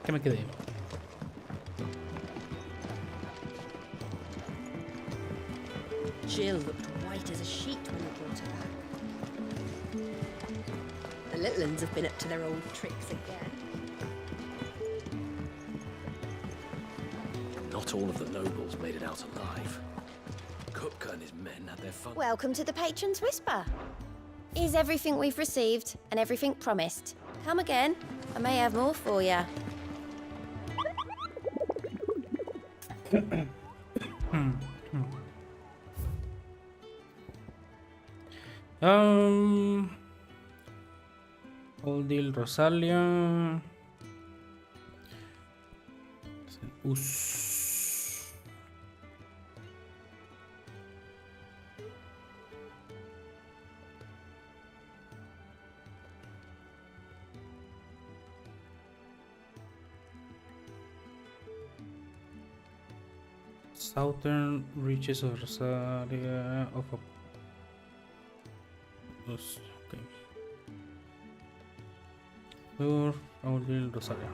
¿Qué me quedé? Jill looked white as a sheet when I brought her back. The little uns have been up to their old tricks again. Not all of the nobles made it out alive. Kupka and his men had their fun. Welcome to the Patron's Whisper. Is everything we've received and everything promised? Come again. I may have more for you. Old Deal Rosalia. Southern reaches of Rosalia of a okay. Sur, Old Deal Rosalia.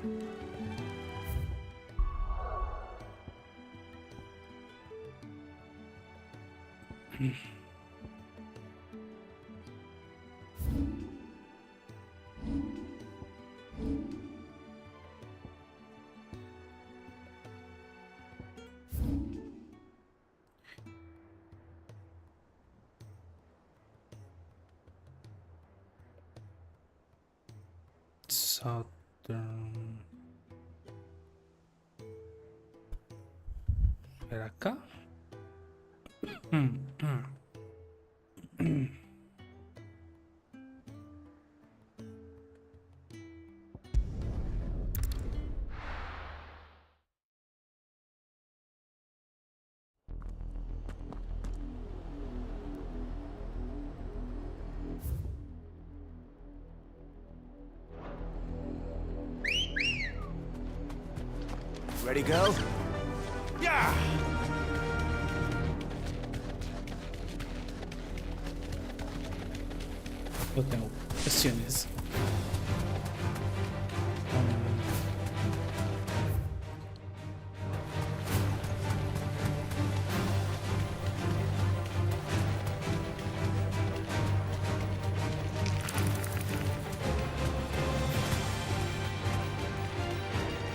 Southern. ¿Era acá? Ready, go? Yeah! No tengo cuestiones.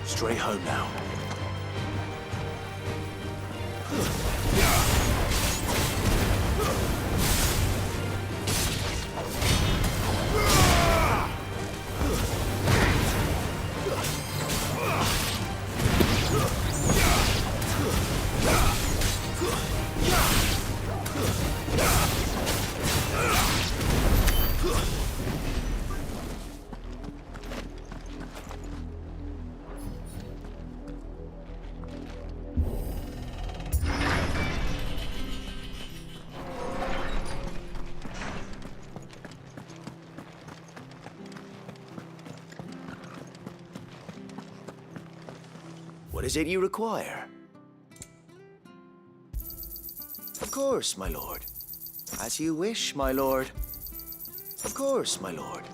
Straight home now. What is it you require? Of course, my lord. As you wish, my lord. Of course, my lord.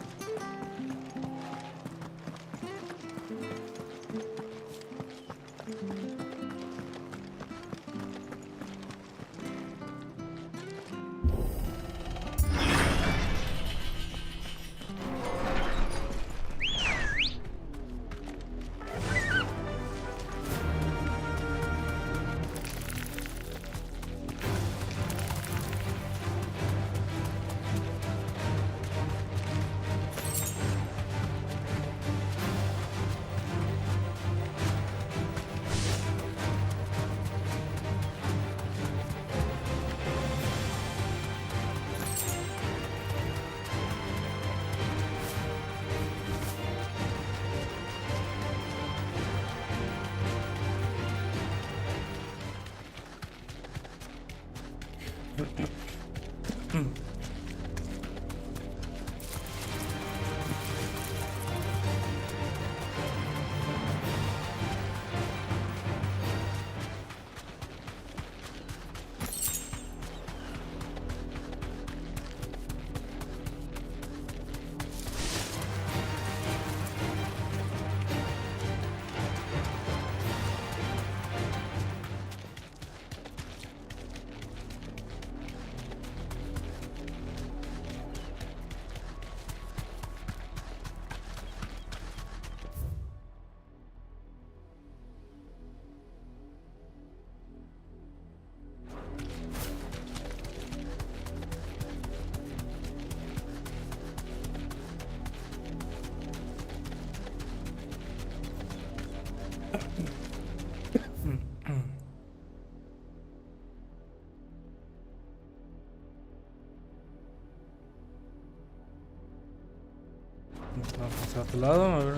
Vamos a otro lado, a ver.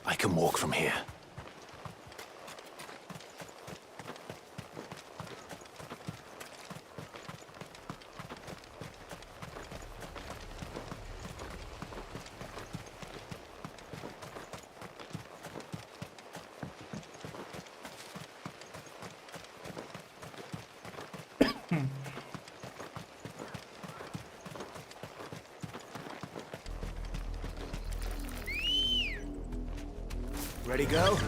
I can walk from here. Ready, go?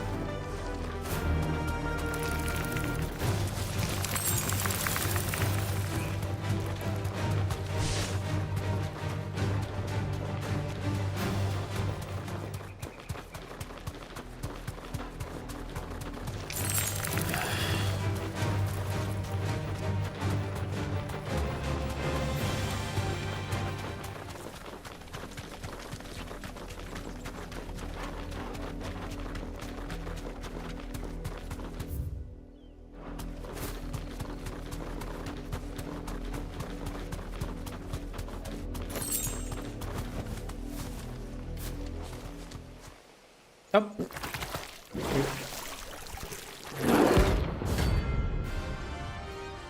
Yap.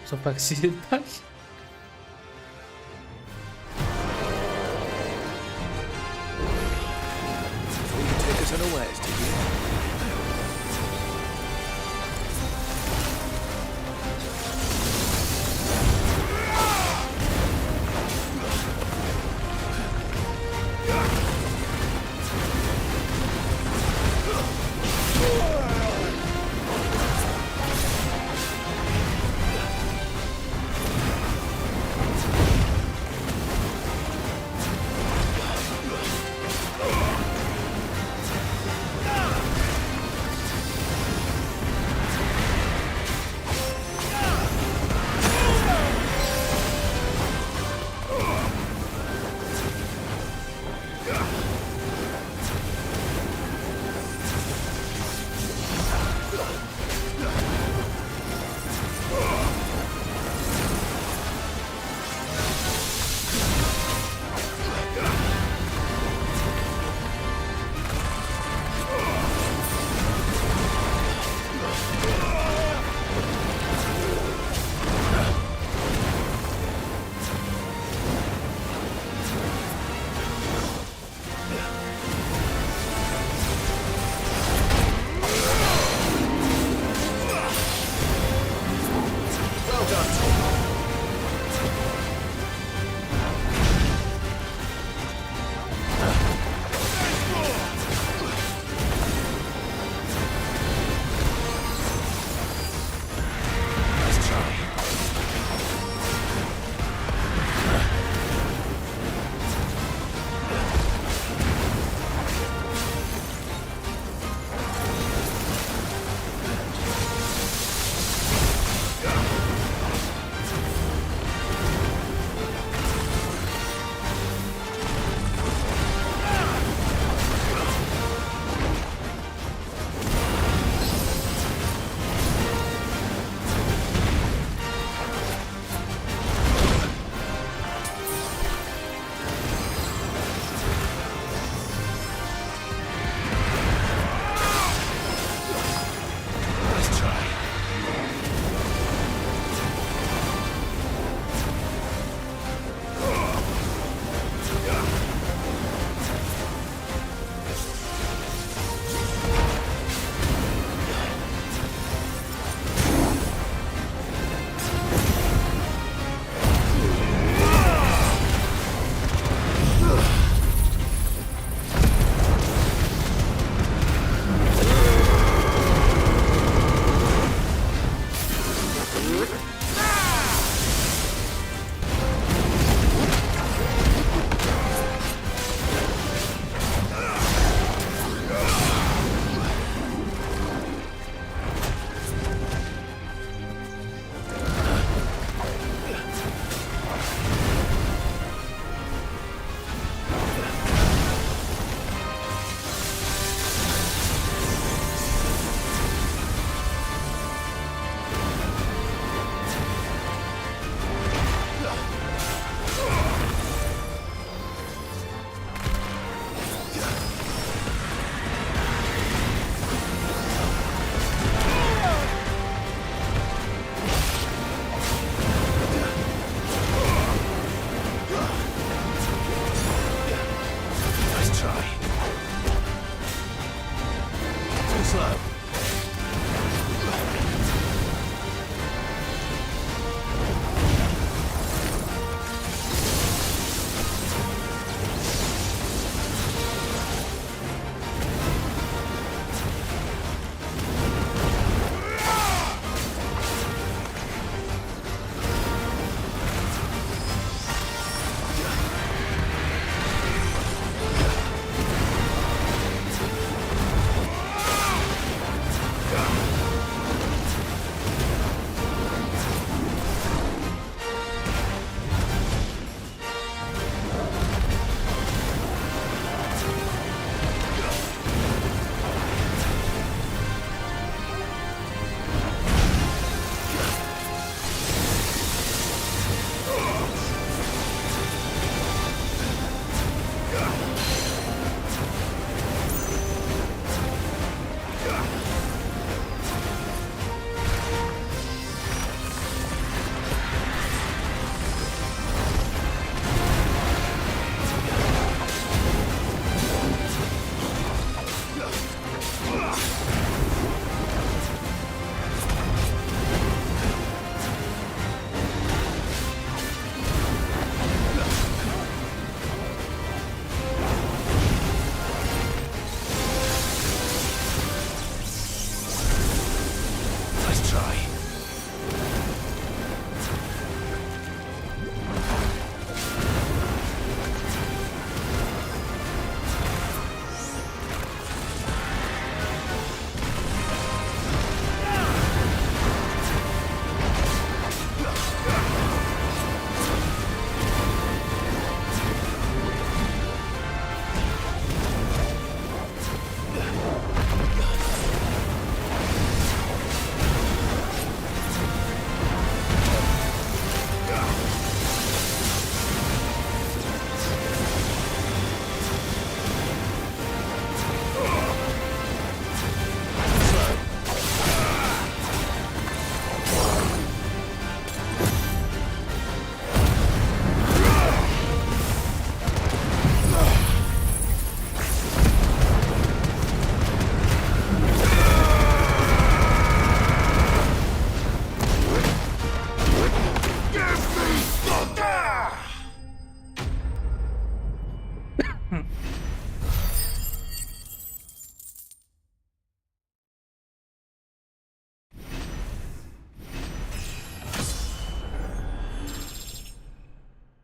Sopa accidental. Thought you'd take us unawares, did you?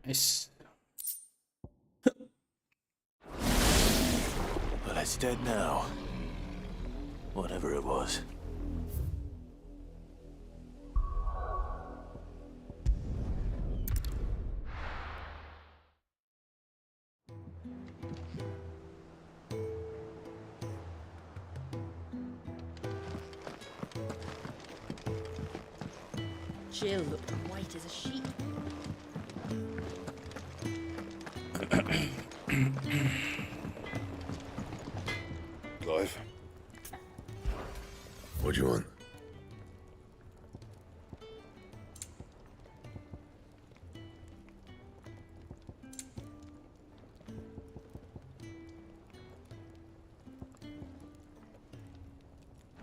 Nice. Well, it's dead now. Whatever it was. Jill looked white as a sheet. Clive? What do you want?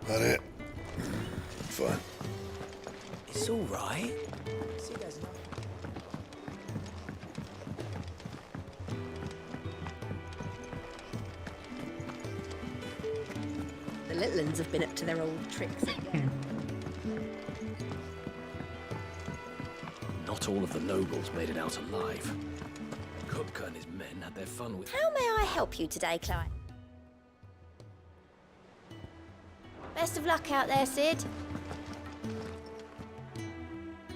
That it? Fine. It's all right. The little uns have been up to their old tricks again. Not all of the nobles made it out alive. Kupka and his men had their fun with... How may I help you today, Clive? Best of luck out there, Sid.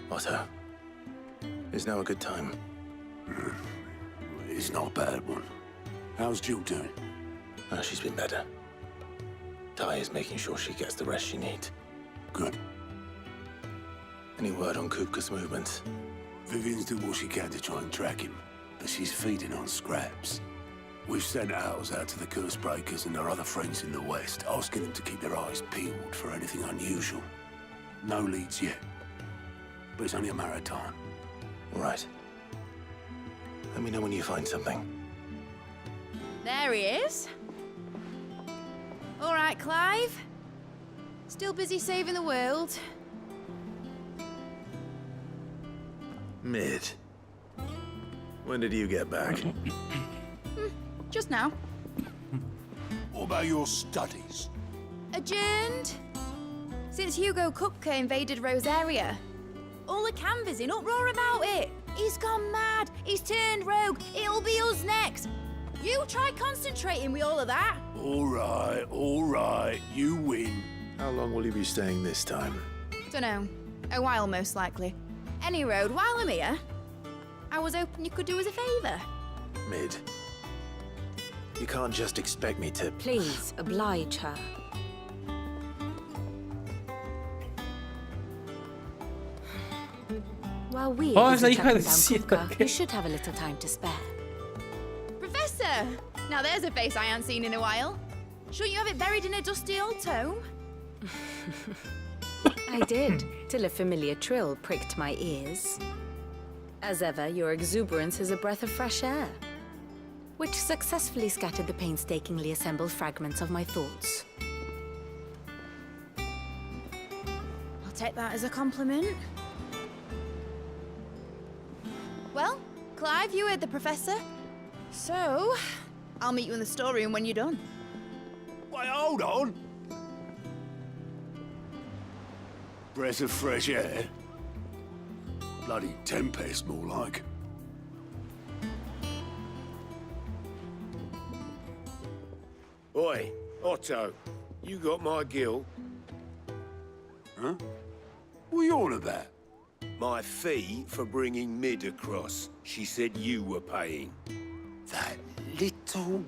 Otto, is now a good time? It's not a bad one. How's Jill doing? Oh, she's been better. Ty is making sure she gets the rest she needs. Good. Any word on Kupka's movements? Vivian's doing what she can to try and track him, but she's feeding on scraps. We've sent ours out to the Curse Breakers and their other friends in the West, asking them to keep their eyes peeled for anything unusual. No leads yet, but it's only a matter of time. All right. Let me know when you find something. There he is. All right, Clive. Still busy saving the world. Mid. When did you get back? Just now. What about your studies? Adjourned. Since Hugo Kupka invaded Rosaria. All the canvas in uproar about it. He's gone mad. He's turned rogue. It'll be us next. You try concentrating with all of that. All right, you win. How long will you be staying this time? Dunno. A while, most likely. Any road, while I'm here, I was hoping you could do us a favour. Mid. You can't just expect me to... Please, oblige her. While we Oh, are es la busy hija de tracking down Sid, Kupka, ok. you should have a little time to spare. Professor! Now there's a face I ain't seen in a while. Shouldn't you have it buried in a dusty old tome? I did, till a familiar trill pricked my ears. As ever, your exuberance is a breath of fresh air, which successfully scattered the painstakingly assembled fragments of my thoughts. I'll take that as a compliment. Well, Clive, you heard the professor. So, I'll meet you in the storeroom when you're done. Wait, hold on. Breath of fresh air. Bloody tempest, more like. Oi, Otto, you got my gill? Huh? What are you on about? My fee for bringing Mid across. She said you were paying. That little...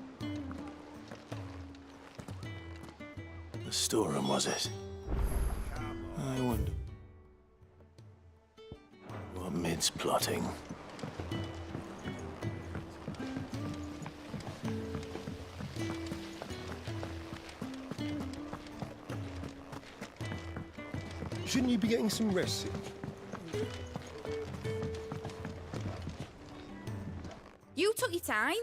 The storeroom, was it? I wonder... what Mid's plotting. Shouldn't you be getting some rest, Sid? You took your time.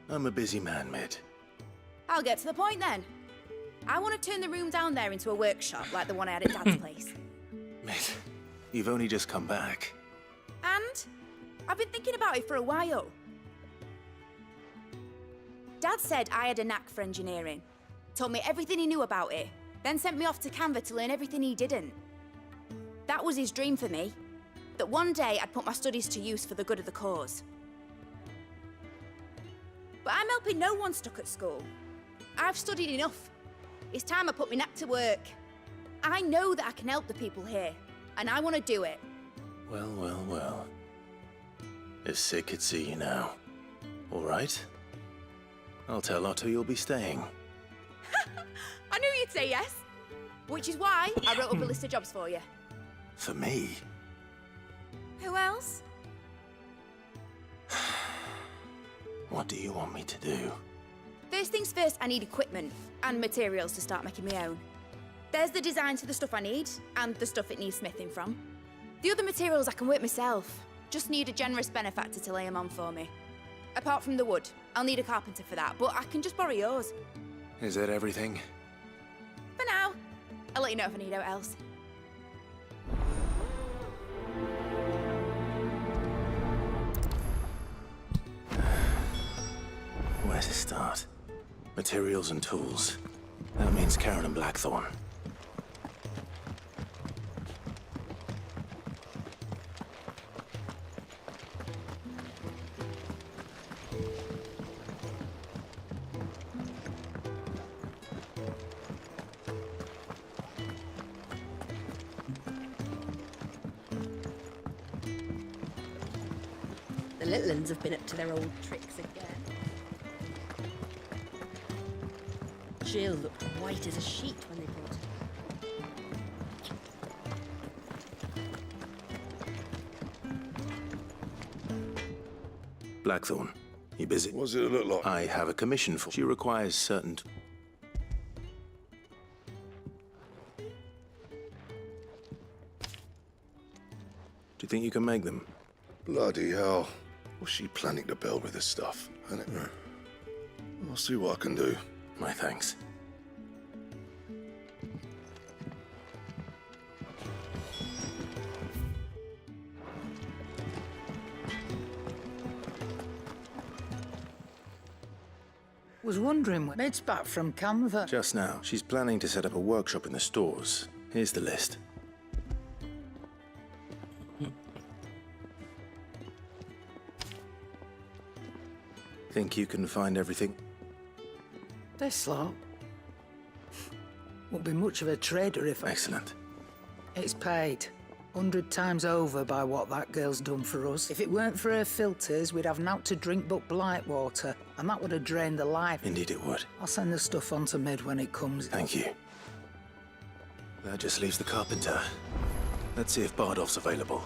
I'm a busy man, Mid. I'll get to the point then. I want to turn the room down there into a workshop like the one I had at Dad's place. Mid, you've only just come back. And I've been thinking about it for a while. Dad said I had a knack for engineering. Told me everything he knew about it. Then sent me off to Canva to learn everything he didn't. That was his dream for me. that one day I'd put my studies to use for the good of the cause. But I'm helping no one stuck at school. I've studied enough. It's time I put my neck to work. I know that I can help the people here, and I want to do it. Well, well, well. If Sid could see you now. All right. I'll tell Otto you'll be staying. I knew you'd say yes. Which is why I wrote up a list of jobs for you. For me? Who else? What do you want me to do? First things first, I need equipment and materials to start making my own. There's the designs for the stuff I need and the stuff it needs smithing from. The other materials I can work myself. Just need a generous benefactor to lay them on for me. Apart from the wood, I'll need a carpenter for that, but I can just borrow yours. Is that everything? For now. I'll let you know if I need out else. Where to start? Materials and tools. That means Karen and Blackthorn. The little ones have been up to their old tricks again. Jill looked white as a sheet when they brought her. Blackthorn, you busy? What does it look like? I have a commission for. She requires certain. Do you think you can make them? Bloody hell. What's she planning to build with this stuff? I'll see what I can do. My thanks. Was wondering when Mid's back from Canva. Just now, she's planning to set up a workshop in the stores. Here's the list. Think you can find everything? This lot won't be much of a trader if Excellent. it's paid 100 times over by what that girl's done for us. If it weren't for her filters, we'd have naught to drink but blight water, and that would have drained the life. Indeed it would. I'll send the stuff on to Mid when it comes. Thank you. That just leaves the carpenter. Let's see if Bardolph's available.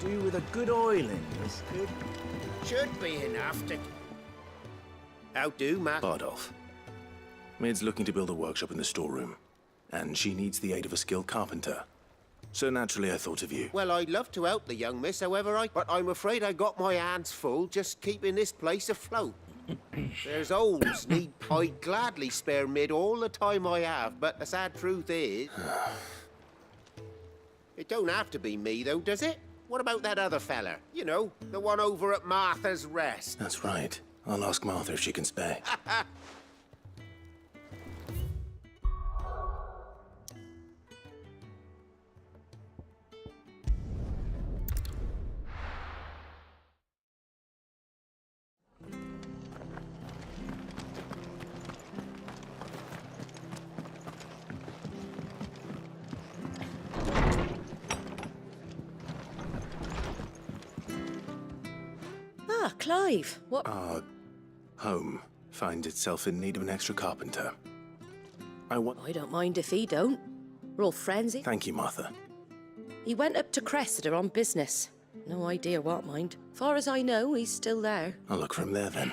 Do with a good oiling, this good. Should be enough to... How do, Matt? Bardolph. Mid's looking to build a workshop in the storeroom, and she needs the aid of a skilled carpenter. So naturally I thought of you. Well, I'd love to help the young miss, but I'm afraid I got my hands full just keeping this place afloat. There's holes I'd gladly spare Mid all the time I have, but the sad truth is... It don't have to be me, though, does it? What about that other fella? You know, the one over at Martha's Rest. That's right. I'll ask Martha if she can spare. Ah, Clive, what? Our home finds itself in need of an extra carpenter. I don't mind if he don't. We're all friends. Thank you, Martha. He went up to Cressida on business. No idea what, mind. Far as I know, he's still there. I'll look for him there, then.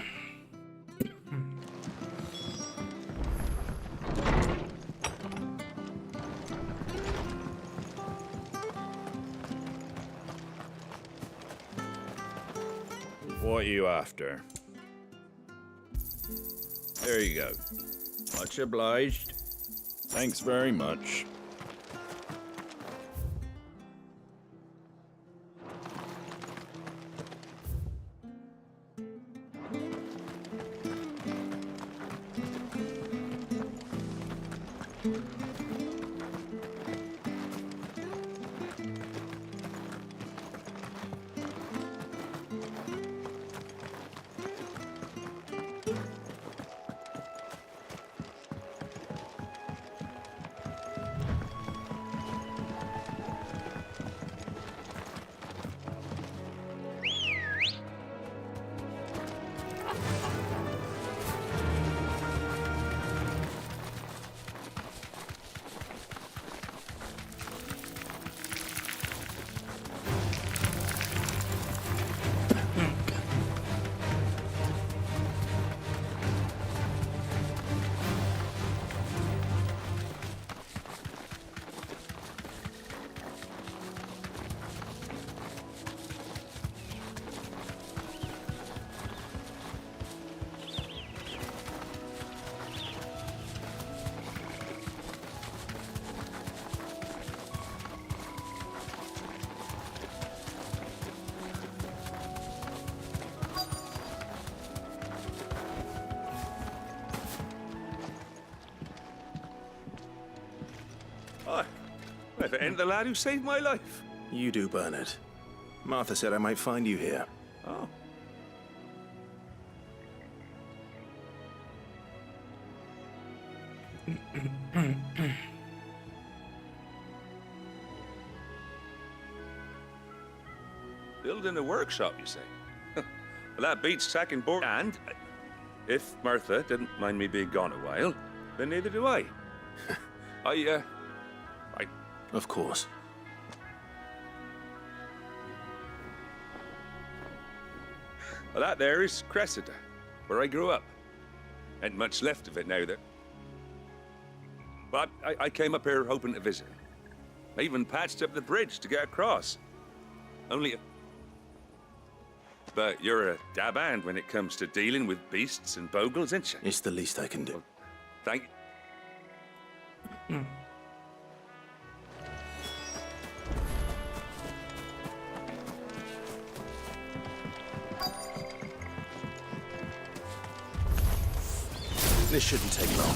What are you after? There you go. Much obliged. Thanks very much. Aye. If it ain't the lad who saved my life. You do, Bernard. Martha said I might find you here. Oh. Building a workshop, you say? Well, that beats sacking board. And if Martha didn't mind me being gone a while, then neither do I. Of course. Well, that there is Cressida, where I grew up. Ain't much left of it now that. But I came up here hoping to visit. I even patched up the bridge to get across. Only. But you're a dab hand when it comes to dealing with beasts and bogles, ain't you? It's the least I can do. Well, thank you. This shouldn't take long.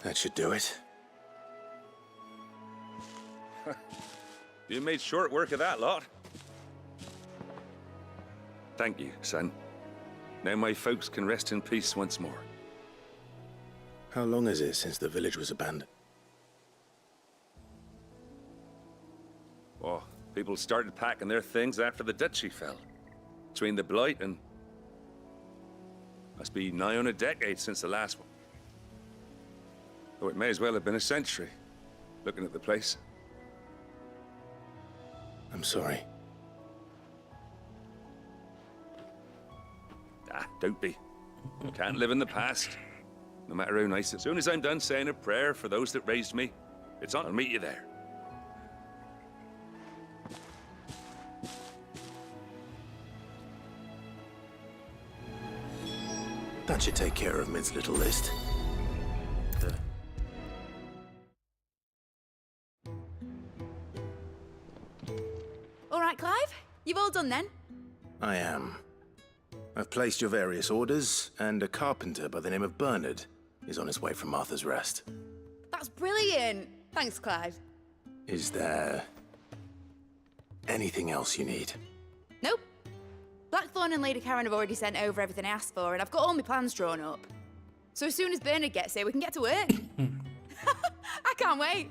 That should do it. You made short work of that lot. Thank you, son. Now my folks can rest in peace once more. How long is it since the village was abandoned? Oh, people started packing their things after the duchy fell. Between the Blight and... Must be nigh on a decade since the last one. Oh, it may as well have been a century, looking at the place. I'm sorry. Ah, don't be. Can't live in the past, no matter how nice. As soon as I'm done saying a prayer for those that raised me, it's on. I'll meet you there. That should take care of Mid's little list. All right, Clive? You've all done then? I am. I've placed your various orders, and a carpenter by the name of Bernard is on his way from Martha's Rest. That's brilliant. Thanks, Clive. Is there anything else you need? Nope. Blackthorn and Lady Karen have already sent over everything I asked for, and I've got all my plans drawn up. So as soon as Bernard gets here, we can get to work. I can't wait.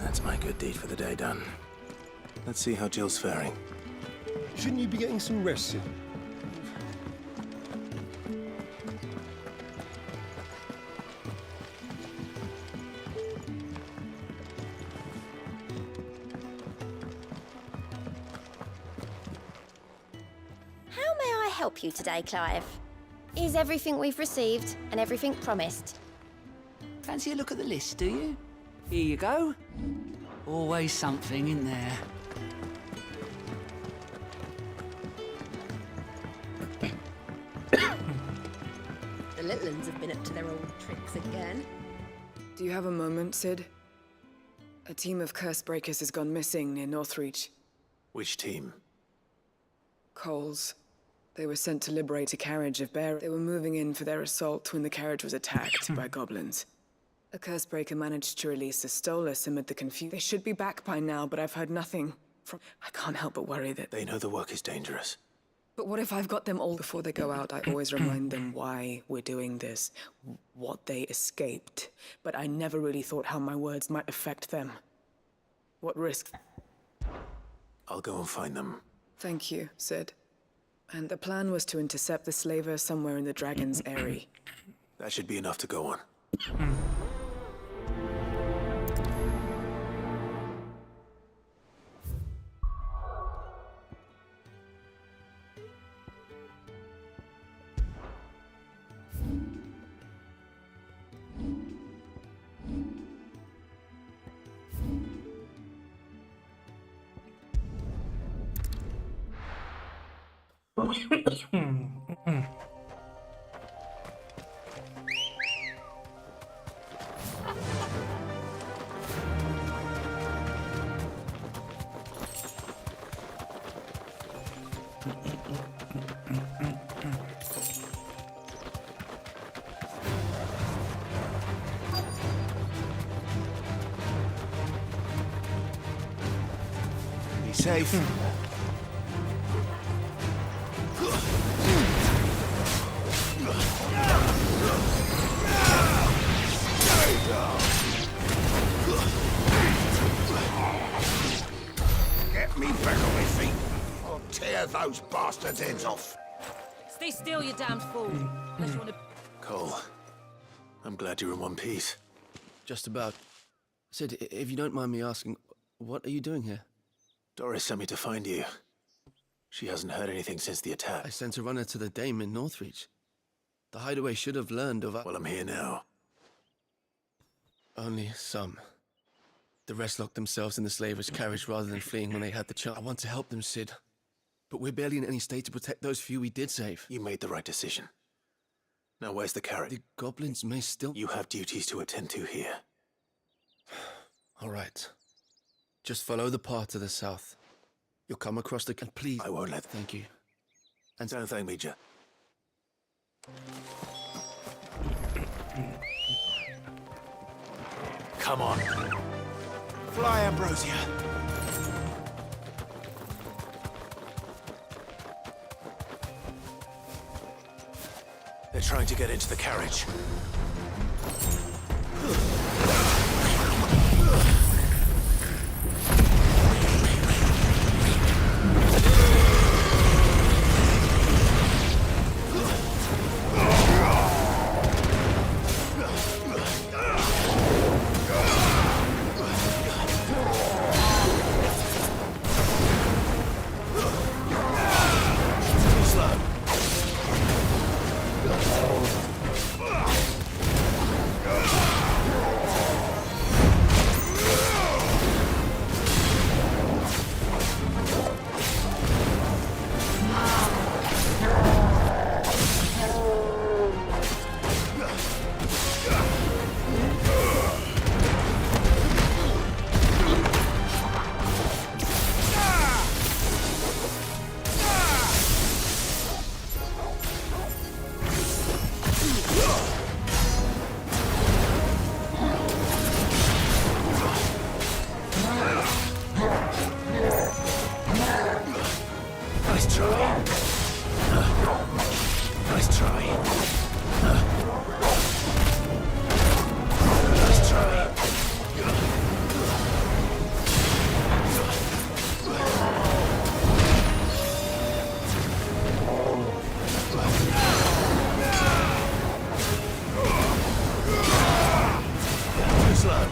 That's my good deed for the day done. Let's see how Jill's faring. Shouldn't you be getting some rest soon? How may I help you today, Clive? Is everything we've received and everything promised? Fancy a look at the list, do you? Here you go. Always something in there. The little uns have been up to their old tricks again. Do you have a moment, Sid? A team of curse breakers has gone missing near Northreach. Which team? Coles. They were sent to liberate a carriage of bear. They were moving in for their assault when the carriage was attacked by goblins. A curse breaker managed to release a Stolas amid the confusion. They should be back by now, but I've heard nothing from... I can't help but worry that... They know the work is dangerous. But what if I've got them all before they go out? I always remind them why we're doing this, what they escaped. But I never really thought how my words might affect them. What risks? I'll go and find them. Thank you, Sid. And the plan was to intercept the slaver somewhere in the Dragon's Eyrie. That should be enough to go on. Be safe. Get me back on my feet. I'll tear those bastards' heads off. Stay still, you damned fool. Unless you want to... Cole, I'm glad you're in one piece. Just about. Sid, if you don't mind me asking, what are you doing here? Doris sent me to find you. She hasn't heard anything since the attack. I sent a runner to the Dame in Northreach. The hideaway should have learned of... Well, I'm here now. Only some. The rest locked themselves in the slaver's carriage rather than fleeing when they had the chance. I want to help them, Sid. But we're barely in any state to protect those few we did save. You made the right decision. Now where's the carriage? The goblins may still... You have duties to attend to here. All right. Just follow the path to the south. You'll come across the... And please... I won't let... Thank you. And don't thank me, Jack. Come on. Fly, Ambrosia. They're trying to get into the carriage. Nice try. Nice try. Nice try. Too slow.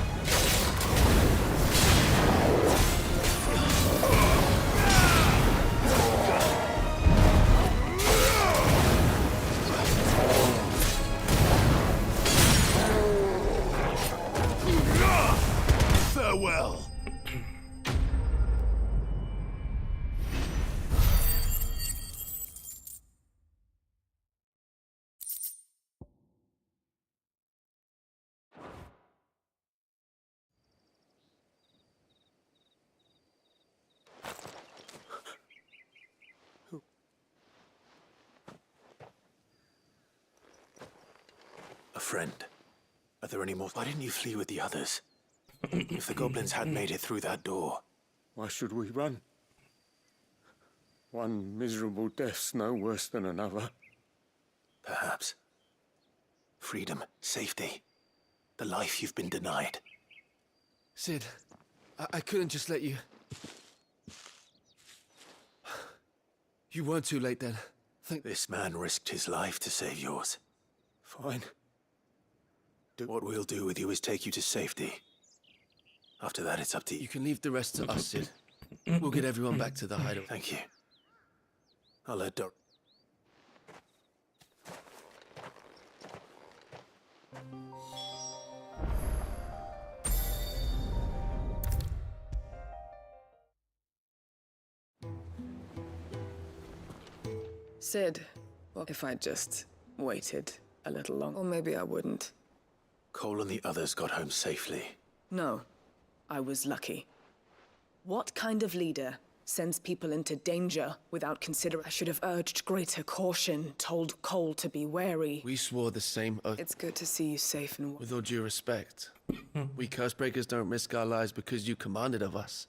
Farewell. A friend. Are there any more? Why didn't you flee with the others? If the goblins had made it through that door. Why should we run? One miserable death's no worse than another. Perhaps. Freedom, safety, the life you've been denied. Sid, I couldn't just let you... You weren't too late then. This man risked his life to save yours. Fine. What we'll do with you is take you to safety. After that, it's up to you. You can leave the rest to us, Sid. We'll get everyone back to the hideout. Thank you. I'll let Doc... Sid, what if I just waited a little longer? Or maybe I wouldn't. Cole and the others got home safely. No, I was lucky. What kind of leader sends people into danger without considering? I should have urged greater caution, told Cole to be wary. We swore the same oath. It's good to see you safe and... With all due respect, we Cursebreakers don't risk our lives because you commanded of us.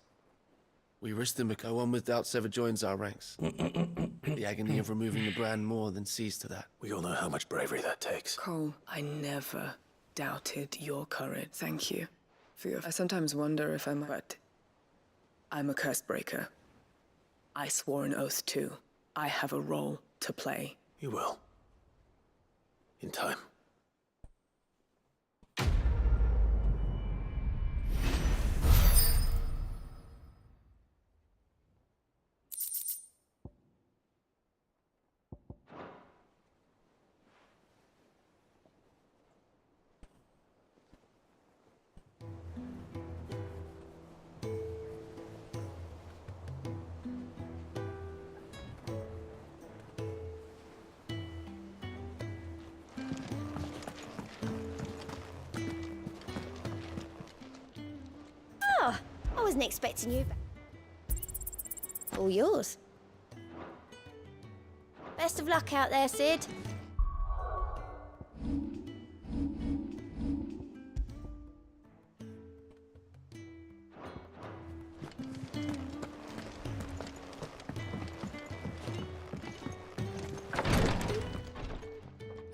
We risk them because one without sever joins our ranks. The agony of removing the brand more than sees to that. We all know how much bravery that takes. Cole, I never doubted your courage. Thank you. I sometimes wonder if but I'm a Cursebreaker. I swore an oath too. I have a role to play. You will. In time. I wasn't expecting you. All yours. Best of luck out there, Sid.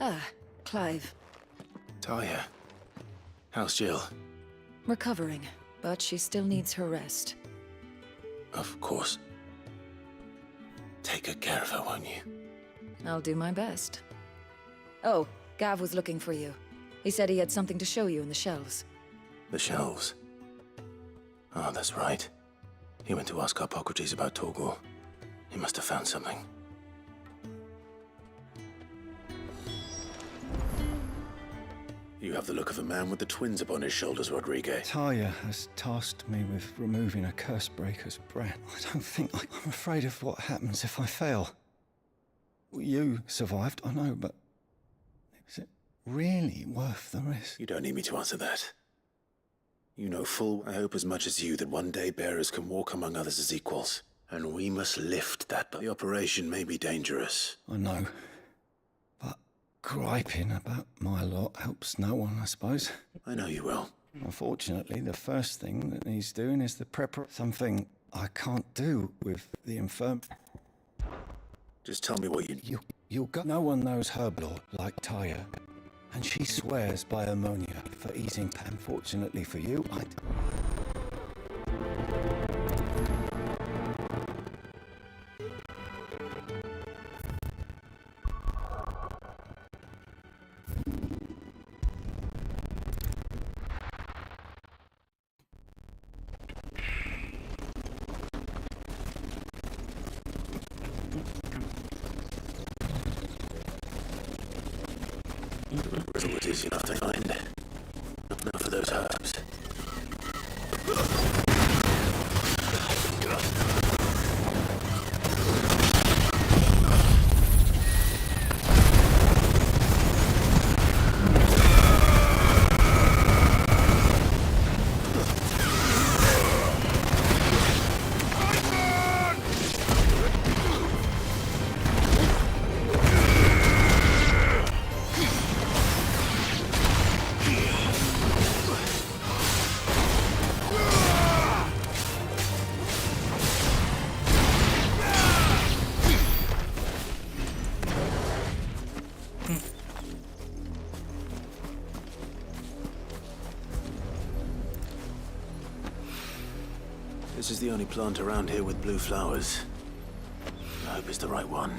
Ah, Clive. Talia. How's Jill? Recovering, but she still needs her rest. Of course. Take good care of her, won't you? I'll do my best. Oh, Gav was looking for you. He said he had something to show you in the shelves. The shelves. Oh, that's right. He went to ask Harpocrates about Torgor. He must have found something. You have the look of a man with the twins upon his shoulders, Rodriguez. Talia has tasked me with removing a Cursebreaker's brand. I don't think I'm afraid of what happens if I fail. You survived, I know, but is it really worth the risk? You don't need me to answer that. You know full, I hope as much as you, that one day bearers can walk among others as equals. And we must lift that, but the operation may be dangerous. I know. But griping about my lot helps no one, I suppose. I know you will. Unfortunately, the first thing that needs doing is the something I can't do with the infirm. Just tell me what You'll go. No one knows herb lore like Talia. And she swears by ammonia for easing pain. Unfortunately for you, Riddle was easy enough to find. Not enough of those herbs. This is the only plant around here with blue flowers. I hope it's the right one.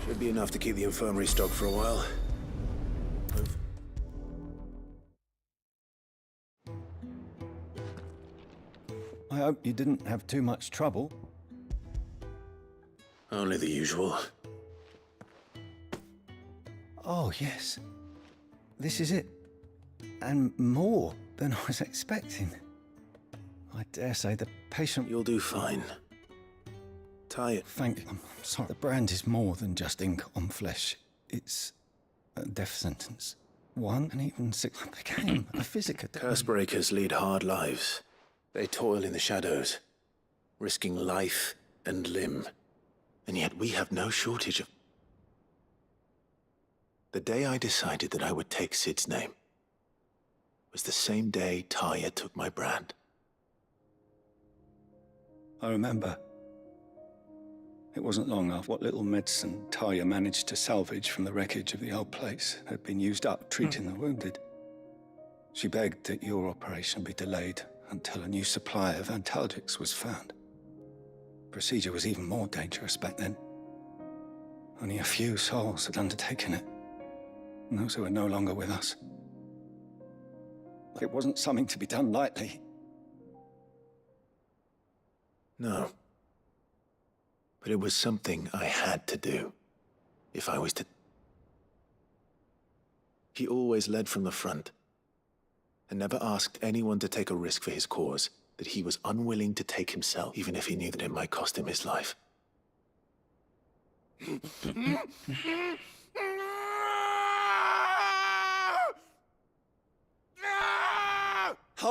Should be enough to keep the infirmary stocked for a while. I hope you didn't have too much trouble. Only the usual. Oh, yes. This is it. And more than I was expecting. I dare say the patient... You'll do fine. Tie it. I'm sorry. The brand is more than just ink on flesh. It's a death sentence. 1 and even 6. I became a physica. Cursebreakers lead hard lives. They toil in the shadows, risking life and limb. And yet we have no shortage of... The day I decided that I would take Sid's name was the same day Talia took my brand. I remember. It wasn't long after what little medicine Talia managed to salvage from the wreckage of the old place had been used up treating the wounded. She begged that your operation be delayed until a new supply of antalgics was found. Procedure was even more dangerous back then. Only a few souls had undertaken it, and those who were no longer with us. It wasn't something to be done lightly. No. But it was something I had to do, if I was to... He always led from the front, and never asked anyone to take a risk for his cause that he was unwilling to take himself, even if he knew that it might cost him his life.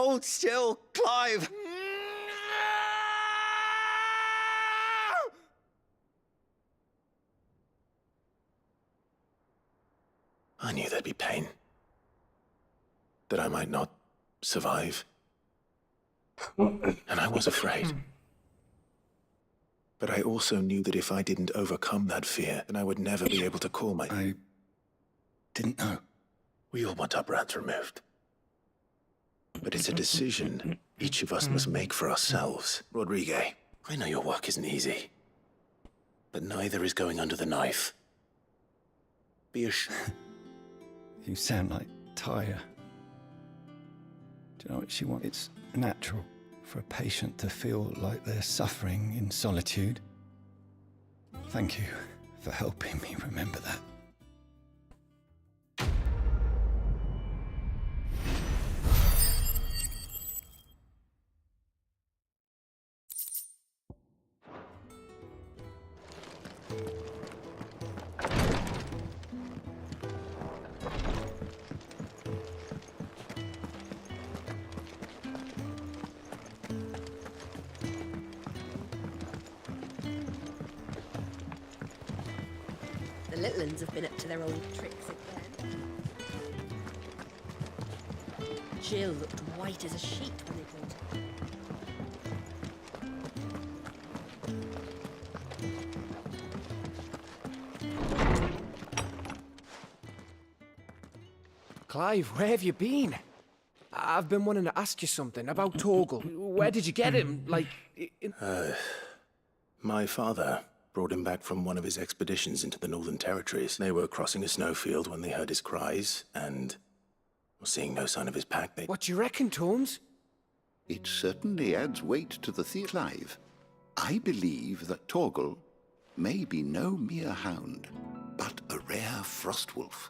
Hold still, Clive! I knew there'd be pain. That I might not survive. And I was afraid. But I also knew that if I didn't overcome that fear, then I would never be able to call my... I didn't know. We all want our brands removed. But it's a decision each of us must make for ourselves. Rodrigue, I know your work isn't easy. But neither is going under the knife. Be assured. You sound like Tyre. Do you know what she wants? It's natural for a patient to feel like they're suffering in solitude. Thank you for helping me remember that. The little uns have been up to their old tricks again. Jill looked white as a sheet when they brought her. Clive, where have you been? I've been wanting to ask you something about Torgal. Where did you get him? Like, My father brought him back from one of his expeditions into the Northern Territories. They were crossing a snowfield when they heard his cries, and seeing no sign of his pack, they... What do you reckon, Tomes? It certainly adds weight to the theory. Clive, I believe that Torgal may be no mere hound, but a rare frostwolf,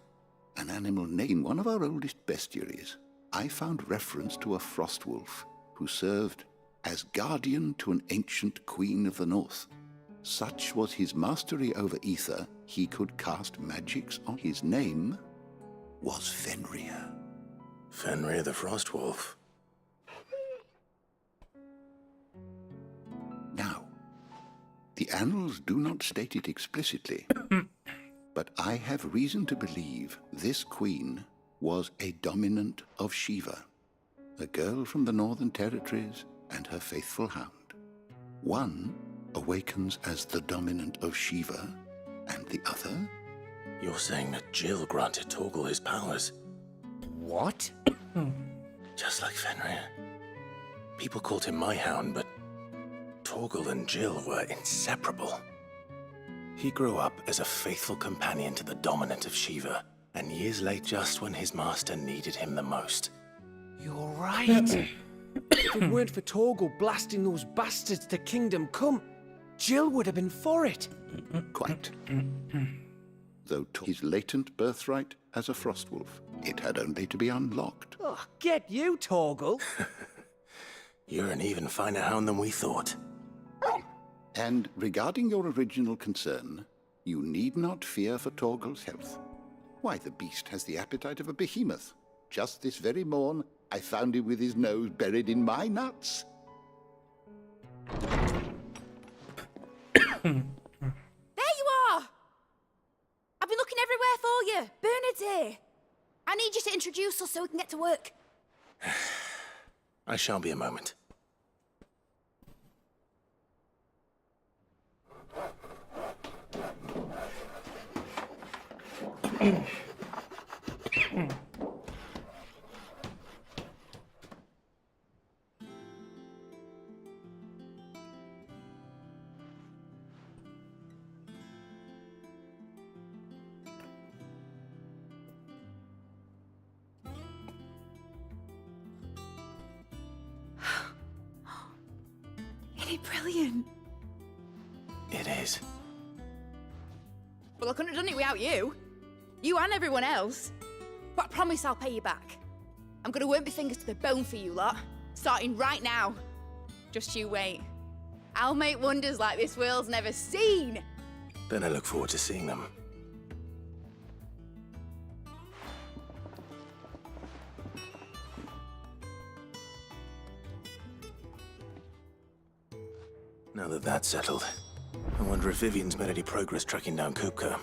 an animal named in one of our oldest bestiaries. I found reference to a frostwolf who served as guardian to an ancient queen of the north. Such was his mastery over ether, he could cast magics on. His name was Fenrir. Fenrir the Frostwolf. Now, the annals do not state it explicitly, but I have reason to believe this queen was a dominant of Shiva, a girl from the Northern Territories and her faithful hound. One awakens as the dominant of Shiva, and the other? You're saying that Jill granted Torgal his powers? What? Just like Fenrir. People called him my hound, but Torgal and Jill were inseparable. He grew up as a faithful companion to the dominant of Shiva, and years later, just when his master needed him the most. You're right. If it weren't for Torgal blasting those bastards to Kingdom Come, Jill would have been for it. Quite. Though his latent birthright as a frostwolf, it had only to be unlocked. Oh, get you, Torgal. You're an even finer hound than we thought. And regarding your original concern, you need not fear for Torgal's health. Why, the beast has the appetite of a behemoth. Just this very morn, I found him with his nose buried in my nuts. There you are! I've been looking everywhere for you. Bernard's here. I need you to introduce us so we can get to work. I shall be a moment. Isn't it brilliant? It is. Well, I couldn't have done it without you. You and everyone else. But I promise I'll pay you back. I'm gonna work my fingers to the bone for you lot, starting right now. Just you wait. I'll make wonders like this world's never seen. Then I look forward to seeing them. Now that that's settled, I wonder if Vivian's made any progress tracking down Kupka.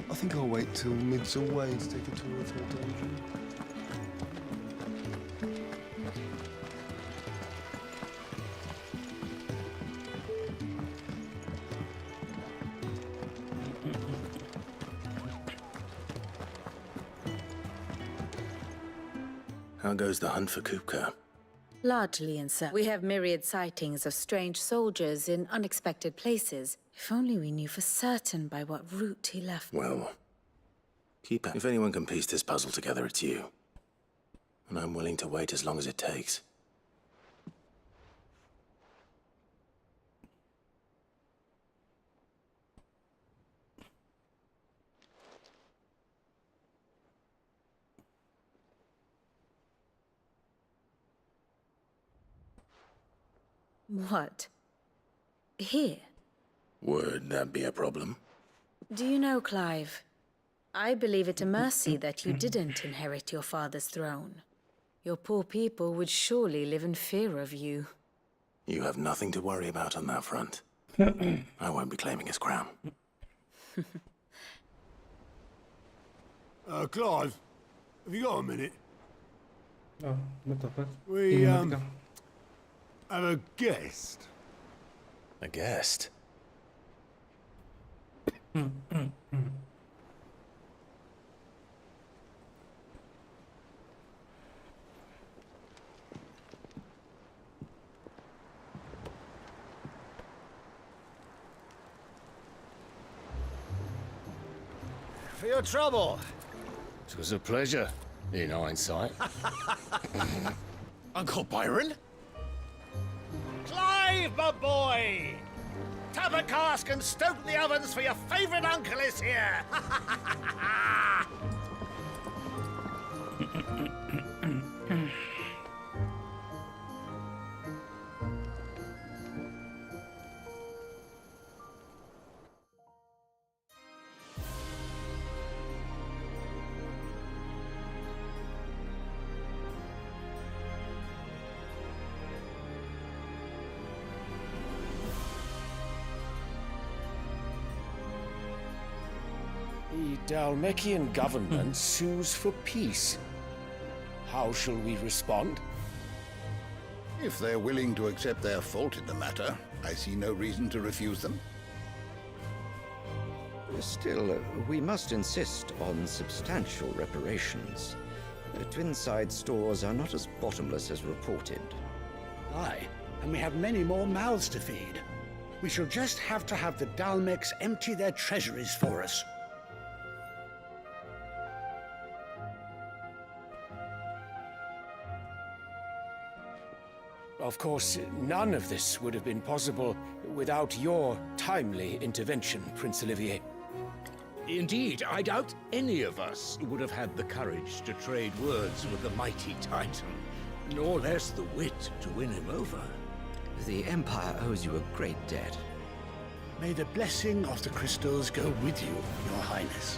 I think I'll wait till mid's away to take a tour of her dungeon. How goes the hunt for Kupka? Largely uncertain. We have myriad sightings of strange soldiers in unexpected places. If only we knew for certain by what route he left. Well, keep it. If anyone can piece this puzzle together, it's you. And I'm willing to wait as long as it takes. What? Here? Would that be a problem? Do you know, Clive? I believe it a mercy that you didn't inherit your father's throne. Your poor people would surely live in fear of you. You have nothing to worry about on that front. I won't be claiming his crown. Clive, have you got a minute? Oh, me toca. We, Cinemática. have a guest. A guest? For your trouble. It was a pleasure, in hindsight. Uncle Byron? Clive, my boy! Tap a cask and stoke the ovens, for your favourite uncle is here! The Dalmekian government sues for peace. How shall we respond? If they're willing to accept their fault in the matter, I see no reason to refuse them. Still, we must insist on substantial reparations. Twinside stores are not as bottomless as reported. Aye, and we have many more mouths to feed. We shall just have to have the Dalmecs empty their treasuries for us. Of course, none of this would have been possible without your timely intervention, Prince Olivier. Indeed, I doubt any of us would have had the courage to trade words with the mighty Titan, nor less the wit to win him over. The Empire owes you a great debt. May the blessing of the crystals go with you, Your Highness.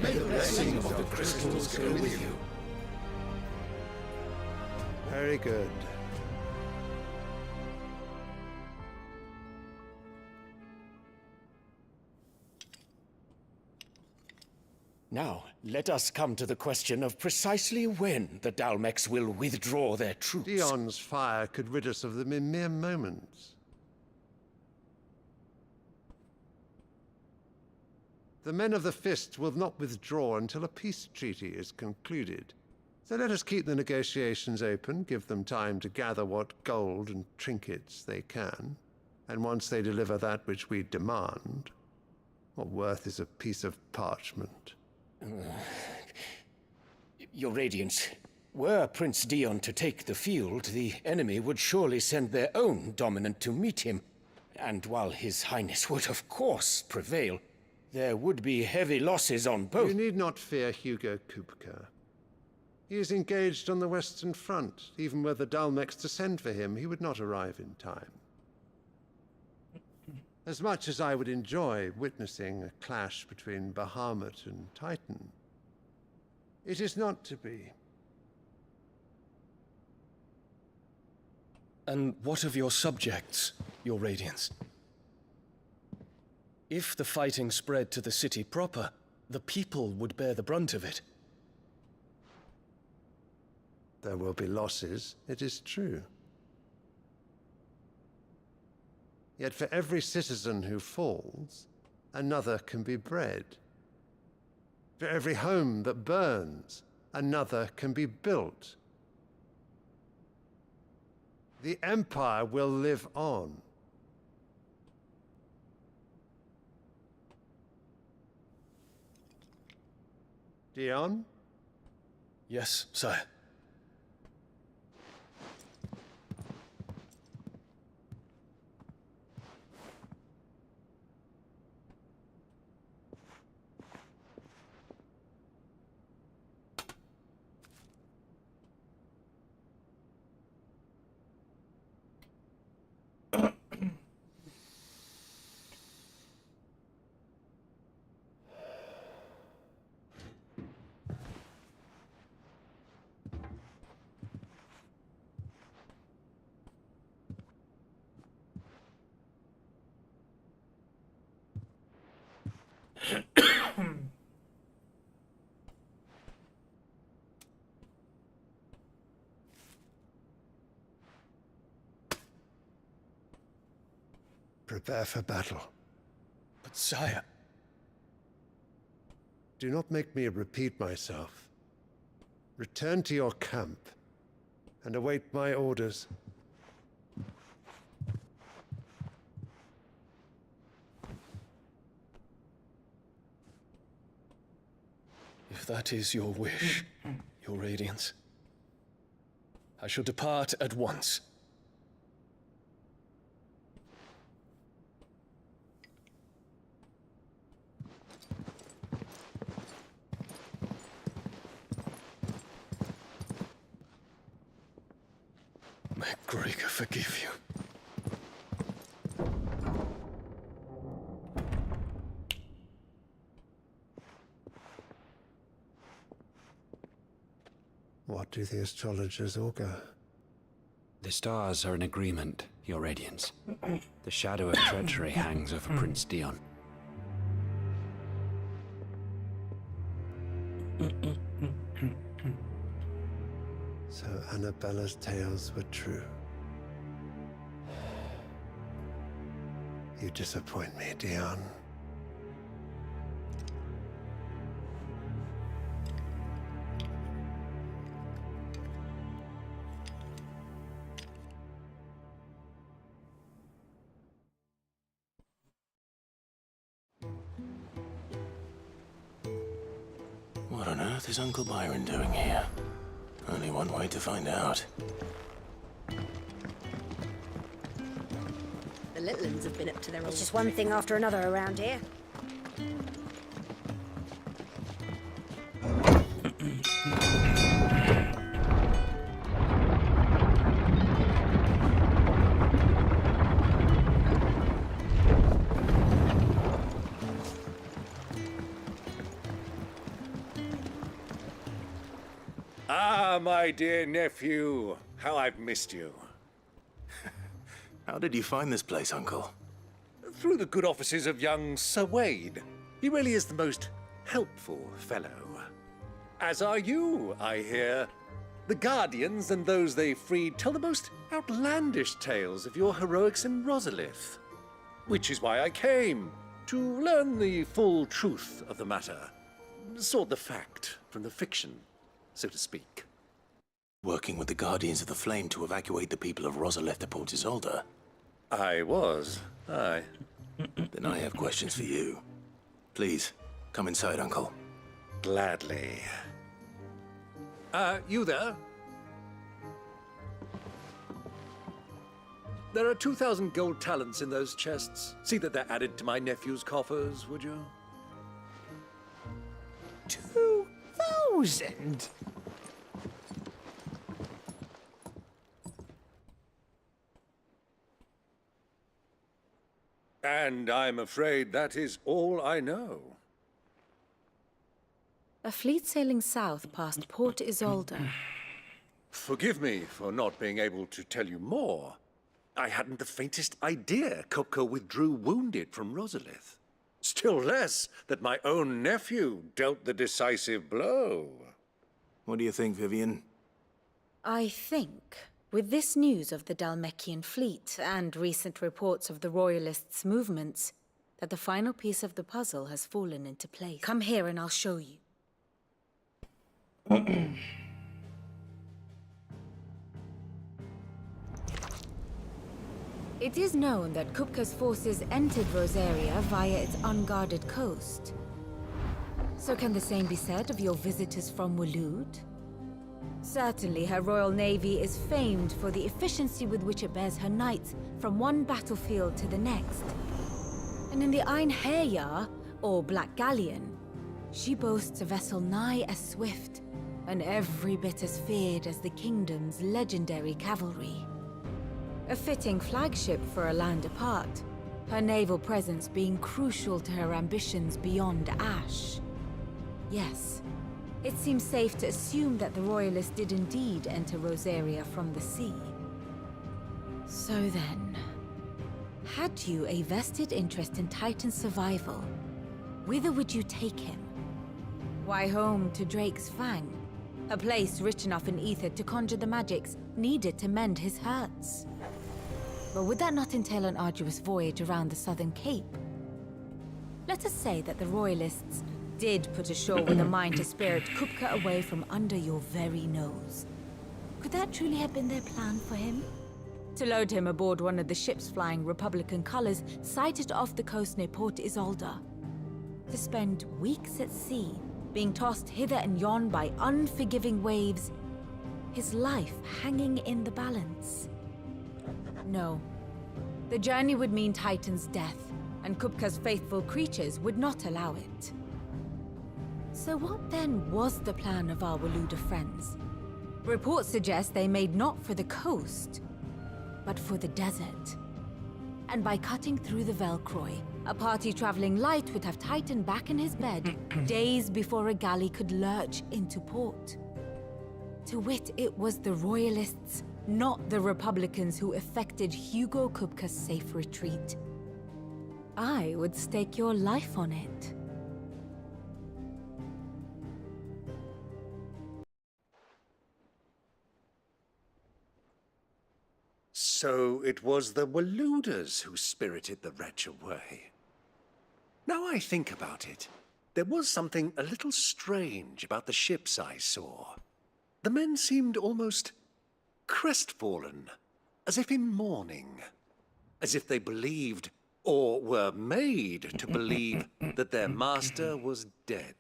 May the blessing of the crystals go with you. Very good. Now, let us come to the question of precisely when the Dalmecs will withdraw their troops. Dion's fire could rid us of them in mere moments. The men of the Fist will not withdraw until a peace treaty is concluded. So let us keep the negotiations open, give them time to gather what gold and trinkets they can, and once they deliver that which we demand, what worth is a piece of parchment? Your Radiance, were Prince Dion to take the field, the enemy would surely send their own dominant to meet him. And while His Highness would of course prevail, there would be heavy losses on both. You need not fear Hugo Kupka. He is engaged on the Western Front. Even were the Dalmex to send for him, he would not arrive in time. As much as I would enjoy witnessing a clash between Bahamut and Titan, it is not to be. And what of your subjects, Your Radiance? If the fighting spread to the city proper, the people would bear the brunt of it. There will be losses, it is true. Yet for every citizen who falls, another can be bred. For every home that burns, another can be built. The Empire will live on. Dion? Yes, sire. Prepare for battle. But sire... Do not make me repeat myself. Return to your camp and await my orders. If that is your wish, Your Radiance, I shall depart at once. May Gregor forgive you. What do the astrologers augur? The stars are in agreement, Your Radiance. The shadow of treachery hangs over Prince Dion. So Annabella's tales were true. You disappoint me, Dion. What on earth is Uncle Byron doing here? Only one way to find out. The little ones have been up to their own. It's just one thing after another around here. Ah, my dear nephew, how I've missed you. How did you find this place, Uncle? Through the good offices of young Sir Wade. He really is the most helpful fellow. As are you, I hear. The Guardians and those they freed tell the most outlandish tales of your heroics in Rosalith. Which is why I came, to learn the full truth of the matter. Sort the fact from the fiction, so to speak. Working with the Guardians of the Flame to evacuate the people of Rosalith to Port Isolde. I was, aye. Then I have questions for you. Please, come inside, Uncle. Gladly. You there? There are 2,000 gold talents in those chests. See that they're added to my nephew's coffers, would you? 2,000? And I'm afraid that is all I know. A fleet sailing south past Port Isolde. Forgive me for not being able to tell you more. I hadn't the faintest idea Kupka withdrew wounded from Rosalith. Still less that my own nephew dealt the decisive blow. What do you think, Vivian? I think, with this news of the Dhalmekian fleet and recent reports of the Royalists' movements, that the final piece of the puzzle has fallen into place. Come here and I'll show you. It is known that Kupka's forces entered Rosaria via its unguarded coast. So can the same be said of your visitors from Waloed? Certainly her Royal Navy is famed for the efficiency with which it bears her knights from one battlefield to the next. And in the Einherjar, or Black Galleon, she boasts a vessel nigh as swift and every bit as feared as the kingdom's legendary cavalry. A fitting flagship for a land apart, her naval presence being crucial to her ambitions beyond Ash. Yes, it seems safe to assume that the Royalists did indeed enter Rosaria from the sea. So then, had you a vested interest in Titan's survival, whither would you take him? Why, home to Drake's Fang, a place rich enough in ether to conjure the magics needed to mend his hurts. But would that not entail an arduous voyage around the Southern Cape? Let us say that the Royalists did put ashore with a mind to spirit Kupka away from under your very nose. Could that truly have been their plan for him? To load him aboard one of the ships flying Republican colors sighted off the coast near Port Isolde. To spend weeks at sea, being tossed hither and yon by unforgiving waves, his life hanging in the balance. No. The journey would mean Titan's death, and Kupka's faithful creatures would not allow it. So what then was the plan of our Waloed friends? Reports suggest they made not for the coast, but for the desert. And by cutting through the Velcroy, a party traveling light would have Titan back in his bed days before a galley could lurch into port. To wit, it was the Royalists, not the Republicans, who effected Hugo Kupka's safe retreat. I would stake your life on it. So it was the Waloeders who spirited the wretch away. Now I think about it, there was something a little strange about the ships I saw. The men seemed almost crestfallen, as if in mourning, as if they believed, or were made to believe, that their master was dead.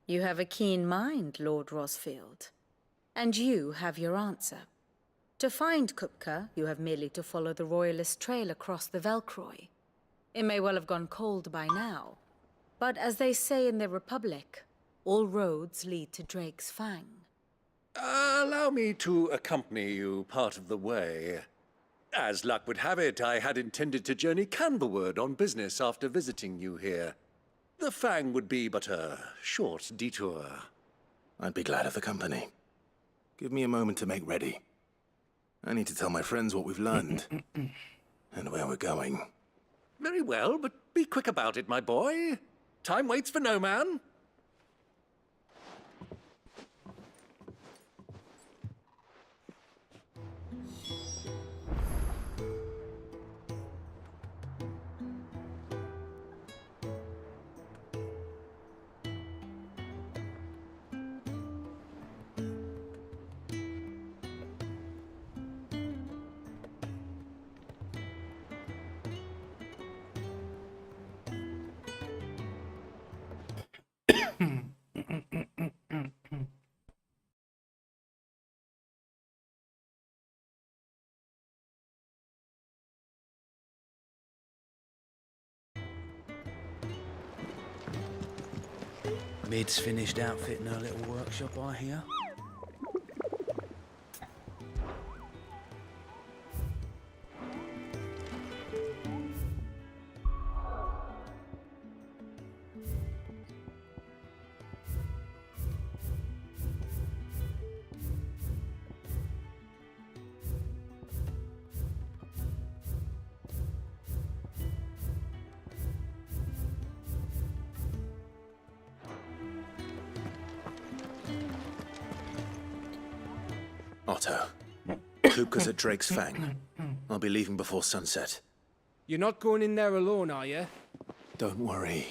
You have a keen mind, Lord Rosfield. And you have your answer. To find Kupka, you have merely to follow the Royalist trail across the Velcroy. It may well have gone cold by now, but as they say in the Republic, all roads lead to Drake's Fang. Allow me to accompany you part of the way. As luck would have it, I had intended to journey Canberward on business after visiting you here. The Fang would be but a short detour. I'd be glad of the company. Give me a moment to make ready. I need to tell my friends what we've learned and where we're going. Very well, but be quick about it, my boy. Time waits for no man. Mid's finished outfitting her little workshop, I hear. Otto, Kupka's at Drake's Fang. I'll be leaving before sunset. You're not going in there alone, are you? Don't worry.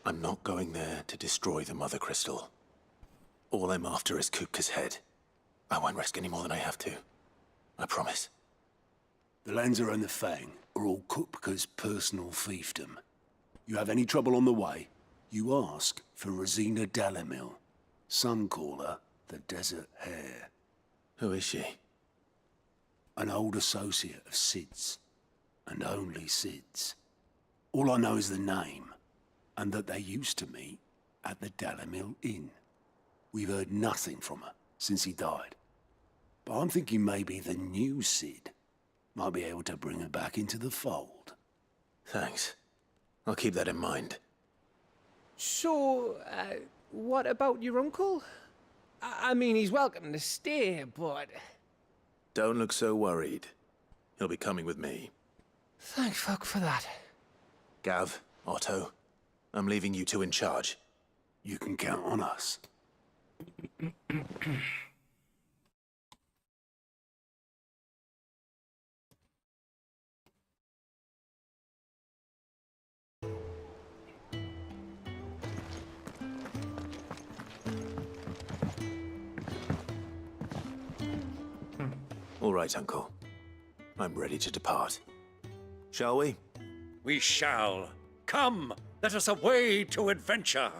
I'm not going there to destroy the Mother Crystal. All I'm after is Kupka's head. I won't risk any more than I have to. I promise. The Lanza and the Fang are all Kupka's personal fiefdom. You have any trouble on the way, you ask for Rosina Dalimil. Some call her the Desert Hare. Who is she? An old associate of Sid's, and only Sid's. All I know is the name, and that they used to meet at the Dalimil Inn. We've heard nothing from her since he died. But I'm thinking maybe the new Sid might be able to bring her back into the fold. Thanks. I'll keep that in mind. So, what about your uncle? I mean, he's welcome to stay, but... Don't look so worried. He'll be coming with me. Thank fuck for that. Gav, Otto, I'm leaving you two in charge. You can count on us. All right, Uncle. I'm ready to depart. Shall we? We shall. Come, let us away to adventure.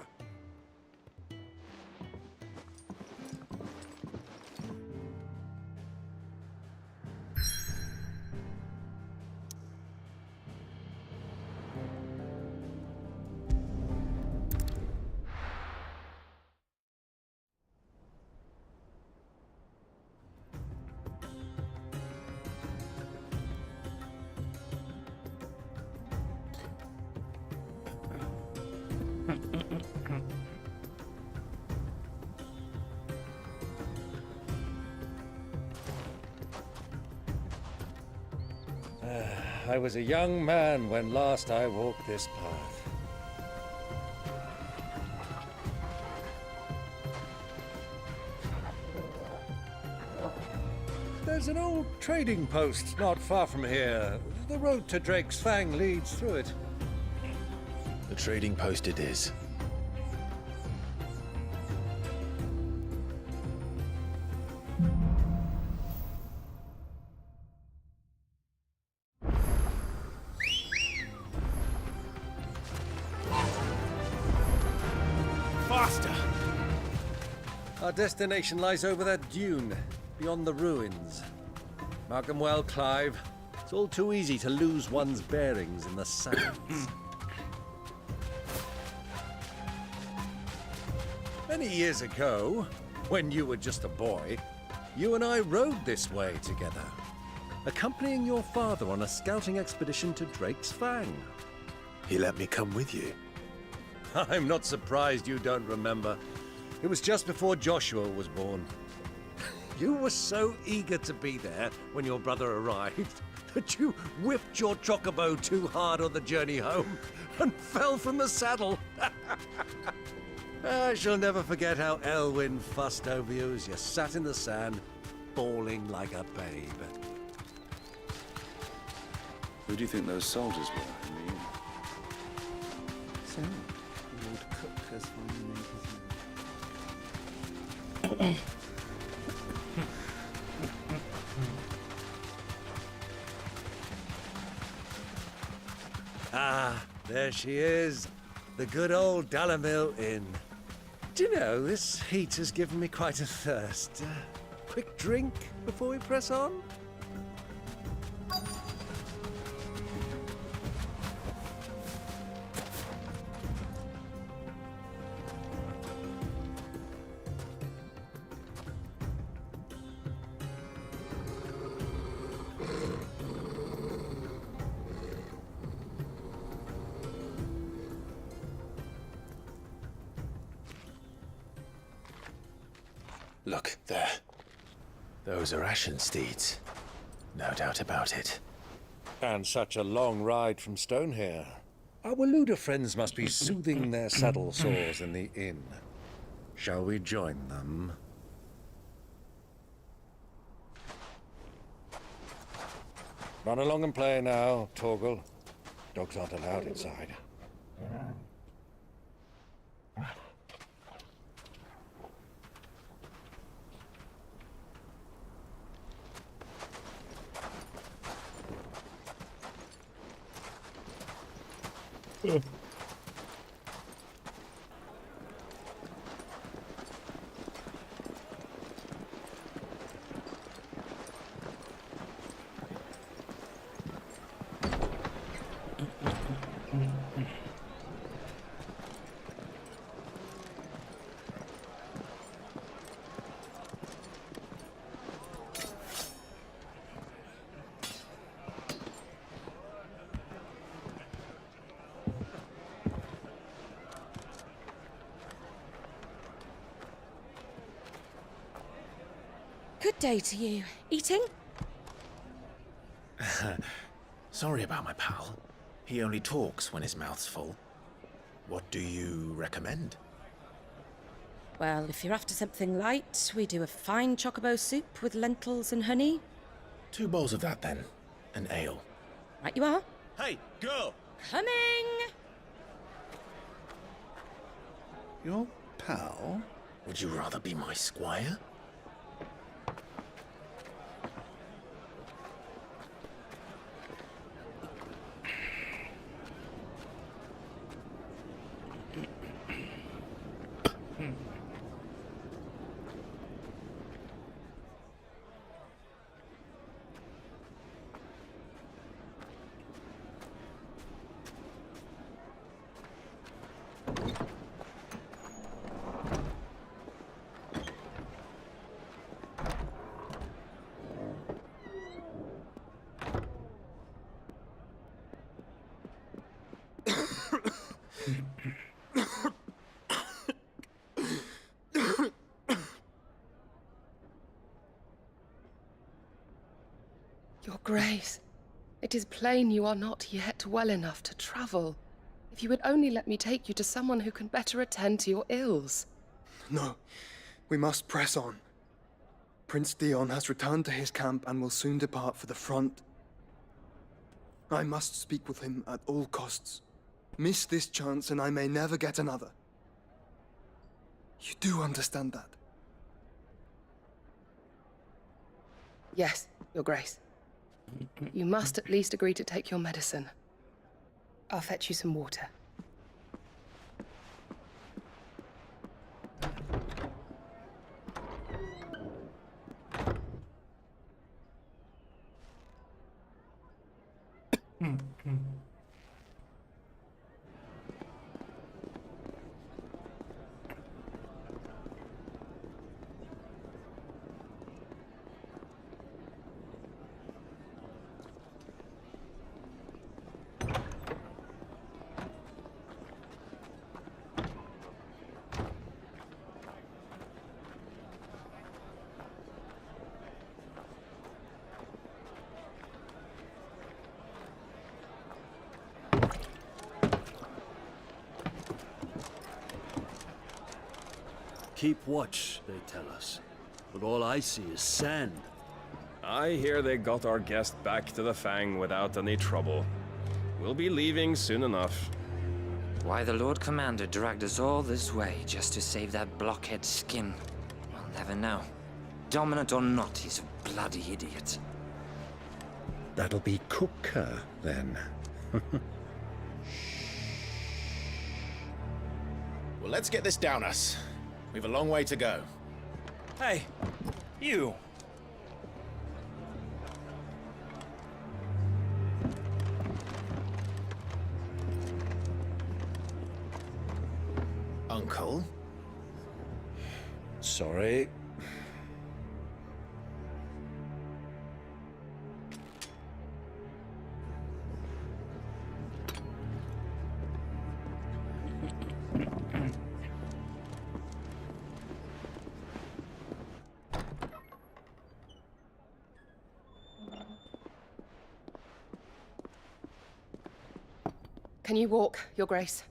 I was a young man when last I walked this path. There's an old trading post not far from here. The road to Drake's Fang leads through it. The trading post it is. Faster! Our destination lies over that dune, beyond the ruins. Mark 'em well, Clive. It's all too easy to lose one's bearings in the sands. Many years ago, when you were just a boy, you and I rode this way together, accompanying your father on a scouting expedition to Drake's Fang. He let me come with you. I'm not surprised you don't remember. It was just before Joshua was born. You were so eager to be there when your brother arrived that you whipped your chocobo too hard on the journey home and fell from the saddle. I shall never forget how Elwyn fussed over you as you sat in the sand, bawling like a babe. Who do you think those soldiers were in the inn? So, Lord Kupka's finally made his move. Ah, there she is. The good old Dalamil Inn. Do you know, this heat has given me quite a thirst. Quick drink before we press on? Look, there. Those are Ashen steeds. No doubt about it. And such a long ride from Stonehair. Our Luda friends must be soothing their saddle sores in the inn. Shall we join them? Run along and play now, Torgal. Dogs aren't allowed inside. Good day to you. Eating? Sorry about my pal. He only talks when his mouth's full. What do you recommend? Well, if you're after something light, we do a fine chocobo soup with lentils and honey. 2 bowls of that, then. An ale. Right you are. Hey, girl! Coming! Your pal? Would you rather be my squire? Your Grace, it is plain you are not yet well enough to travel. If you would only let me take you to someone who can better attend to your ills. No, we must press on. Prince Dion has returned to his camp and will soon depart for the front. I must speak with him at all costs. Miss this chance and I may never get another. You do understand that? Yes, Your Grace. You must at least agree to take your medicine. I'll fetch you some water. Keep watch, they tell us. But all I see is sand. I hear they got our guest back to the Fang without any trouble. We'll be leaving soon enough. Why the Lord Commander dragged us all this way just to save that blockhead's skin, we'll never know. Dominant or not, he's a bloody idiot. That'll be Cooker, then. Well, let's get this down us. We've a long way to go. Hey, you. Uncle? Sorry. Can you walk, Your Grace?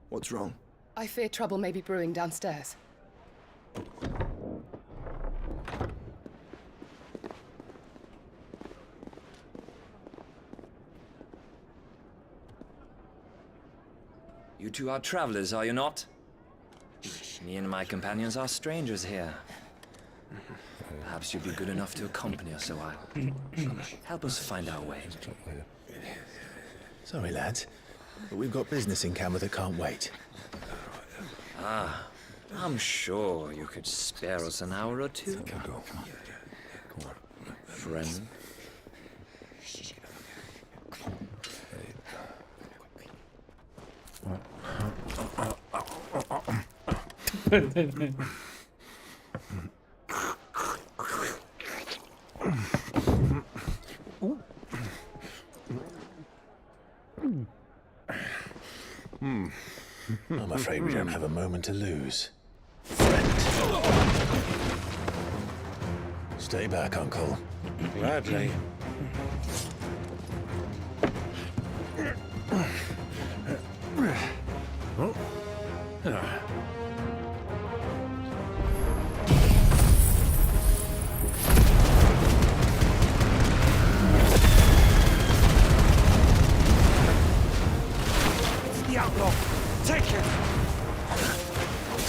What's wrong? I fear trouble may be brewing downstairs. You two are travelers, are you not? Me and my companions are strangers here. Perhaps you'd be good enough to accompany us a while. Help us find our way. Sorry, lads, but we've got business in Camber that can't wait. Ah, I'm sure you could spare us an hour or two. Friend. I'm afraid we don't have a moment to lose. Stay back, Uncle. Gladly. The outlaw! Take it!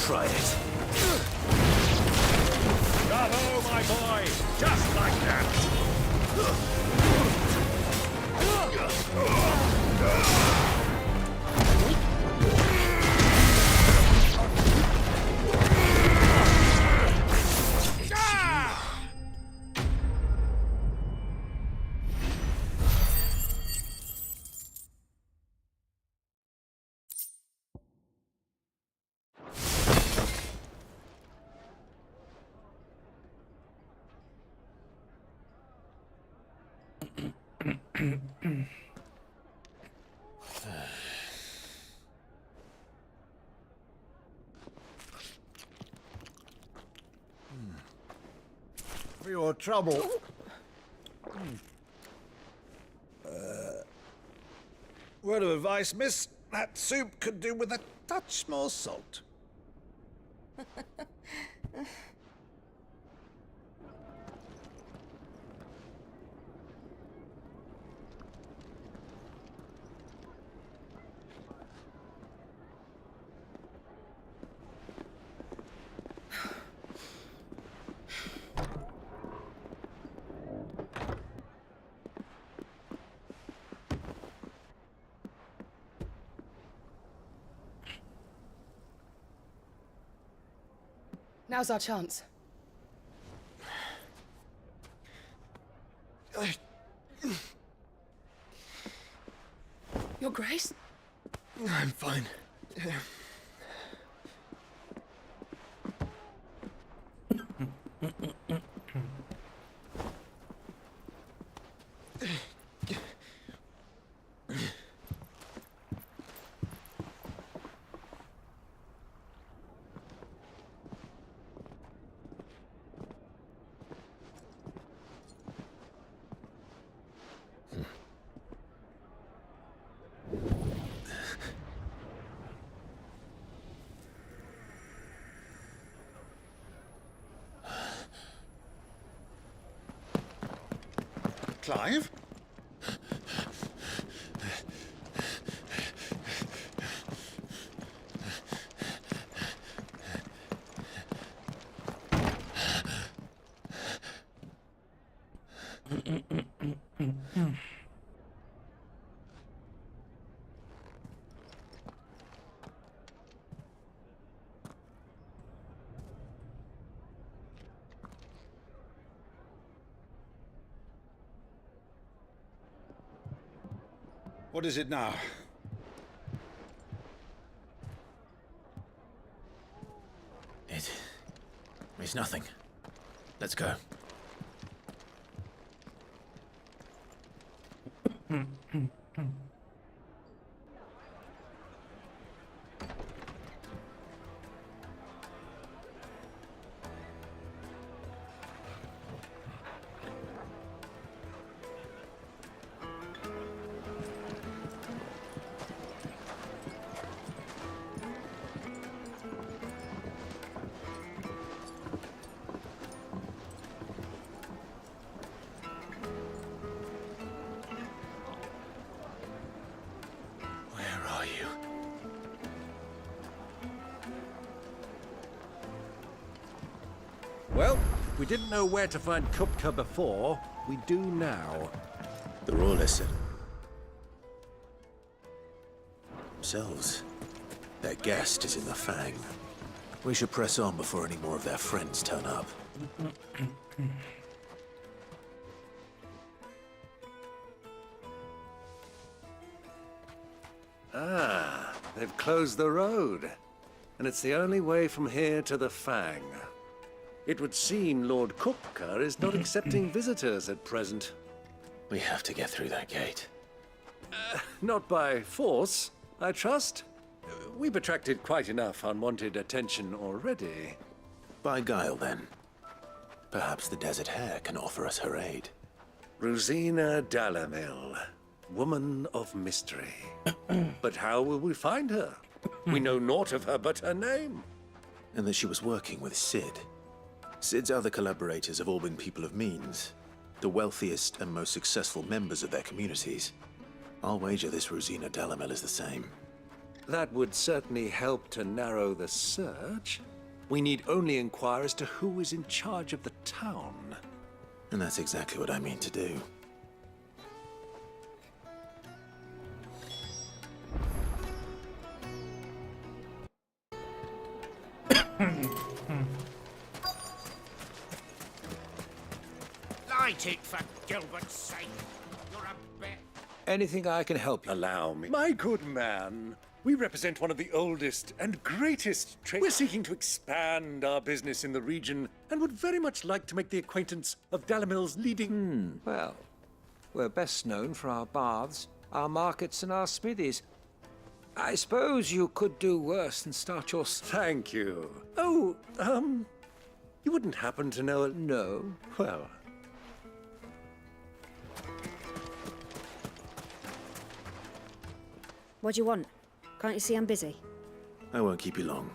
Try it. Bravo, my boy! Just like that! For your trouble. Word of advice, miss. That soup could do with a touch more salt. Now's our chance. Your Grace? I'm fine. Clive? What is it now? It's nothing. Let's go. Well, we didn't know where to find Kupka before. We do now. The Rawless themselves. Their guest is in the Fang. We should press on before any more of their friends turn up. Ah, they've closed the road. And it's the only way from here to the Fang. It would seem Lord Kupka is not accepting visitors at present. We have to get through that gate. Not by force, I trust. We've attracted quite enough unwanted attention already. By guile, then. Perhaps the Desert Hare can offer us her aid. Rosina Dalamil, woman of mystery. But how will we find her? We know naught of her but her name. And that she was working with Cid. Cid's other collaborators have all been people of means, the wealthiest and most successful members of their communities. I'll wager this Rosina Dalamel is the same. That would certainly help to narrow the search. We need only inquire as to who is in charge of the town. And that's exactly what I mean to do. Light it, for Gilbert's sake. You're a bit... Anything I can help you? Allow me. My good man, we represent one of the oldest and greatest trade. We're seeking to expand our business in the region and would very much like to make the acquaintance of Dalamil's leading... Well, we're best known for our baths, our markets, and our smithies. I suppose you could do worse than start your... Thank you. Oh, you wouldn't happen to know... No. Well... What do you want? Can't you see I'm busy? I won't keep you long.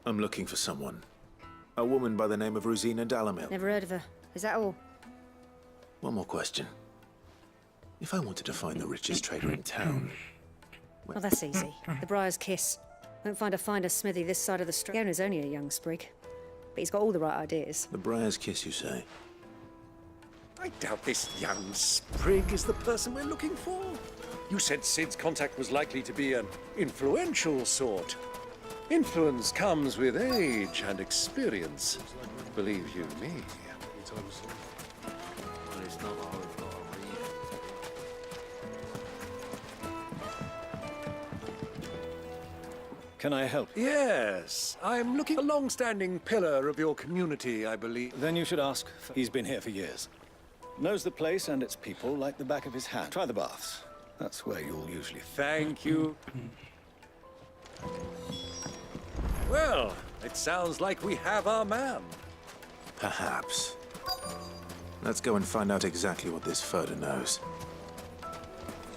I'm looking for someone. A woman by the name of Rosina Dalamil. Never heard of her. Is that all? One more question. If I wanted to find the richest trader in town... Well, that's easy. The Briar's Kiss. Won't find a finer smithy this side of the street. The owner's only a young sprig. But he's got all the right ideas. The Briar's Kiss, you say? I doubt this young sprig is the person we're looking for. You said Cid's contact was likely to be an influential sort. Influence comes with age and experience, believe you me. Can I help? Yes, I'm looking a long-standing pillar of your community, I believe. Then you should ask. He's been here for years. Knows the place and its people like the back of his hand. Try the baths. That's where you'll usually... Thank you. Well, it sounds like we have our man. Perhaps. Let's go and find out exactly what this Furder knows.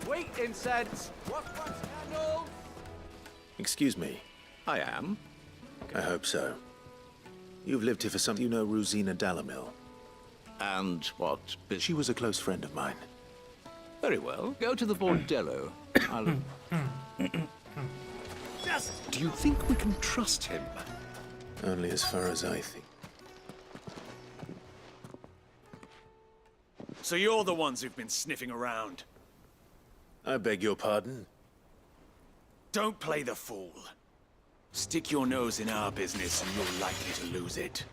Wait, incense! What candles? Excuse me. I am. I hope so. You've lived here for some... You know Rosina Dalamil? And what? She was a close friend of mine. Very well. Go to the bordello. Do you think we can trust him? Only as far as I think. So you're the ones who've been sniffing around? I beg your pardon? Don't play the fool. Stick your nose in our business and you're likely to lose it.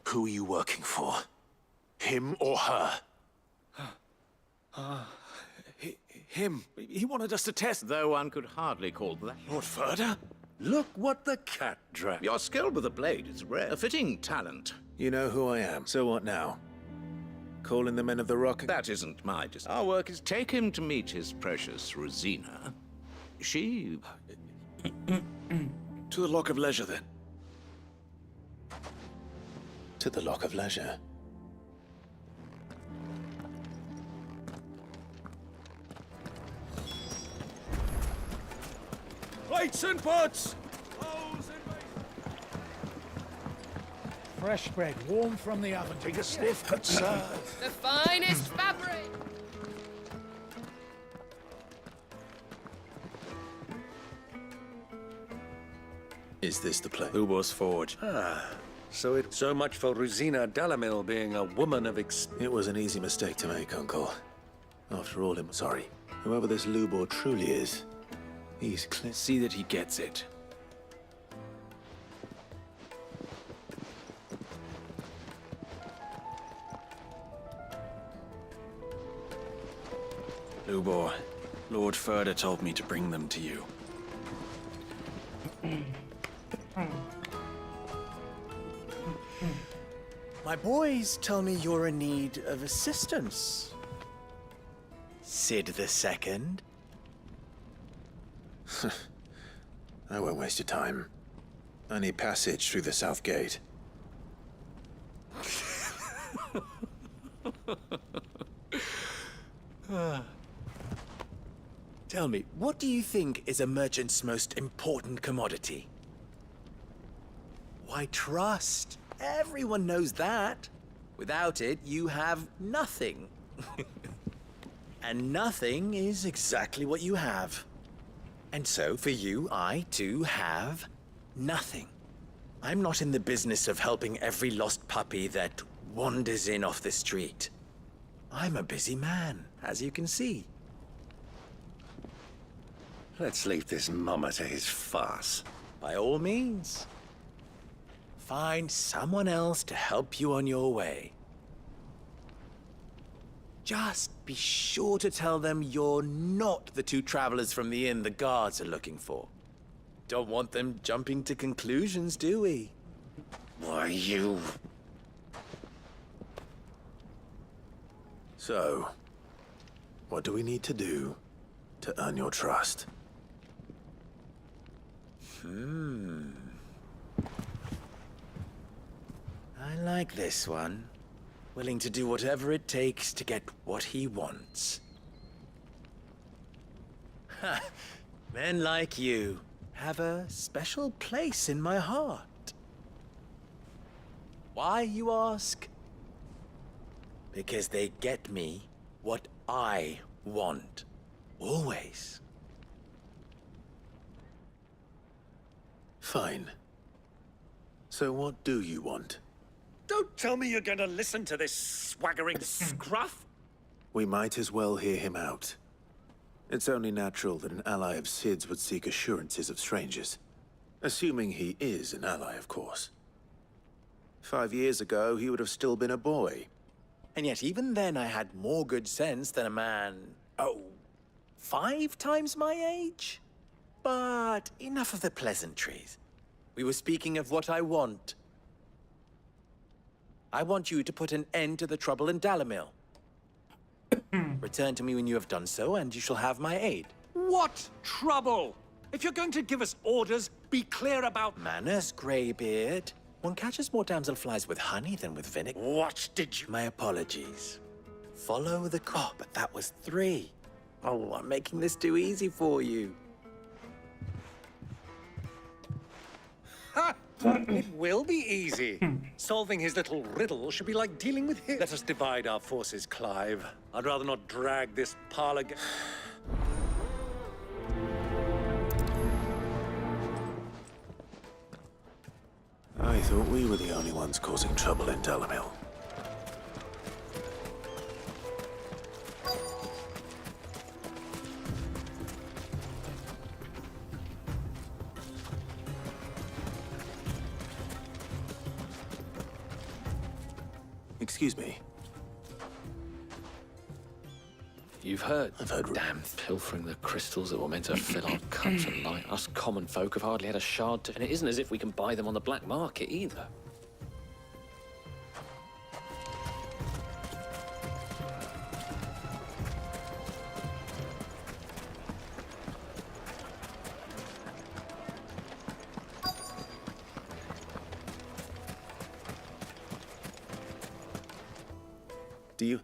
Who are you working for? Him or her? Him. He wanted us to test. Though one could hardly call that. Lord Ferda? Look what the cat dragged. Your skill with the blade is rare. A fitting talent. You know who I am, so what now? Calling the Men of the Rock? That isn't my Our work is take him to meet his precious Rosina. She... To the Lock of Leisure, then. To the Lock of Leisure. Plates and pots! Fresh bread, warm from the oven. Take a sniff, good sir. The finest fabric! Is this the place? Lubos Forge. So much for Rosina Dalamil being a woman of It was an easy mistake to make, Uncle. After all, sorry. Whoever this Lubor truly is, he's clear. See that he gets it. Lubor, Lord Ferda told me to bring them to you. My boys tell me you're in need of assistance. Sid the Second? I won't waste your time. I need passage through the south gate. Tell me, what do you think is a merchant's most important commodity? Why, trust. Everyone knows that. Without it, you have nothing. And nothing is exactly what you have. And so, for you, I, too, have nothing. I'm not in the business of helping every lost puppy that wanders in off the street. I'm a busy man, as you can see. Let's leave this mummer to his farce. By all means. Find someone else to help you on your way. Just be sure to tell them you're not the two travelers from the inn the guards are looking for. Don't want them jumping to conclusions, do we? Why, you... So, what do we need to do to earn your trust? I like this one. Willing to do whatever it takes to get what he wants. Ha! Men like you have a special place in my heart. Why, you ask? Because they get me what I want. Always. Fine. So what do you want? Don't tell me you're gonna listen to this swaggering scruff! We might as well hear him out. It's only natural that an ally of Sid's would seek assurances of strangers. Assuming he is an ally, of course. 5 years ago, he would have still been a boy. And yet even then I had more good sense than a man, 5 times my age? But enough of the pleasantries. We were speaking of what I want. I want you to put an end to the trouble in Dalamil. Return to me when you have done so, and you shall have my aid. What trouble? If you're going to give us orders, be clear about... Manners, Greybeard. One catches more damselflies with honey than with vinegar. What did you... My apologies. Follow the cop, but that was 3. Oh, I'm making this too easy for you. Ha! It will be easy. Solving his little riddle should be like dealing with him. Let us divide our forces, Clive. I'd rather not drag this parlor... I thought we were the only ones causing trouble in Dalamil. Excuse me. You've heard. I've heard. Damn pilfering the crystals that were meant to fill our cups and light. Us common folk have hardly had a shard to... And it isn't as if we can buy them on the black market either. Do you?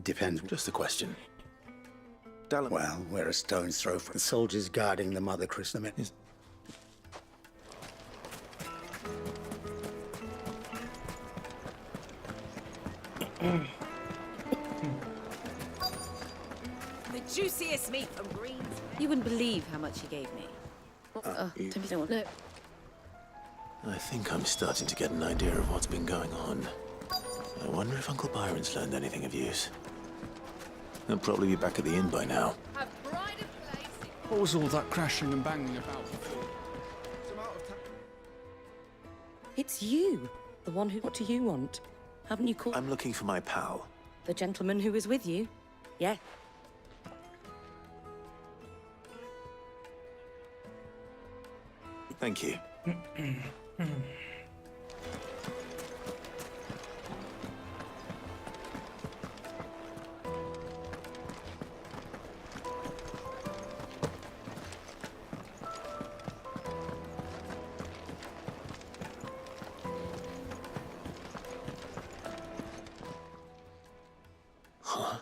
Depends. Just a question. Well, we're a stone's throw from the soldiers guarding the Mother Crystal. The juiciest meat from Greens. You wouldn't believe how much he gave me. No. I think I'm starting to get an idea of what's been going on. I wonder if Uncle Byron's learned anything of use. He'll probably be back at the inn by now. What was all that crashing and banging about? It's you. The one who... What do you want? Haven't you called... I'm looking for my pal. The gentleman who was with you? Yeah. Thank you. Huh?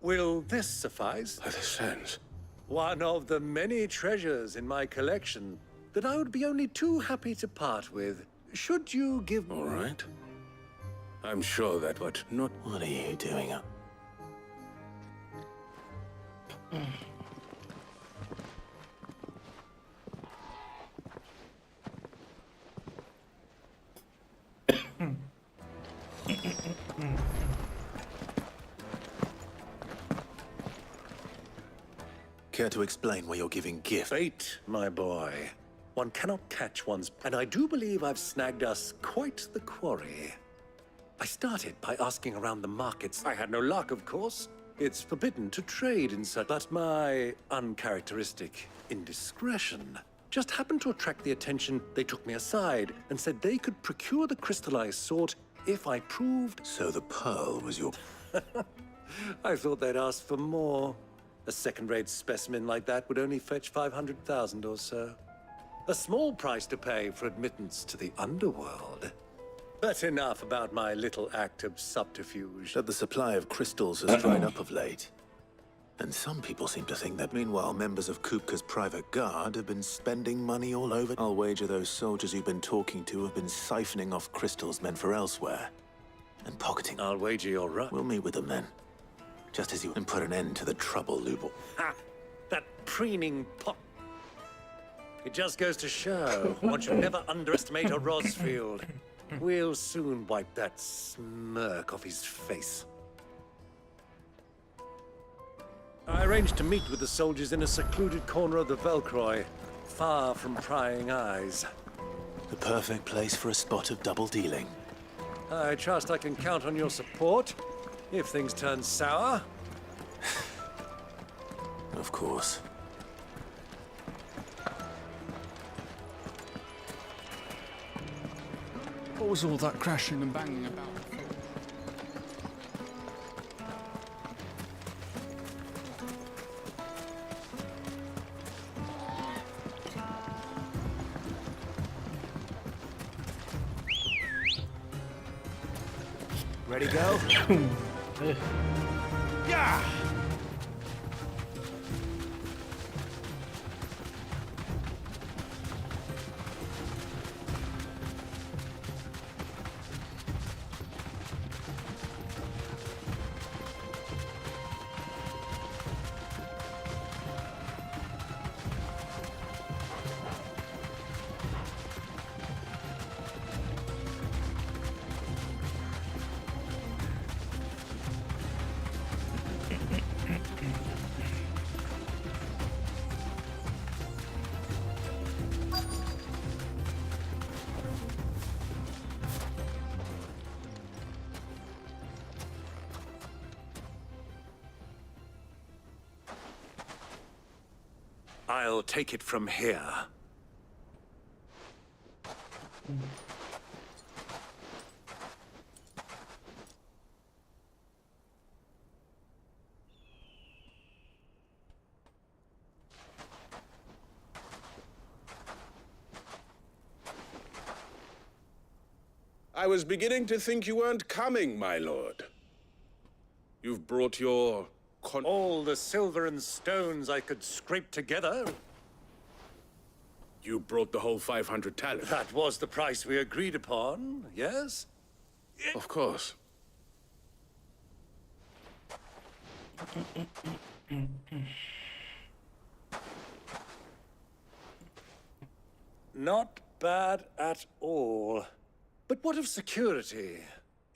Will this suffice? By the sands. One of the many treasures in my collection that I would be only too happy to part with. Should you give me... All right. I'm sure that would not... What are you doing up? Care to explain why you're giving gift? Fate, my boy. One cannot catch one's... And I do believe I've snagged us quite the quarry. I started by asking around the markets. I had no luck, of course. It's forbidden to trade in such... But my uncharacteristic indiscretion just happened to attract the attention. They took me aside and said they could procure the crystal I sought if I proved... So the pearl was your... I thought they'd ask for more. A second-rate specimen like that would only fetch 500,000 or so. A small price to pay for admittance to the underworld. But enough about my little act of subterfuge. That the supply of crystals has dried up of late. And some people seem to think that meanwhile members of Kupka's private guard have been spending money all over. I'll wager those soldiers you've been talking to have been siphoning off crystals meant for elsewhere. And pocketing. I'll wager you're right. We'll meet with them then. Just as you and put an end to the trouble, Lubel. Ha! That preening pot. It just goes to show one should never underestimate a Rosfield. We'll soon wipe that smirk off his face. I arranged to meet with the soldiers in a secluded corner of the Velcroy, far from prying eyes. The perfect place for a spot of double dealing. I trust I can count on your support if things turn sour. Of course. What was all that crashing and banging about? Ready, go? Yeah! I'll take it from here. I was beginning to think you weren't coming, my lord. You've brought your all the silver and stones I could scrape together. You brought the whole 500 talents. That was the price we agreed upon, yes? Of course. Not bad at all. But what of security?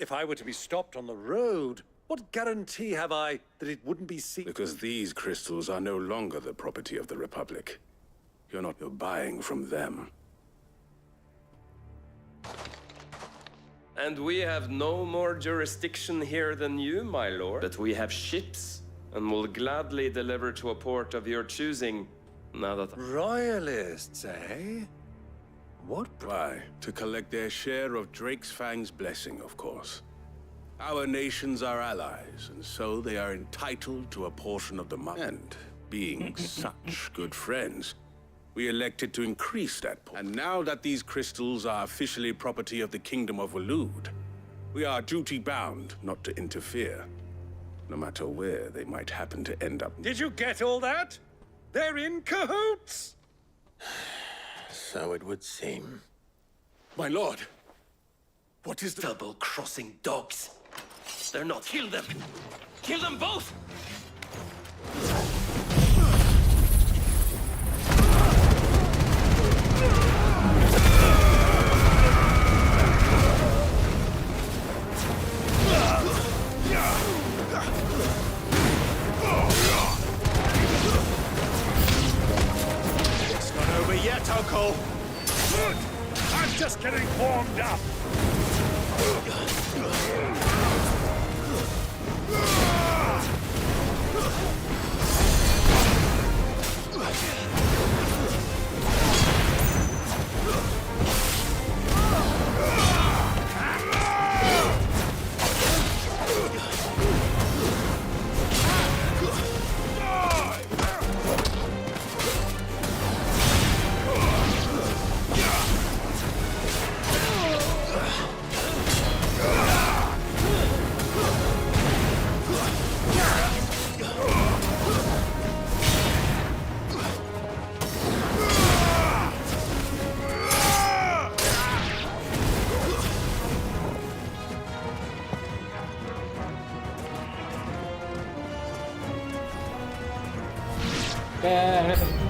If I were to be stopped on the road, what guarantee have I that it wouldn't be seen? Because these crystals are no longer the property of the Republic. You're buying from them. And we have no more jurisdiction here than you, my lord. But we have ships, and will gladly deliver to a port of your choosing, now that... Royalists, eh? What? Why? To collect their share of Drake's Fang's blessing, of course. Our nations are allies, and so they are entitled to a portion of the money. And being such good friends, we elected to increase that portion. And now that these crystals are officially property of the Kingdom of Waloed, we are duty-bound not to interfere, no matter where they might happen to end up. Did you get all that? They're in cahoots! So it would seem. My lord, what is the... Double-crossing dogs. They're not. Kill them! Kill them both! It's not over yet, Uncle! Good! I'm just getting warmed up!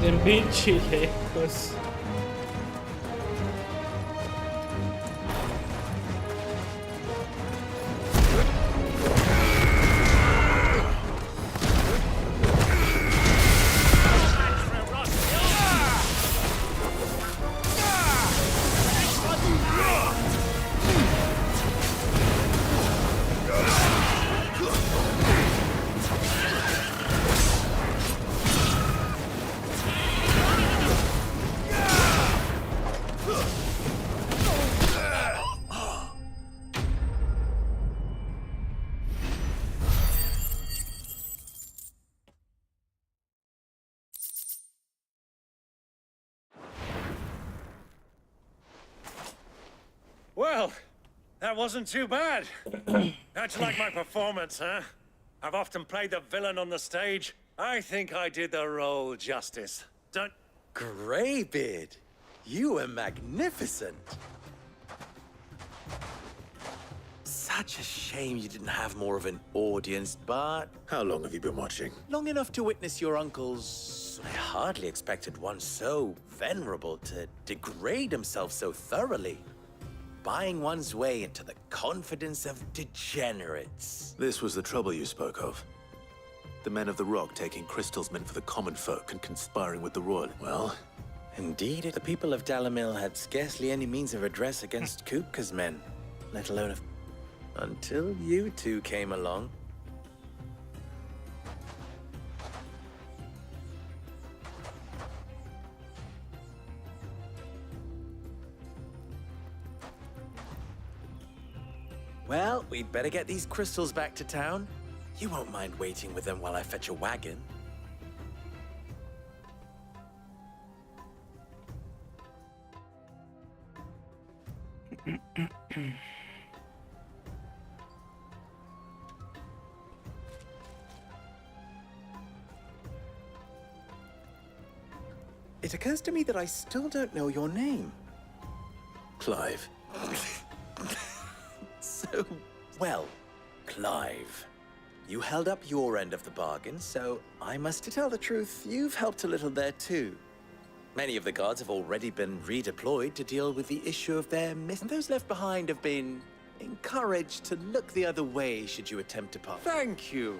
De pinche lejos. Well, that wasn't too bad. How'd you like my performance, huh? I've often played the villain on the stage. I think I did the role justice. Don't... Greybeard, you were magnificent. Such a shame you didn't have more of an audience, but... How long have you been watching? Long enough to witness your uncle's... I hardly expected one so venerable to degrade himself so thoroughly. Buying one's way into the confidence of degenerates. This was the trouble you spoke of. The men of the Rock taking crystals meant for the common folk and conspiring with the royal. Well, indeed, the people of Dalamil had scarcely any means of redress against Kupka's men, let alone until you two came along. Well, we'd better get these crystals back to town. You won't mind waiting with them while I fetch a wagon. It occurs to me that I still don't know your name. Clive. So, well, Clive. You held up your end of the bargain, so I must tell the truth, you've helped a little there too. Many of the guards have already been redeployed to deal with the issue of their miss. And those left behind have been encouraged to look the other way should you attempt to pass. Thank you.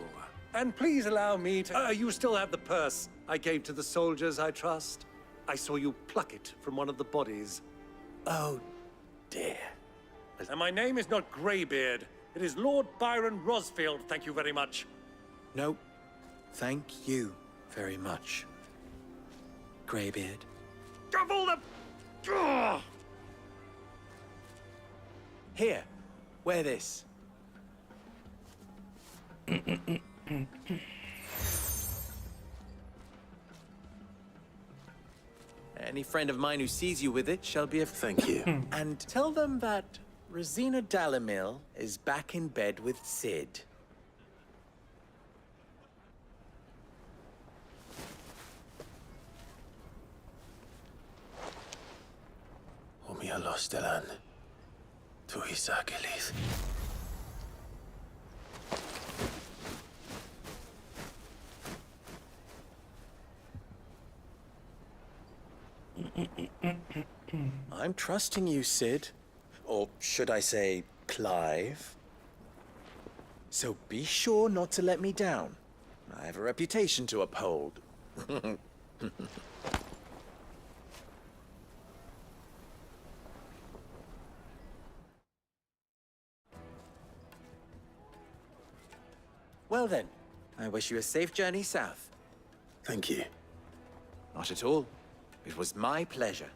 And please allow me to... you still have the purse I gave to the soldiers, I trust. I saw you pluck it from one of the bodies. Oh, dear. And my name is not Greybeard. It is Lord Byron Rosfield, thank you very much. No, thank you very much, Greybeard. Of all the... Ugh! Here, wear this. Any friend of mine who sees you with it shall be a... Thank you. And tell them that Rosina Dalamil is back in bed with Sid. Umialos Delan. Tu Isaac Elith. I'm trusting you, Sid. Or should I say, Clive? So be sure not to let me down. I have a reputation to uphold. Well then, I wish you a safe journey south. Thank you. Not at all. It was my pleasure.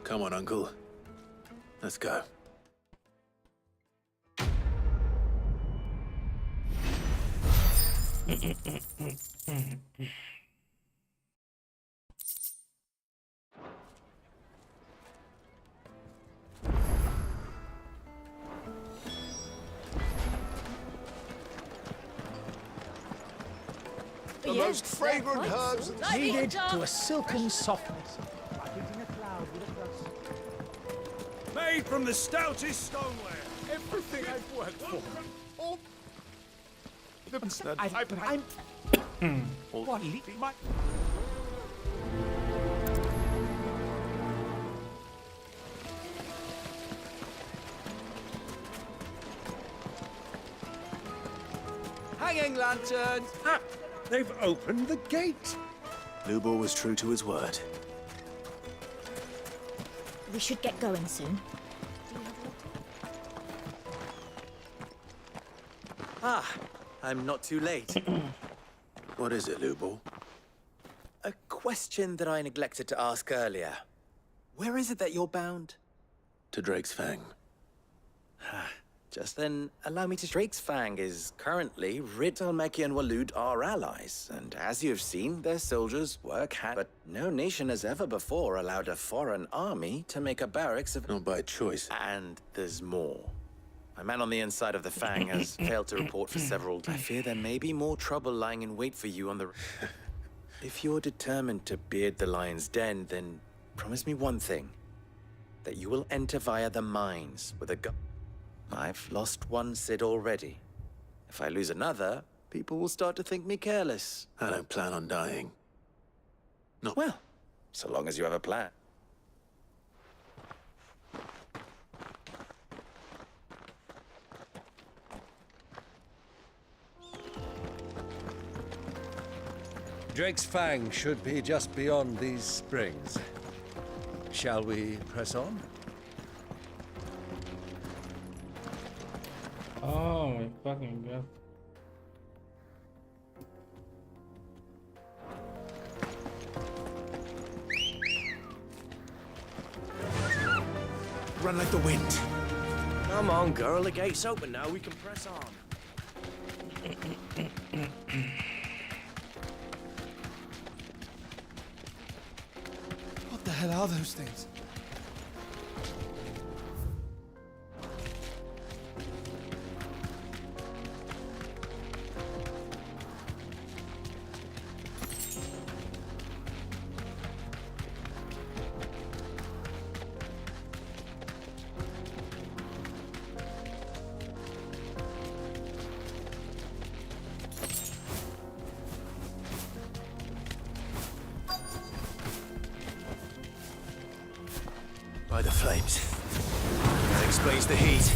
Come on, Uncle. Let's go. The most fragrant herbs needed to a silken softness. Like eating a cloud with a crust. Made from the stoutest stoneware. Everything I've worked for. All the... I'm... What? My... Hanging lanterns! Ah, they've opened the gate. Lubor was true to his word. We should get going soon. Ah, I'm not too late. What is it, Lubor? A question that I neglected to ask earlier. Where is it that you're bound? To Drake's Fang. Just then, allow me to... Drake's Fang is currently Rit Almeki and Walud are allies, and as you have seen, their soldiers work hard. But no nation has ever before allowed a foreign army to make a barracks of... Not by choice. And there's more. A man on the inside of the Fang has failed to report for several... I fear there may be more trouble lying in wait for you on the... If you're determined to beard the lion's den, then promise me one thing. That you will enter via the mines with a gun. I've lost one Sid already. If I lose another, people will start to think me careless. I don't plan on dying. No. Well, so long as you have a plan. Drake's Fang should be just beyond these springs. Shall we press on? Oh my fucking god. Run like the wind. Come on, girl. The gate's open now. We can press on. What the hell are those things? By the flames. That explains the heat.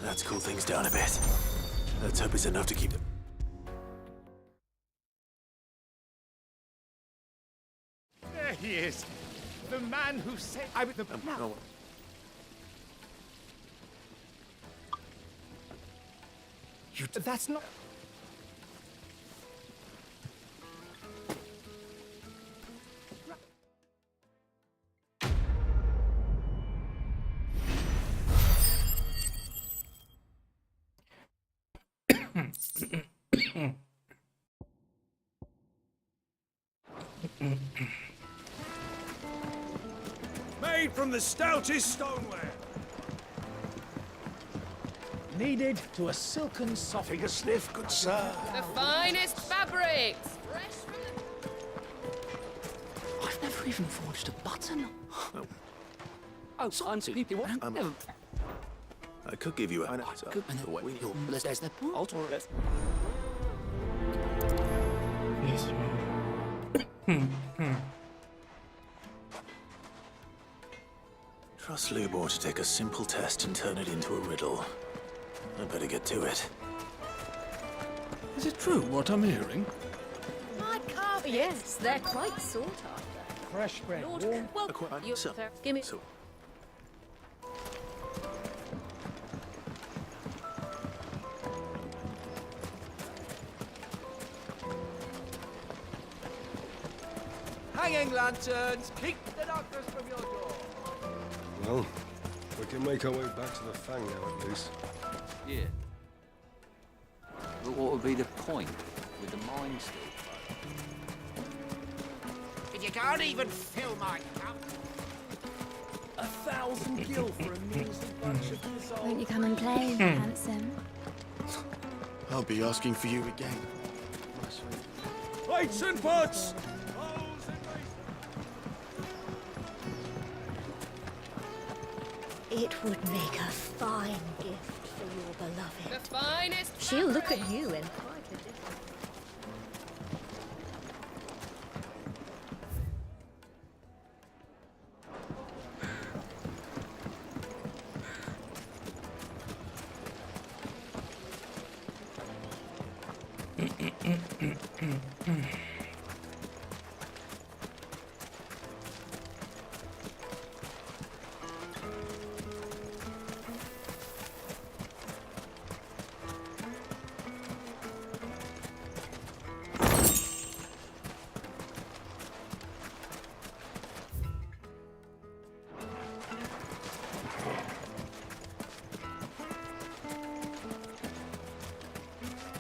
Let's cool things down a bit. Let's hope it's enough to keep them. There he is. The man who said I was the... No. That's not... Made from the stoutest stoneware. Needed to a silken soft... Take a sniff, good sir. The finest fabrics! I've never even forged a button. Oh, I'm too deep. I could give you a... There's the altar. Trust Lubor to take a simple test and turn it into a riddle. I'd better get to it. Is it true what I'm hearing? My carving Yes, they're quite sought after. Fresh bread, Lord, warm. well, you give me. Hanging lanterns, keep the darkness from your door. Well, we can make our way back to the Fang now, at least. Yeah. But what would be the point with the mine still closed? If you can't even fill my cup. 1,000 gil for a measly bunch of dissolved. Won't you come and play, handsome? I'll be asking for you again. Plates and pots! It would make a fine gift for your beloved. The finest. She'll look at you in quite a different.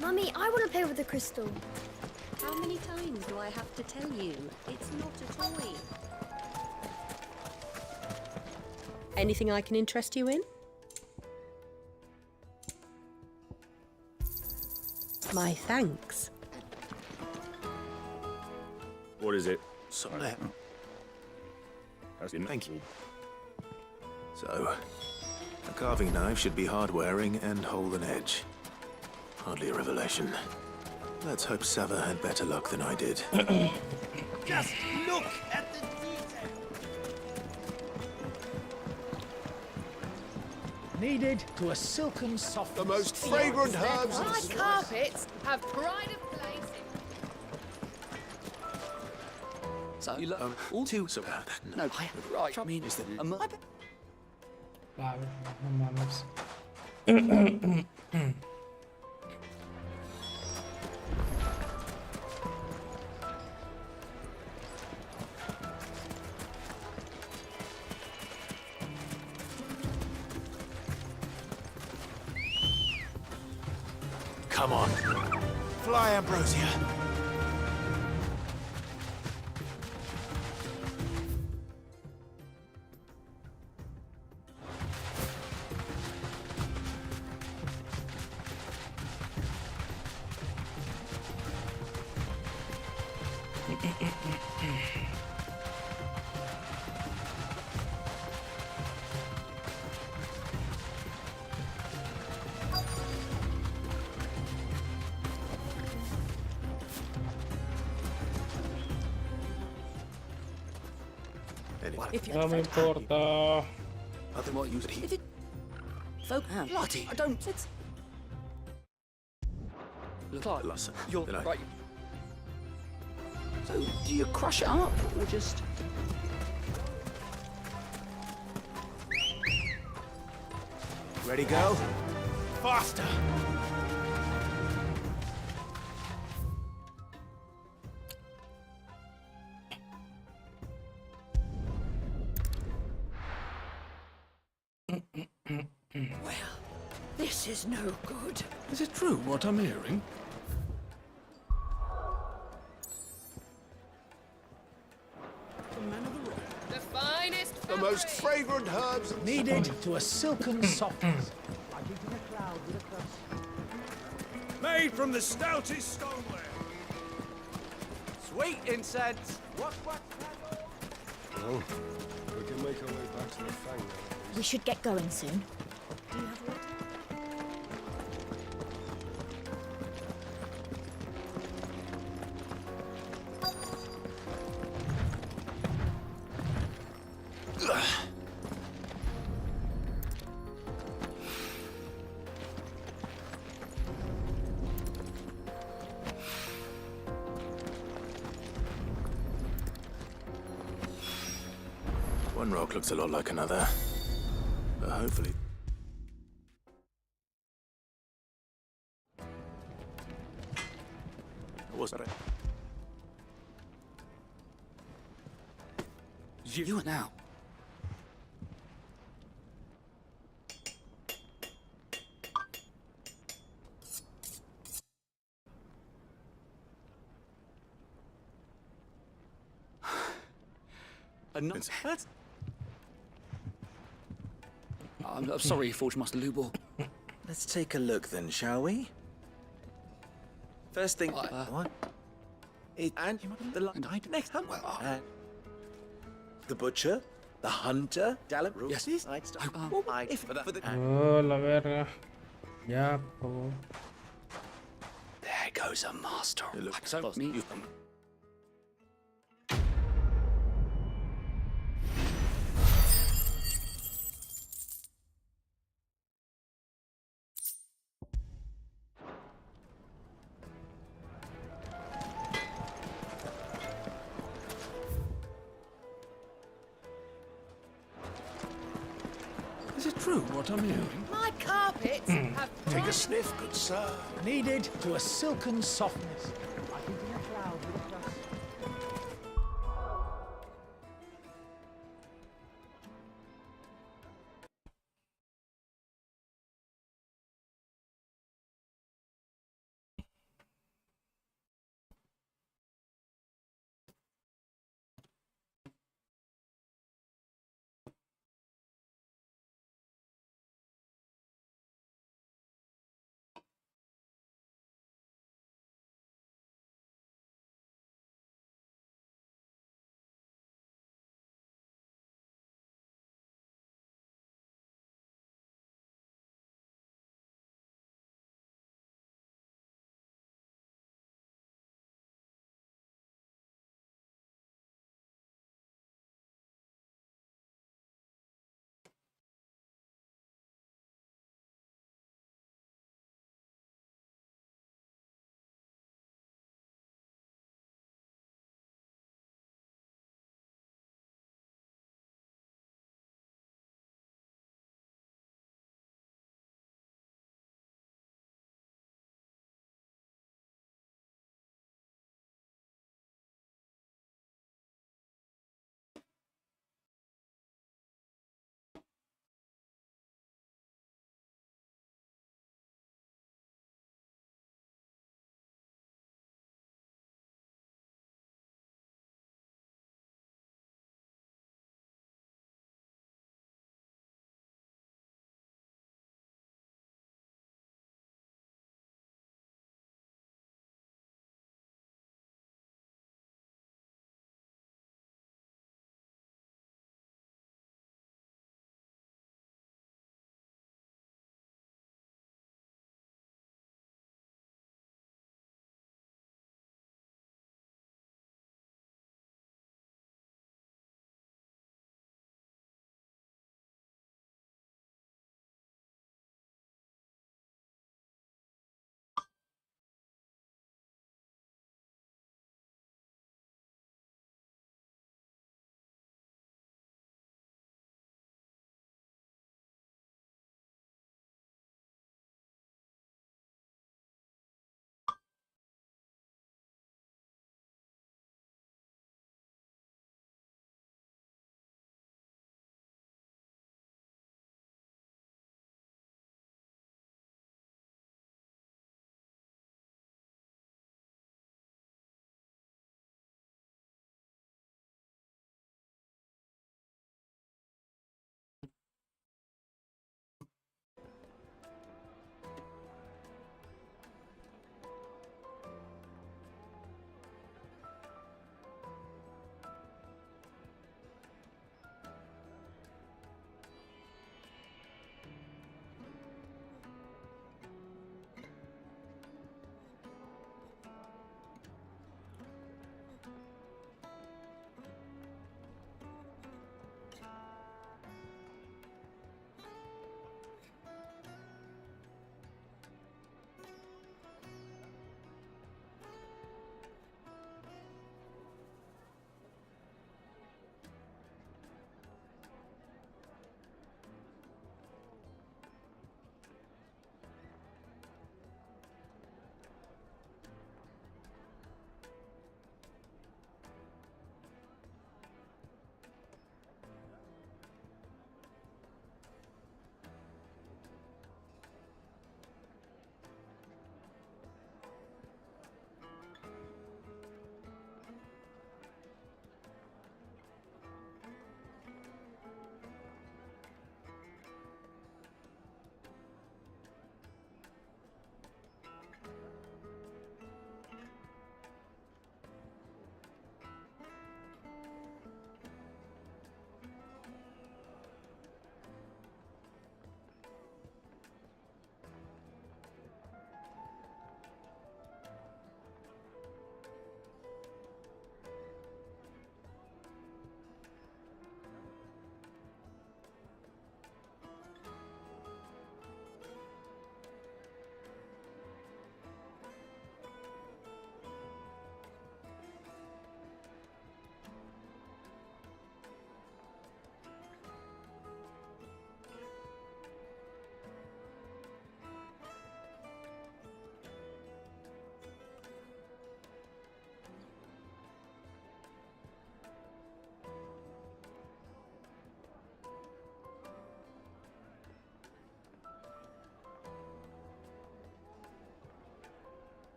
Mummy, I want to play with the crystal. How many times do I have to tell you? It's not a toy. Anything I can interest you in? My thanks. What is it? Sorry. Thank you. So, a carving knife should be hard-wearing and hold an edge. Hardly a revelation. Let's hope Sava had better luck than I did. Just look at the detail. Kneaded to a silken soft. The most fragrant herbs. My carpets have pride of place. So you look all too so No, right. I mean, is that Vale, no mames. Come on. Fly, Ambrosia. No me importa. Nothing more use it here. Bloody, I don't. Look like you're right. So, do you crush it up or just? Ready, go? Faster. This is no good. Is it true what I'm hearing? The finest. The most fragrant herbs. Kneaded to a silken softness. Like eating a cloud with a crust. Made from the stoutest stoneware. Sweet incense. What? Well, we can make our way back to the Fang now. We should get going soon. Do you have water? One rock looks a lot like another. But hopefully... Was that it? You are now. I'm sorry, Forge Master Lubor. Let's take a look then, shall we? First thing... what? And the next hunt. The butcher, the hunter, Dalip. Yes. Oh, la verga. Ya, por favor. There goes a master. So me. Is it true what I'm hearing? My carpets have Take a sniff, good sir. Kneaded to a silken softness. Like eating a cloud with a crust.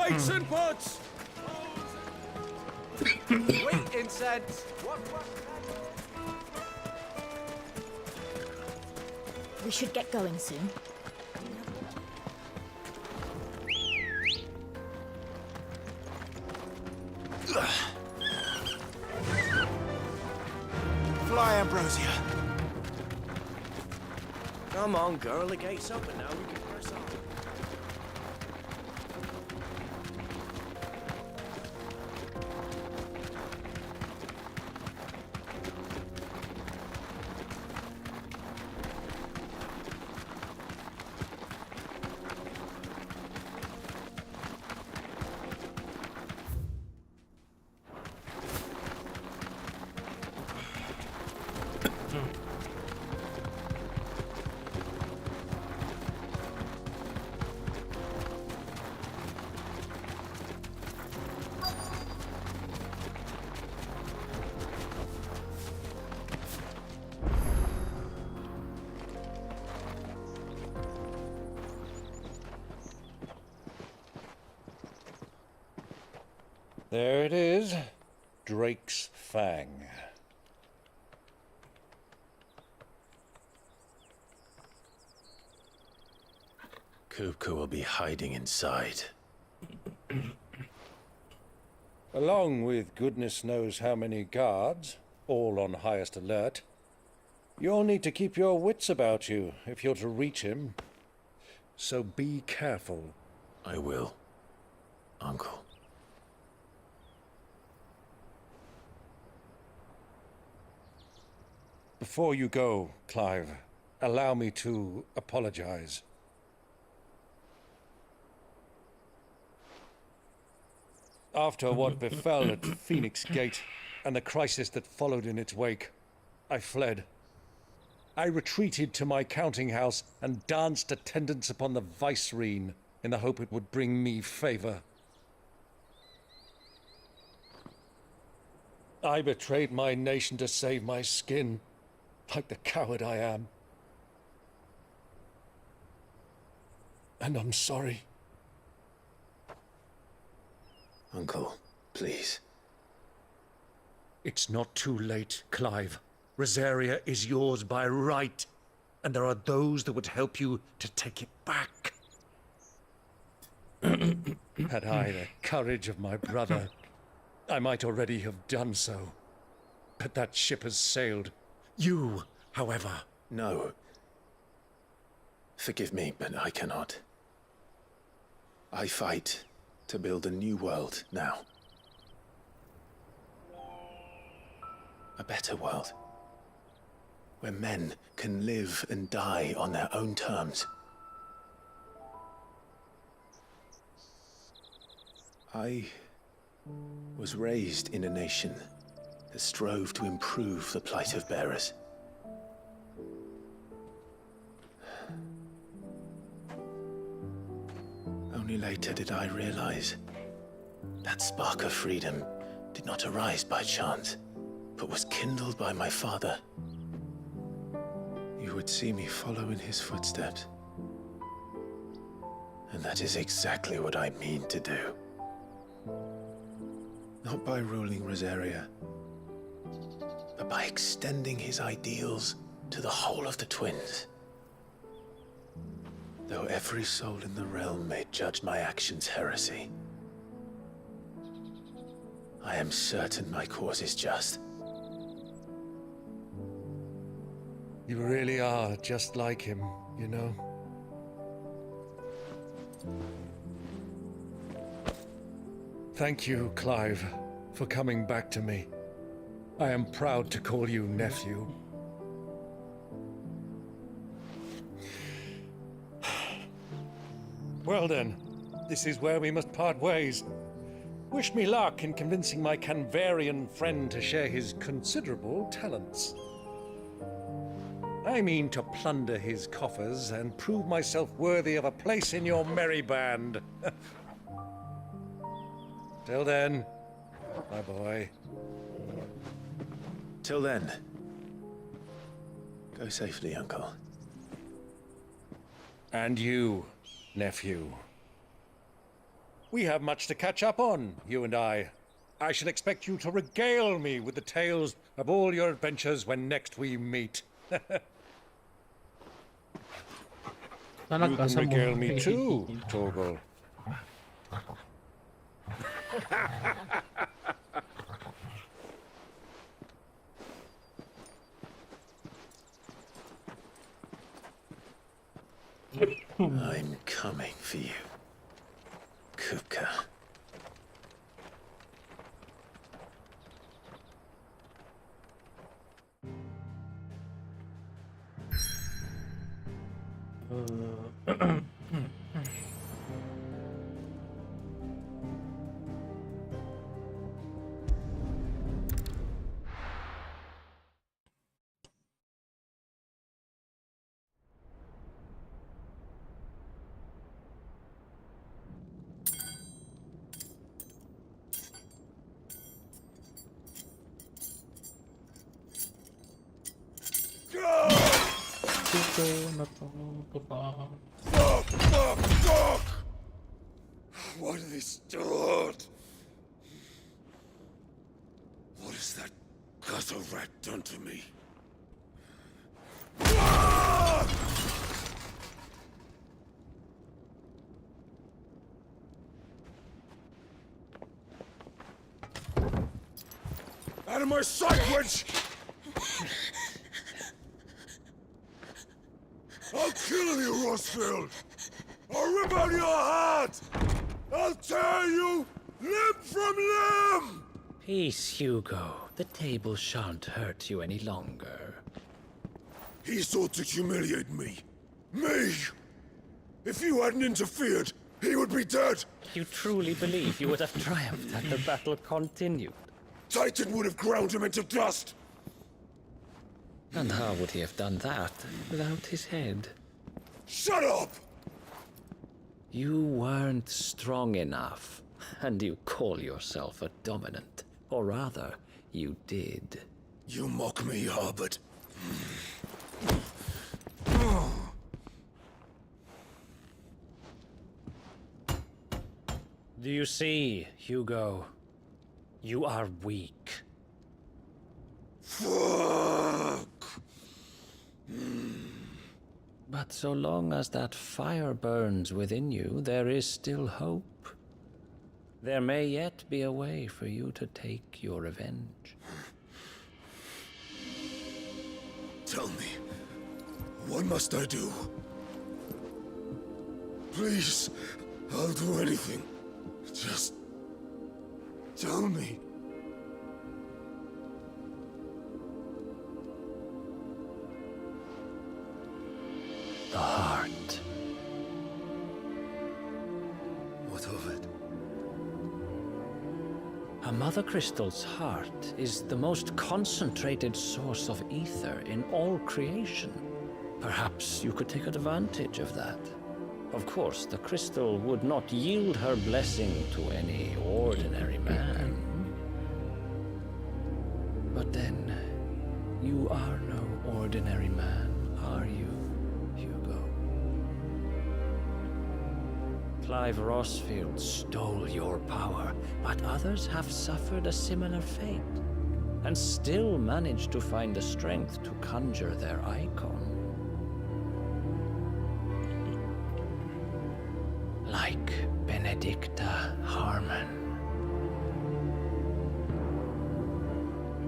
Weights and pots! Wheat incense. We should get going soon. Fly, Ambrosia. Come on, girl. The gate's open now. We can press on. There it is, Drake's Fang. Kupka will be hiding inside. Along with goodness knows how many guards, all on highest alert. You'll need to keep your wits about you if you're to reach him. So be careful. I will, Uncle. Before you go, Clive, allow me to apologize. After what befell at Phoenix Gate and the crisis that followed in its wake, I fled. I retreated to my counting house and danced attendance upon the vicereine in the hope it would bring me favor. I betrayed my nation to save my skin, like the coward I am. And I'm sorry. Uncle, please. It's not too late, Clive. Rosaria is yours by right, and there are those that would help you to take it back. Had I the courage of my brother, I might already have done so. But that ship has sailed. You, however... No. Forgive me, but I cannot. I fight to build a new world now. A better world. Where men can live and die on their own terms. I was raised in a nation that strove to improve the plight of bearers. Only later did I realize that spark of freedom did not arise by chance, but was kindled by my father. You would see me follow in his footsteps. And that is exactly what I mean to do. Not by ruling Rosaria, but by extending his ideals to the whole of the Twins. Though every soul in the realm may judge my actions heresy, I am certain my cause is just. You really are just like him, you know? Thank you, Clive, for coming back to me. I am proud to call you nephew. Well then, this is where we must part ways. Wish me luck in convincing my Canvarian friend to share his considerable talents. I mean to plunder his coffers and prove myself worthy of a place in your merry band. Till then, my boy. Till then, go safely, Uncle. And you, nephew. We have much to catch up on, you and I. I shall expect you to regale me with the tales of all your adventures when next we meet. You can regale me too, Torgal. I'm coming for you, Kupka. Fuck! Why do they start? What has that gutter rat done to me? Out of my sight, wench! I'll kill you, Rosfield! I'll rip out your heart! I'll tear you limb from limb! Peace, Hugo. The table shan't hurt you any longer. He sought to humiliate me. Me! If you hadn't interfered, he would be dead! You truly believe you would have triumphed had the battle continued? Titan would have ground him into dust! And how would he have done that without his head? Shut up! You weren't strong enough, and you call yourself a dominant. Or rather, you did. You mock me, Harbert. Do you see, Hugo? You are weak. Fuck! But so long as that fire burns within you, there is still hope. There may yet be a way for you to take your revenge. Tell me, what must I do? Please, I'll do anything. Just tell me. The heart. What of it? A Mother Crystal's heart is the most concentrated source of ether in all creation. Perhaps you could take advantage of that. Of course, the crystal would not yield her blessing to any ordinary man. But then, you are no ordinary man, are you, Hugo? Clive Rosfield stole your power, but others have suffered a similar fate, and still managed to find the strength to conjure their icon. Like Benedicta Harmon.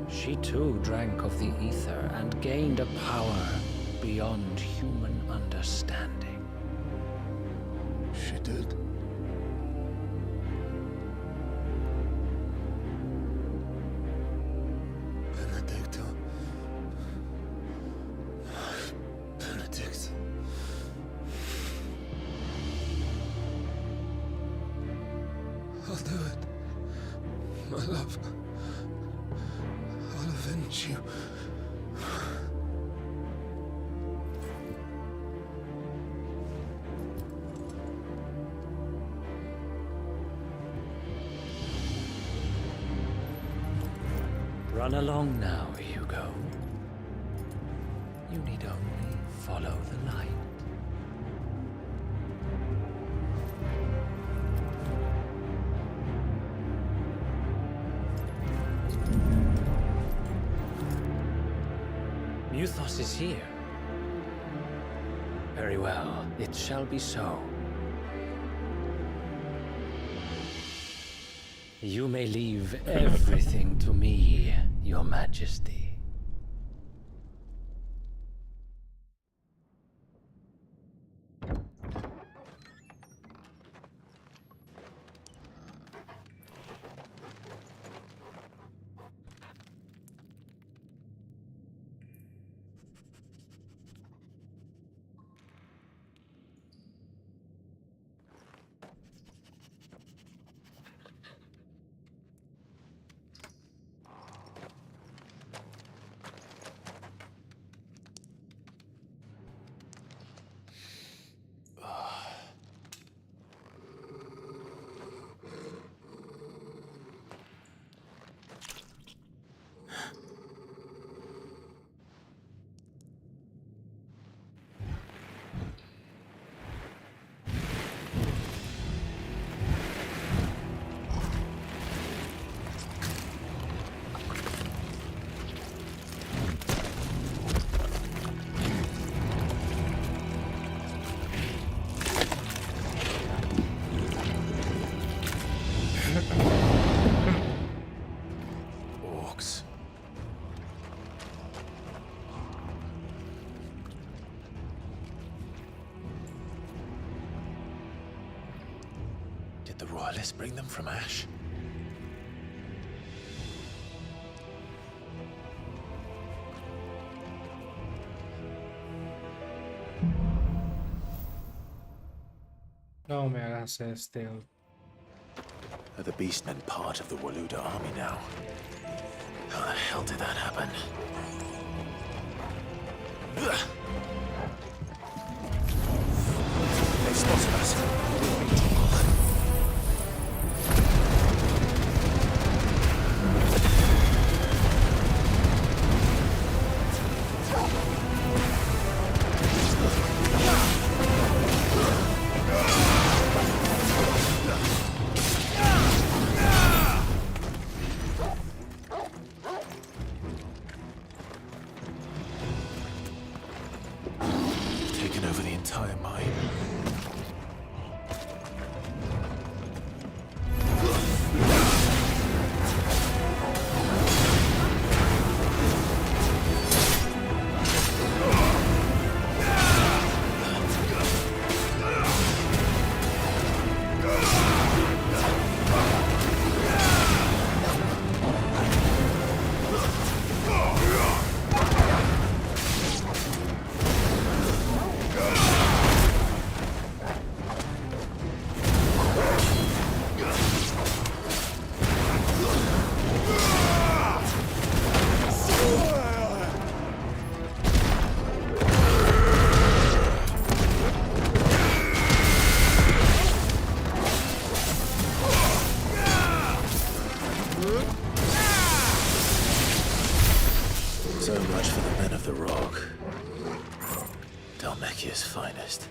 She too drank of the ether and gained a power beyond human understanding. She did. Benedicta. Benedict. I'll do it. My love. I'll avenge you. Run along now, Hugo. You need only follow the light. Muthos is here. Very well, it shall be so. You may leave everything to me, Your Majesty. Orcs. Did the Royalists bring them from Ash? No me hagas este. Are the Beastmen part of the Waluda army now? How the hell did that happen? They spotted us. Taken over the entire mine. So much for the men of the Rock. Dhalmekia's finest.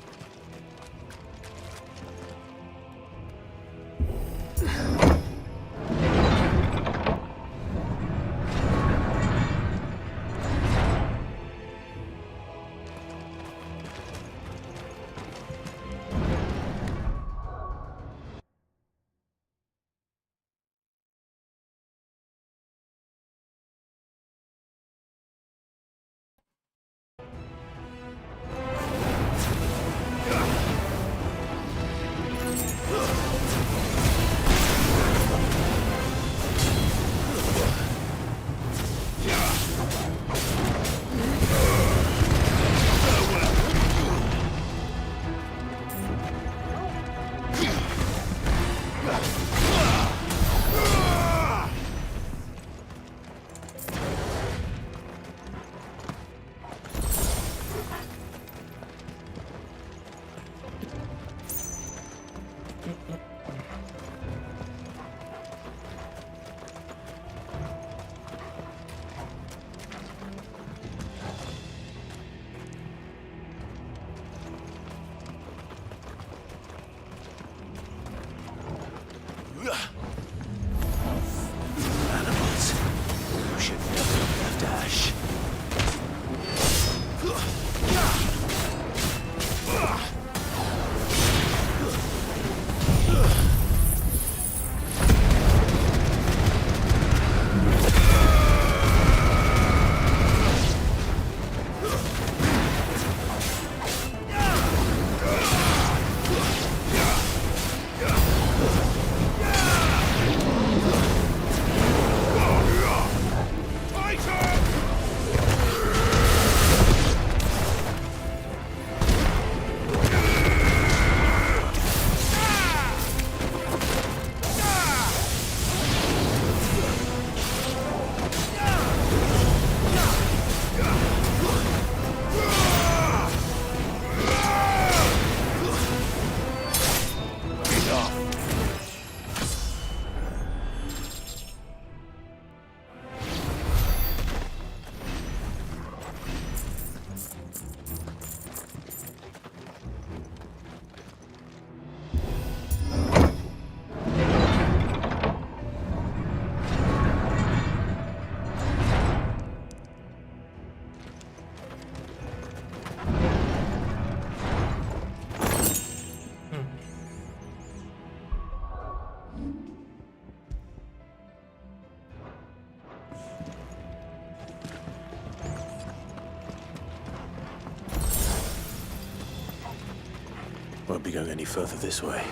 Won't be going any further this way.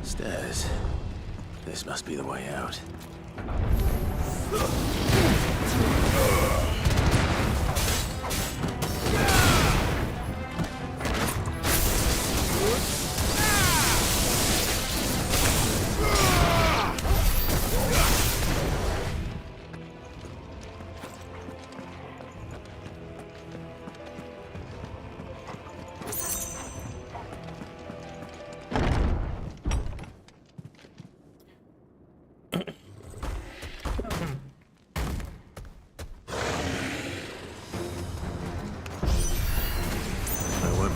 Stairs. This must be the way out.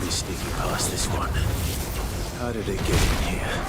Sneaking past this one. How did it get in here?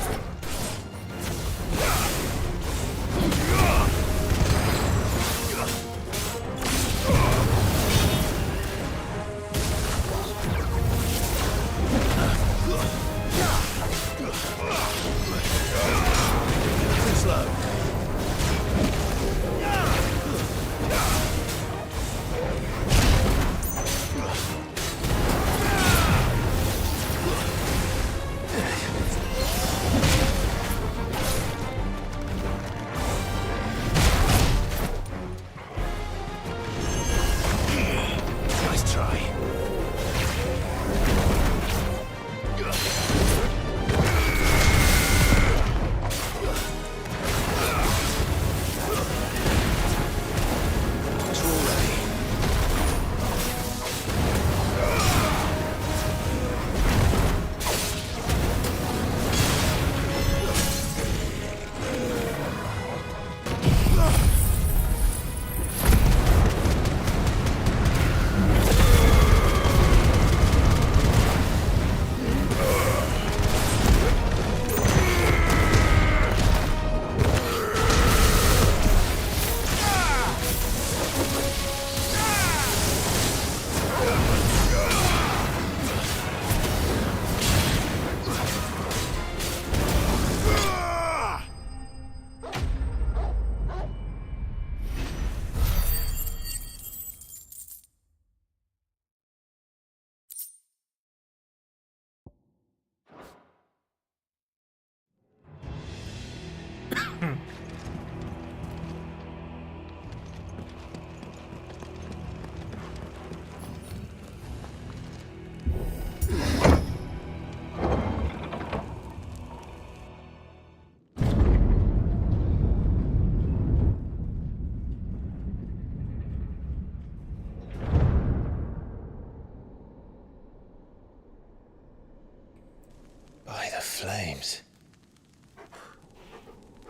By the flames.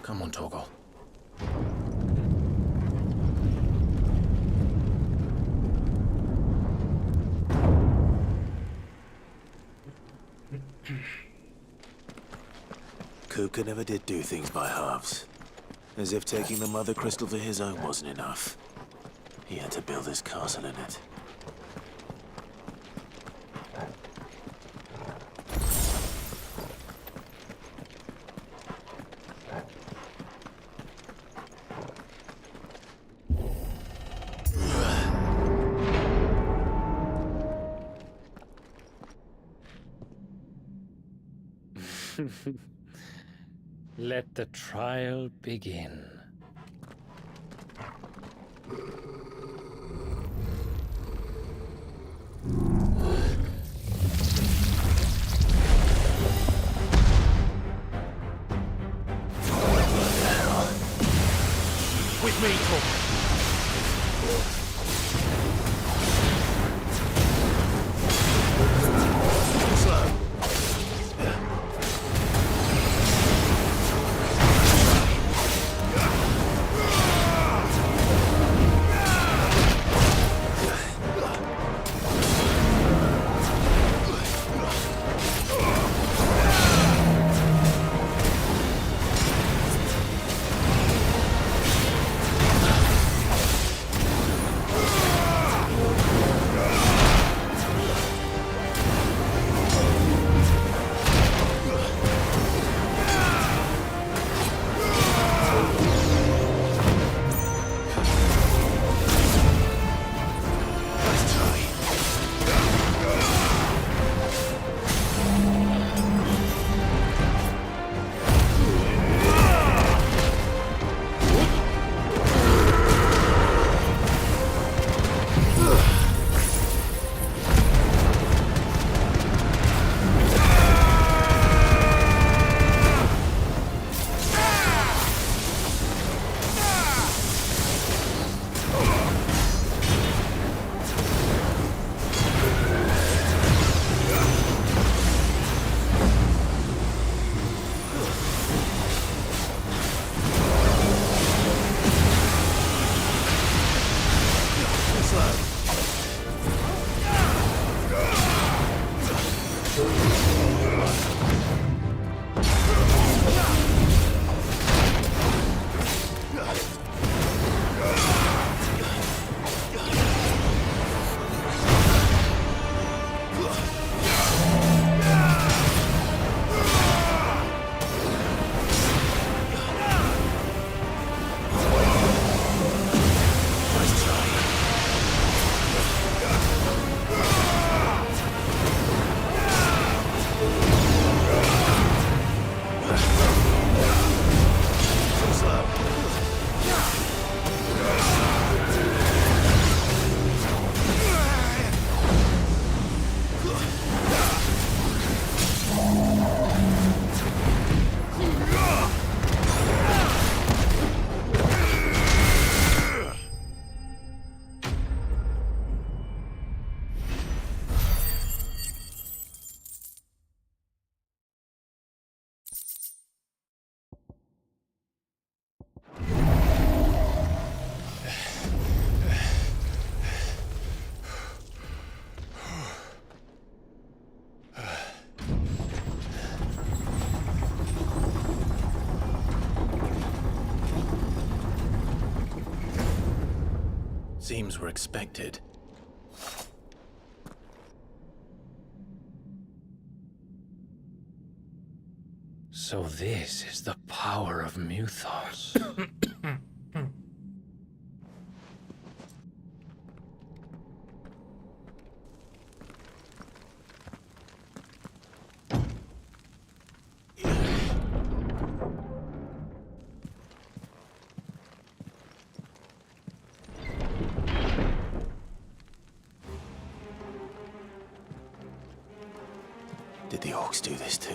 Come on, Torgal. Kupka never did do things by halves. As if taking the Mother Crystal for his own wasn't enough. He had to build his castle in it. Let the trial begin. With me, Torgal. Seems we're expected. So this is the power of Muthos. Did the orcs do this too?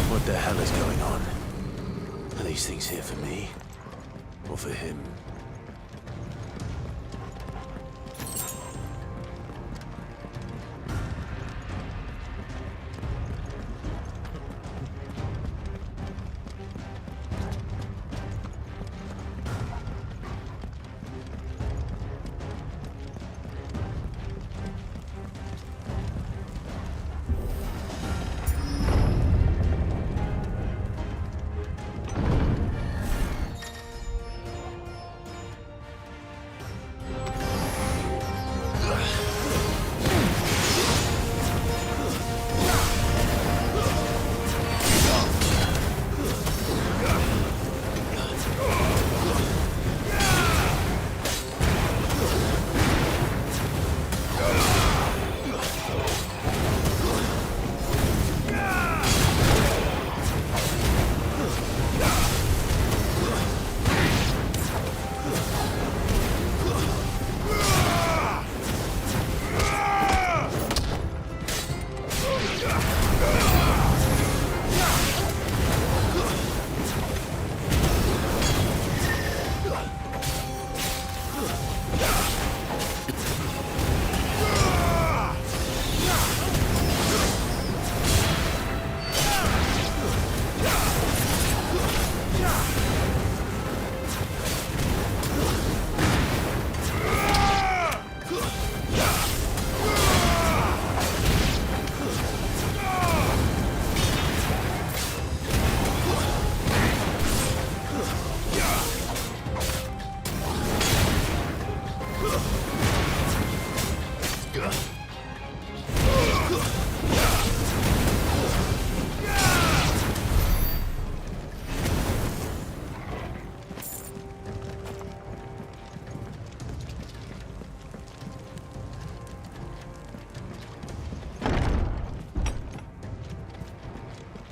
What the hell is going on? Are these things here for me? Or for him?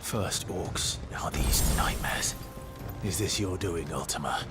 First orcs, are these nightmares? Is this your doing, Ultima?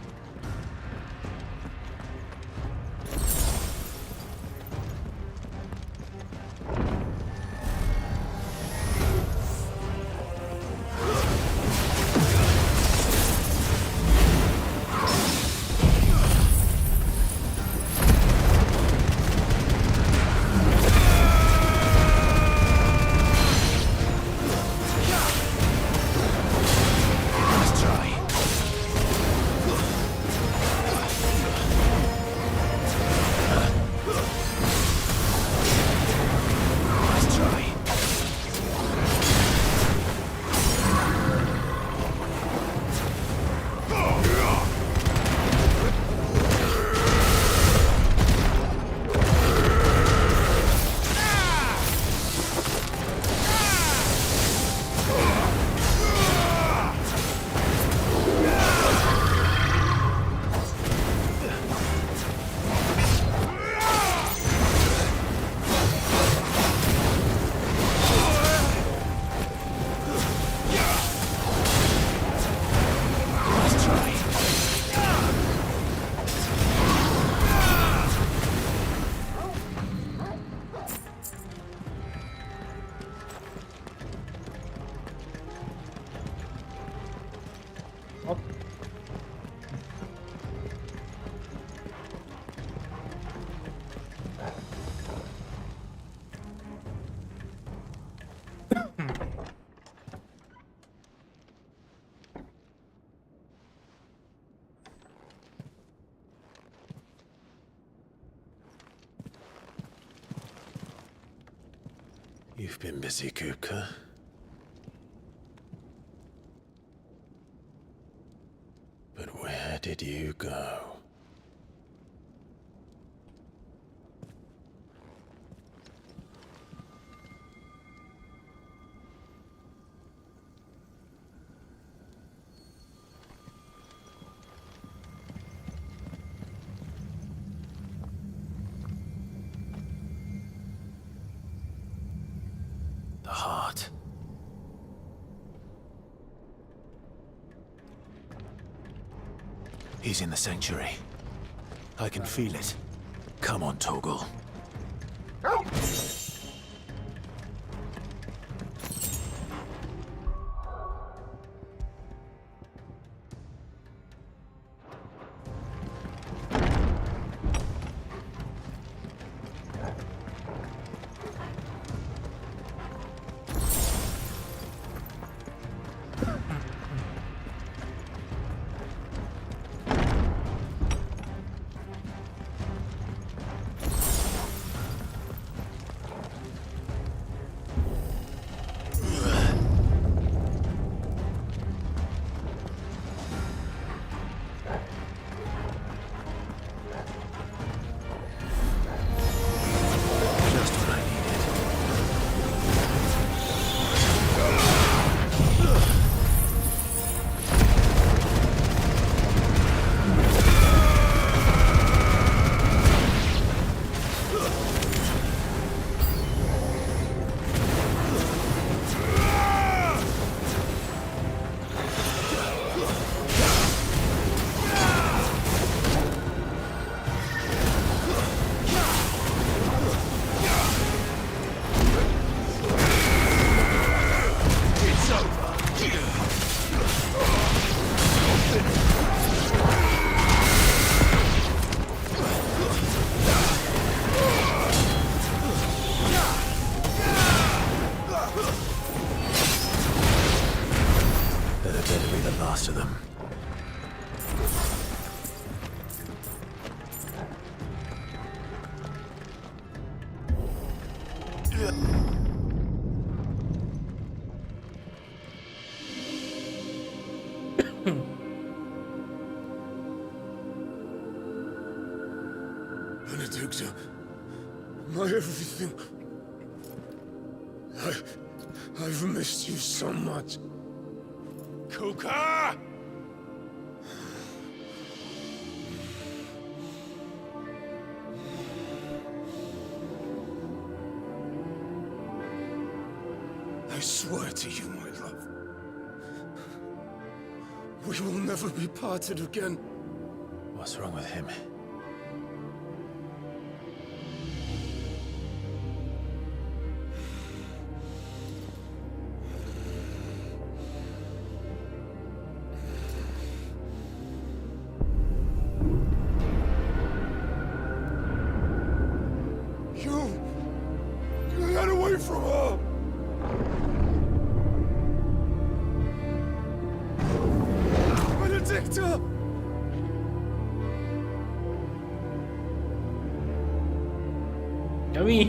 You've been busy, Kupka. But where did you go? The heart. He's in the sanctuary. I can feel it. Come on, Torgal. To them. Benedicta, my everything. I've missed you so much. Kuka! I swear to you, my love, we will never be parted again. What's wrong with him? Get away from her! Benedicta! Yummy!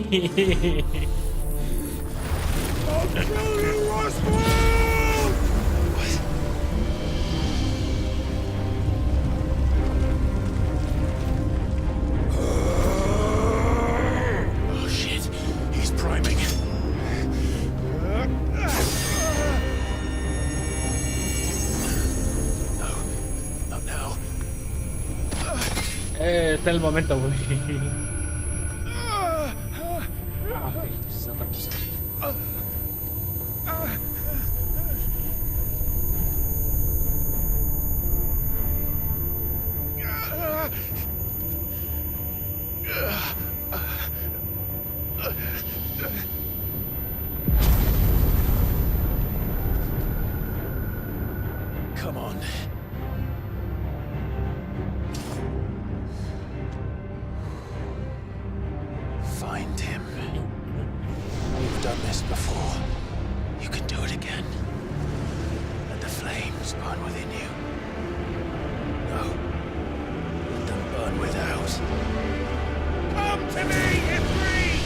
I'll kill you, Roswell! Oh shit, he's priming. No, not now. Está el momento, güey. Ah, ok, es otra cosa. Come on. Find him. You've done this before. You can do it again. Let the flames burn within you. No. Let them burn without. Come to me, Ifrit!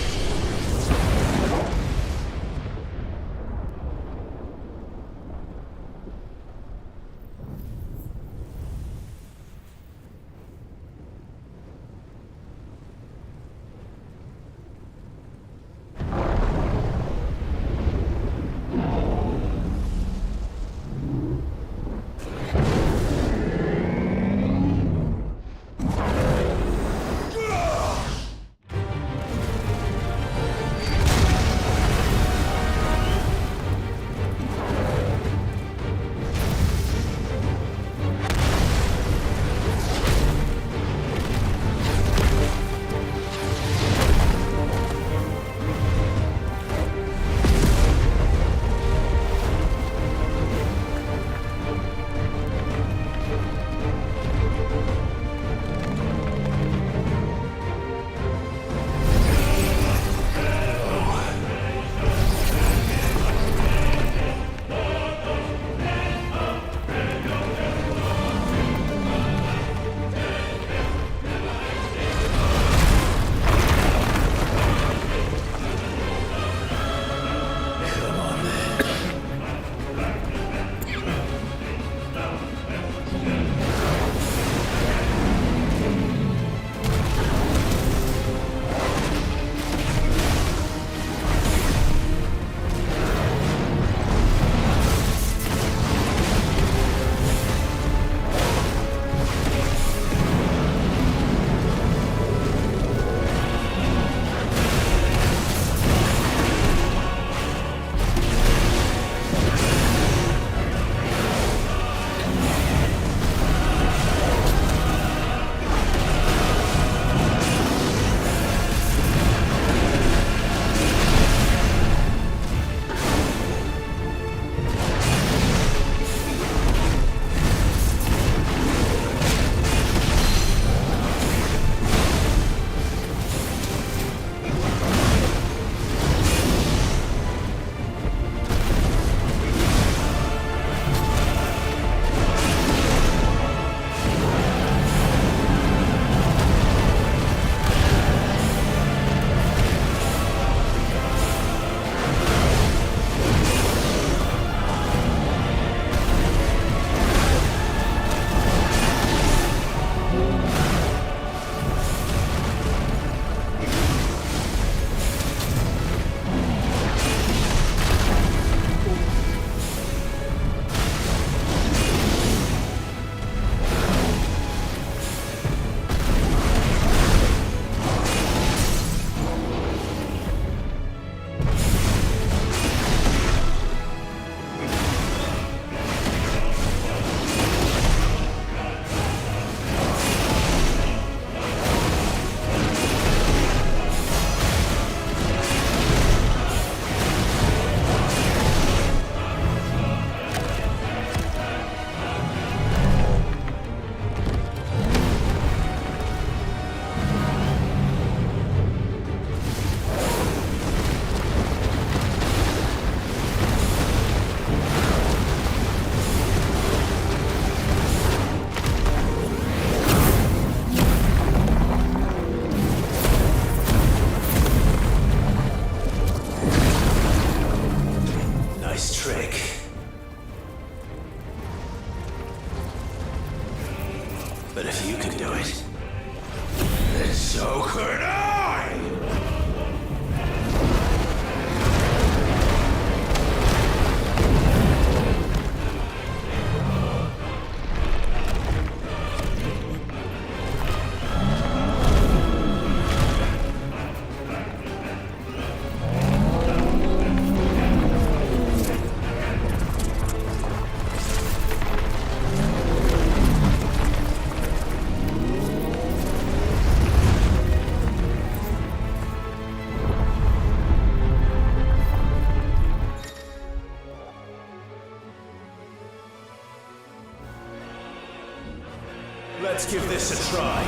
Let's give this a try.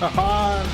Not bad.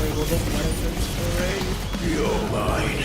luego Don Marvel's Parade. You're mine.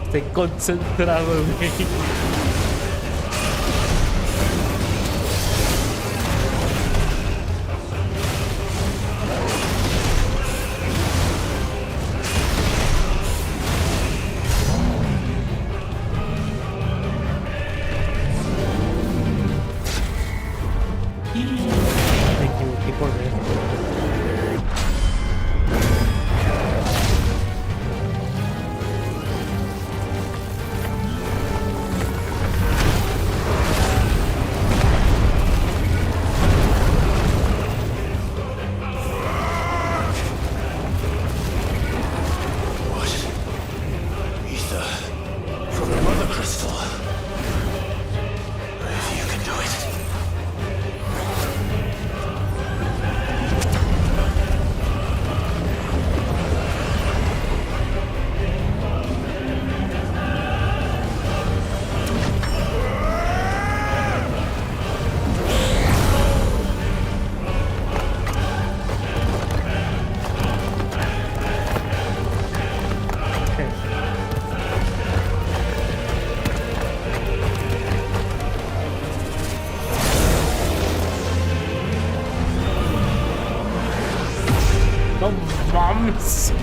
Estoy concentrado, güey. Me equivoqué por ver. Necesito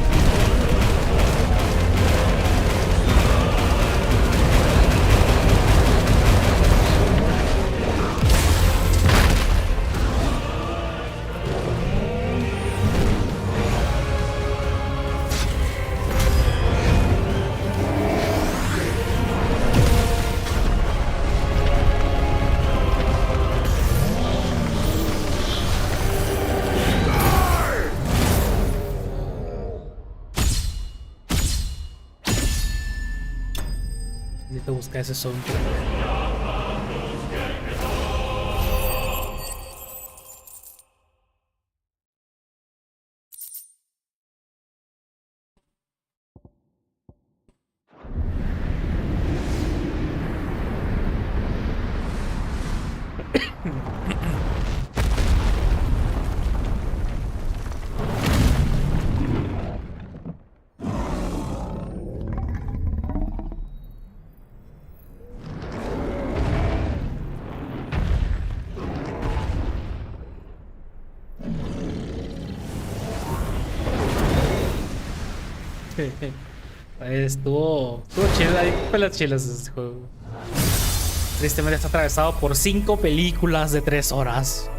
buscar ese soundtrack. Estuvo chido, hay pelas chilas este juego. Tristemente está atravesado por 5 películas de 3 horas.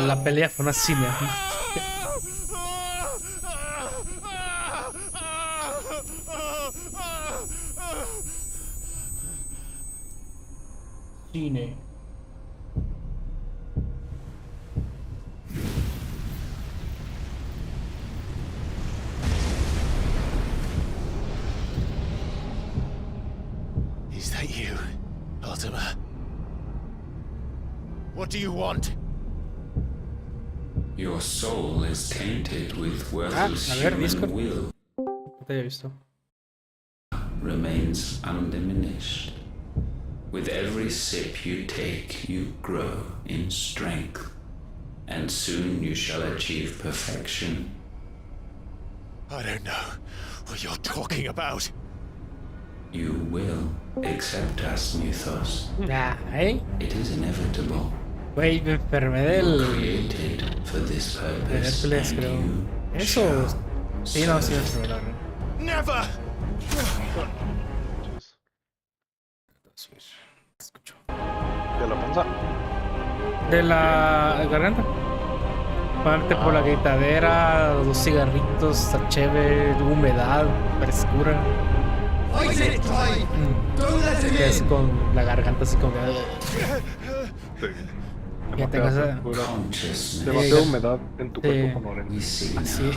La pelea fue una cinemática. Cine. Is that you, Ultima? What do you want? Your soul is tainted with worthless human will. No te había visto. Remains undiminished. With every sip you take, you grow in strength, and soon you shall achieve perfection. I don't know what you're talking about. You will accept us, Mythos. It is inevitable. Güey, me enfermé del... Created for this de purpose, Netflix, and creo. you Eso... Sí, no, sí, es verdad. Never! ¿De la panza? De la garganta. Parte por la gritadera, 2 cigarritos, la cheve, humedad, frescura. Que es con la garganta así como que... Ya tengo esa... Demasiada humedad en tu cuerpo con oreja. Así.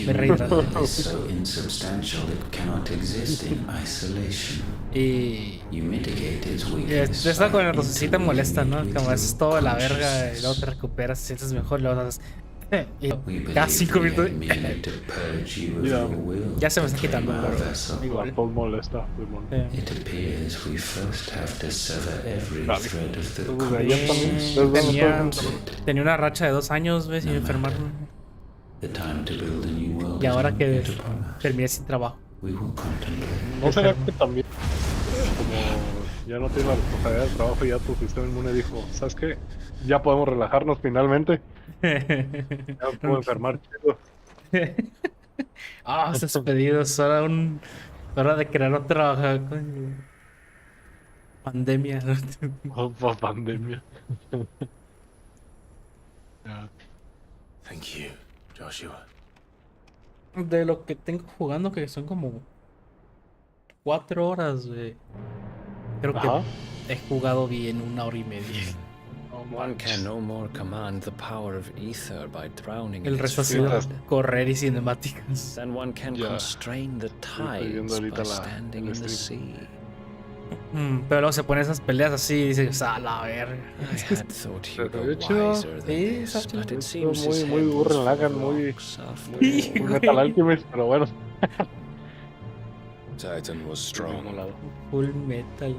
Me rehidrato. so insubstantial it cannot exist in isolation. Y... You mitigate its weakness. Esta con la rosecita molesta, ¿no? Como es todo la verga y luego te recuperas, te sientes mejor y luego haces... Y cada 5 minutos... Ya se me está quitando. Igual. Todo molesta, It appears we first have to sever every thread of the Tenía una racha de 2 años, ¿ves? Sin enfermarme. Y ahora que terminé sin trabajo. ¿No será que también, como ya no tienes la responsabilidad del trabajo y ya tu sistema inmune dijo, ¿sabes qué? Ya podemos relajarnos finalmente. Ya puedo enfermar chido. Estás despedido, es hora de crear otra pandemia. Pandemia. Thank you, Joshua. De lo que tengo jugando, que son como 4 horas, güey. Creo que he jugado bien 1 hora y media. One can no more command the power of ether by drowning El in resto ha its sido flood. correr y cinemáticas. Then one can constrain the tides by standing in the sea. Pero luego se ponen esas peleas así y dices, a la verga. I had thought you Pero were de hecho, wiser than sí, this, está but chido. it seems muy, his muy head was Gurren Lagann, full muy, of rocks after muy, all. muy Metal Alchemist, pero bueno. Titan was strong. Full Metal.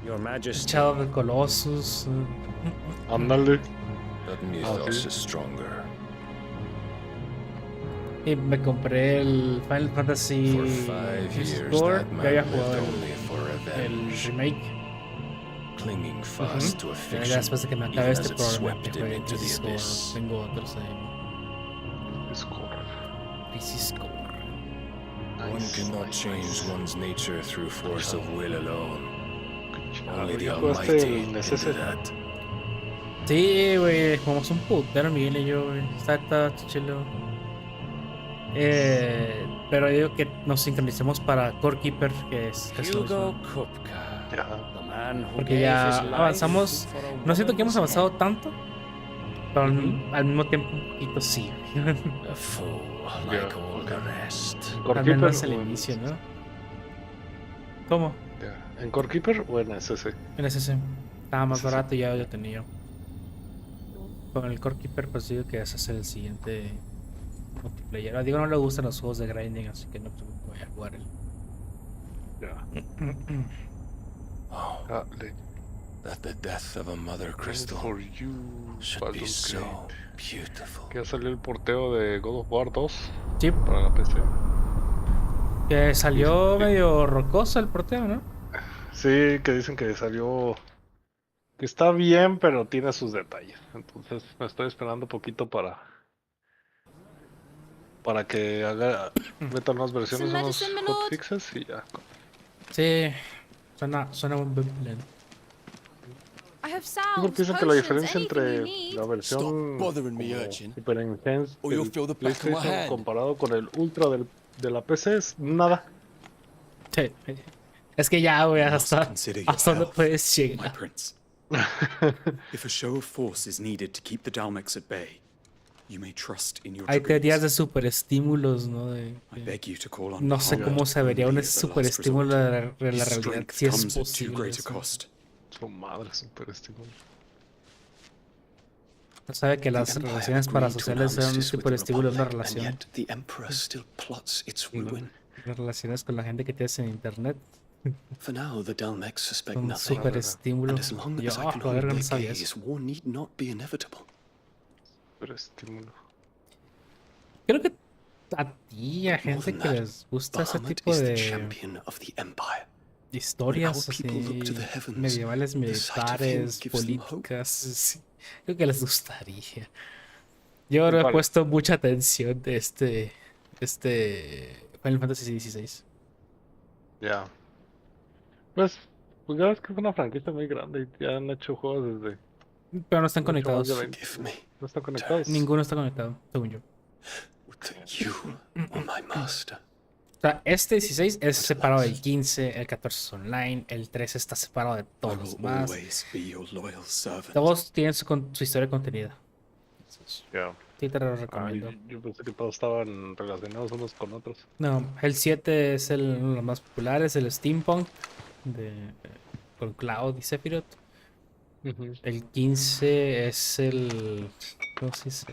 Your Majesty. Shadow of the Colossus. Ándale. But Ah, Mythos sí. is stronger. Y me compré el Final Fantasy For 5 years, Score. that Ya man había lived jugado only for el revenge, remake. clinging fast to a Ya fiction, después de que me even acabe as este it programa, swept que him fue into the Crisis Core. abyss. Tengo otros ahí. Crisis Core. One cannot change one's nature through force of will alone. Only the ¿Jugaste Almighty el can do Necessary? that. Sí, güey, jugamos un putero, Miguel y yo, güey. Está chilo. Pero yo digo que nos sincronicemos para Core Keeper, que es casi lo Hugo mismo. Kupka, the man who Porque gave ya his life avanzamos. for a No siento que hemos woman's avanzado tanto, pero al mismo tiempo un poquito sí. A fool like all the rest. Al menos el inicio, ¿no? ¿Cómo? ¿En Core Keeper o en SS? En ese estaba más barato y ya lo tenía. Con el Core Keeper, pues digo que ese es el siguiente multiplayer. Digo, no le gustan los juegos de grinding, así que no voy a jugar él. Oh, that the death of a mother crystal For you, should be Baldur's so Gate. beautiful. Que ya salió el porteo de God of War 2 Sí. para la PC. Que salió medio rocoso el porteo, ¿no? Sí, que dicen que salió. Que está bien, pero tiene sus detalles. Entonces me estoy esperando poquito para que metan unas versiones, unos hotfixes y ya. Sí, suena un buen plan. I have Sí, salves, porque dicen que la potions, diferencia anything you entre need. la versión Stop bothering me, como urchin, Super Enhanced or you'll del feel the back of my PlayStation hand. comparado con el Ultra de la PC es nada. Sí. Es que ya, güey, hasta Consider your dónde health, puedes my llegar. prince. If a show of force is needed to keep the Dalmex at bay, you may trust in your Hay teorías dragoons. de superestímulos, ¿no? I beg you to call on No sé cómo se vería un superestímulo de la realidad, Strength si es comes at too posible. great a eso. cost. Su madre, superestímulo. No sabe que las The Empire relaciones agreed to an parasociales son un armistice with the superestímulo de una Republic, and relación. yet the Emperor still plots its ruin. Las relaciones con la gente que tienes en internet For now, the Dalmex suspect son un nothing. superestímulo. And as long Yo, as I can joder, hold no their sabía gaze, eso. war need not be inevitable. Superestímulo. Creo que a ti, a gente que les gusta ese Bahamut tipo is the de champion of the Empire. historias When our people así look to the heavens, medievales, the sight of him militares, gives them hope. políticas, sí, creo que les gustaría. Yo no he Vale. puesto mucha atención de este Final Fantasy XVI. Ya. Pues ya es que es una franquicia muy grande y ya han hecho juegos desde. Pero no están mucho más conectados. de 20. No están conectados. Ninguno está conectado, según yo. You are my master. O sea, este 16 es separado del 15, el 14 es online, el 13 está separado de I todos los will demás. always be your loyal servant. Todos tienen su historia contenida. Ya. Sí, te lo Ah, recomiendo. yo pensé que todos estaban relacionados unos con otros. No, el 7 es uno de los más populares, el Steampunk con Cloud y Sephiroth. El 15 es ¿cómo se dice?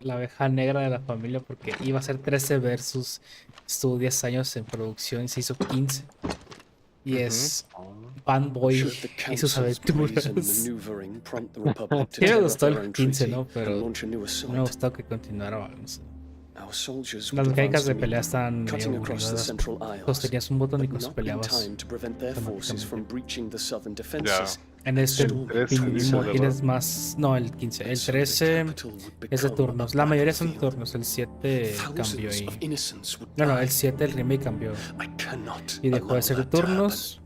La abeja negra de la familia, porque iba a ser 13 versus, estuvo 10 años en producción y se hizo 15. Y es Fanboy Should the y sus Council's aventuras. brazen maneuvering prompt the Republic to Sí me tear up gustó their el own 15, treaty ¿no? and Pero launch a new me assault, gustó que continuara. No sé. our soldiers Las would mecánicas advance de to pelea meet están them, medio cutting across the aburridas. Central Isles, Sostenías un botón y but con not in peleabas. time to prevent their forces from breaching the southern Ya. defenses. En este Storming mismo the tienes más. No, el 15. El 13 es de turnos. La mayoría son de turnos. El 7 cambió y. No, el 7 el remake cambió. Y dejó de ser de turnos.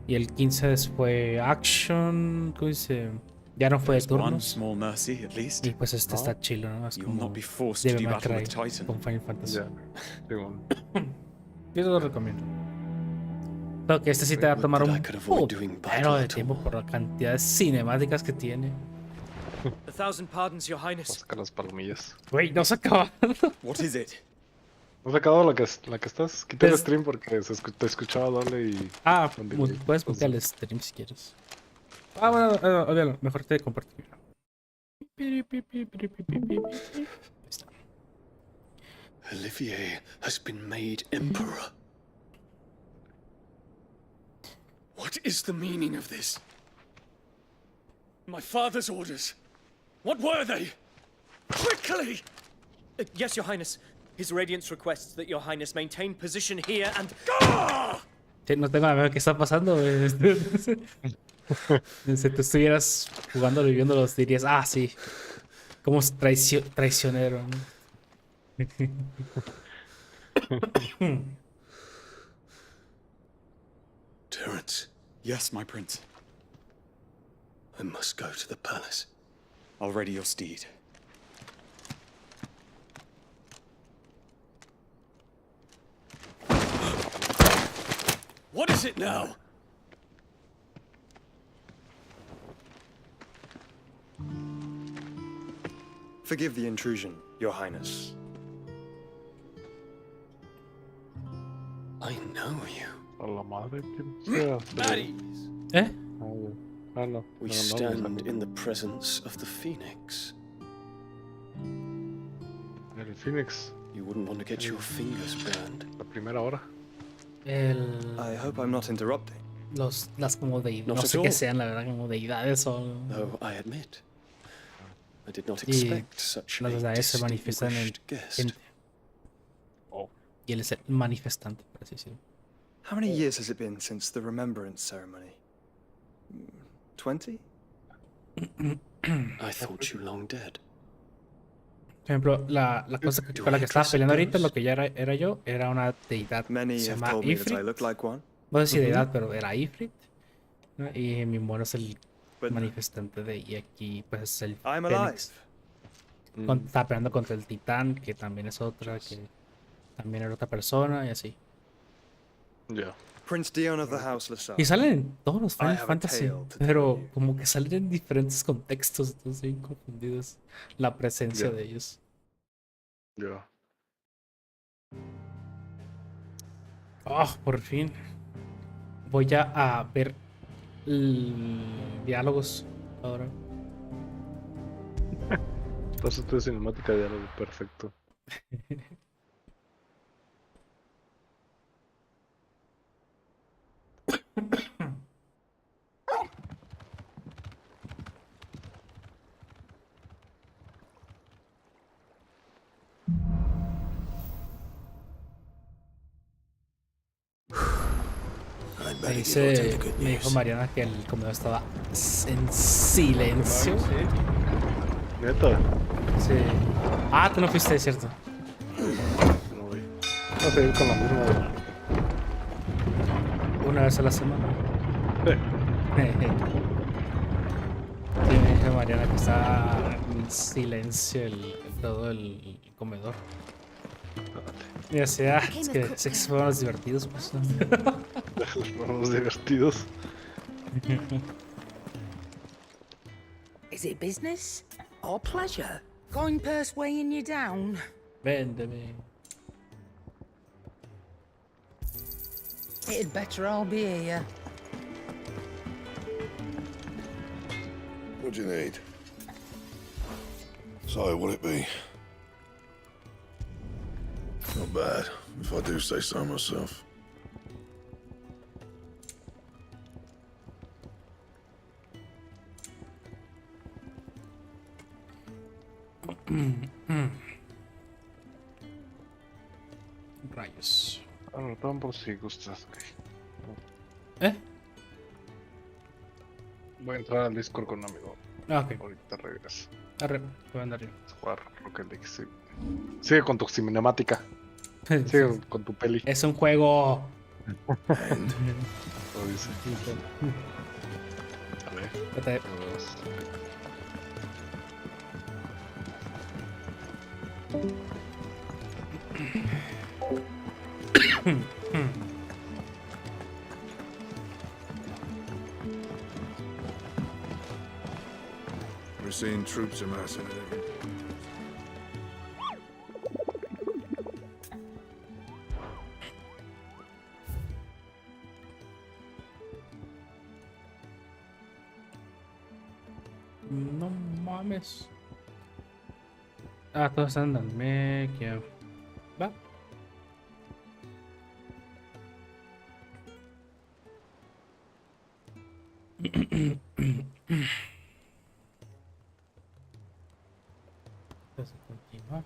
Y el 15 fue action. ¿Cómo dice? Ya no fue de One turnos. small mercy, at least. Y pues este está chilo, ¿no? Es You'll como not be forced to Devil do May battle Cry with Titan. con Final Fantasy. Ya. Sí, bueno. Yo te lo recomiendo. Creo que este sí te va a tomar un putero de tiempo por la cantidad de cinemáticas que tiene. A thousand pardons, Your Highness. Saca las palomillas. Güey, no se acaba. What is it? ¿No has sacado la que estás? Quité el Pues- stream porque te escuchaba doble y... Ah, con delay. puedes mutear el stream si quieres. Ah, bueno, olvídalo. Mejor te comparto. Ahí está. Olivier has been made emperor. What is the meaning of this? My father's orders. What were they? Quickly! Yes, Your Highness. His Radiance requests that Your Highness maintain position here and... Sí, no tengo la idea de qué está pasando. Si tú estuvieras jugando y viéndolos, dirías, ah, sí. Como traicionero. ¿No? Terence, Yes, my prince. I must go to the palace. I'll ready your steed. What is it now? Forgive the intrusion, Your Highness. I know you. A la madre, ¿quién sea? Baddies! ¿Eh? No. We No, stand in the presence of the Phoenix. El Phoenix. You wouldn't want to get your fingers burned. La primera hora. I hope I'm not interrupting. Las como deidades, Not no at sé all. qué sean, la verdad, como deidades o... Though I admit, I did not Y expect such las a deidades se manifiestan en distinguished guest. gente. Y él es el manifestante, por así decirlo. How many years has it been since the remembrance ceremony? 20? I thought you long dead. Por ejemplo, la cosa con la que estaba peleando ahorita, lo que ya era yo, era una deidad. Many Se have llama told me that I Ifrit. look like one. No sé si deidad, pero era Ifrit. ¿No? Y mi mono es el manifestante de... Y aquí, pues, es el I'm Fénix. Estaba peleando contra el Titán, que también es otra, que también era otra persona, y así. Ya. Prince Dion of the House LaSalle. Y salen en todos los I Final have a Fantasy, tale to pero como que salen en diferentes contextos, entonces bien confundidos la presencia Ya. de ellos. Ya. Oh, por fin. Voy a ver diálogos ahora. Paso tu cinemática de diálogo, perfecto. Me dijo Mariana que el comedor estaba en silencio. ¿Neta? Sí. Ah, tú no fuiste, es cierto. No voy. Vamos a seguir con la misma. Una vez a la semana. Sí. Sí, me dijo Mariana que estaba en silencio todo el comedor. Y decía, es que sé que fueron los divertidos, pues. Fueron los divertidos. Is it business or pleasure? Coin purse weighing you down? Véndeme. It'd better all be here. What do you need? So, what'll it be? Not bad, if I do say so myself. Rayos. Anotamos por si gustas. ¿Eh? Voy a entrar al Discord con un amigo. Ah, ok. Ahorita regreso. Arre, voy a andar yo. Jugar Rocket League, sí. Sigue con tu cinemática. Sigue con tu peli. Es un juego. Lo dice. A ver. Vete. We're seeing troops amassing at every... No mames. Ah, todos están en Almequia. Va. Entonces, continuar.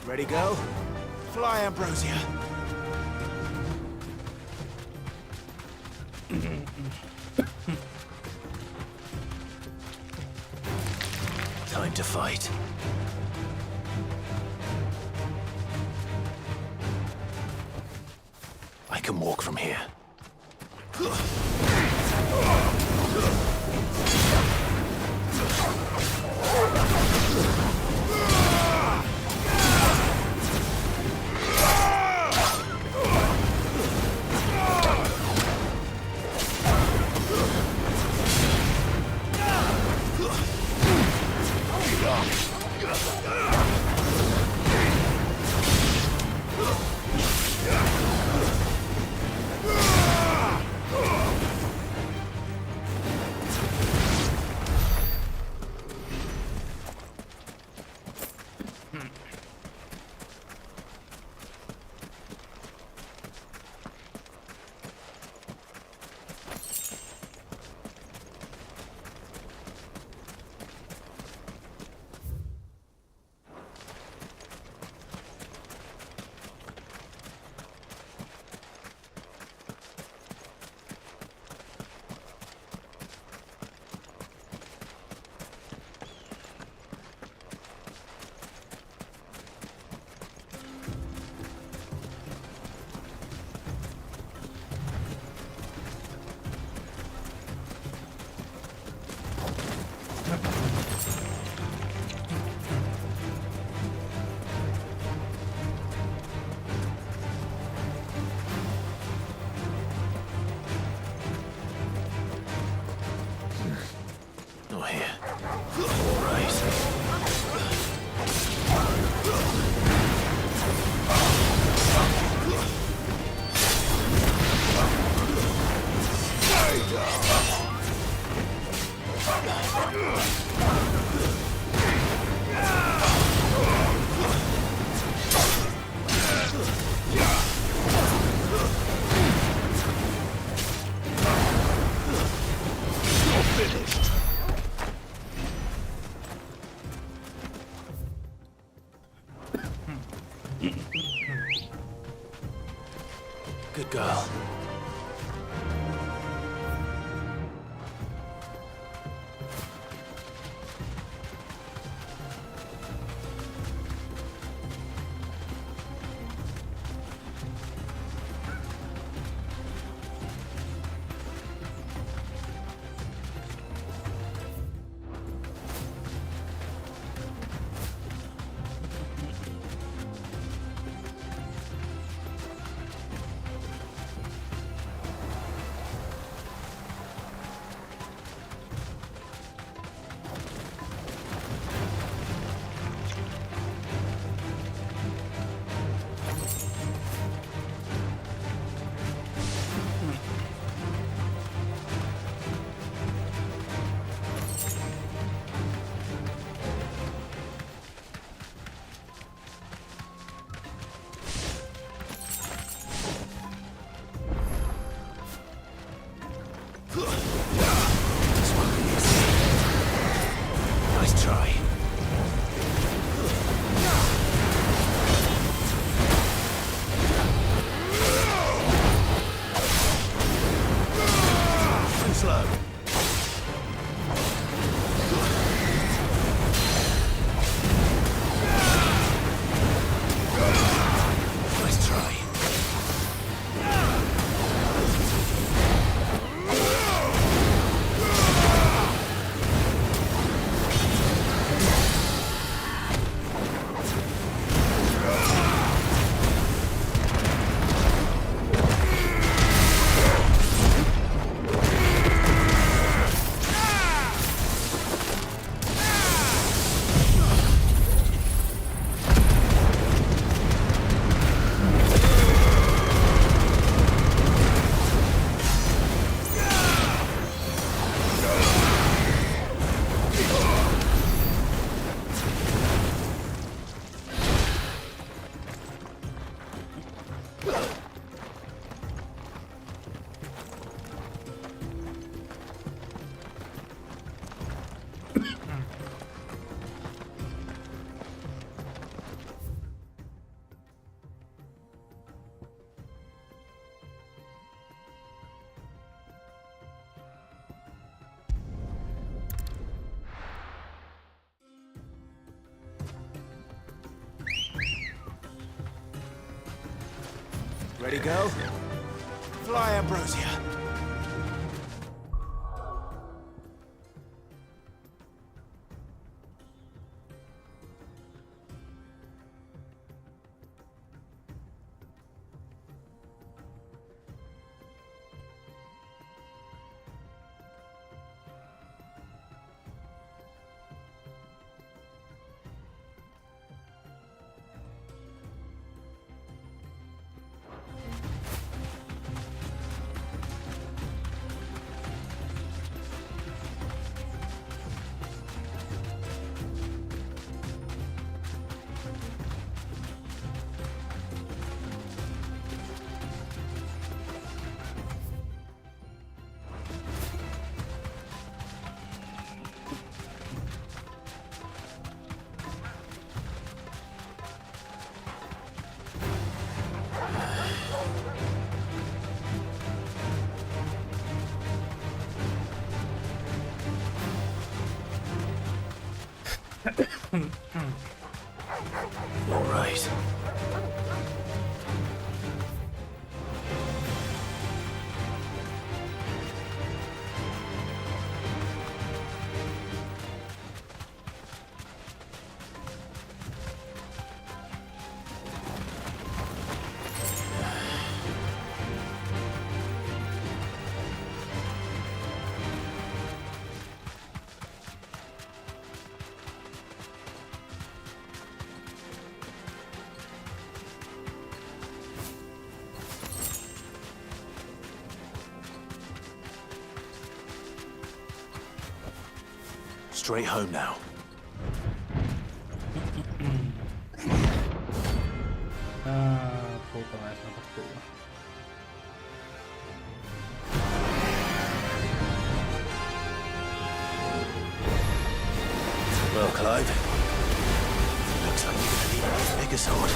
Ready, go? Fly, Ambrosia. Time to fight. I can walk from here. Good girl. Nice try. Too slow. Nice try. Ready, go? Fly, Ambrosia. All right. straight home now. Puta madre, no captura. Well, Clive, looks like you're gonna need a bigger sword.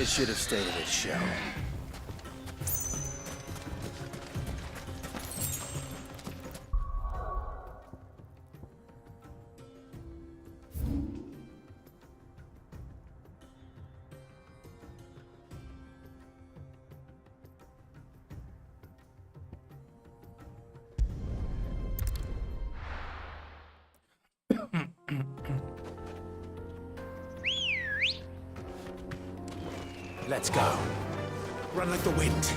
It should have stayed in its shell. Let's go. Run like the wind.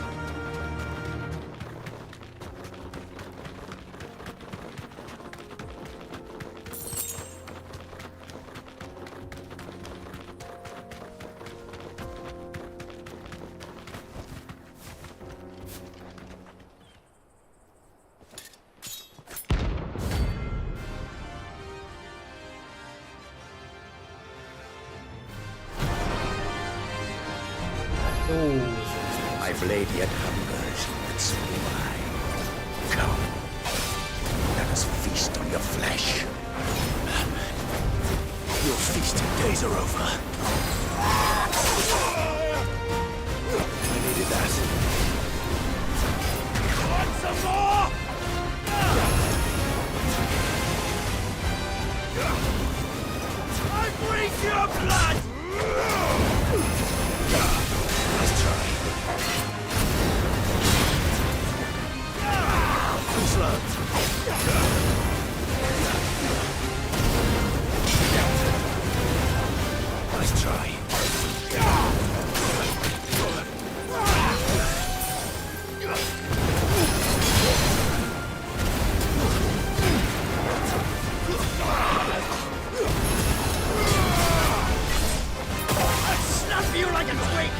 Bladiot hungers, but so do I. Come, let us feast on your flesh. Your feasting days are over. I needed that. Want some more? I breathe your blood! Let's try. Too slow. Nice try. Snap you like a twig!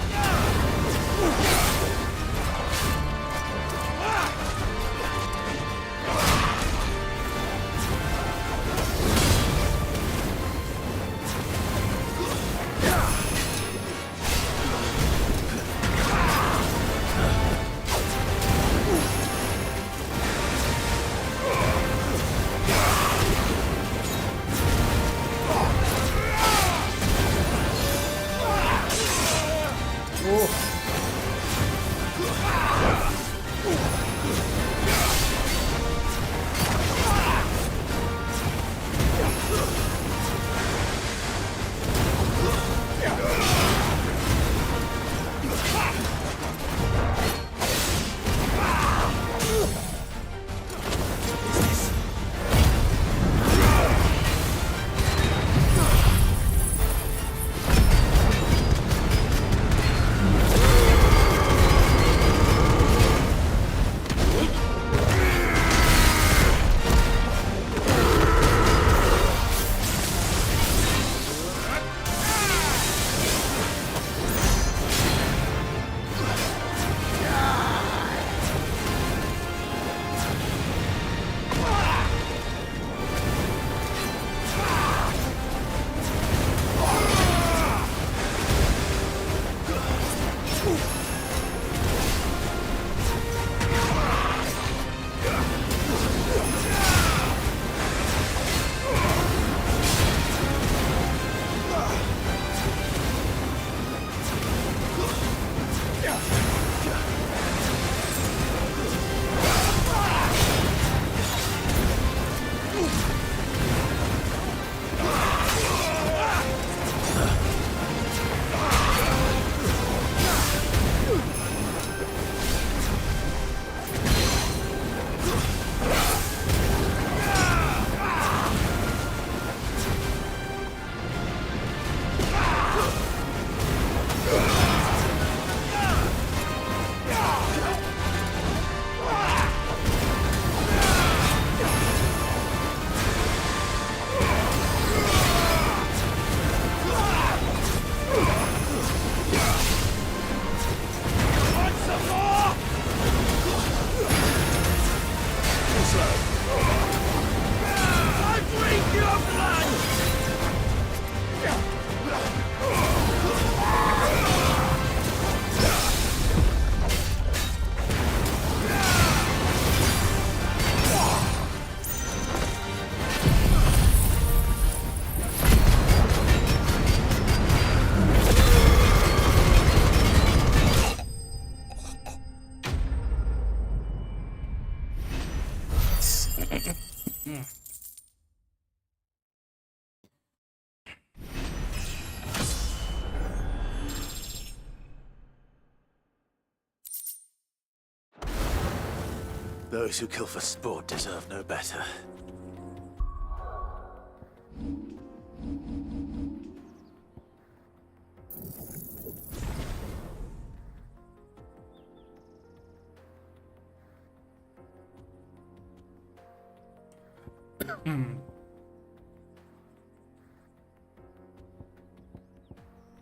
Those who kill for sport deserve no better.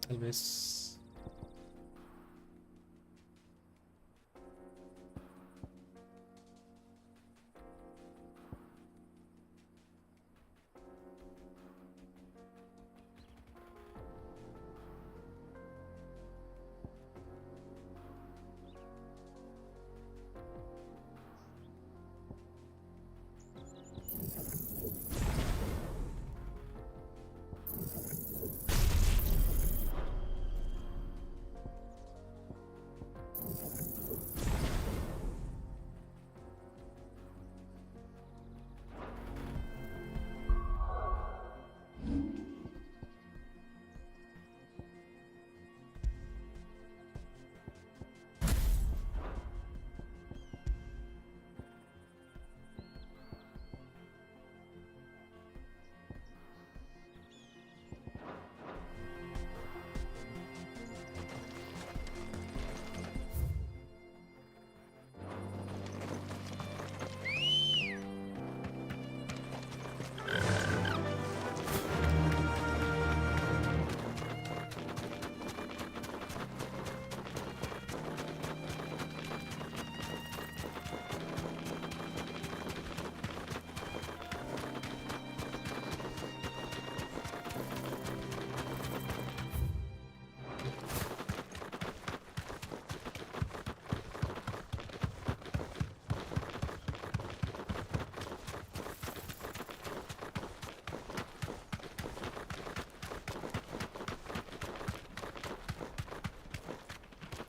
Tal vez.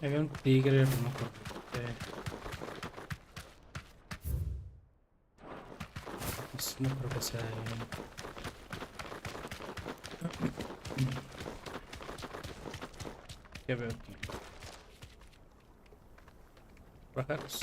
Había un tigre, no me acuerdo. No creo que sea ¿Qué veo aquí? Pájaros.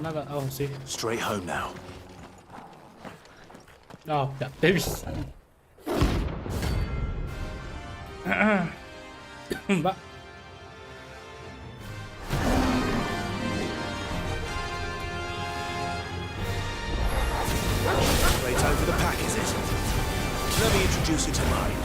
Nada, oh sí. Straight home now. No, ya te vi. Va. Playtime for the pack, is it? Let me introduce you to mine.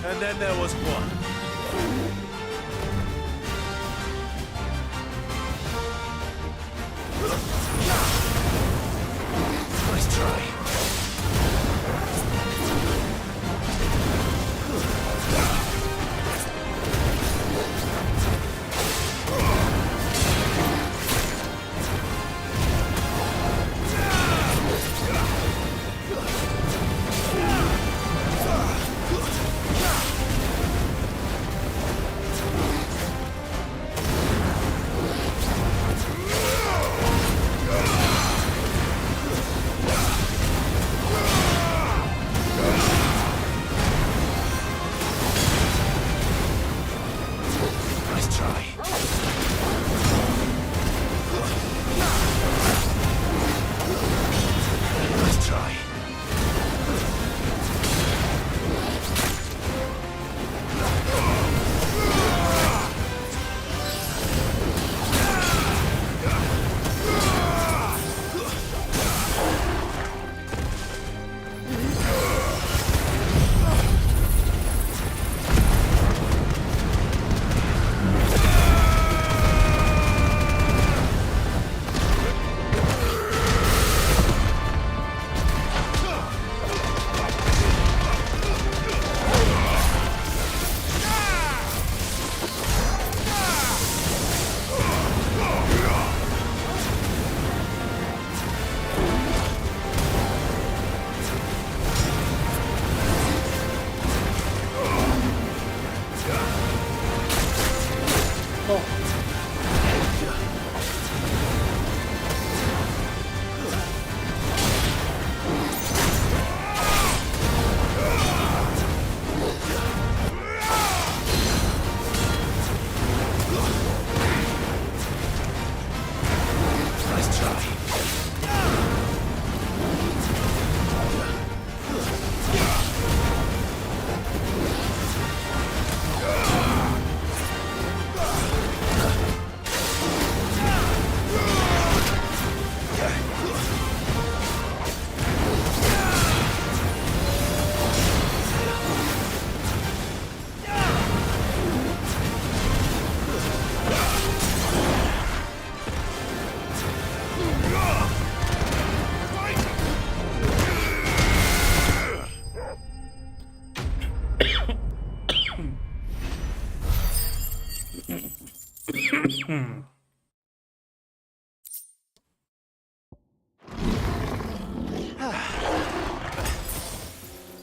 And then there was one. Nice try.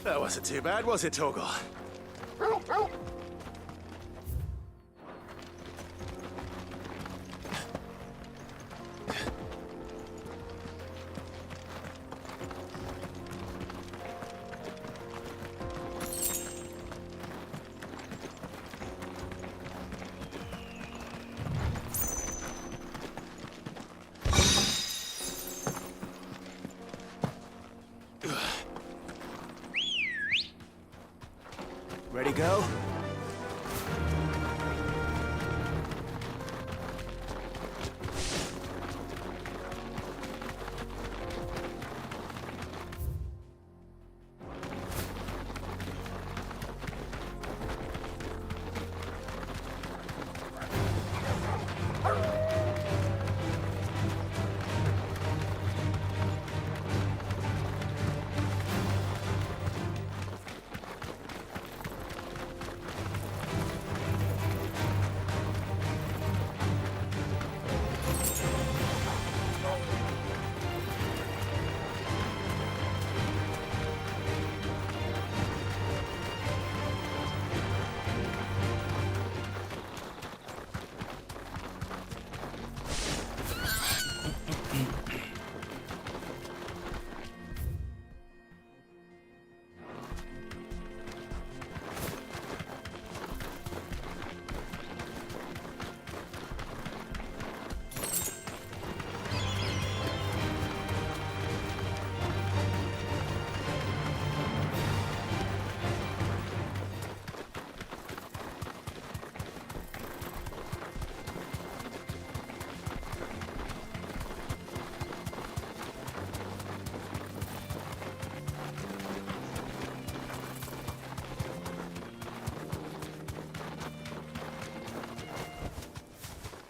That wasn't too bad, was it, Torgal? Ready, go?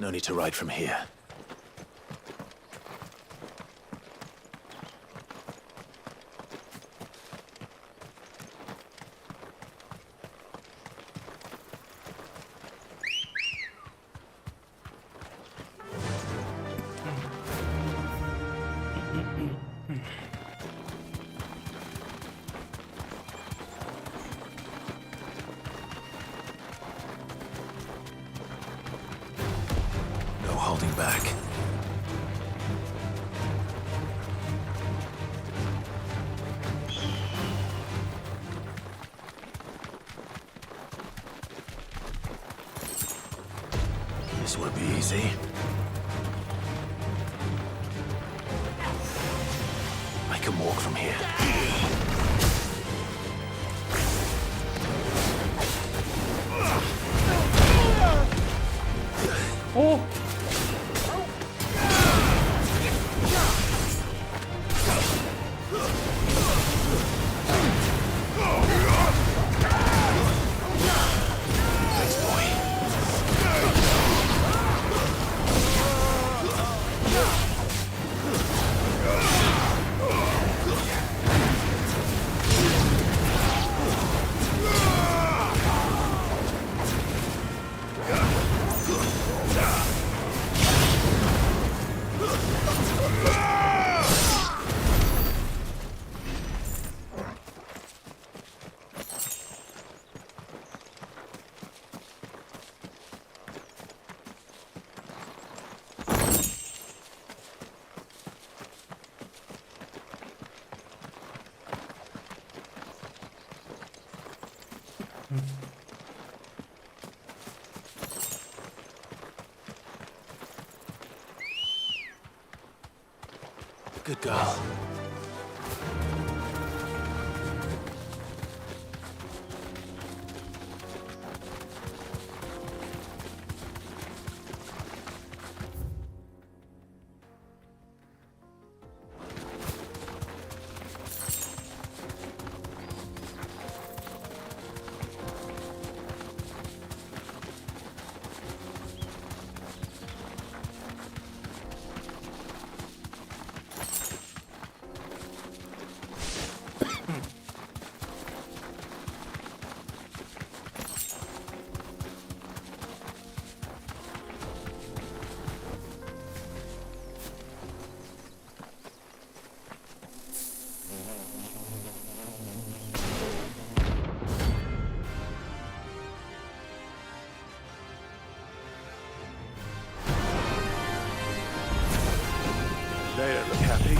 No need to ride from here. Holding back. This won't be easy. I can walk from here. Oh! Good girl. They don't look happy.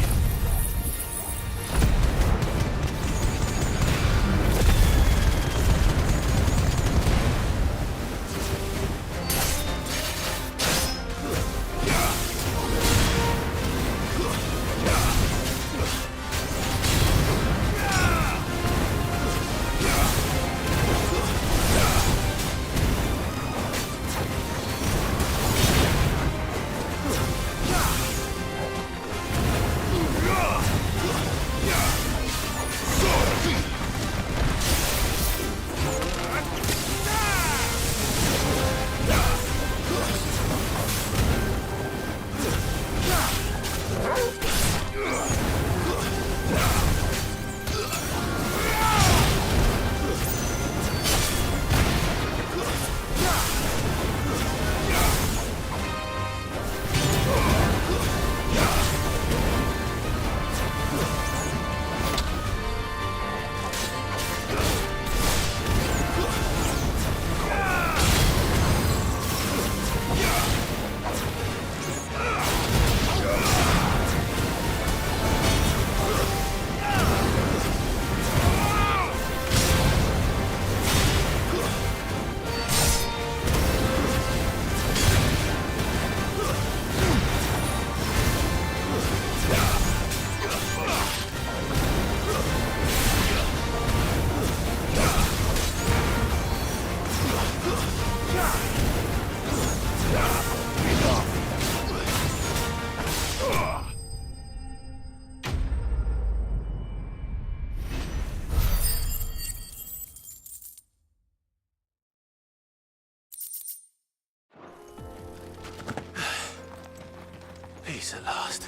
Peace at last.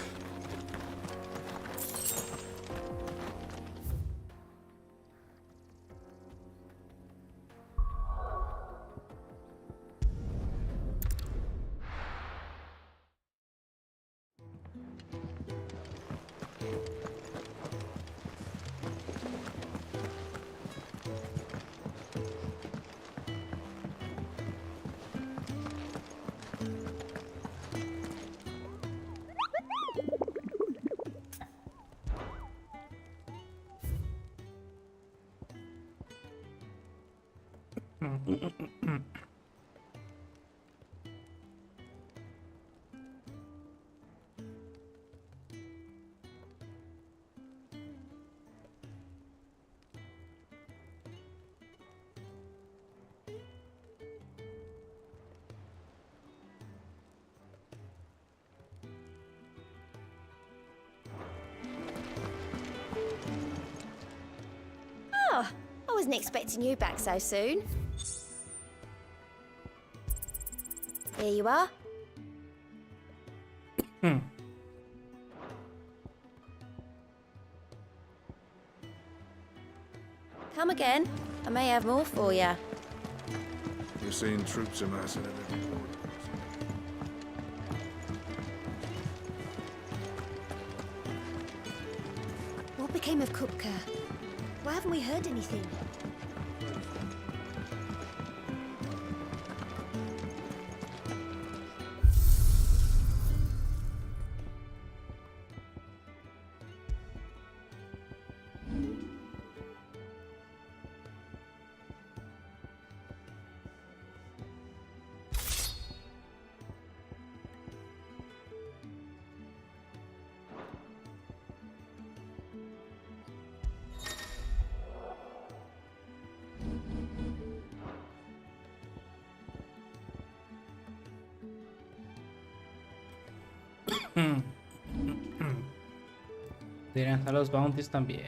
Oh, I wasn't expecting you back so soon. Here you are. Come again. I may have more for you. You're seeing troops amassing at every corner. What became of Kupka? Why haven't we heard anything? Deberían estar los bounties también,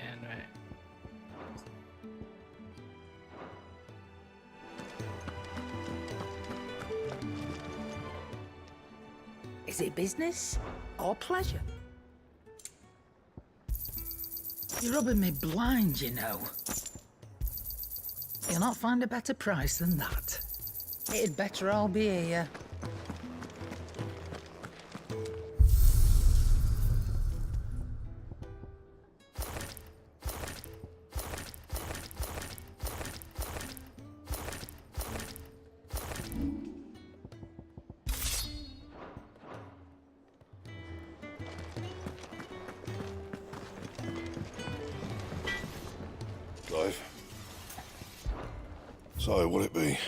Is it business or pleasure? You're rubbing me blind, you know. You'll not find a better price than that. It'd better all be here. Dave. So, what'll it be?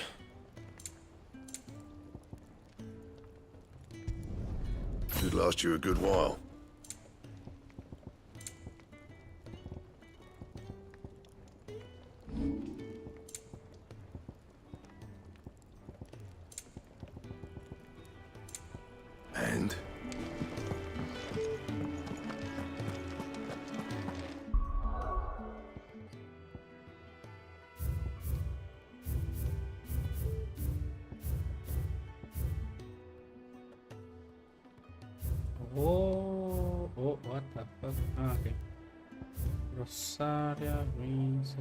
Should last you a good while. And? Oh, what the fuck? Ah, okay. Rosaria, Greens.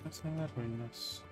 Casa de ruinas.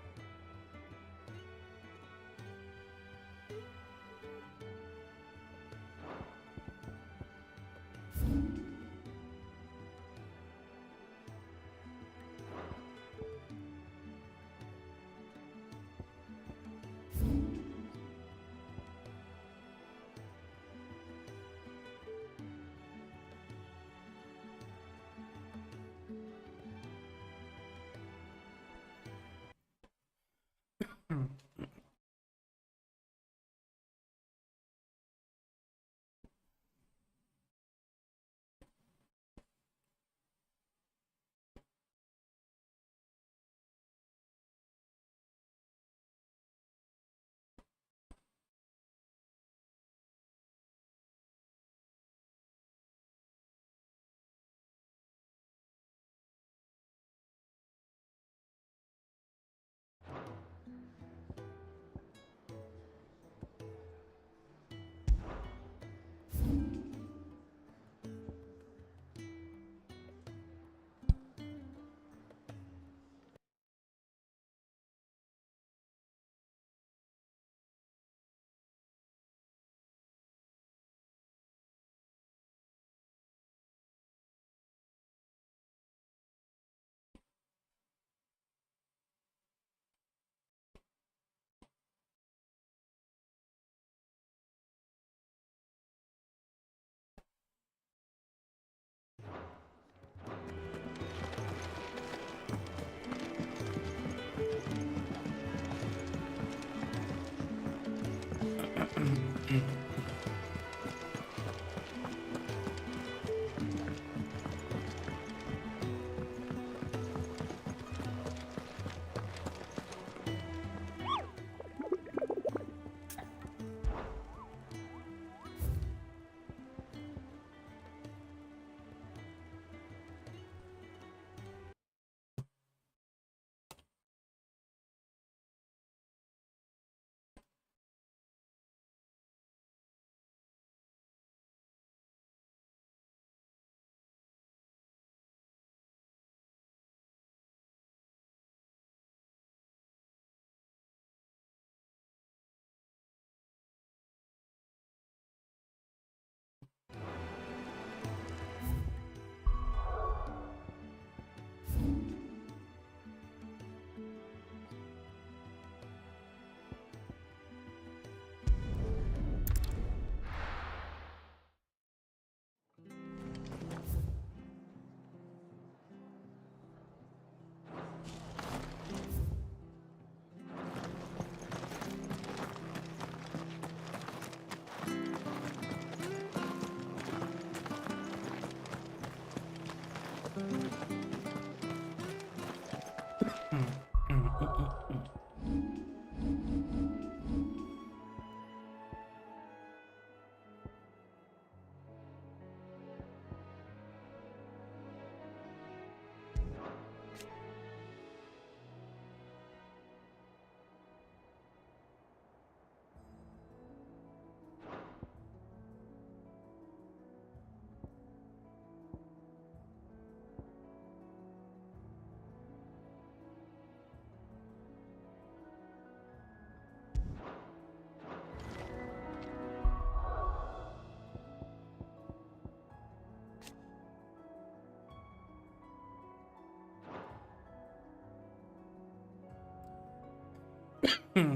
Run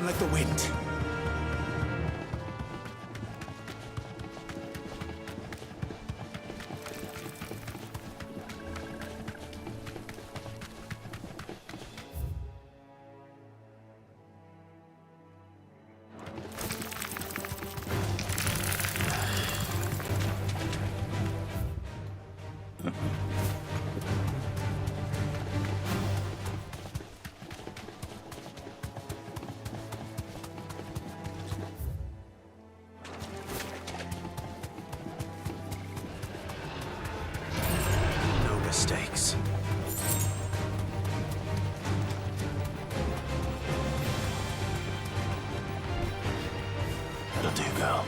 like the wind. Mistakes. That'll do, girl.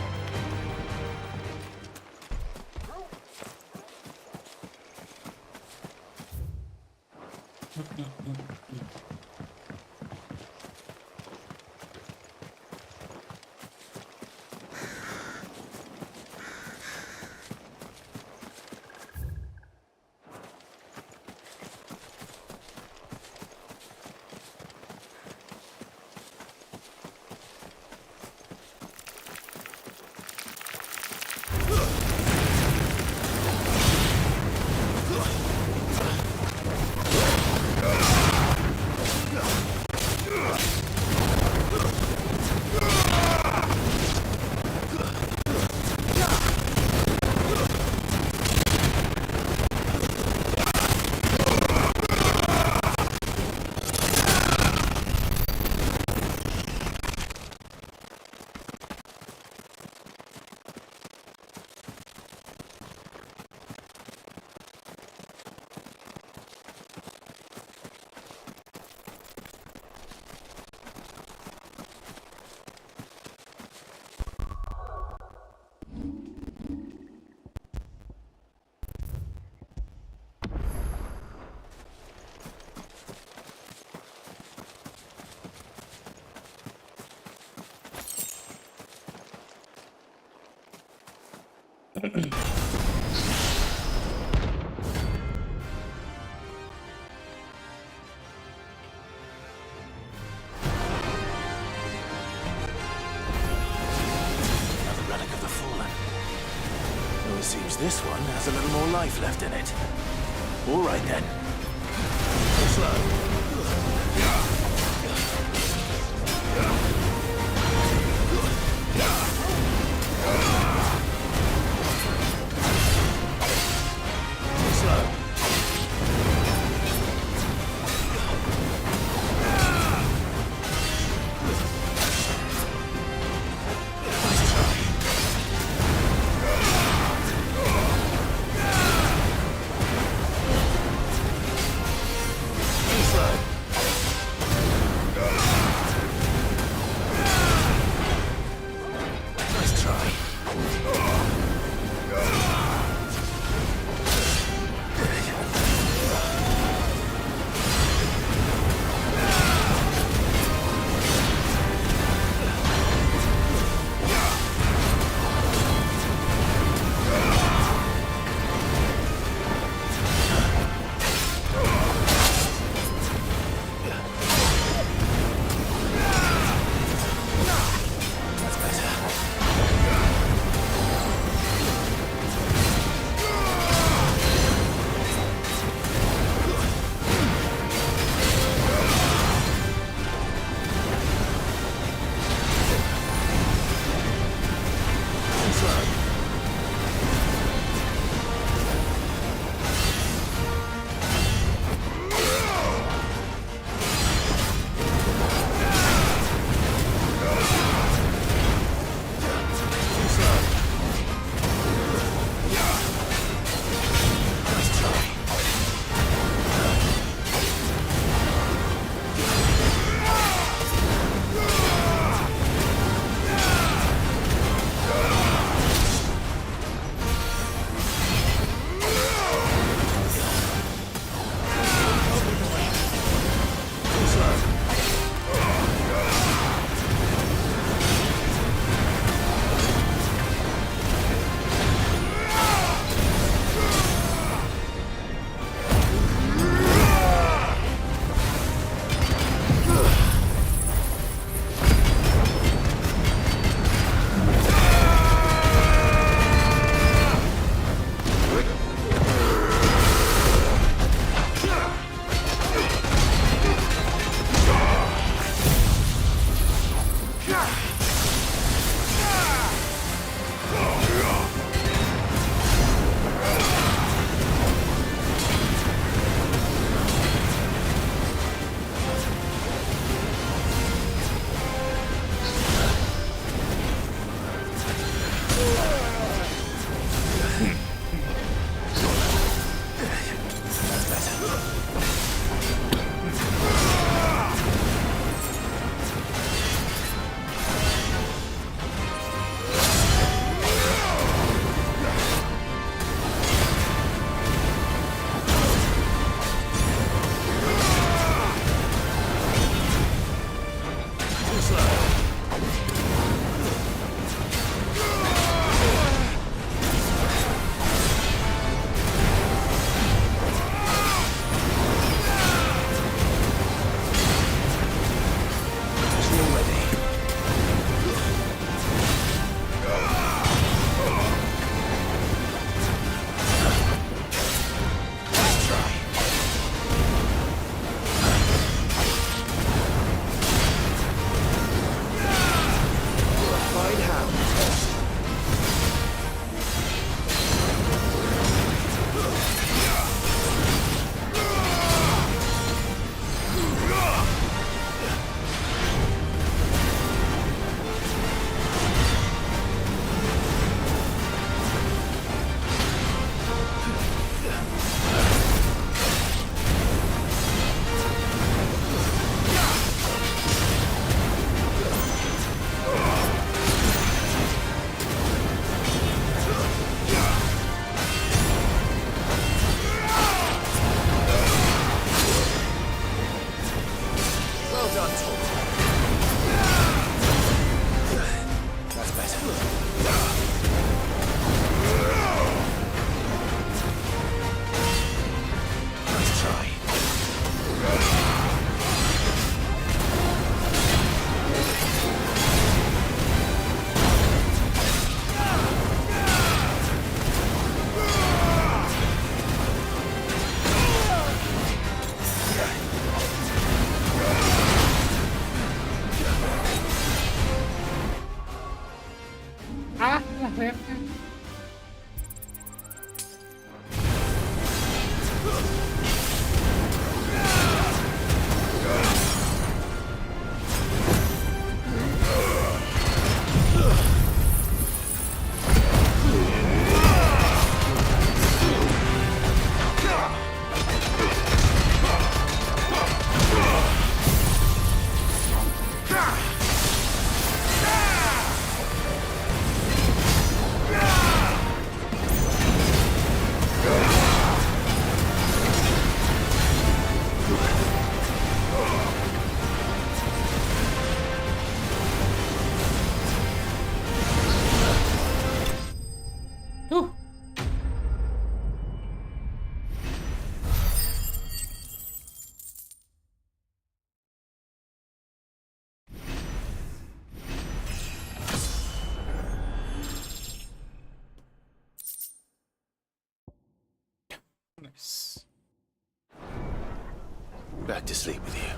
Seems this one has a little more life left in it. All right then. Slow. Slow. Nice. Back to sleep with you.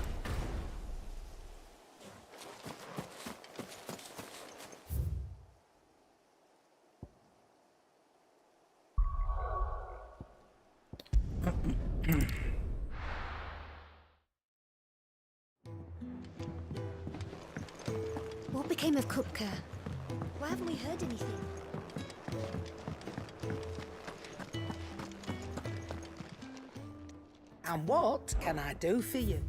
What became of Kupka? Why haven't we heard anything? And what can I do for you?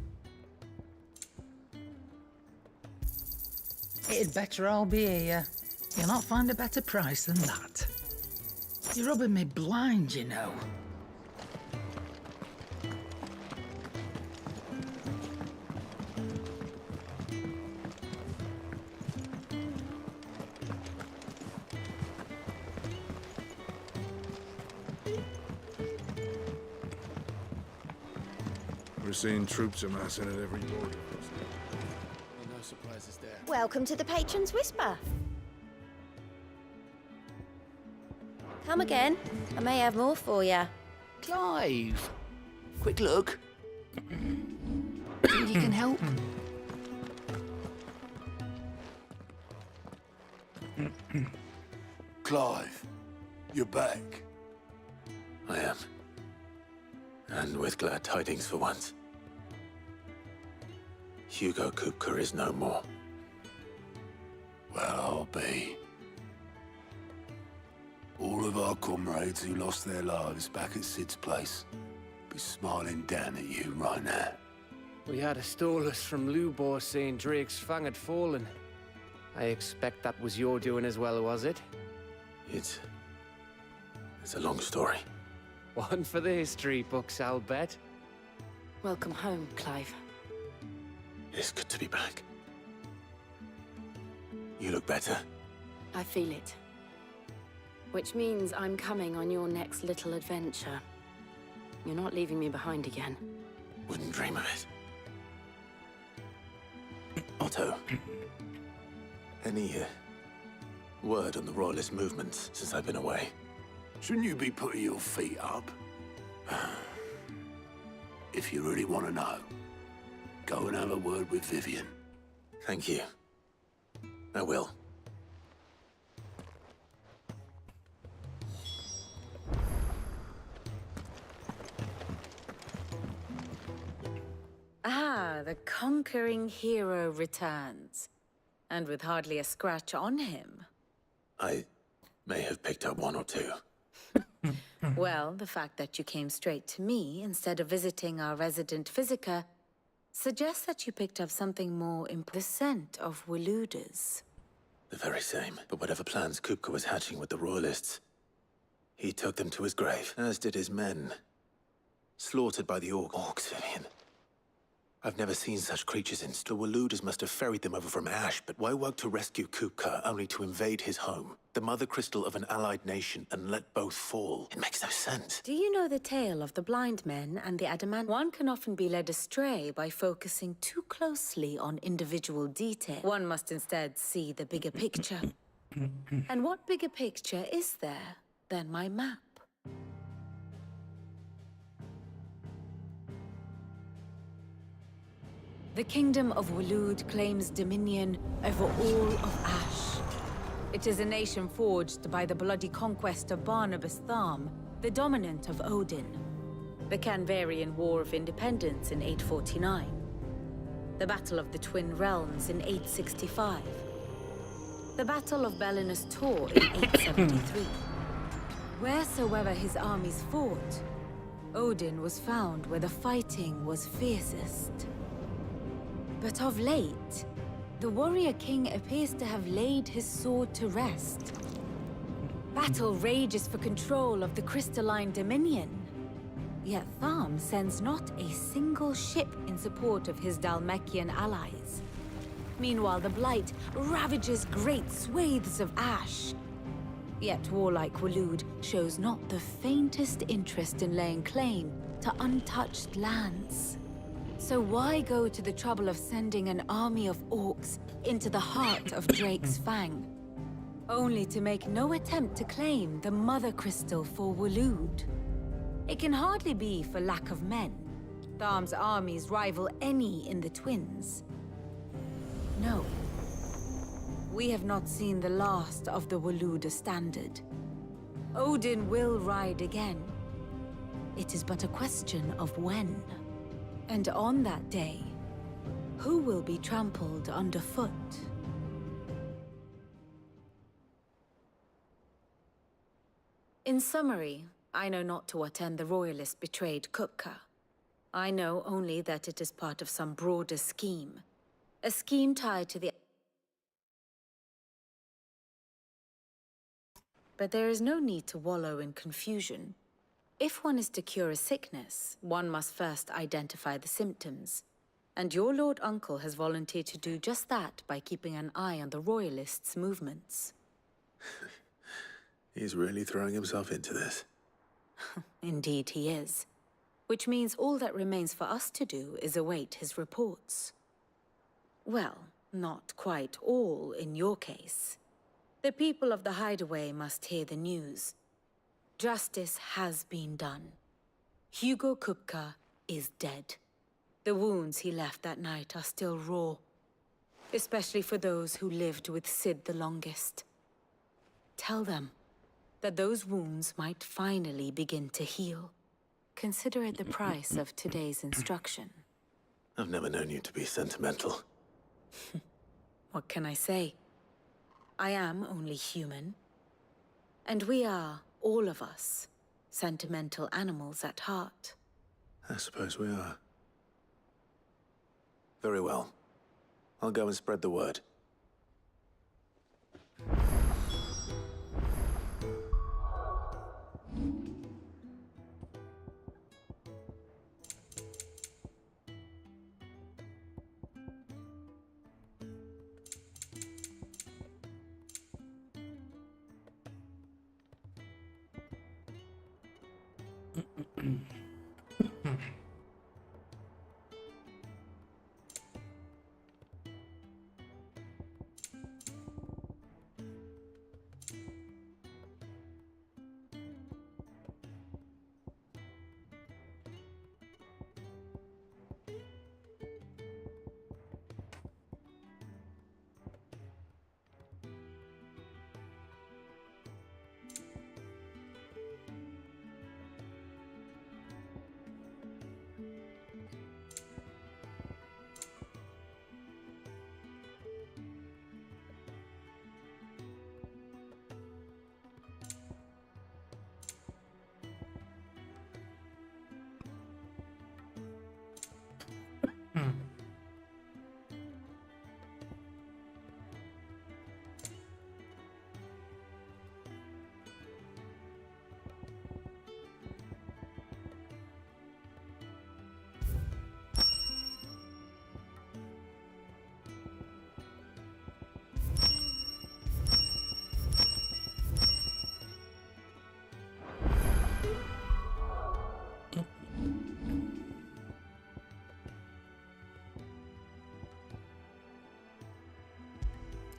It'd better all be here. You'll not find a better price than that. You're rubbing me blind, you know. We're seeing troops amassing at every border. No surprises there. Welcome to the Patron's Whisper. Come again. I may have more for you. Clive! Quick look. Think you can help? Clive, you're back. I am. And with glad tidings for once. Hugo Kupka is no more. Well, I'll be. All of our comrades who lost their lives back at Sid's place be smiling down at you right now. We had a stolus from Lubor saying Drake's Fang had fallen. I expect that was your doing as well, was it? It's a long story. One for the history books, I'll bet. Welcome home, Clive. It's good to be back. You look better. I feel it. Which means I'm coming on your next little adventure. You're not leaving me behind again. Wouldn't dream of it. Otto, any word on the Royalist movements since I've been away? Shouldn't you be putting your feet up? If you really want to know, go and have a word with Vivian. Thank you. I will. Ah, the conquering hero returns. And with hardly a scratch on him. I may have picked up one or two. Well, the fact that you came straight to me instead of visiting our resident Physica suggests that you picked up something more the scent of Waludas. The very same. But whatever plans Kupka was hatching with the Royalists, he took them to his grave, as did his men. Slaughtered by the Orcs, Vivian. I've never seen such creatures in. The Waludas must have ferried them over from Ash, but why work to rescue Kupka only to invade his home? The mother crystal of an allied nation, and let both fall. It makes no sense. Do you know the tale of the blind men and the adamant? One can often be led astray by focusing too closely on individual detail. One must instead see the bigger picture. And what bigger picture is there than my map? The Kingdom of Waloed claims dominion over all of Ash. It is a nation forged by the bloody conquest of Barnabas Tharm, the dominant of Odin. The Canvarian War of Independence in 849. The Battle of the Twin Realms in 865. The Battle of Belinus Tor in 873. Wheresoever his armies fought, Odin was found where the fighting was fiercest. But of late, the warrior king appears to have laid his sword to rest. Battle rages for control of the crystalline dominion. Yet Tharm sends not a single ship in support of his Dhalmekian allies. Meanwhile, the Blight ravages great swathes of Ash. Yet warlike Waloed shows not the faintest interest in laying claim to untouched lands. So why go to the trouble of sending an army of orcs into the heart of Drake's Fang, only to make no attempt to claim the Mother Crystal for Waloed? It can hardly be for lack of men. Tharm's armies rival any in the Twins. No. We have not seen the last of the Waluda standard. Odin will ride again. It is but a question of when. And on that day, who will be trampled underfoot? In summary, I know not to what end the Royalists betrayed Kupka. I know only that it is part of some broader scheme. A scheme tied to the... But there is no need to wallow in confusion. If one is to cure a sickness, one must first identify the symptoms. And your Lord Uncle has volunteered to do just that by keeping an eye on the Royalists' movements. He's really throwing himself into this. Indeed he is. Which means all that remains for us to do is await his reports. Well, not quite all in your case. The people of the Hideaway must hear the news. Justice has been done. Hugo Kupka is dead. The wounds he left that night are still raw, especially for those who lived with Sid the longest. Tell them that those wounds might finally begin to heal. Consider it the price of today's instruction. I've never known you to be sentimental. What can I say? I am only human. And we are, all of us, sentimental animals at heart. I suppose we are. Very well. I'll go and spread the word.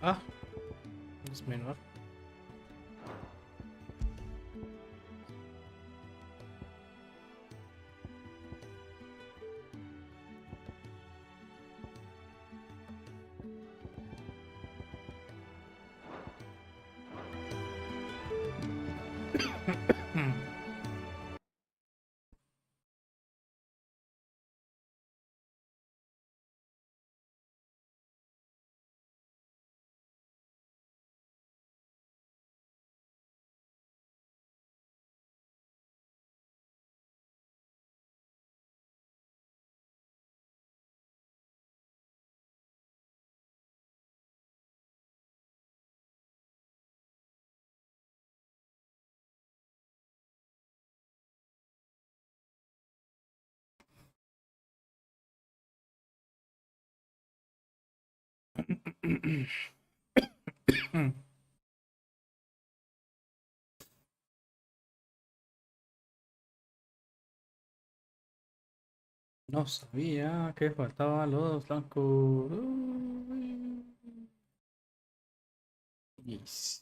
Ah, es menor. No sabía que faltaban los blancos. Yes.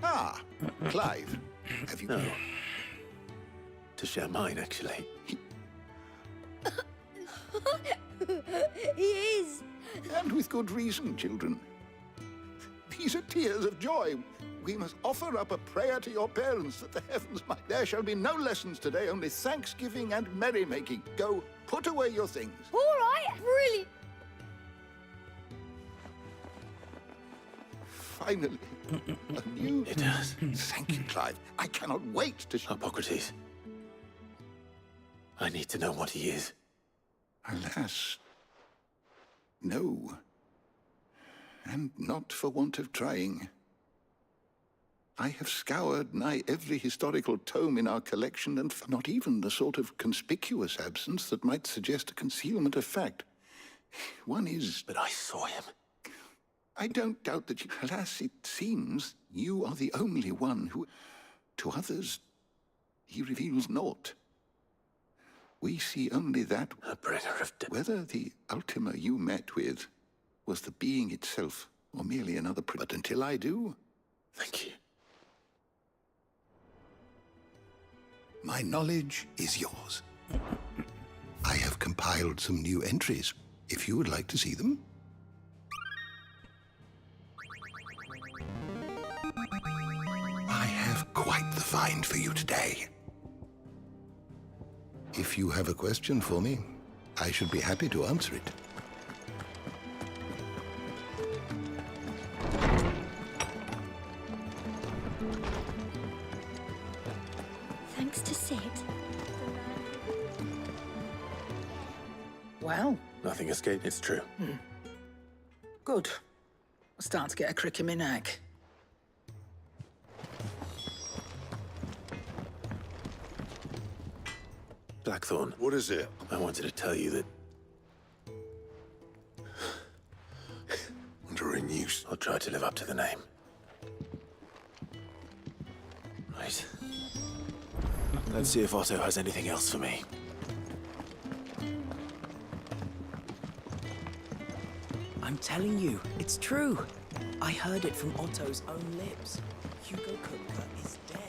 Ah, Clive. Have you... No. To share mine, actually. He is. And with good reason, children. These are tears of joy. We must offer up a prayer to your parents that the heavens might... There shall be no lessons today, only thanksgiving and merrymaking. Go, put away your things. All right, really. Finally, a new... It does. Thank you, Clive. I cannot wait to... Hippocrates. I need to know what he is. Alas, no. And not for want of trying. I have scoured nigh every historical tome in our collection, and not even the sort of conspicuous absence that might suggest a concealment of fact. One is... But I saw him. I don't doubt that you... Alas, it seems you are the only one who... To others, he reveals naught. We see only that... A bringer of death. Whether the Ultima you met with was the being itself, or merely another... But until I do... Thank you. My knowledge is yours. I have compiled some new entries, if you would like to see them. I have quite the find for you today. If you have a question for me, I should be happy to answer it. Thanks to Sid. Well, Nothing escaped, it's true. good. I start to get a crick in my neck. Blackthorn. What is it? I wanted to tell you that Under a noose. I'll try to live up to the name. Right. Let's see if Otto has anything else for me. I'm telling you, it's true. I heard it from Otto's own lips. Hugo Kupka is dead.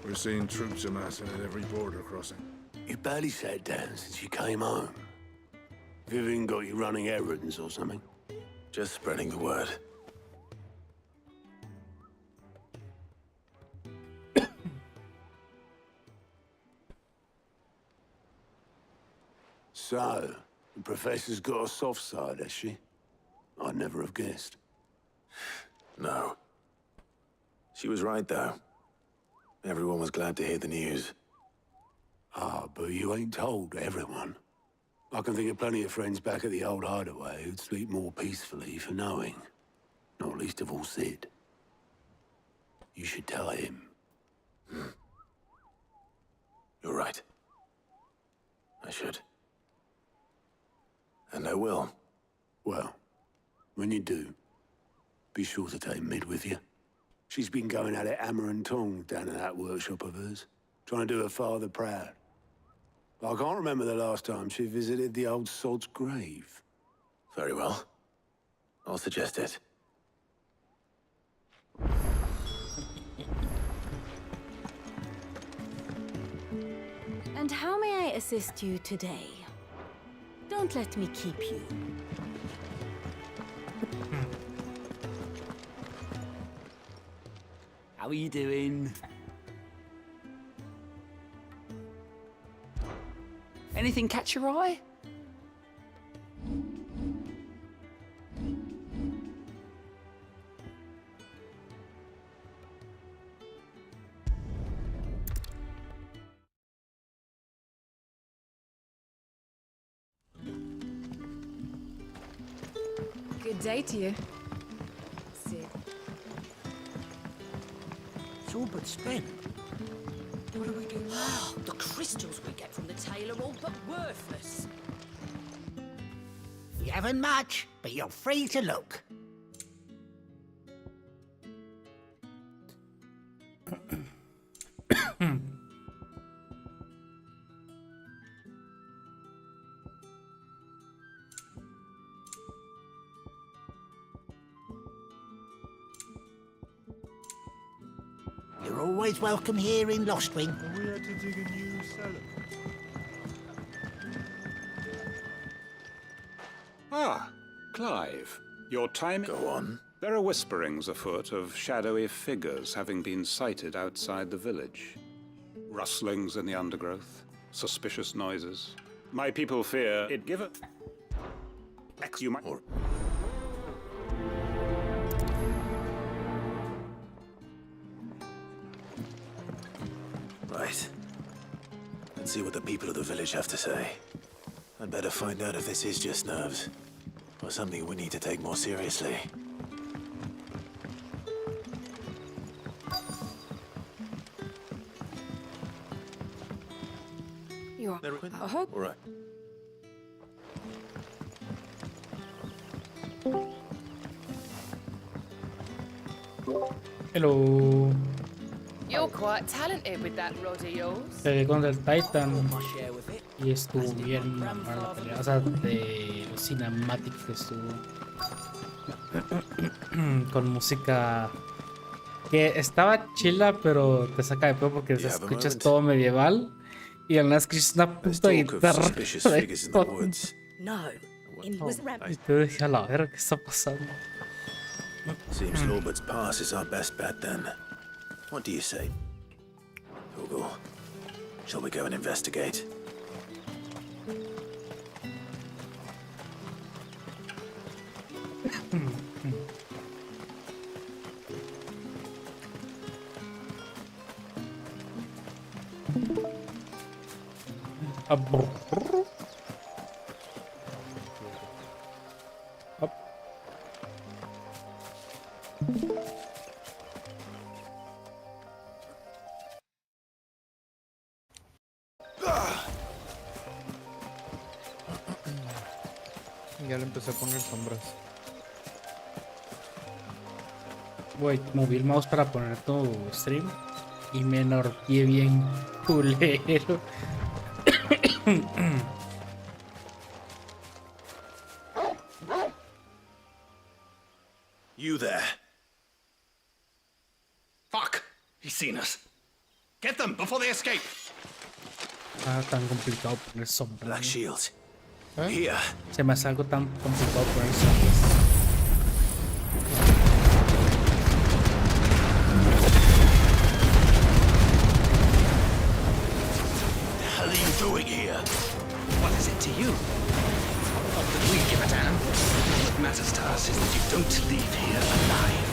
We're seeing troops amassing at every border crossing. You barely sat down since you came home. Vivian got you running errands or something? Just spreading the word. So, the Professor's got a soft side, has she? I'd never have guessed. No. She was right, though. Everyone was glad to hear the news. Ah, but you ain't told everyone. I can think of plenty of friends back at the old hideaway who'd sleep more peacefully for knowing. Not least of all Sid. You should tell him. You're right. I should. And I will. Well, when you do, be sure to take Mid with you. She's been going at it hammer and tongs down in that workshop of hers, trying to do her father proud. I can't remember the last time she visited the old sod's grave. Very well. I'll suggest it. And how may I assist you today? Don't let me keep you. How are you doing? Anything catch your eye? Good day to you. Sid. It's all but spent. What do we do now? The crystals we get from the tail are all but worthless. You haven't much, but you're free to look. You're always welcome here in Lostwing. We had to dig a new cellar. Ah, Clive. Your time... Go on. There are whisperings afoot of shadowy figures having been sighted outside the village. Rustlings in the undergrowth, suspicious noises. My people fear it giveth... You might... Right. Let's see what the people of the village have to say. I'd better find out if this is just nerves, or something we need to take more seriously. You're I hope. All right. Hello. You're quite talented with that rod of yours. Peleé contra el Titan y estuvo bien mamar la pelea. O sea, de cinematic que estuvo con música que estaba chila, pero te saca de pedo porque te escuchas todo medieval y al nada escuchas una puta guitarra. No, it was Y te dije a la verga, ¿qué está pasando? Seems Lorbert's Pass is our best bet then. What do you say? Google, shall we go and investigate? Ya le empecé a poner sombras. Güey, moví el mouse para poner tu stream y me enorgué bien culero. You there. Fuck! He's seen us. Get them before they escape. Ah, tan complicado poner sombras. Black Shield. Here. Se me hace algo tan complicado poner sombras. What the hell are you doing here? What is it to you? Not that we give a damn. What matters to us is that you don't leave here alive.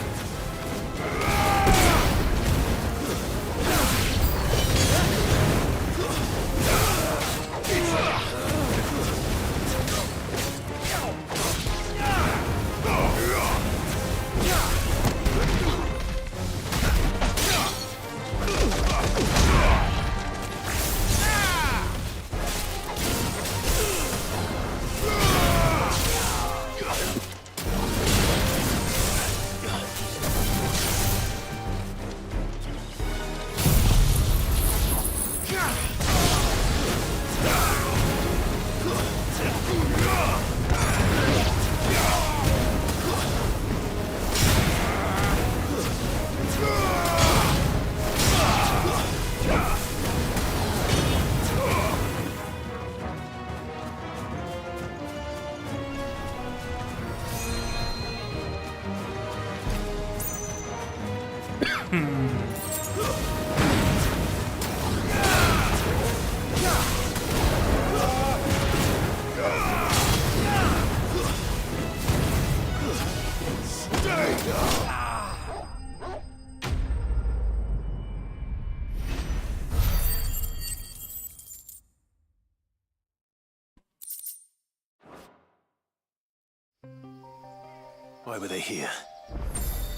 Why were they here?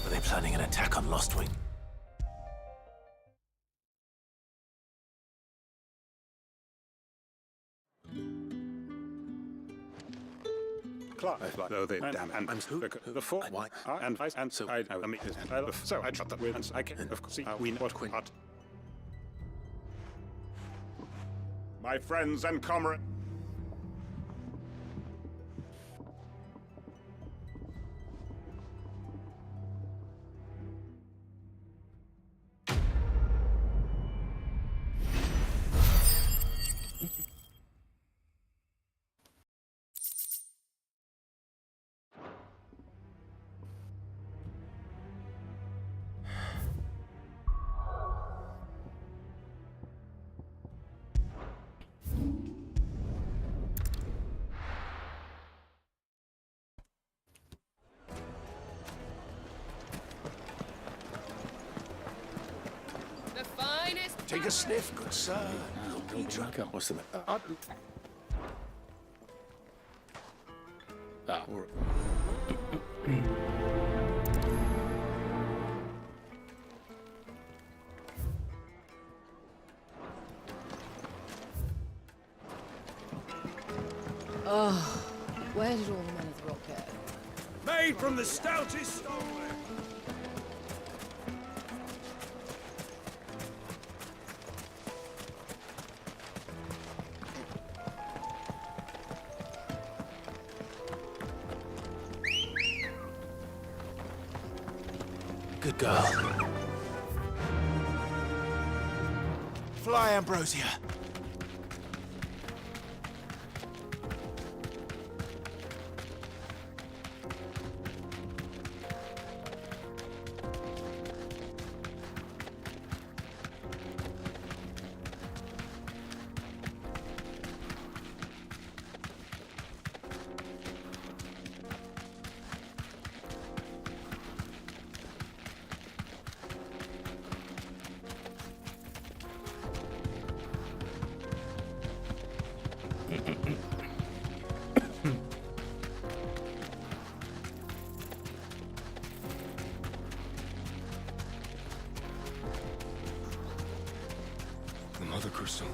Were they planning an attack on Lostwing? Clark, though they damn and the four and vice and so I mean so I shot that with and I can of course see we know what Quint. My friends and comrades. Take a sniff, good sir. What's the matter? Oh, where did all the men of the rock go? Made from the stoutest stone. Good girl. Fly, Ambrosia. The Mother Crystal.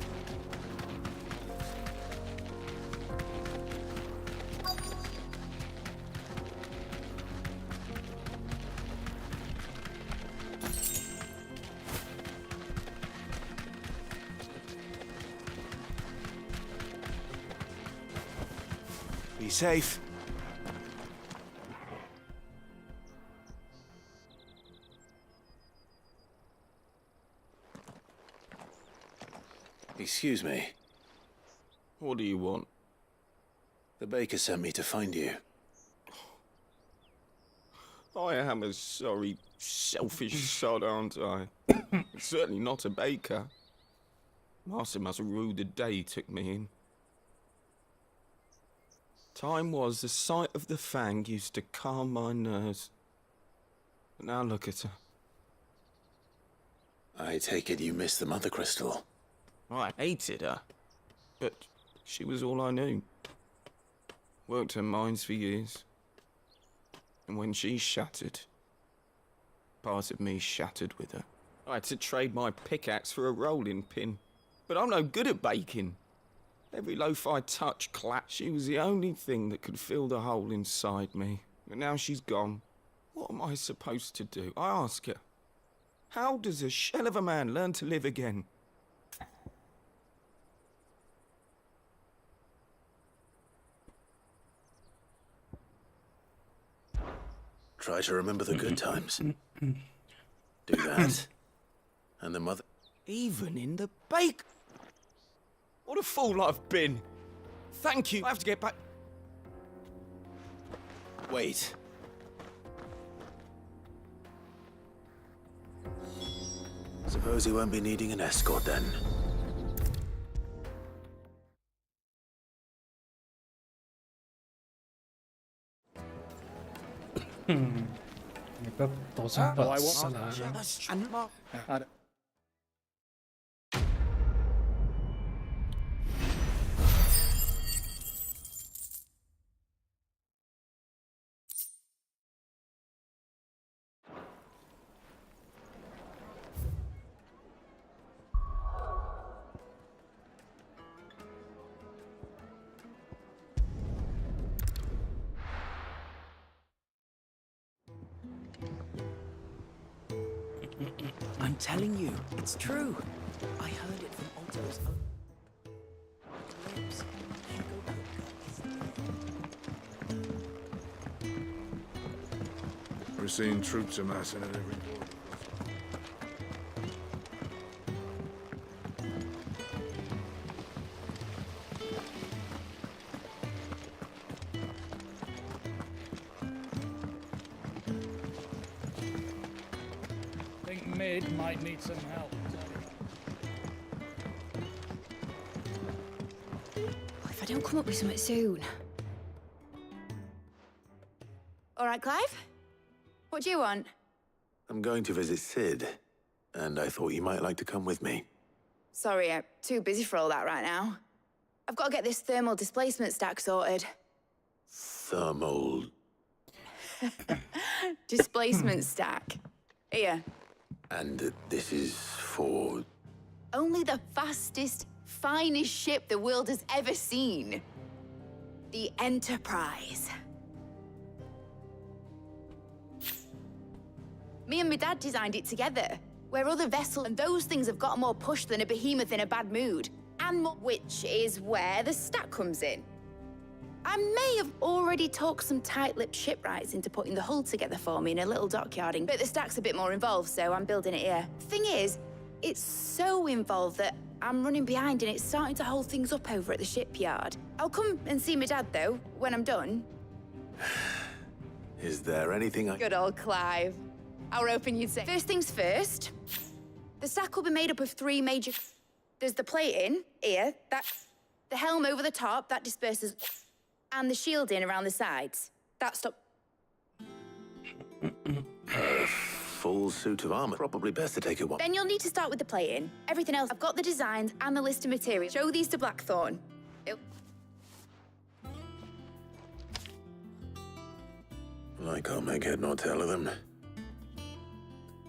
Be safe. Excuse me. What do you want? The baker sent me to find you. I am a sorry, selfish sod, aren't I? Certainly not a baker. Master must have ruled the day he took me in. Time was the sight of the Fang used to calm my nerves. But now look at her. I take it you miss the Mother Crystal. I hated her, but she was all I knew. Worked her mines for years. And when she shattered, part of me shattered with her. I had to trade my pickaxe for a rolling pin. But I'm no good at baking. Every loaf I touched clapped. She was the only thing that could fill the hole inside me. But now she's gone. What am I supposed to do? I ask her. How does a shell of a man learn to live again? Try to remember the good times. Do that. And the mother... Even in the bake. What a fool I've been. Thank you. I have to get back. Wait. Suppose you won't be needing an escort then. Todos son bots a la verga. I'm telling you, it's true. I heard it from Otto's own lips. Hugo Kupka. We're seeing troops amassing at every port. Mid might need some help. If I don't come up with something soon. All right, Clive? What do you want? I'm going to visit Sid, and I thought you might like to come with me. Sorry, I'm too busy for all that right now. I've got to get this thermal displacement stack sorted. Thermal. Displacement stack. Here. And this is for... Only the fastest, finest ship the world has ever seen. The Enterprise. Me and my dad designed it together. Where other vessels and those things have got more push than a behemoth in a bad mood. And more, which is where the stack comes in. I may have already talked some tight-lipped shipwrights into putting the hull together for me in a little dockyarding, but the stack's a bit more involved, so I'm building it here. Thing is, it's so involved that I'm running behind and it's starting to hold things up over at the shipyard. I'll come and see my dad, though, when I'm done. Is there anything I... Good old Clive. I were hoping you'd say. First things first, the stack will be made up of 3 major... There's the plating, here, the helm over the top, that disperses... And the shielding around the sides. That stop... Full suit of armor. Probably best to take it one. Then you'll need to start with the plating. Everything else, I've got the designs and the list of materials. Show these to Blackthorn. I can't make head nor tail of them.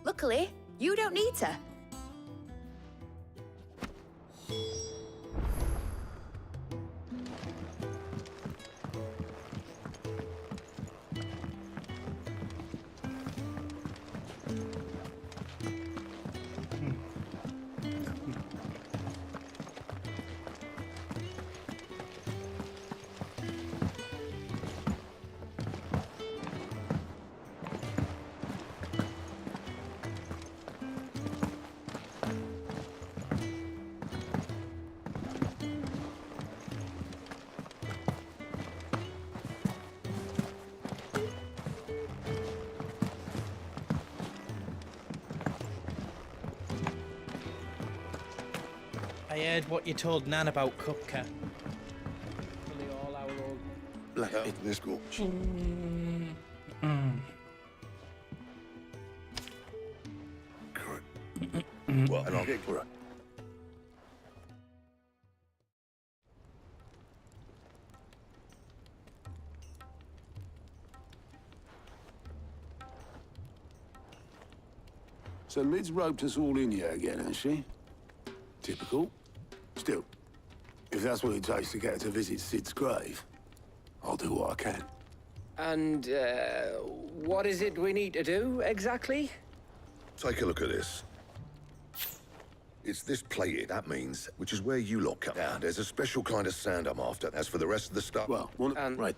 Luckily, you don't need to. I heard what you told Nan about Kupka. Black this go. Well, and I'll get right. So Lid's roped us all in here again, has she? Typical. Still, if that's what it takes to get her to visit Sid's grave, I'll do what I can. And, what is it we need to do, exactly? Take a look at this. It's this plated, that means, which is where you lot come down. There's a special kind of sand I'm after. As for the rest of the stuff... Well, right.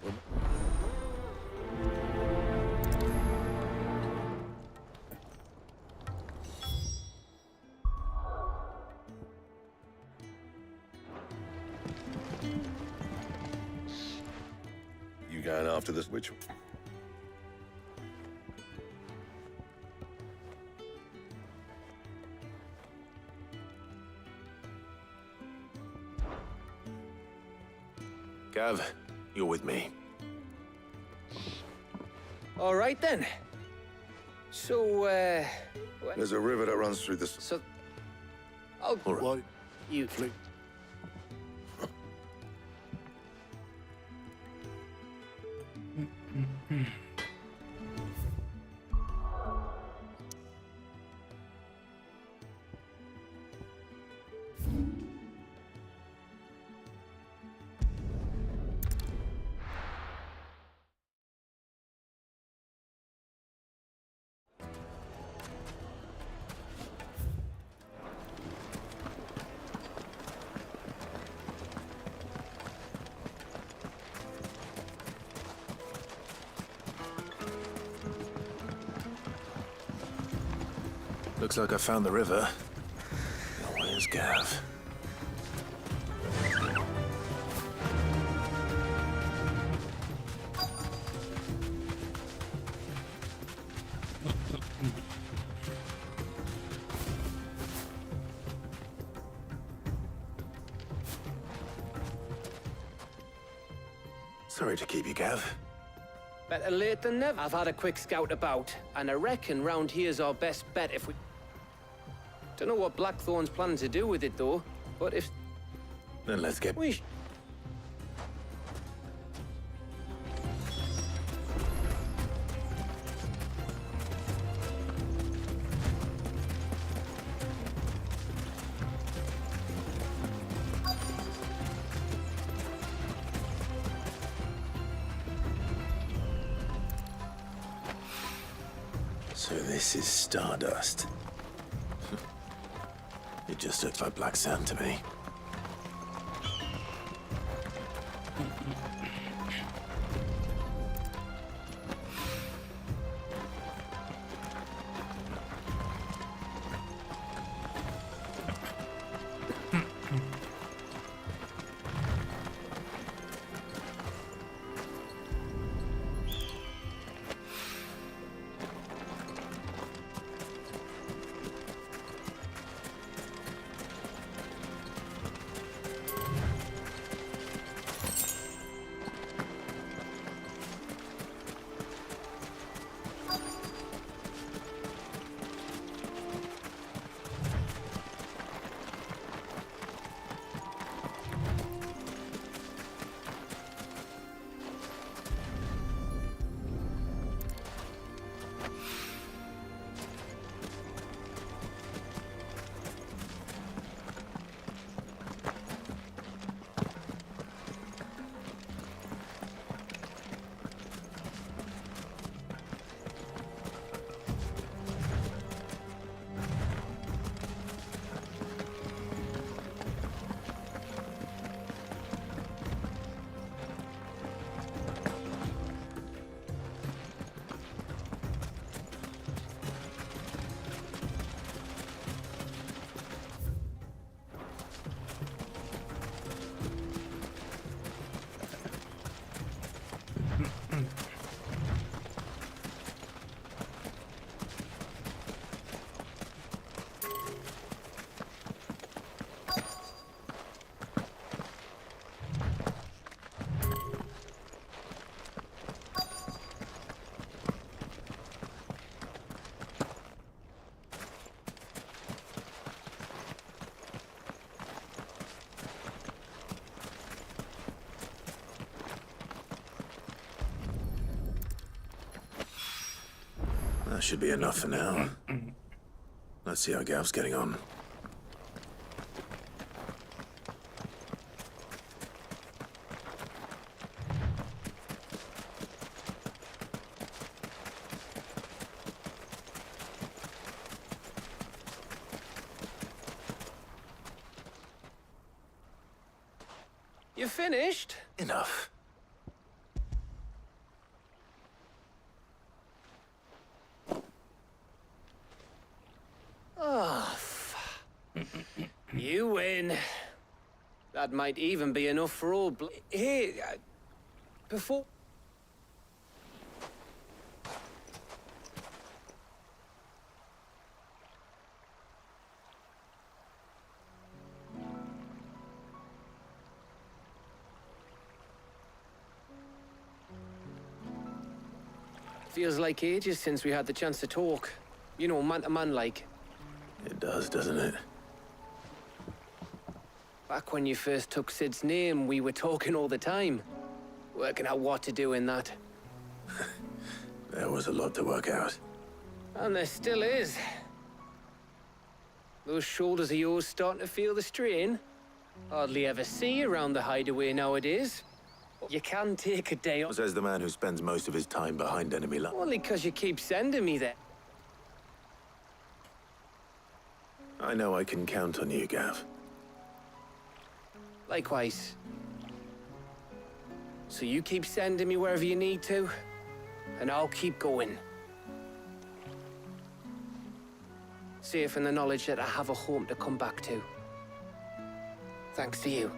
You going after this which... Gav, you're with me. All right, then. So, There's a river that runs through this... So... All right. Why, you flick... Looks like I found the river. Now, where's Gav? Sorry to keep you, Gav. Better late than never. I've had a quick scout about, and I reckon round here's our best bet if we... Don't know what Blackthorn's planning to do with it, though, but if... Then let's get... So this is Stardust. It just looks like black sand to me. That should be enough for now. Let's see how Gav's getting on. You finished? Enough. Oh, you win. That might even be enough for all. Here, before. Feels like ages since we had the chance to talk. You know, man to man like. It does, doesn't it? Back when you first took Sid's name, we were talking all the time. Working out what to do in that. There was a lot to work out. And there still is. Those shoulders of yours starting to feel the strain. Hardly ever see you around the hideaway nowadays. You can take a day off. Says the man who spends most of his time behind enemy lines. Only because you keep sending me there. I know I can count on you, Gav. Likewise. So you keep sending me wherever you need to, and I'll keep going. Safe in the knowledge that I have a home to come back to. Thanks to you.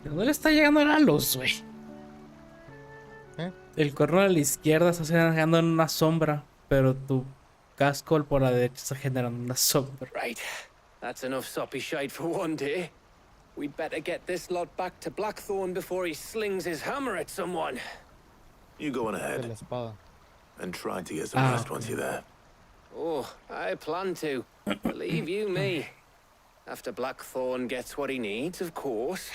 ¿Dónde le está llegando la luz, güey? El cuerno a la izquierda está generando una sombra, pero tu casco por la derecha está generando una sombra. Right. That's enough soppy shite for one day. We'd better get this lot back to Blackthorn before he slings his hammer at someone. You go on ahead. And try to get some rest once you're there. Oh, I plan to. Believe you me. After Blackthorn gets what he needs, of course.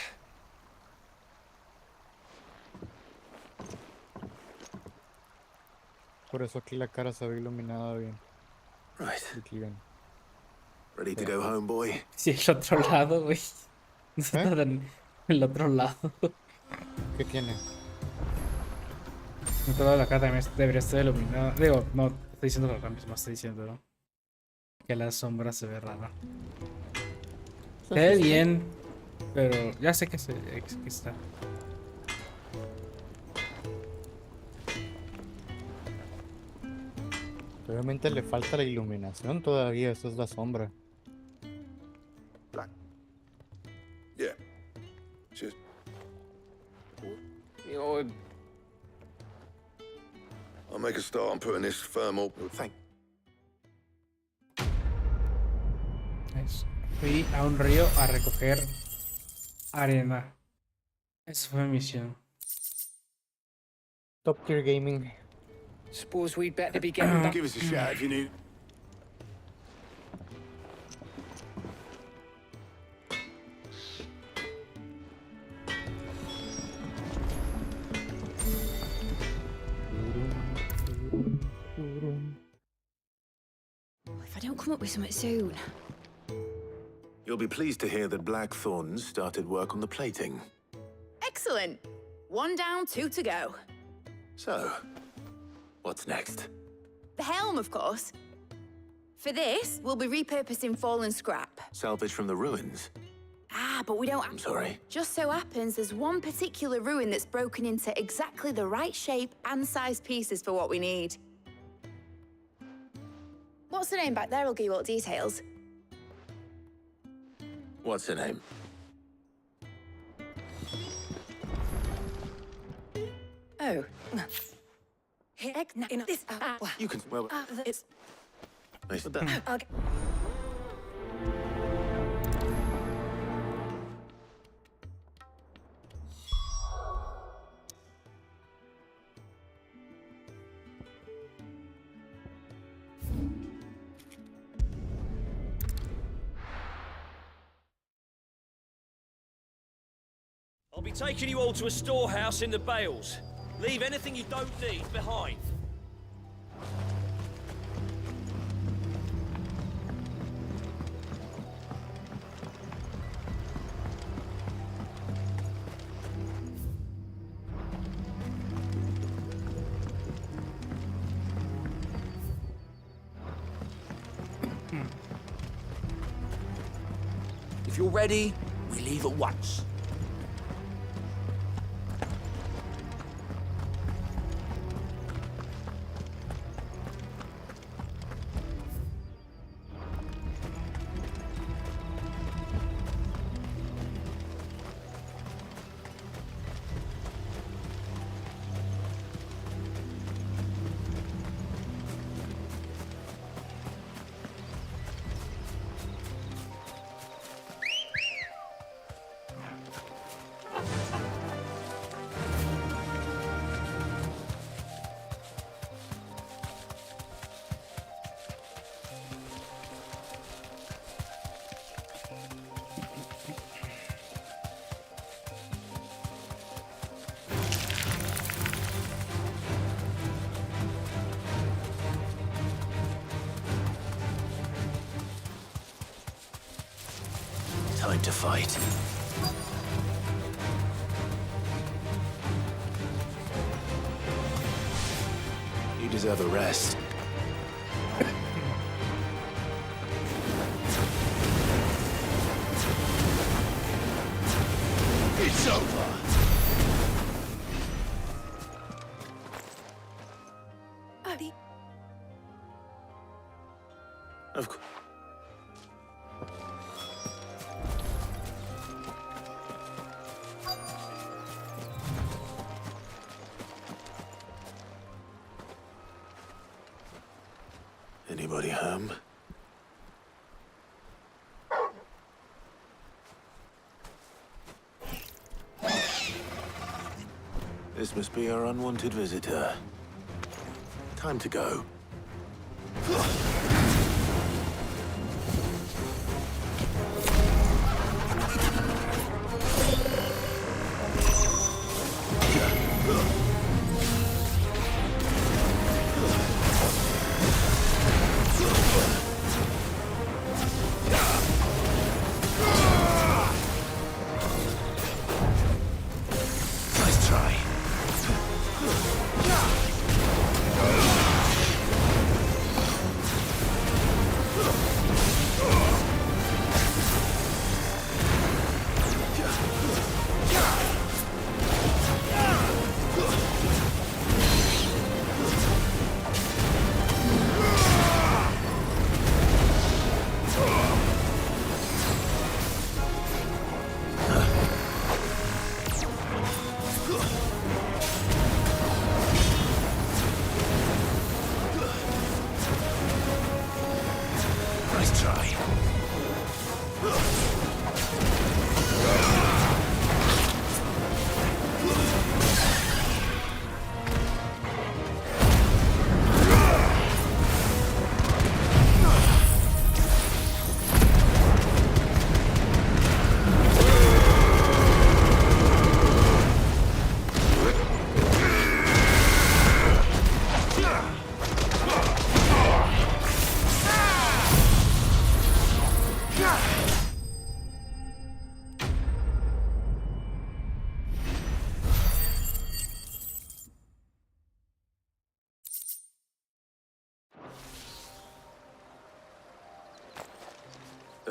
Por eso aquí la cara se ve iluminada bien. Right. Bien. Ready to go home, boy? Sí, el otro lado, güey. El otro lado. ¿Qué tiene? Otro lado de la cara también debería estar iluminada. Digo, no estoy diciendo que lo cambies, más estoy diciendo, ¿no? Que la sombra se ve rara. Se ve bien, pero ya sé que está. Obviamente le falta la iluminación todavía, eso es la sombra. Yeah. Just... You know, I'll make a start on putting this thermal... Thank... Nice. Fui a un río a recoger arena. Esa fue mi misión. Top Tier Gaming. suppose we'd better be getting back. Give us a shout if you need... If I don't come up with something soon. You'll be pleased to hear that Blackthorn's started work on the plating. Excellent. 1 down, 2 to go. So, what's next? The helm, of course. For this, we'll be repurposing fallen scrap. Salvage from the ruins? Ah, but we don't... I'm sorry. Just so happens there's one particular ruin that's broken into exactly the right shape and size pieces for what we need. What's the name back there? I'll give you all the details. What's her name? Oh. You can... Well... It's... Nice. Okay. I'll be taking you all to a storehouse in the Bales. Leave anything you don't need behind. If you're ready, we leave at once. Time to fight. You deserve a rest. It's over. Of course. Anybody home? This must be our unwanted visitor. Time to go. Nice try.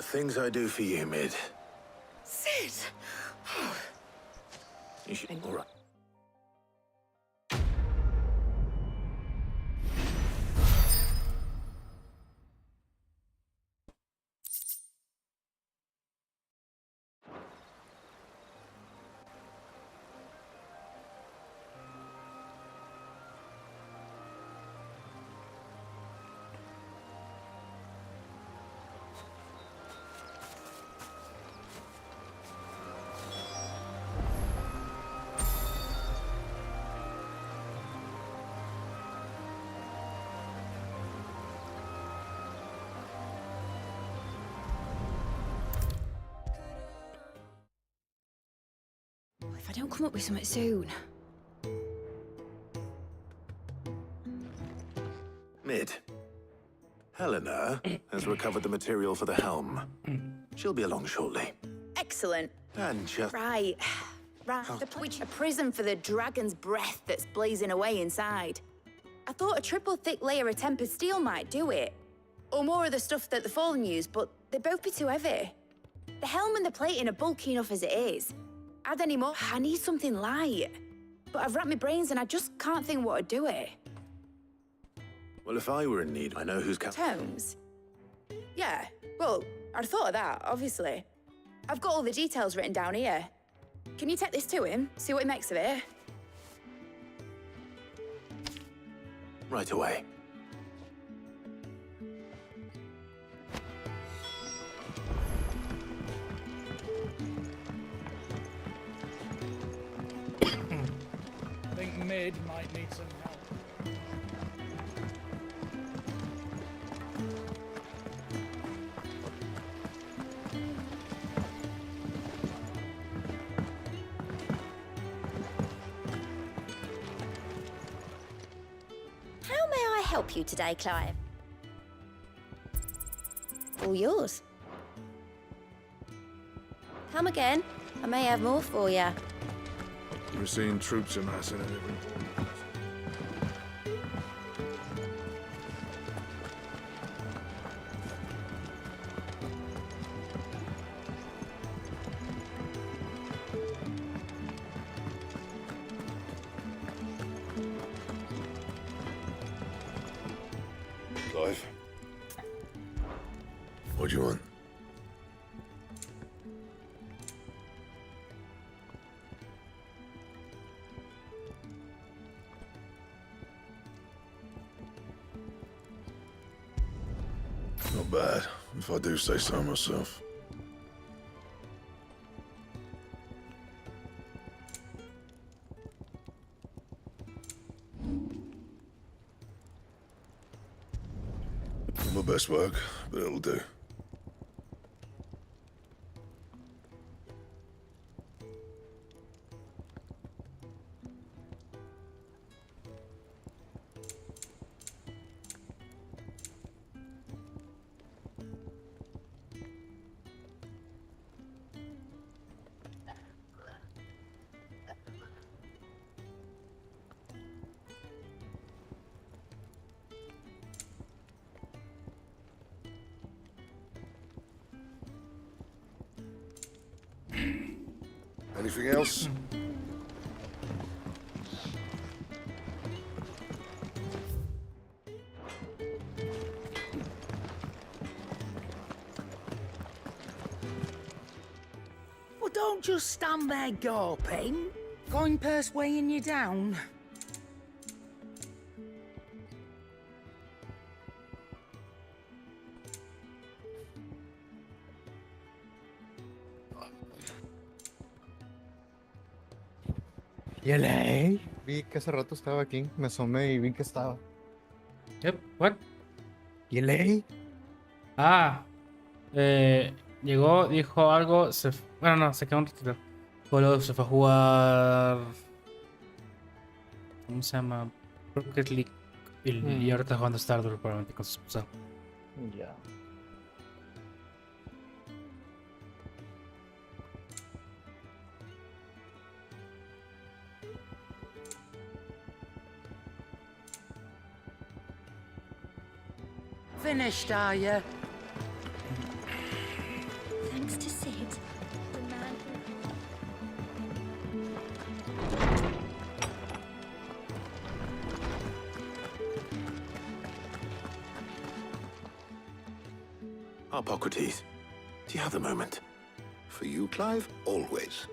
The things I do for you, Mid. Sid! You should... All right. If I don't come up with something soon. Mid. Helena has recovered the material for the helm. She'll be along shortly. Excellent. And just... Right. A prism for the dragon's breath that's blazing away inside. I thought a triple thick layer of tempered steel might do it. Or more of the stuff that the Fallen use, but they'd both be too heavy. The helm and the plating are bulky enough as it is. Add any more, I need something light. But I've racked my brains and I just can't think what to do it. Well, if I were in need, I know who's... Tomes? Yeah, well, I'd thought of that, obviously. I've got all the details written down here. Can you take this to him, see what he makes of it? Right away. I think Mid might need some help. How may I help you today, Clive? All yours. Come again. I may have more for you. We're seeing troops amassing at every point. Clive? What do you want? Not bad, if I do say so myself. Not my best work, but it'll do. Anything else? Well, don't just stand there gawping. Going purse weighing you down. ¿Y el Vi que hace rato estaba aquí, me asomé y vi que estaba. Yep, what? ¿Y el Ah, llegó, dijo algo, bueno, no, se quedó un ratito. Luego se fue a jugar. ¿Cómo se llama? Rocket League. Y ahora está jugando Stardew probablemente con su esposa. Ya. Finished, are you? Harpocrates, do you have a moment? For you, Clive? Always.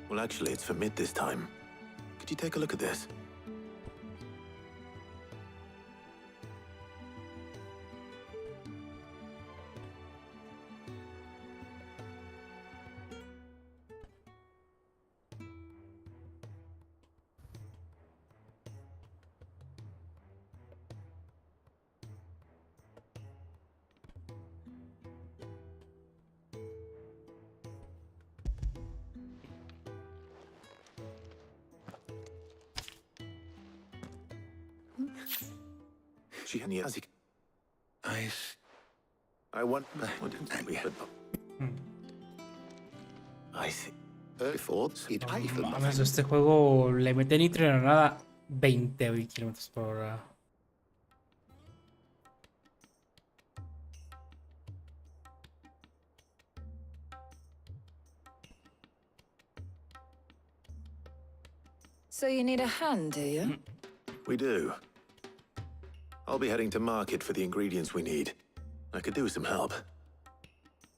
Well, actually, it's for Mid this time. Could you take a look at this? She had the I want what did we have? I see. Mames, este juego le mete nitro y de la nada 20 kilómetros por hora. So you need a hand, do you? We do. I'll be heading to market for the ingredients we need. I could do with some help.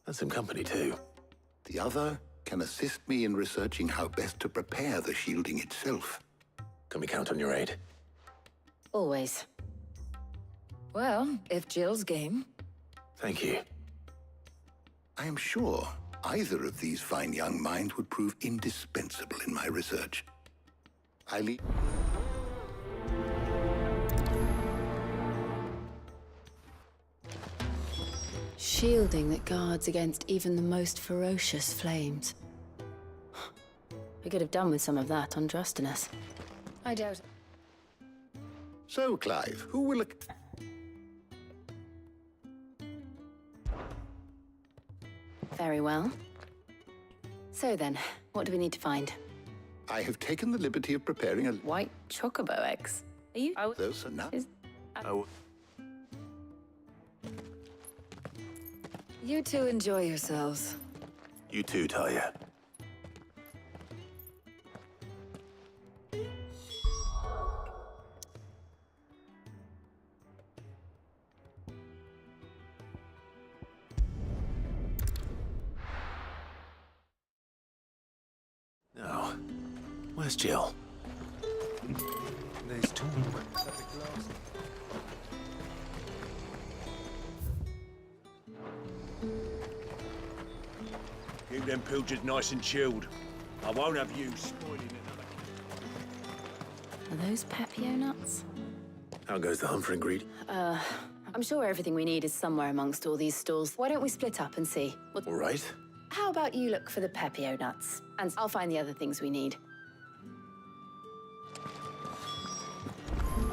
And some company, too. The other can assist me in researching how best to prepare the shielding itself. Can we count on your aid? Always. Well, if Jill's game. Thank you. I am sure either of these fine young minds would prove indispensable in my research. I leave... Shielding that guards against even the most ferocious flames. We could have done with some of that on Drustinus. I doubt. So, Clive, who will... Very well. So then, what do we need to find? I have taken the liberty of preparing a... White chocobo eggs. Are you... Those are not... You two enjoy yourselves. You too, Talia. Now, where's Jill? There's two. Keep them pilchards nice and chilled. I won't have you spoiling another. Are those Pepio nuts? How goes the hunt for ingredient? I'm sure everything we need is somewhere amongst all these stalls. Why don't we split up and see? All right. How about you look for the Pepio nuts, and I'll find the other things we need.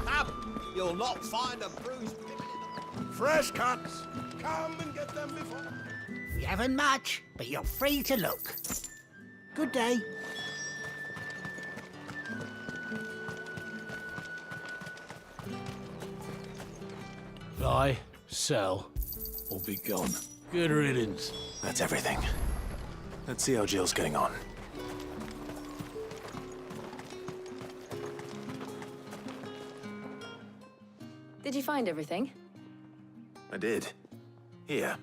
Up! You'll not find a bruised... Fresh cuts! Come and get them before... We haven't much, but you're free to look. Good day. Buy, sell, or be gone. Good riddance. That's everything. Let's see how Jill's getting on. Did you find everything? I did. Here.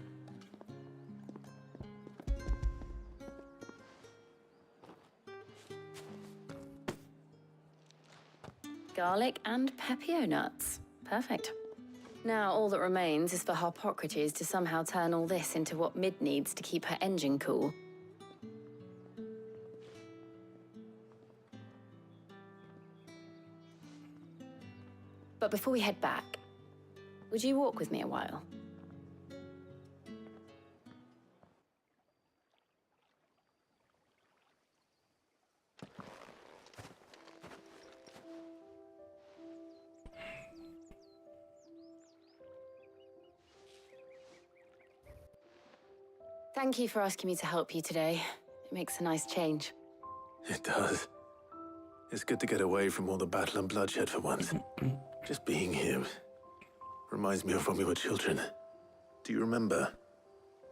Garlic and Pepio nuts. Perfect. Now all that remains is for Harpocrates to somehow turn all this into what Mid needs to keep her engine cool. But before we head back, would you walk with me a while? Thank you for asking me to help you today. It makes a nice change. It does. It's good to get away from all the battle and bloodshed for once. Just being here reminds me of when we were children. Do you remember?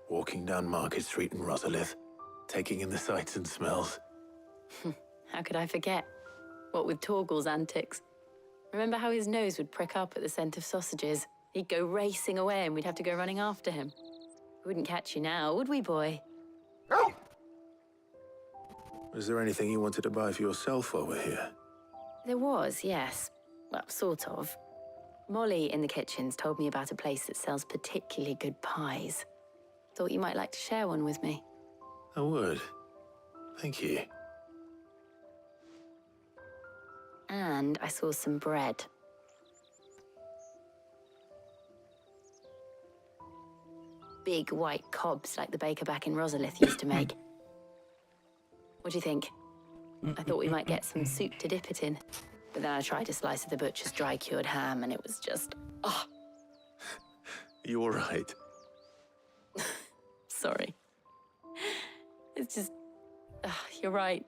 Walking down Market Street in Rosalith, taking in the sights and smells. How could I forget? What with Torgal's antics. Remember how his nose would prick up at the scent of sausages? He'd go racing away and we'd have to go running after him. Wouldn't catch you now, would we, boy? Was there anything you wanted to buy for yourself while we're here? There was, yes. Well, sort of. Molly in the kitchens told me about a place that sells particularly good pies. Thought you might like to share one with me. I would. Thank you. And I saw some bread. Big white cobs like the baker back in Rosalith used to make. What do you think? I thought we might get some soup to dip it in. But then I tried a slice of the butcher's dry-cured ham and it was just... oh, You all right? sorry. It's just... you're right.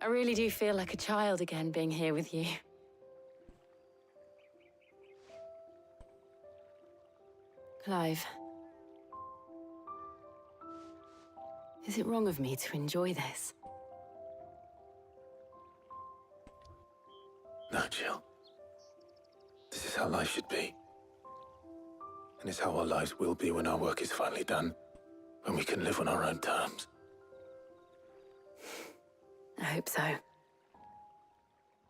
I really do feel like a child again being here with you. Clive. Is it wrong of me to enjoy this? No, Jill. This is how life should be. And it's how our lives will be when our work is finally done. When we can live on our own terms. I hope so.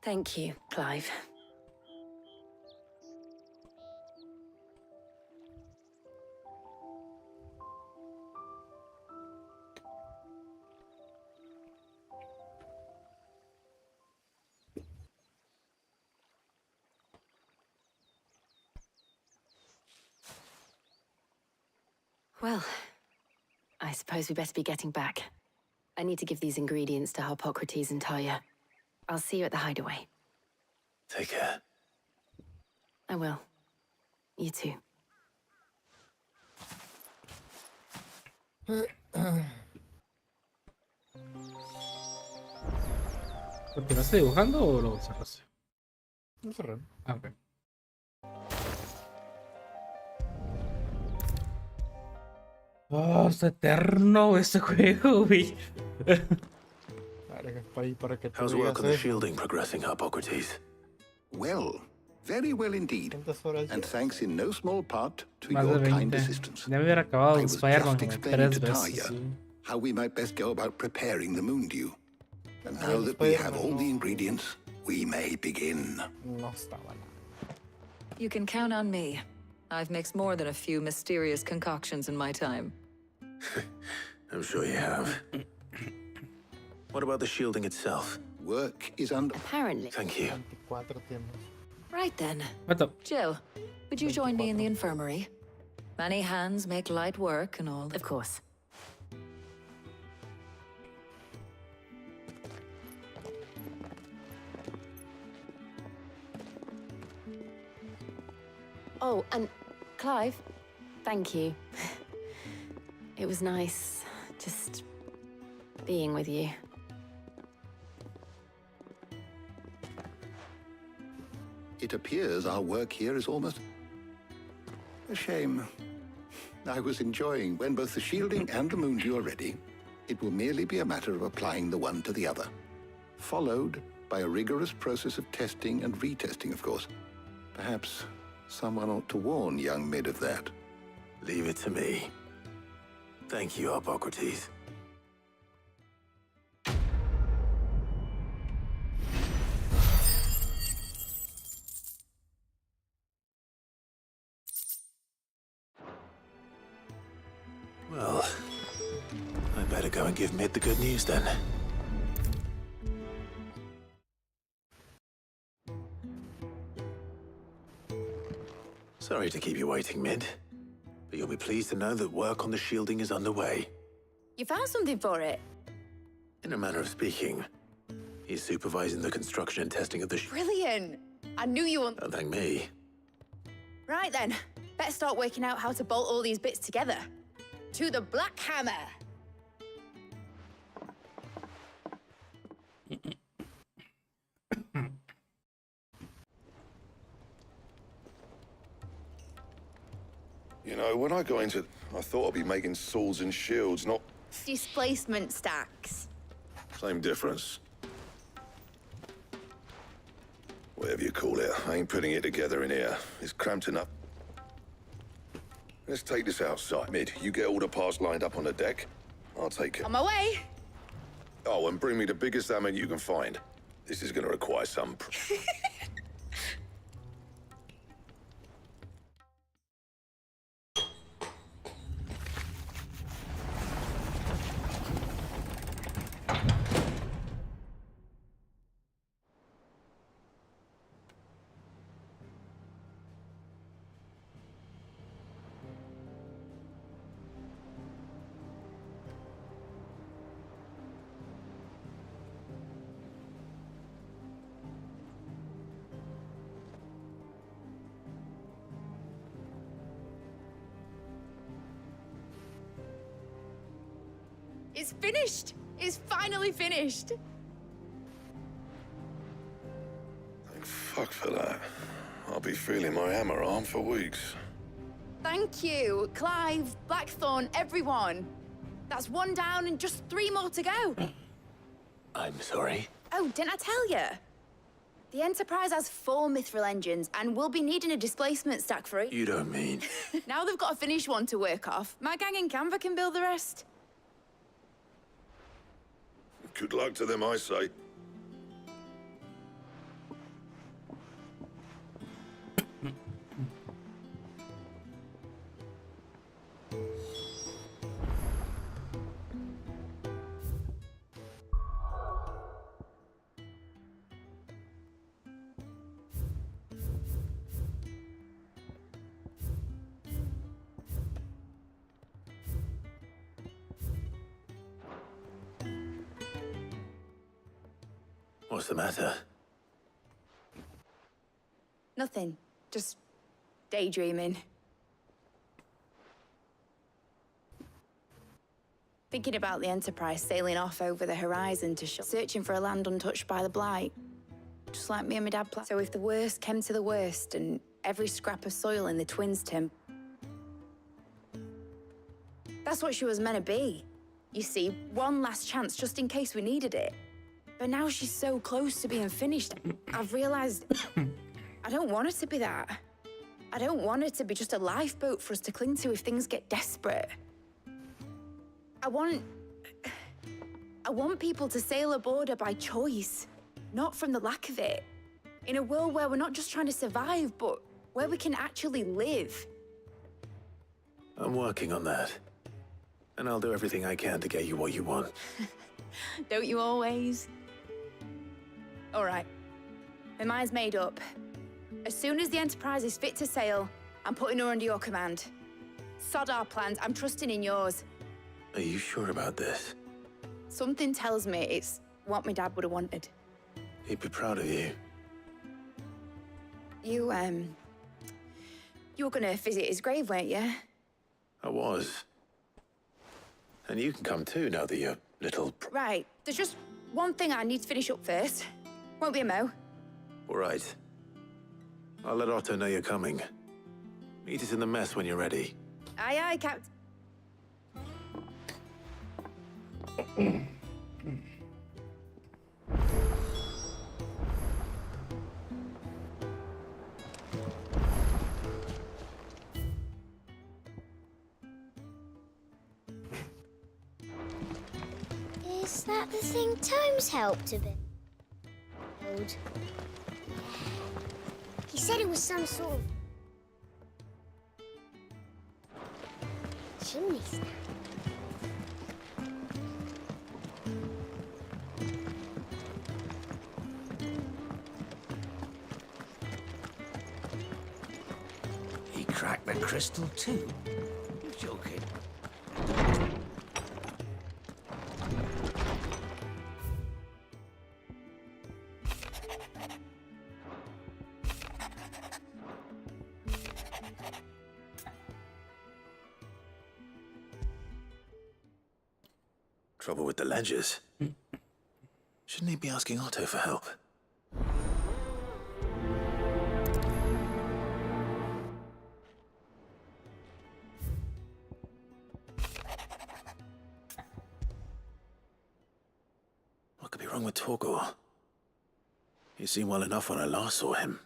Thank you, Clive. Well, I suppose we better be getting back. I need to give these ingredients to Harpocrates and Talia. I'll see you at the hideaway. Take care. I will. You too. ¿Continuaste dibujando o lo cerraste? Lo cerré. Ah, ok. Oh, es eterno este juego, güey. How's work on the shielding progressing, Harpocrates? Well, very well indeed. And thanks in no small part to Más de your 20. kind assistance. Ya me hubiera acabado I was Spider-Man just como explaining 3 to veces. Talia Sí. how we might best go about preparing the Moondew. And now that we have all the ingredients, we may begin. No estaba nada. You can count on me. I've mixed more than a few mysterious concoctions in my time. I'm sure you have. What about the shielding itself? Work is under... Apparently. Thank you. 24 tiendas. Right then. What up? Jill, would you join me in the infirmary? Many hands make light work and all. Of course. Oh, and Clive, thank you. It was nice just being with you. It appears our work here is almost... a shame. I was enjoying when both the shielding and the Moondew are ready. It will merely be a matter of applying the one to the other. Followed by a rigorous process of testing and retesting, of course. Perhaps someone ought to warn young Mid of that. Leave it to me. Thank you, Harpocrates. Well, I better go and give Mid the good news then. Sorry to keep you waiting, Mid. But you'll be pleased to know that work on the shielding is underway. You found something for it? In a manner of speaking, he's supervising the construction and testing of the Brilliant. I knew you wanted... Don't thank me. Right then. Better start working out how to bolt all these bits together. To the Black Hammer. You know, when I got into it, I thought I'd be making swords and shields, not... Displacement stacks. Same difference. Whatever you call it, I ain't putting it together in here. It's cramped enough. Let's take this outside. Mid, you get all the parts lined up on the deck. I'll take it. On my way. Oh, and bring me the biggest salmon you can find. This is gonna require some... It's finished. It's finally finished. Thank fuck for that. I'll be feeling my hammer arm for weeks. Thank you, Clive, Blackthorn, everyone. That's one down and just 3 more to go. I'm sorry. Oh, didn't I tell you? The Enterprise has 4 mithril engines and we'll be needing a displacement stack for it. You don't mean... Now they've got a finished one to work off. My gang in Canva can build the rest. Good luck to them, I say. What's the matter? Nothing. Just daydreaming. Thinking about the Enterprise sailing off over the horizon to searching for a land untouched by the Blight. Just like me and my dad planned. So if the worst came to the worst and every scrap of soil in the Twins Tim... That's what she was meant to be. You see, one last chance just in case we needed it. But now she's so close to being finished, I've realized I don't want her to be that. I don't want her to be just a lifeboat for us to cling to if things get desperate. I want people to sail aboard her by choice, not from the lack of it. In a world where we're not just trying to survive, but where we can actually live. I'm working on that. And I'll do everything I can to get you what you want. Don't you always? All right. My mind's made up. As soon as the Enterprise is fit to sail, I'm putting her under your command. Sod our plans. I'm trusting in yours. Are you sure about this? Something tells me it's what my dad would have wanted. He'd be proud of you. You were gonna visit his grave, weren't you? I was. And you can come too, now that you're little... Right. There's just one thing I need to finish up first. Won't be a mo. All right. I'll let Otto know you're coming. Meet us in the mess when you're ready. Aye, aye, Captain. Is that the thing Tomes helped a bit? Yeah. He said it was some sort of chimney stack. He cracked the crystal too? You're joking. Trouble with the ledgers. Shouldn't he be asking Otto for help? What could be wrong with Torgor? He seemed well enough when I last saw him.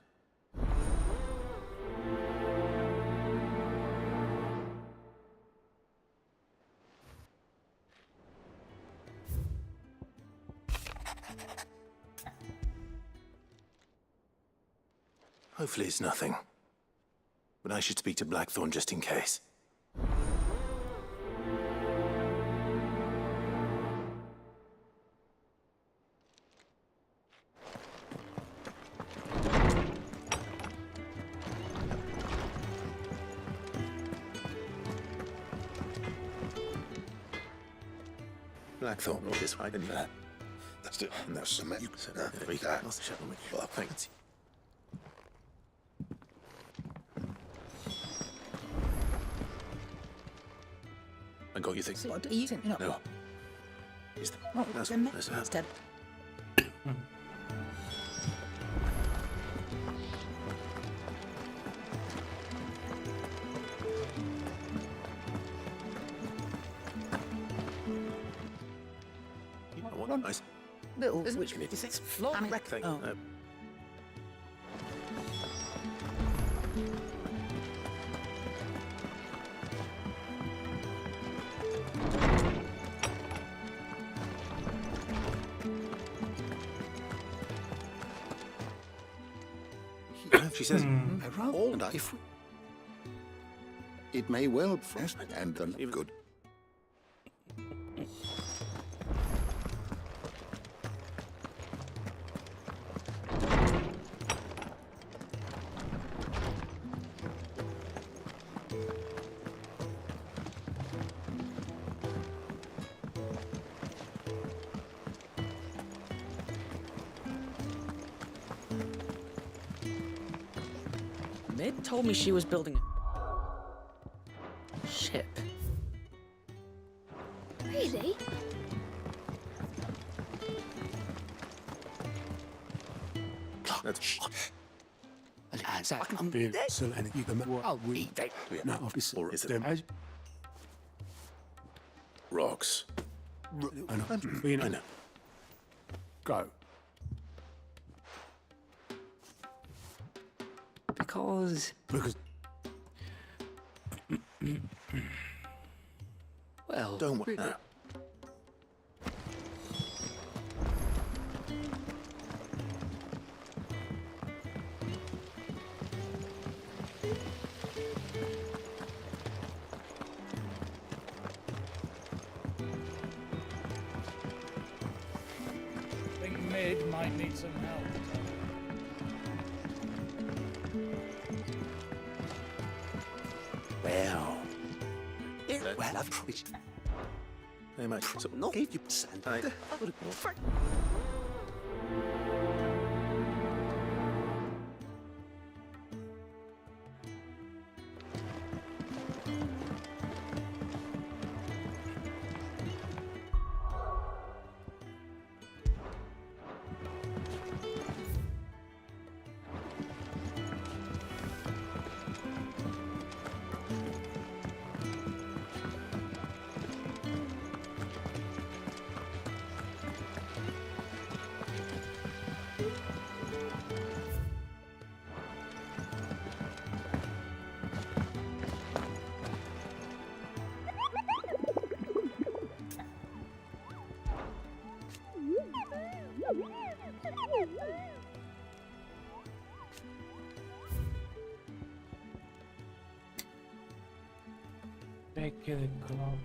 Hopefully it's nothing. But I should speak to Blackthorn just in case. Blackthorn, all this right in there. That's it. No, Cement. you That. Well, thanks. I got you things. What are you thinking of? No. Is Oh, then that's instead. What? Nice. Little, which can you think? Floor and wreck. Thank Oh. She says, I roll, and if it may well first and then good. Mid told me she was building a ship. Really? That's I'm being so and you can I'll read that. No, obviously, or is it them as rocks? I know. I know. Go. Because well, Don't worry. No. I think Mid might need some help. Well. Well, I've promised. Hey, mate. So, Not give you sand. Hey. Peque de club.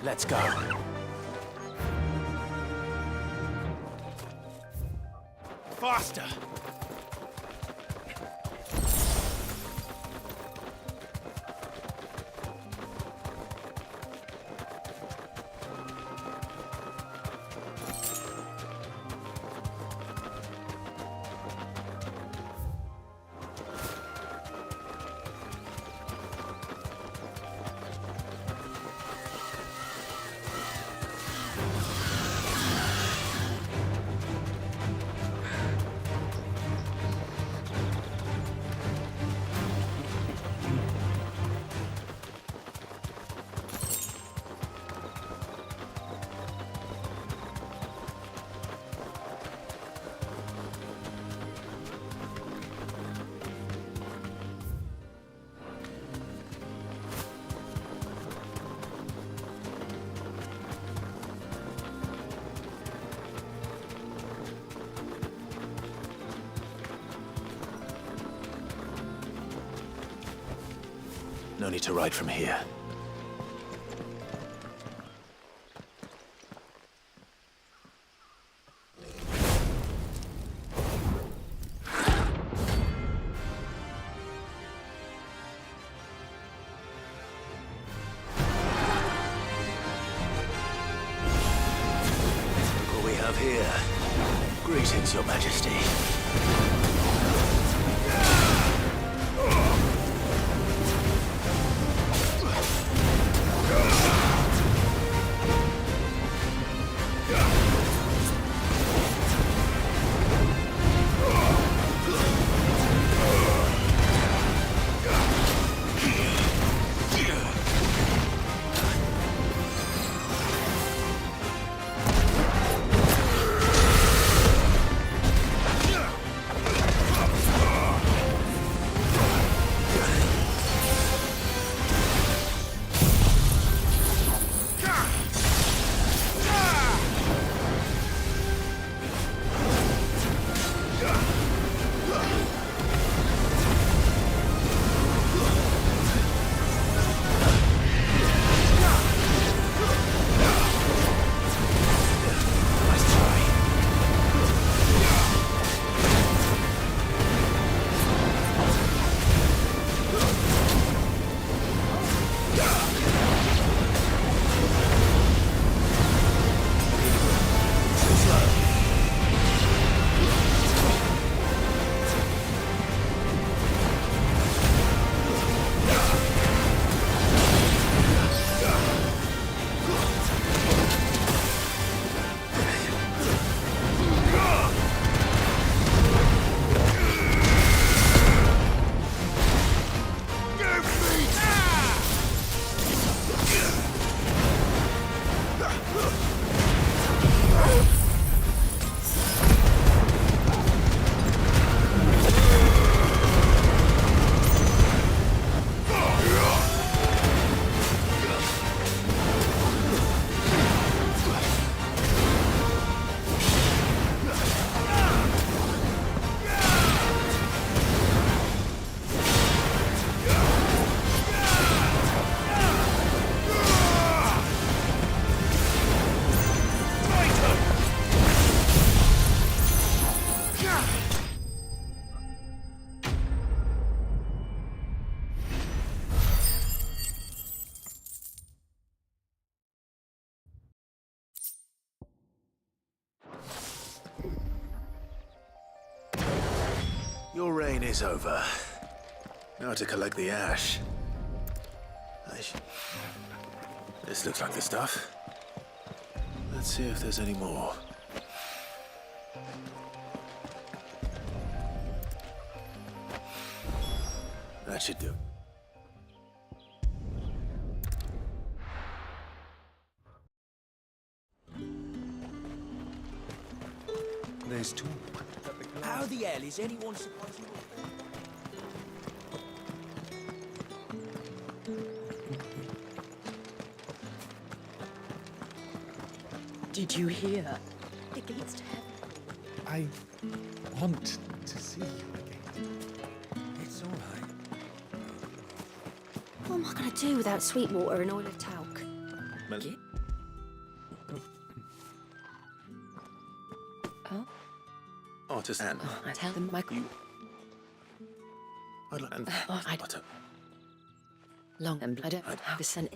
Let's go. Faster! No need to ride from here. Look what we have here. Greetings, Your Majesty. digging is over. Now to collect the ash. This looks like the stuff. Let's see if there's any more. That should do. There's two. How the hell is anyone supposed to... Did you hear? The gates to heaven. I want to see you again. It's all right. What am I going to do without Sweetwater and oil of talc? Oh? Artisan. I tell them my... I'd like... I don't... Long and I don't have a scent.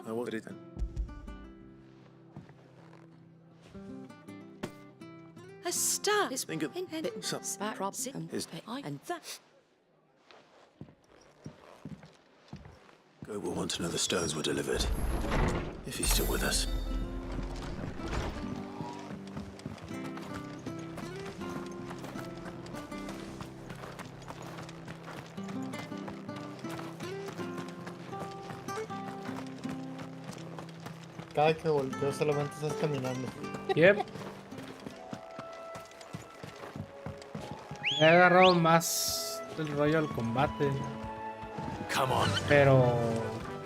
I wanted it then. A star is Think of some is and that. Goat will want to know the stones were delivered. If he's still with us. Cada que volteo solamente estás caminando. Yep. He agarrado más el rollo al combate. Come on. Pero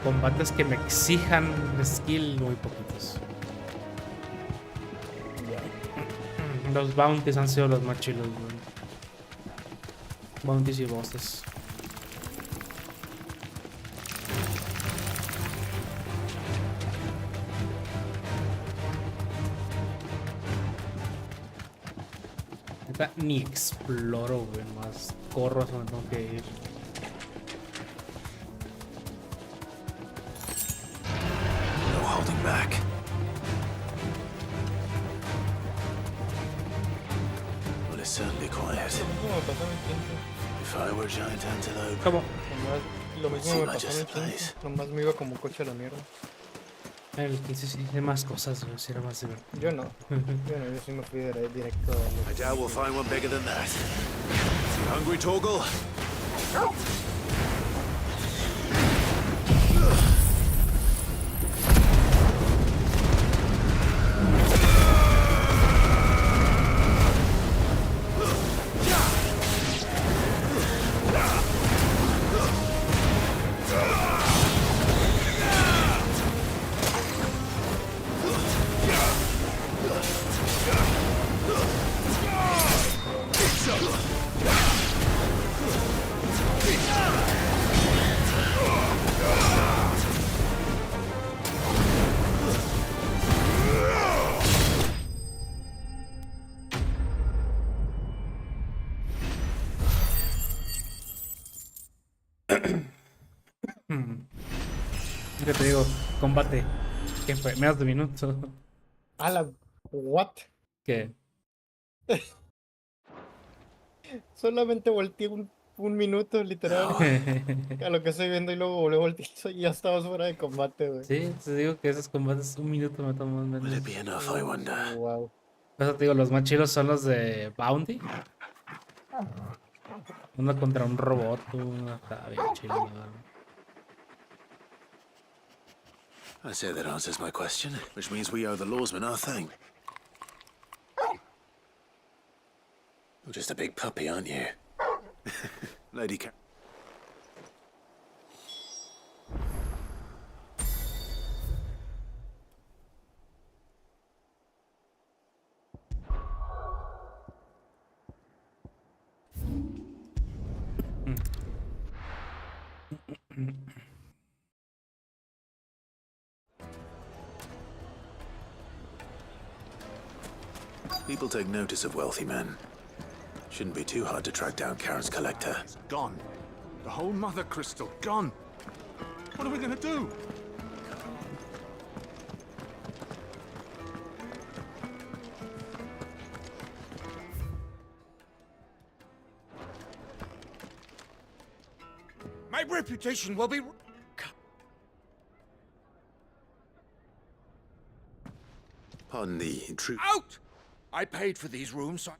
combates que me exijan skill muy poquitos. Los bounties han sido los más chilos, güey. Bounties y bosses. Ni exploro, güey, más corro donde tengo que ir. No holding back. Well, it's certainly quiet. If I were a giant antelope, ¿Cómo? Lo mismo me pasó en el 15. Nomás me iba como un coche a la mierda. El 15 sí hice más cosas, güey, sí era más divertido. Yo no. Yo sí me fui directo a... I doubt we'll find one bigger than that. You hungry, Torgal? ¿Qué te digo? Combate. ¿Qué fue? Menos de minuto. A la... ¿What? ¿Qué? Solamente volteé un minuto, literal. A lo que estoy viendo y luego volví a voltear y ya estabas fuera de combate, güey. Sí, te digo que esos combates un minuto me toman menos. Will it be enough, I wonder? Wow. Eso te digo, los más chilos son los de Bounty. Uno contra un robot, uno está bien chido. I say that answers my question, which means we owe the lawsman our thing. You're just a big puppy, aren't you? Lady Cat. People take notice of wealthy men. Shouldn't be too hard to track down Karen's collector. Gone. The whole mother crystal, gone. What are we gonna do? My reputation will be... Pardon the intrusion. Out! I paid for these rooms, so...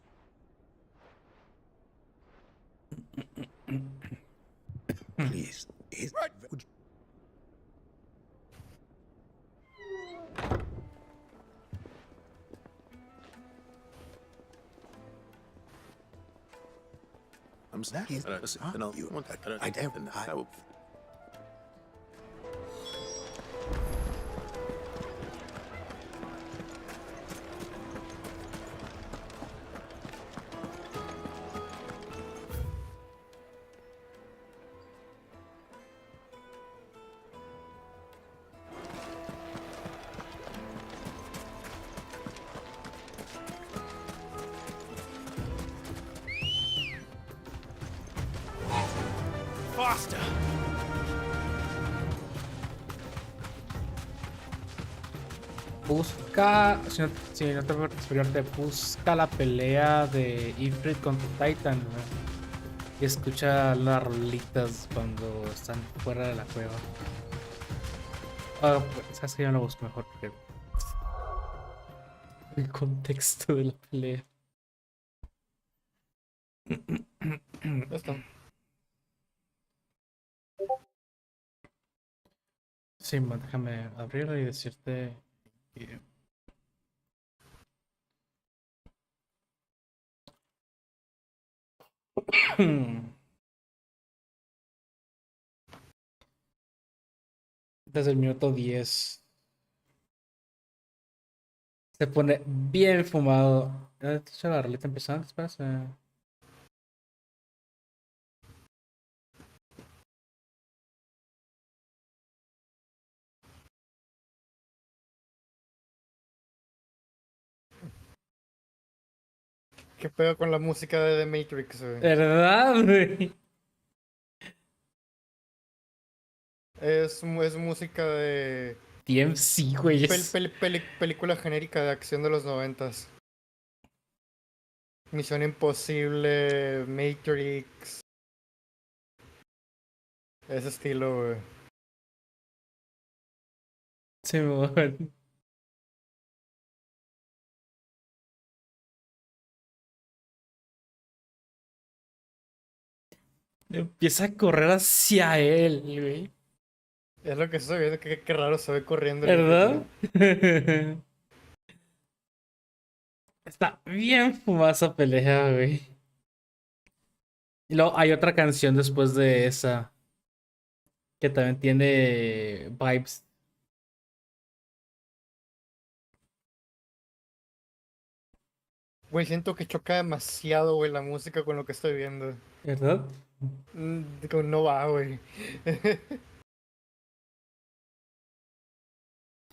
Please. Right. I'm sorry. Then I'll... You want that? I don't. I will... Faster! Busca, si no te puedes superior, busca la pelea de Ifrit contra Titan, ¿no? Y escucha las rolitas cuando están fuera de la cueva. Ah, pues, sabes que yo lo busco mejor porque el contexto de la pelea. Esto. Sí, déjame abrirlo y decirte que... Desde el minuto 10 se pone bien fumado. ¿Ya la rolita empezando? Espera, ¿Qué pedo con la música de The Matrix, güey? ¿Verdad, güey? Es música de... TMC, güey. Película genérica de acción de los 90s. Misión Imposible, Matrix. Ese estilo, güey. Sí, bueno. Empieza a correr hacia él, güey. Es lo que estoy viendo, que raro se ve corriendo. ¿Verdad? Está bien fumada esa pelea, güey. Y luego hay otra canción después de esa que también tiene vibes. Güey, siento que choca demasiado, güey, la música con lo que estoy viendo. ¿Verdad? No va, güey.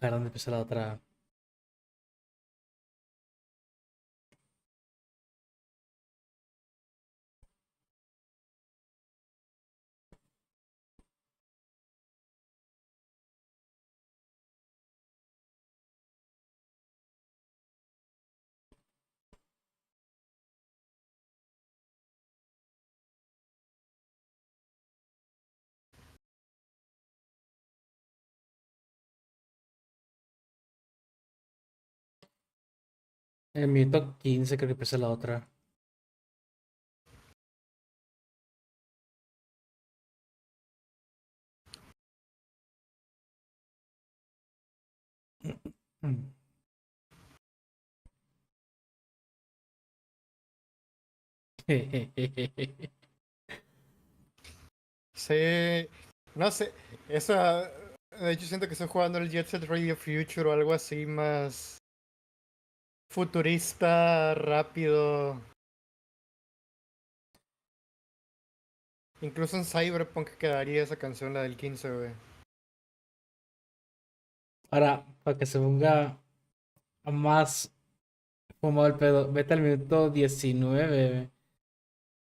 A ver, ¿dónde empieza la otra? En el minuto 15 creo que empieza la otra. Sí, no sé, esa, de hecho siento que estoy jugando el Jet Set Radio Future o algo así más futurista, rápido. Incluso en Cyberpunk quedaría esa canción, la del 15, güey. Ahora, para que se ponga a más fumado el pedo, vete al minuto 19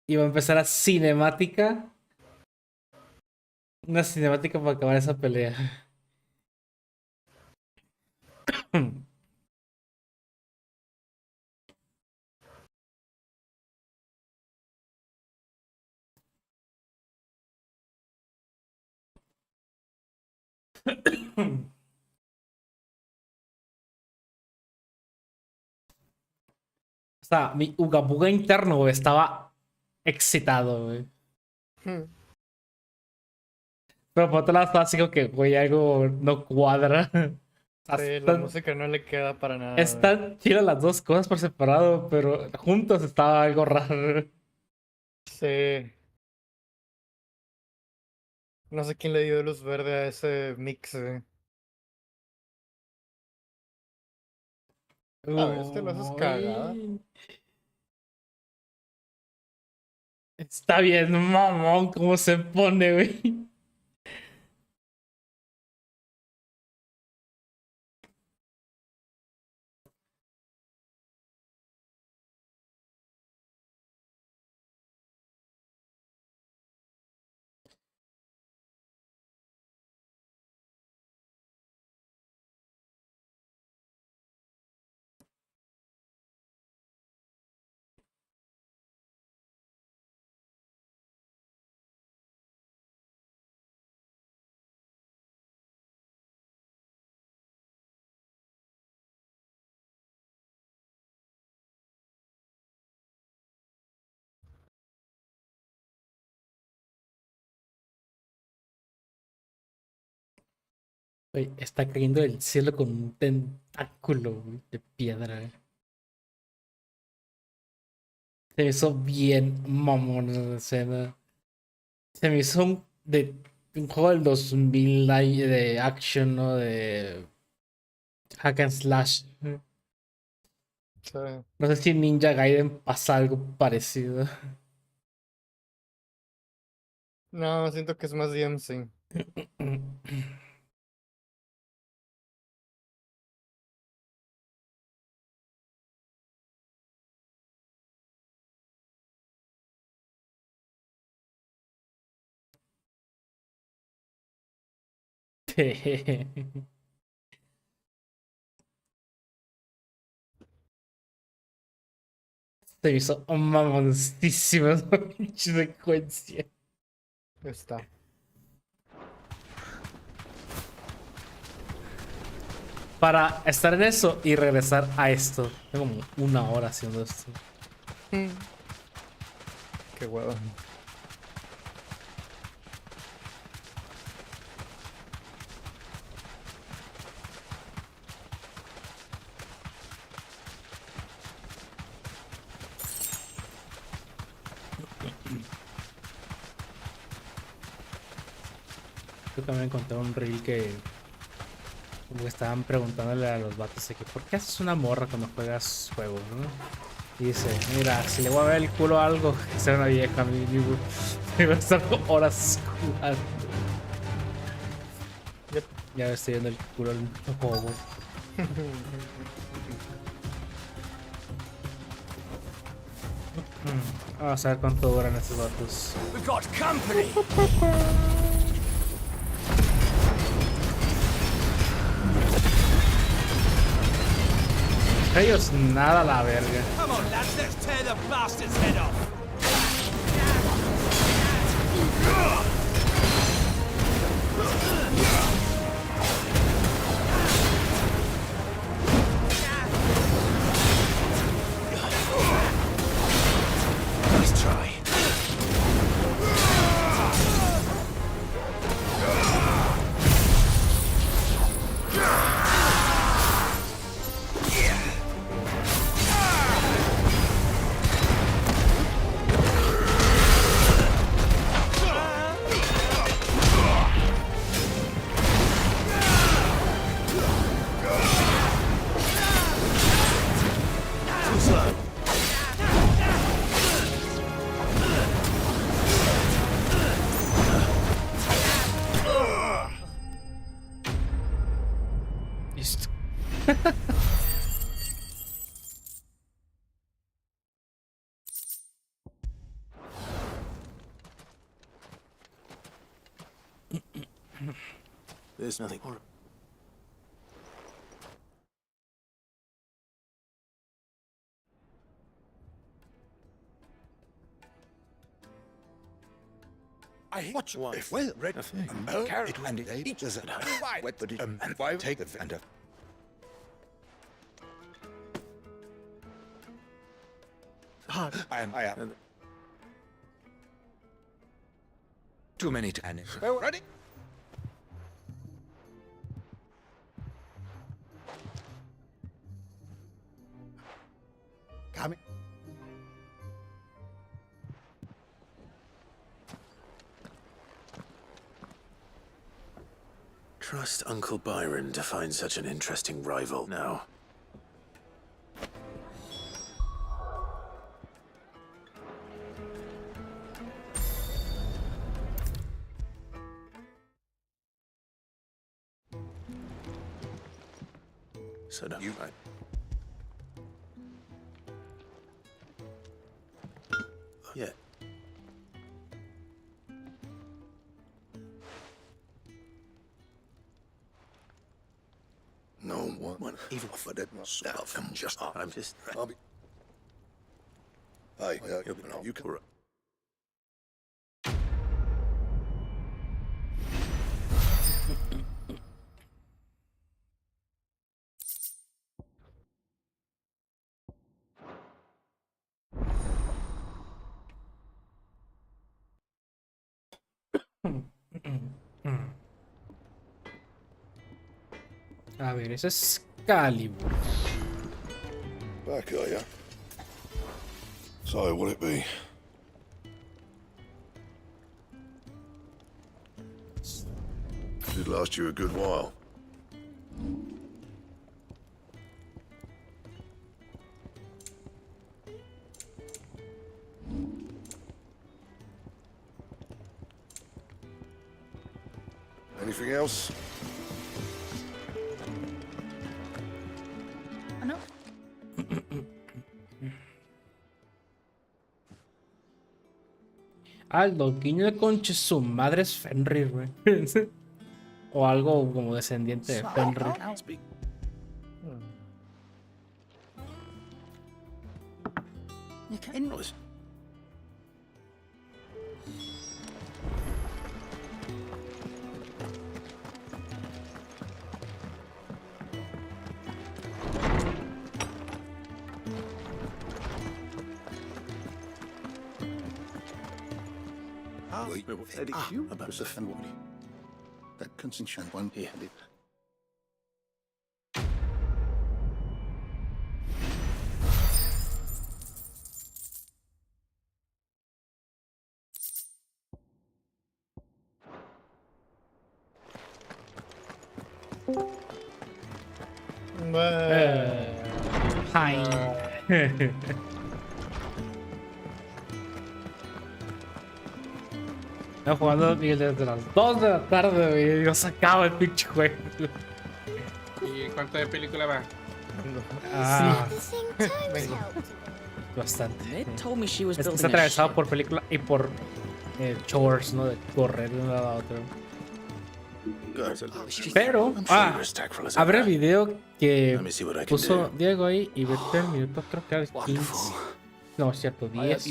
y va a empezar a cinemática. Una cinemática para acabar esa pelea. O sea, mi uga buga interno, güey, estaba excitado, güey. Pero por otro lado estaba así como que, güey, algo no cuadra. Sí, la música no le queda para nada. Están chidas las dos cosas por separado, pero juntos estaba algo raro. Sí. No sé quién le dio luz verde a ese mix, güey. A ver, lo haces cagada. Está bien, mamón, cómo se pone, güey. Güey, está cayendo del cielo con un tentáculo, güey, de piedra. Se me hizo bien mamón esa escena. Se me hizo un juego del 2000 ahí de action, ¿no? De hack and slash. Sí. No sé si en Ninja Gaiden pasa algo parecido. No, siento que es más DMC. Se me hizo mamoncísima esa pinche secuencia. Está. Para estar en eso y regresar a esto. Tengo como una hora haciendo esto. Qué huevo. Yo también encontré un reel que como que estaban preguntándole a los vatos de que ¿por qué haces una morra cuando juegas juegos, no? Y dice, mira, si le voy a ver el culo a algo, que sea una vieja, mi amigo. Me va a estar horas jugando. Ya estoy viendo el culo al juego. Vamos a ver cuánto duran estos vatos. We got company. Ellos nada a la verga. Come on, lads, let's tear the bastard's head off. Nice try. Listo. There's nothing more. I watch if well read carrot and it eats why wet but it and why take the and I am too many to manage. Well, ready? Coming. Trust Uncle Byron to find such an interesting rival now. So no, you right. Yeah. No one even for that stuff. I'm just. I'll be. Hey, you can. A ver, ese es Excalibur. Back, are ya? So, what'll it be? Should last you a good while. Anything else? No. Aldo, guiño de conche su madre es Fenrir, güey. O algo como descendiente de Fenrir. You can. About the family. That concentration one here. Hi. Estaba jugando desde las 2 de la tarde, güey. Yo sacaba el pinche juego. ¿Y cuánto de película va? Ah, bastante. Está atravesado por película y por chores, ¿no? De correr de un lado a otro. Pero, habrá el video que puso Diego ahí y vete el minuto, creo que era 15. No, es cierto, 10.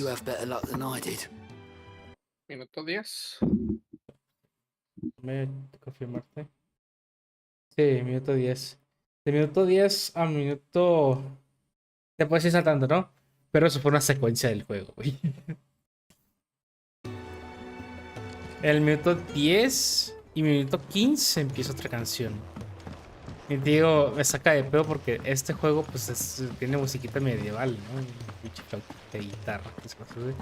Minuto 10. Me confirmarte. Sí, minuto 10. De minuto 10 a minuto. Te puedes ir saltando, ¿no? Pero eso fue una secuencia del juego, güey. El minuto 10 y minuto 15 empieza otra canción. Y digo, me saca de pedo porque este juego pues tiene musiquita medieval, ¿no? Pinche flautita, guitarra, cosas así.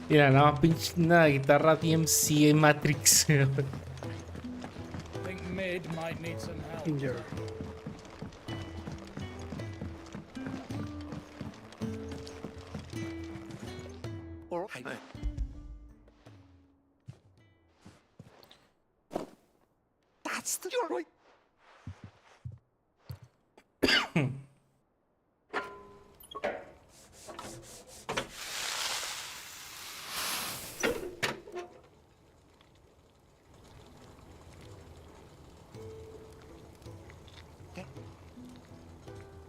Y nada más pinche una guitarra DMC Matrix. I think Mid might need some help. That's the right.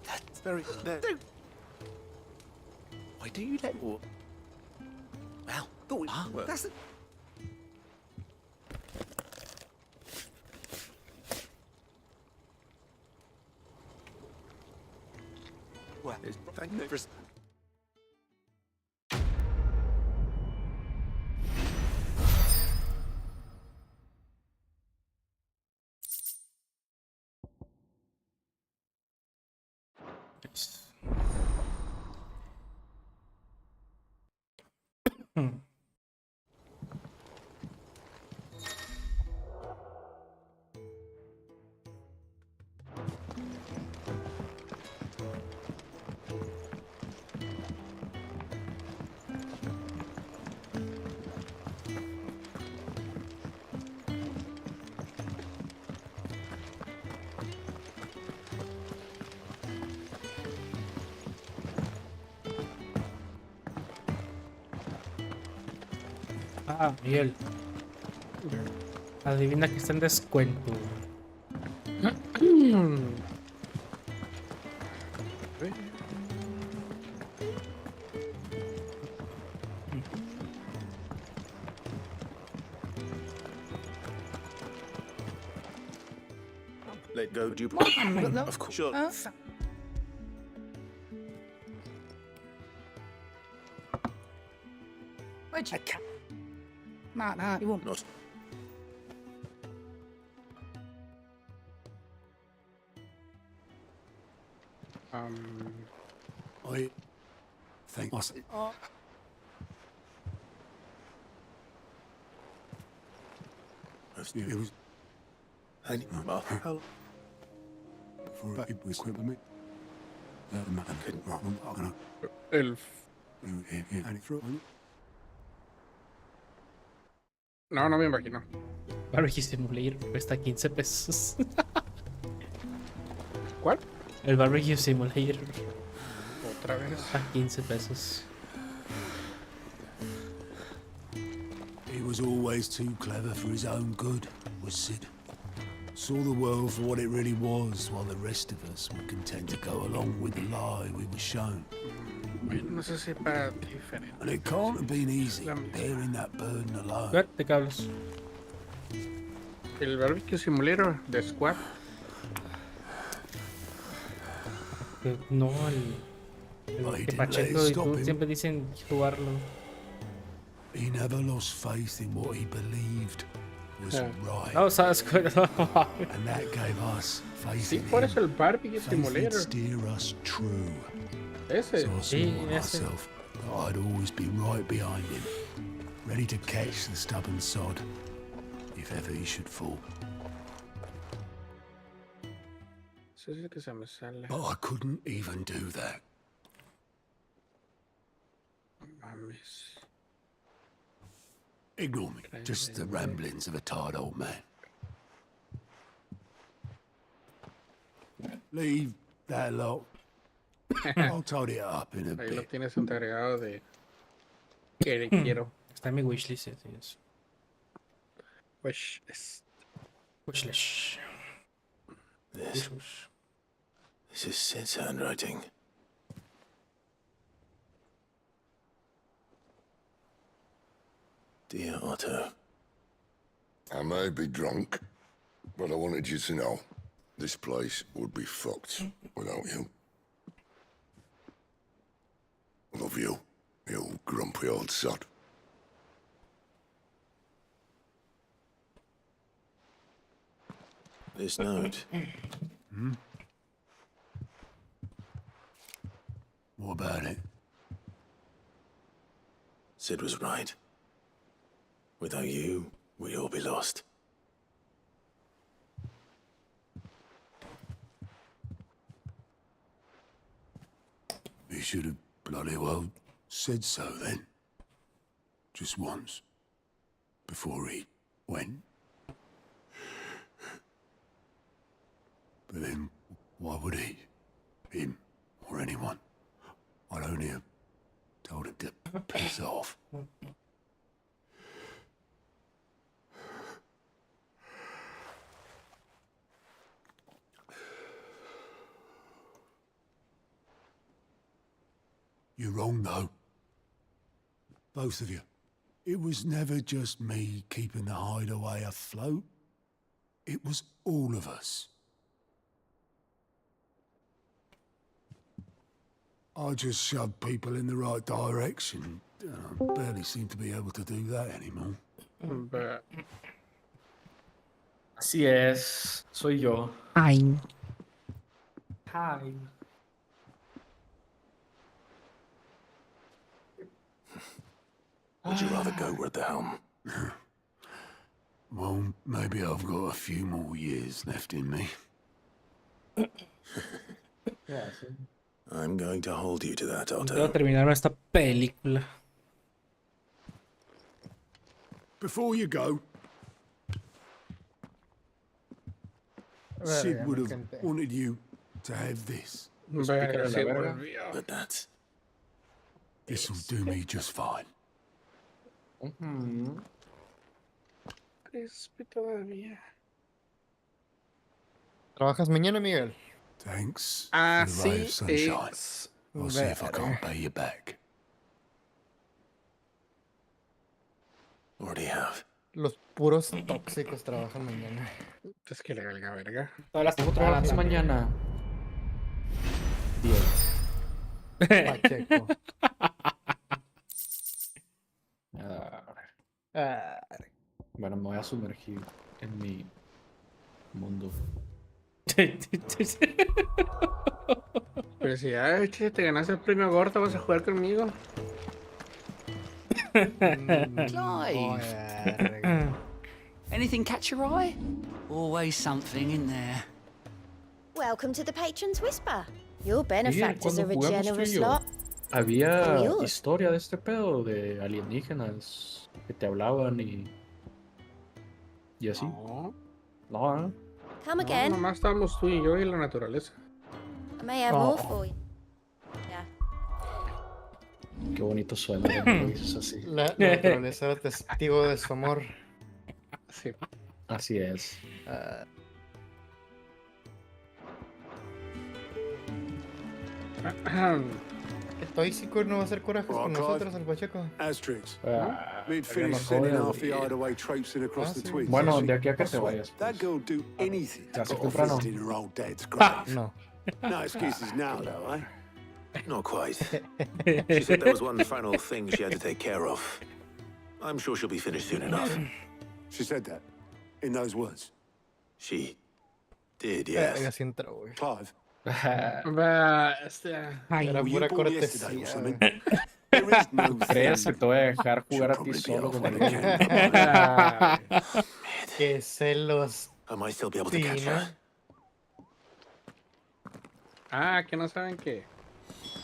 That's very... Why do you let... Well, thought we... Well. That's... Well, thank you for... Ah, Miguel. Adivina que está en descuento. Let go, do you... Of course. Sure. Where'd you come? Nah, you won't. Not. I think I said... It was... I need my help. For it was quick with me. That man couldn't run. I'm gonna... El... And it threw on you. No, no me imagino. Barbecue Simulator cuesta 15 pesos. ¿Cuál? El Barbecue Simulator. Otra vez. A 15 pesos. He was always too clever for his own good, was Sid. Saw the world for what it really was, while the rest of us were content to go along with the lie we were shown. No sé si para diferente. And it can't have been easy, bearing that burden alone. ¿Qué te hablas? El Barbecue Simulator de Squad. No, el que Pacheco y tú siempre dicen jugarlo. He never lost faith in what he believed was right. No, sabes cuál. And that gave us faith Sí, in por him. eso el Barbecue Faith Simulator. he'd steer us true. Ese. So I swore myself that I'd always be right behind him, ready to catch the stubborn sod if ever he should fall. Ese es el que se me sale. But I couldn't even do that. Mames. Ignore me. Just the ramblings of a tired old man. Leave that lot. I'll tidy it up in a Ahí lo bit. tienes entregado de que quiero. Está en mi wishlist, tienes. Wishlist. Wishlist. This is Sid's handwriting. Dear Otto. I may be drunk, but I wanted you to know this place would be fucked without you. Love you, you grumpy old sod. This note. What about it? Sid was right. Without you, we'd all be lost. He should have bloody well said so then. Just once. Before he went. But then, why would he? him or anyone. I'd only have told him to piss off. You're wrong, though. Both of you. It was never just me keeping the hideaway afloat. It was all of us. I just shoved people in the right direction. I barely seem to be able to do that anymore. Así es, soy yo. Ay. Hi. Would you rather go with the helm? Well, maybe I've got a few more years left in me. I'm going to hold you to that, Quiero Otto. terminar esta película. Before you go, Sid would have wanted you to have this. But that's... This'll do me just fine. ¿Trabajas mañana, Miguel? Thanks for the ray Así of sunshine. es. I'll see if I can't pay you back. What do you have? Los puros tóxicos trabajan mañana. Es que le valga verga. Todas las ¿Cómo trabajas mañana? 10. Pacheco. Bueno, me voy a sumergir en mi mundo. Pero si ya che, te ganaste el premio gordo, ¿vas a jugar conmigo? Clive! Anything catch your eye? Always something in there. Welcome to the Patron's Whisper. Your Oye, benefactors cuando are a jugamos tú y generous yo, lot. había Curioso. historia de este pedo de alienígenas que te hablaban y así. No, Come again. Nomás estábamos tú y yo y la naturaleza. I may have more for you. Yeah. Qué bonito suena cuando lo dices así. La naturaleza era testigo de su amor. Sí. Así es. Tóxico no va a hacer corajes con Right, nosotros, el Pacheco. Asterix. Ah, We'd ya finished no sending jodas, half the güey. hideaway traipsing across the twigs. Bueno, de aquí a que te I swear, vayas. That girl do anything Se to hace get off temprano. visiting her old dad's grave. No. No excuses now, though, eh? Not quite. She said there was one final thing she had to take care of. I'm sure she'll be finished soon enough. She said that in those words. She did, Verga, yes. sí entró, güey. Clive. Era Were you pura born yesterday or cortesía. something? güey. There is no ¿Crees que thing. te voy a dejar jugar a ti solo con el Qué celos. I might still be able to Sí, catch ¿no? her. Ah, que no saben qué.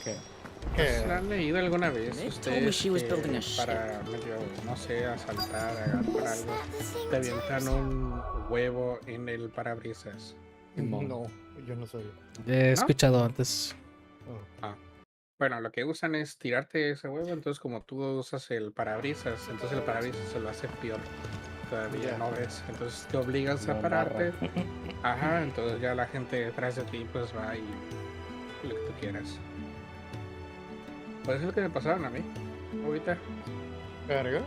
¿Qué? Pues, ¿la han leído alguna vez They told me ustedes she was que building a ship. para medio, no sé, asaltar, agarrar algo, te avientan un huevo en el parabrisas? No, yo no soy. He escuchado antes. Ah. Bueno, lo que usan es tirarte ese huevo, entonces como tú usas el parabrisas, entonces el parabrisas se lo hace peor. Todavía Ya. no ves, entonces te obligas a Lo pararte. Ajá, entonces ya la gente detrás de ti pues va y lo que tú quieras. Pues es lo que me pasaron a mí, ahorita. ¿Verga?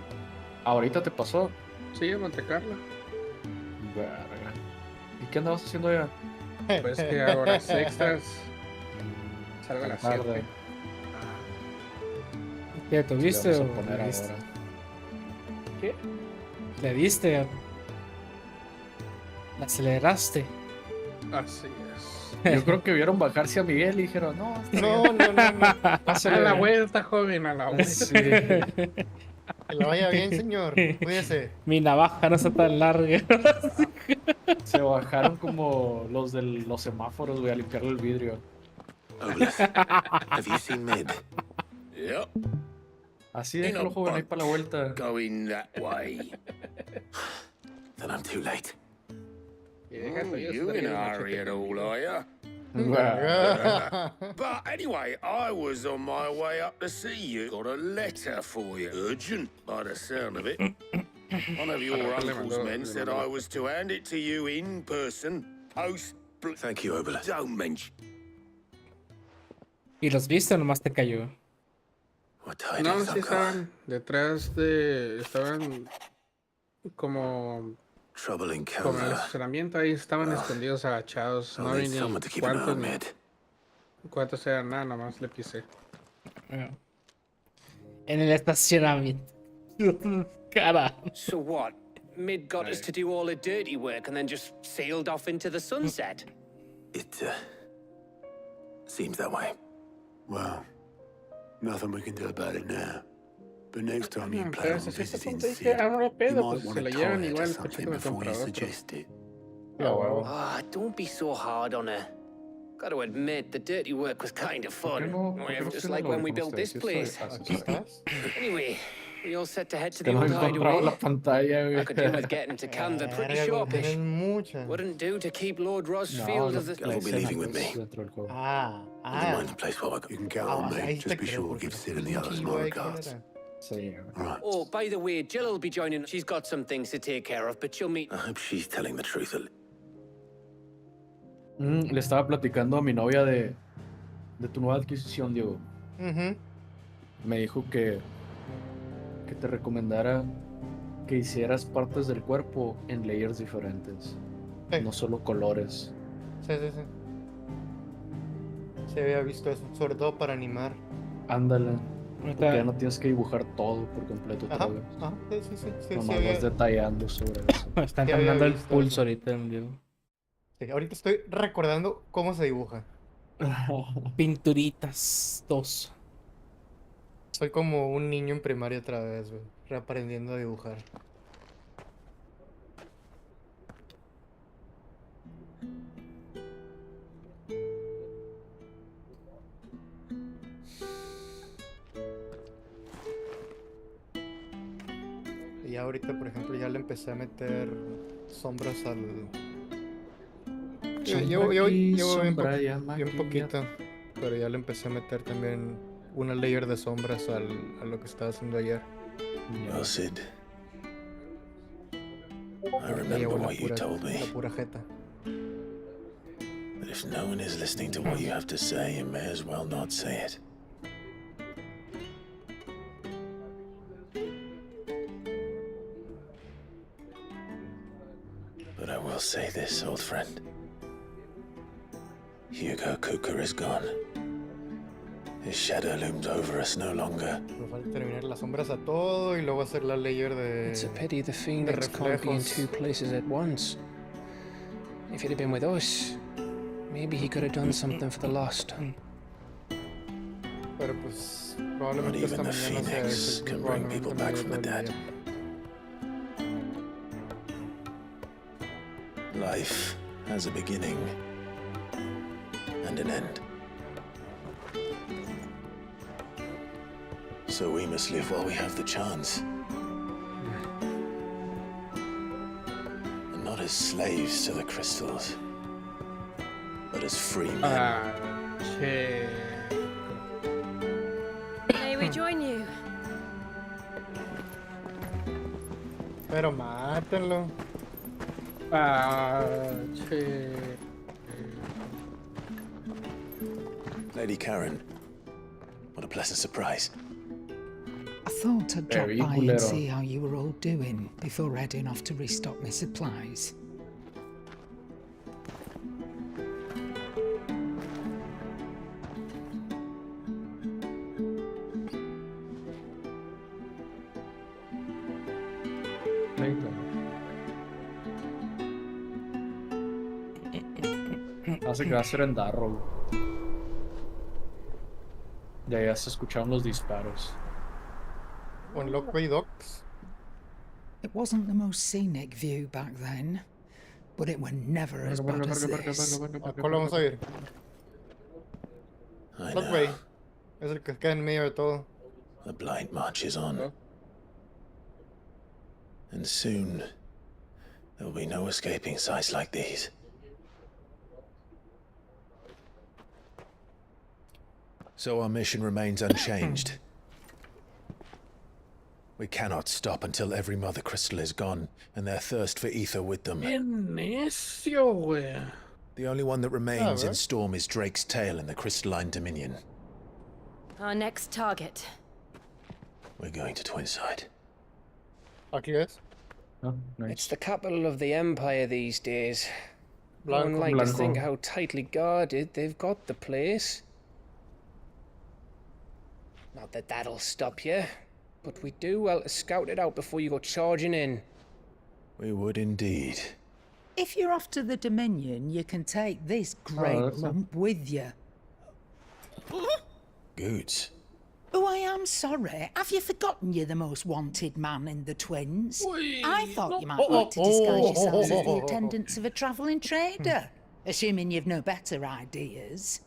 ¿Ahorita te pasó? Sí, en Monte Carlo. Verga. ¿Y qué andabas haciendo allá? Pues que hago horas extras. Salgo a las Tarde. 7. ¿Qué tuviste Vamos o a poner le diste? ahora. ¿Qué? ¿Le diste? ¿La aceleraste? Así es. Yo creo que vieron bajarse a Miguel y dijeron, no, está No, bien. no, no, no. A Pásale. la vuelta, joven, a la vuelta. Sí. Que le vaya bien, señor. Cuídese. Mi navaja no está tan larga. Se bajaron como los de los semáforos, güey, a limpiarle el vidrio. Olaf, have you seen Mid? Yep. Así déjalo, joven, ahí para la vuelta. Going that way. Then I'm too late. Y deja, Oh, estoy you in a estudiando, hurry at machete. all, are ya? But anyway, I was on my way up to see you. Got a letter for you. Urgent, by the sound of it. One of your uncle's men said I was to hand it to you in person, post... Thank you, Oberlin. Don't mention... ¿Y los viste o nomás te cayó? No, sí estaban detrás de... Estaban como... Como en el estacionamiento ahí estaban escondidos, agachados. No vi ni cuántos eran, nada, nomás le pisé. En el estacionamiento. Cara. So what? Mid got us to do all the dirty work and then just sailed off into the sunset? It, seems that way. Well, nothing we can do about it now. But next time you plan Pero on hasta cierto visiting punto Sid, dije, ah, no lo you pedo, might pues want se to lo tie llevan her igual, to pues something me before compra you otro. suggest it. Ah, don't be so hard on her. Gotta admit, the dirty work was kind of fun. Just like when we built this place. Anyway, we all set to head to the old hideaway. I could do with getting to Canva pretty sharpish. Wouldn't do to keep Lord Rosfield of the... You'll be leaving with me. Never mind the place while I go. You can count on me. Just be sure to give Sid and the others my regards. Right. Oh, by the way, Jill will be joining. She's got some things to take care of, but she'll meet... I hope she's telling the truth. Le estaba platicando a mi novia de tu nueva adquisición, Diego. Me dijo que te recomendara que hicieras partes del cuerpo en layers diferentes, no solo colores. Sí. Se había visto eso, sobre todo para animar. Ándale. Porque ya no tienes que dibujar todo por completo otra vez. Sí, Nomás vas detallando sobre eso. Están cambiando el pulso ahorita, Diego. Sí, ahorita estoy recordando cómo se dibuja. Pinturitas 2. Soy como un niño en primaria otra vez, güey. Reaprendiendo a dibujar. Y ahorita, por ejemplo, ya le empecé a meter sombras al... Llevo bien poquito, pero ya le empecé a meter también una layer de sombras a lo que estaba haciendo ayer. Well, Sid, I remember what you told me. La pura jeta. But if no one is listening to what you have to say, you may as well not say it. But I will say this, old friend. Hugo Cooker is gone. His shadow looms over us no longer. Me falta terminar las sombras a todo y luego hacer la layer de... It's a pity the Phoenix can't be in two places at once. If he'd have been with us, maybe he could have done something for the lost. Pero pues Not probablemente esta even the mañana sea Phoenix eso, can bring people back from the dead. Life has a beginning and an end. So we must live while we have the chance. And not as slaves to the crystals, but as free men. May we join you? Pero mátenlo. Lady Karen, what a pleasant surprise. I thought I'd drop Very by and culero. see how you were all doing before heading off to restock my supplies. Hace que va a ser en Darrow. Ya se escucharon los disparos. On Lockway Docks. It wasn't the most scenic view back then, but it were never as bad as this. ¿A cuál vamos a ir? Lockway. Es el que queda en medio de todo. The blind march is on. And soon, there will be no escaping sights like these. So our mission remains unchanged. We cannot stop until every Mother Crystal is gone, and their thirst for ether with them. Bien necio, güey. The only one that remains in Storm is Drake's tail in the Crystalline Dominion. Our next target. We're going to Twinside. Aquí es. Oh, nice. It's the capital of the Empire these days. Blanco, One like to Blanco. think how tightly guarded they've got the place. Not that that'll stop you, but we do well to scout it out before you go charging in. We would indeed. If you're off to the Dominion, you can take this great that's a- lump with you. Goods. Oh, I am sorry. Have you forgotten you're the most wanted man in the Twins? I thought you might like to disguise yourselves as the attendants of a travelling trader, assuming you've no better ideas.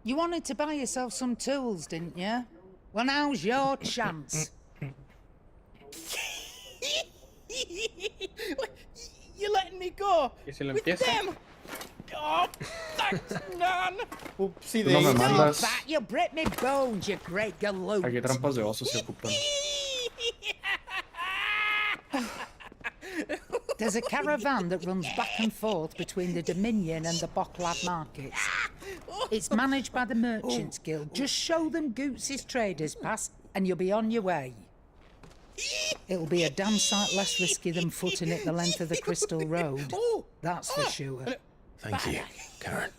You wanted to buy yourself some tools, didn't you? Well, now's your chance. You're letting me go Y si lo with empieza. them. Oh, thanks, Nan. Upsi Tú no me daisy. mandas. That you break me bones, you great galoot. Aquí trampas de osos se ocupan. There's a caravan that runs back and forth between the Dominion and the Bocklad markets. It's managed by the Merchants Guild. Just show them Goots' traders pass and you'll be on your way. It'll be a damn sight less risky than footing it the length of the Crystal Road. That's for sure. Thank you, Karen.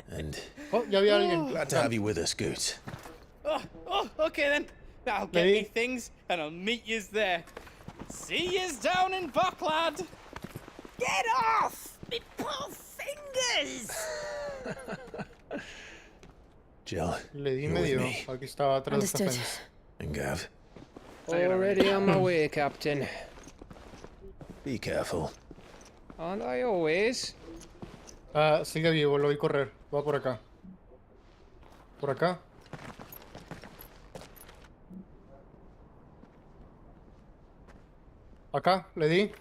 And Oh, ya vi a alguien. glad to have you with us, Goots. Oh, okay then. I'll get me things and I'll meet yous there. See yous down in Bocklad. Get off! Me poor fingers! Jill, Le di you're with medio. me. Aquí estaba atrás de esta Understood. fence. And Gav, Already on my way, Captain. be careful. Aren't I always? Ah, sigue vivo, lo vi correr. Va por acá. Por acá. Acá, le di.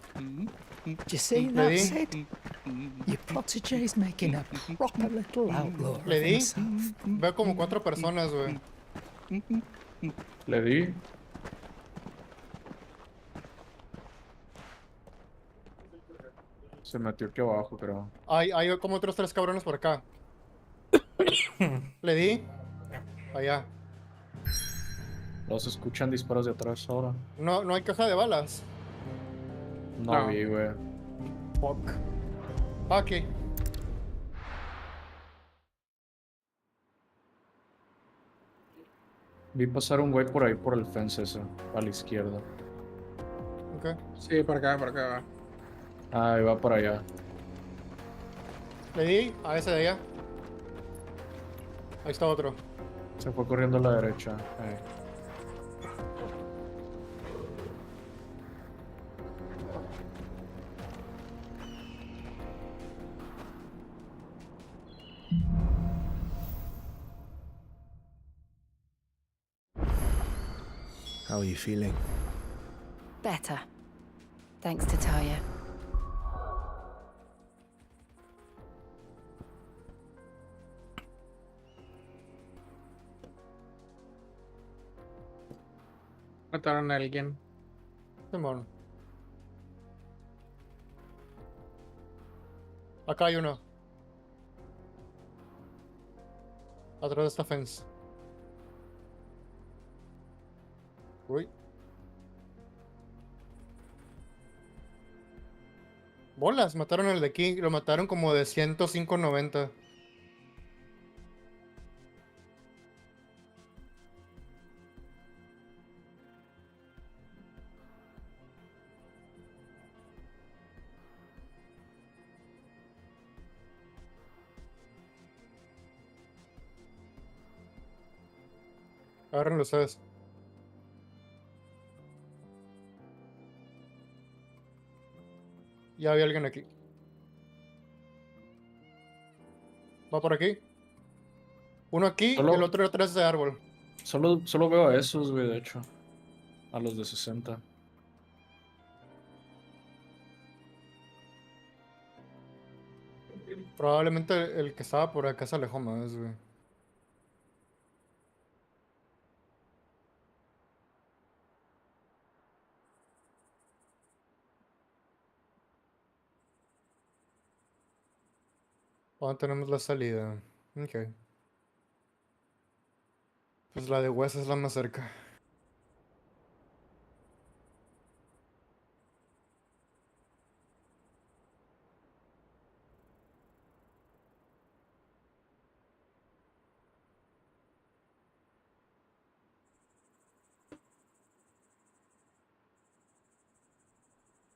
Do you see that, Lady? Sid? Your protégé's making a proper little outlaw of Le di. himself. Veo como 4 personas, güey. Le di. Se metió aquí abajo, creo. Hay como otros 3 cabrones por acá. Le di. Allá. Los escuchan disparos de atrás ahora. No, no hay caja de balas. No vi, güey. Fuck. Aquí. Vi pasar un güey por ahí por el fence ese, a la izquierda. Ok. Sí, por acá va. Ah, y va por allá. Le di a ese de allá. Ahí está otro. Se fue corriendo a la derecha. How are you feeling? Better. Thanks to Taya. Mataron a alguien. Simón. Acá hay uno. Atrás de esta fence. Uy. Bolas, mataron al de aquí. Lo mataron como de 105-90. Agárrenlo ustedes. Ya había alguien aquí. Va por aquí. Uno aquí y el otro atrás de árbol. Solo veo a esos, güey, de hecho. A los de 60. Probablemente el que estaba por acá se alejó más, güey. ¿Dónde tenemos la salida? Ok. Pues la de West es la más cerca.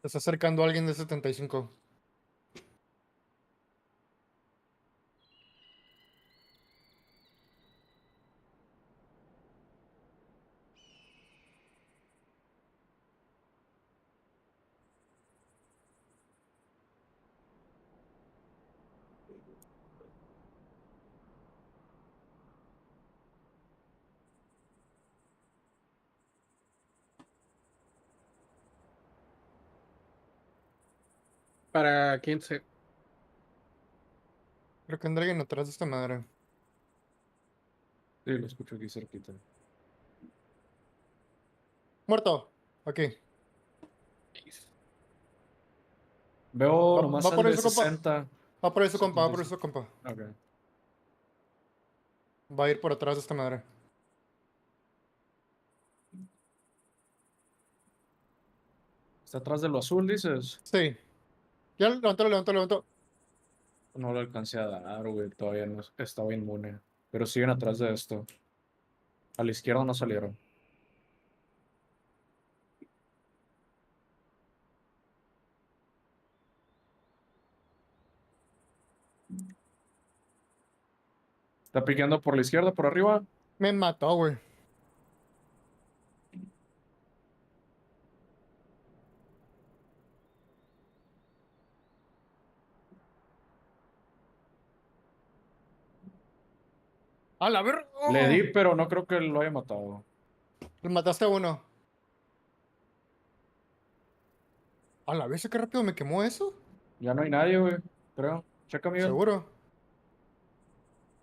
Se está acercando alguien de 75. Para 15. Creo que anda alguien atrás de esta madre. Sí, lo escucho aquí cerquita. Muerto. Aquí. Veo Va, nomás va al por de eso, compa. 60. Va por eso, compa. Va por 75. eso, compa. Ok. Va a ir por atrás de esta madre. ¿Está atrás de lo azul, dices? Sí. Ya lo levantó. No lo alcancé a dar, güey. Todavía no estaba inmune. Pero siguen atrás de esto. A la izquierda no salieron. ¿Está piqueando por la izquierda, por arriba? Me mató, güey. A la ver. Le di, pero no creo que lo haya matado. Le mataste a uno. A la vez, qué rápido me quemó eso. Ya no hay nadie, güey. Creo. Checa, Miguel. ¿Seguro?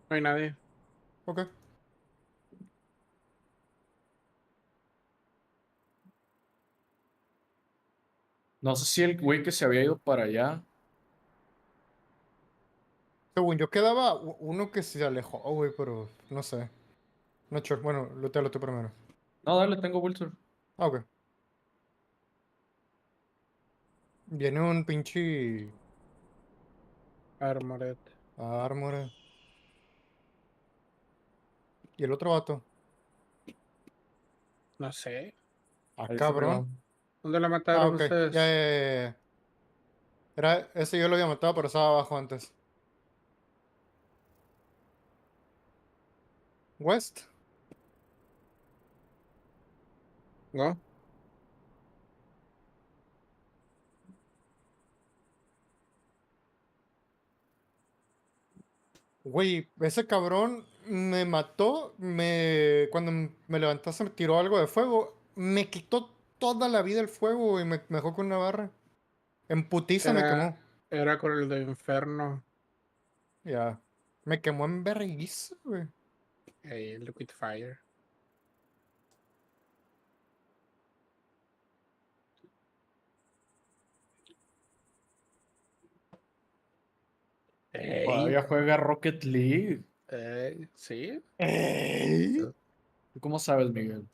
No hay nadie. Ok. No sé si el güey que se había ido para allá. Según yo quedaba uno que se alejó, güey, pero no sé. No sure. Bueno, lootealo tú primero. No, dale, tengo Wilson. Ah, ok. Viene un pinche Armored. Armored. ¿Y el otro vato? No sé. Ah, Ahí está cabrón. arriba. ¿Dónde la Ah, mataron ok. ustedes? Ya. Era, ese yo lo había matado, pero estaba abajo antes. West. ¿No? Güey, ese cabrón me mató, cuando me levantaste me tiró algo de fuego, me quitó toda la vida el fuego y me dejó con una barra. En putiza me Era, quemó. era con el de Inferno. Ya. Me quemó en vergüenza, güey. Hey, Liquid Fire. Todavía juega Rocket League. ¿Sí? ¿Tú cómo sabes, Miguel?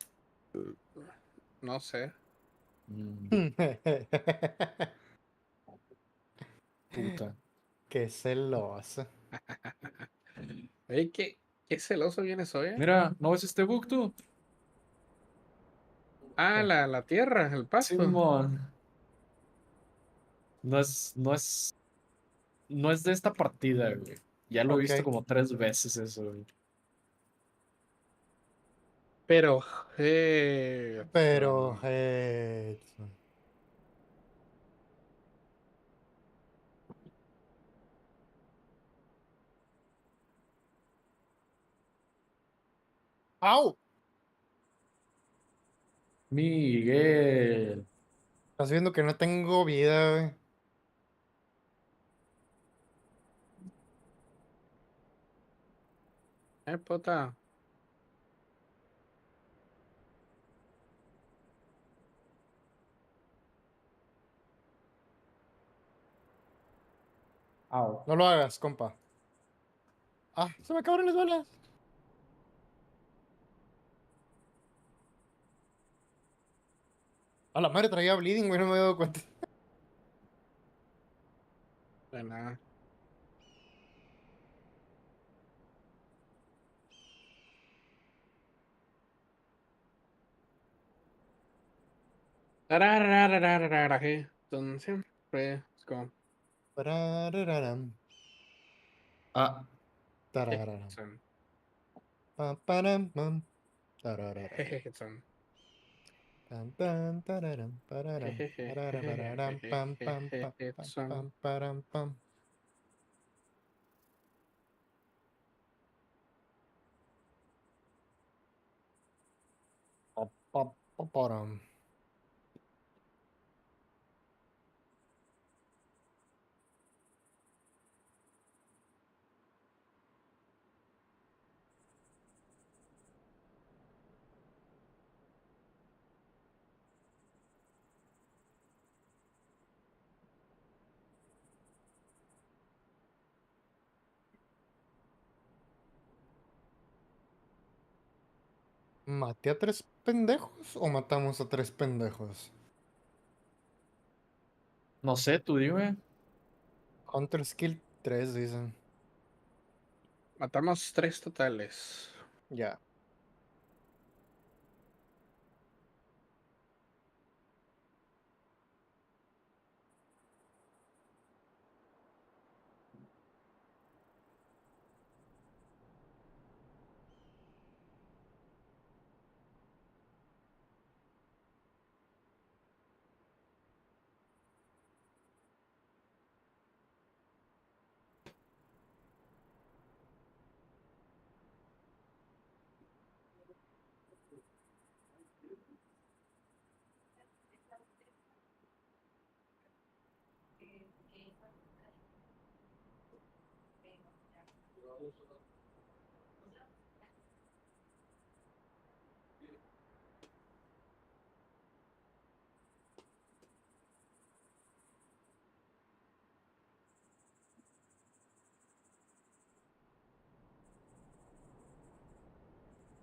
No sé. Puta. Qué celoso. Ey, qué celoso vienes hoy, Mira, ¿no ves este bug tú? Ah, la tierra, el pasto. Simón. No es de esta partida, güey. Ya lo he visto Ok. como 3 veces eso, güey. Pero, Pero, ¡au! Miguel. Estás viendo que no tengo vida, güey. puta. Au. No lo hagas, compa. Ah, se me acabaron las balas. A la madre traía bleeding, güey, no me he dado cuenta. De nada. Siempre es como. Ah. Tarararam. Pam, param, pam. Tararara. Son. Pam, pam, tararam, pararam, pararabararam, pam, pam, pam, pam, pam, param, pam. Pam, pam, pam, param. ¿Maté a 3 pendejos o matamos a 3 pendejos? No sé, tú dime. Hunter Skill 3, dicen. Matamos 3 totales. Ya.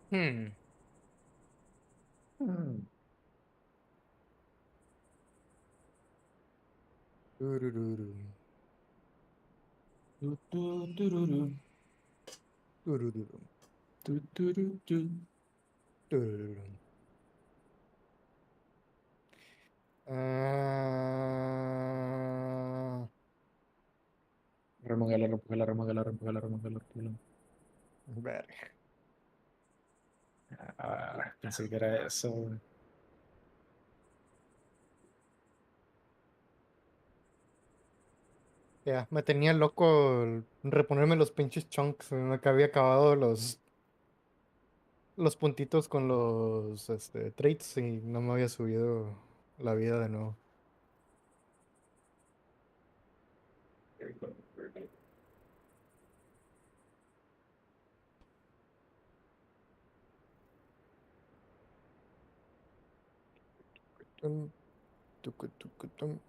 Hmm. Turururu. Turururu. Turururu. Turururu. Turururu. Ah, Remóngala, remóngala, remóngala, remóngala, remóngala, remóngala. verga. Ah, pensé que era eso, güey. Ya, me tenía loco reponerme los pinches chunks. Me había acabado los puntitos con los traits y no me había subido la vida de nuevo. Tum, tucu, tucu, tum.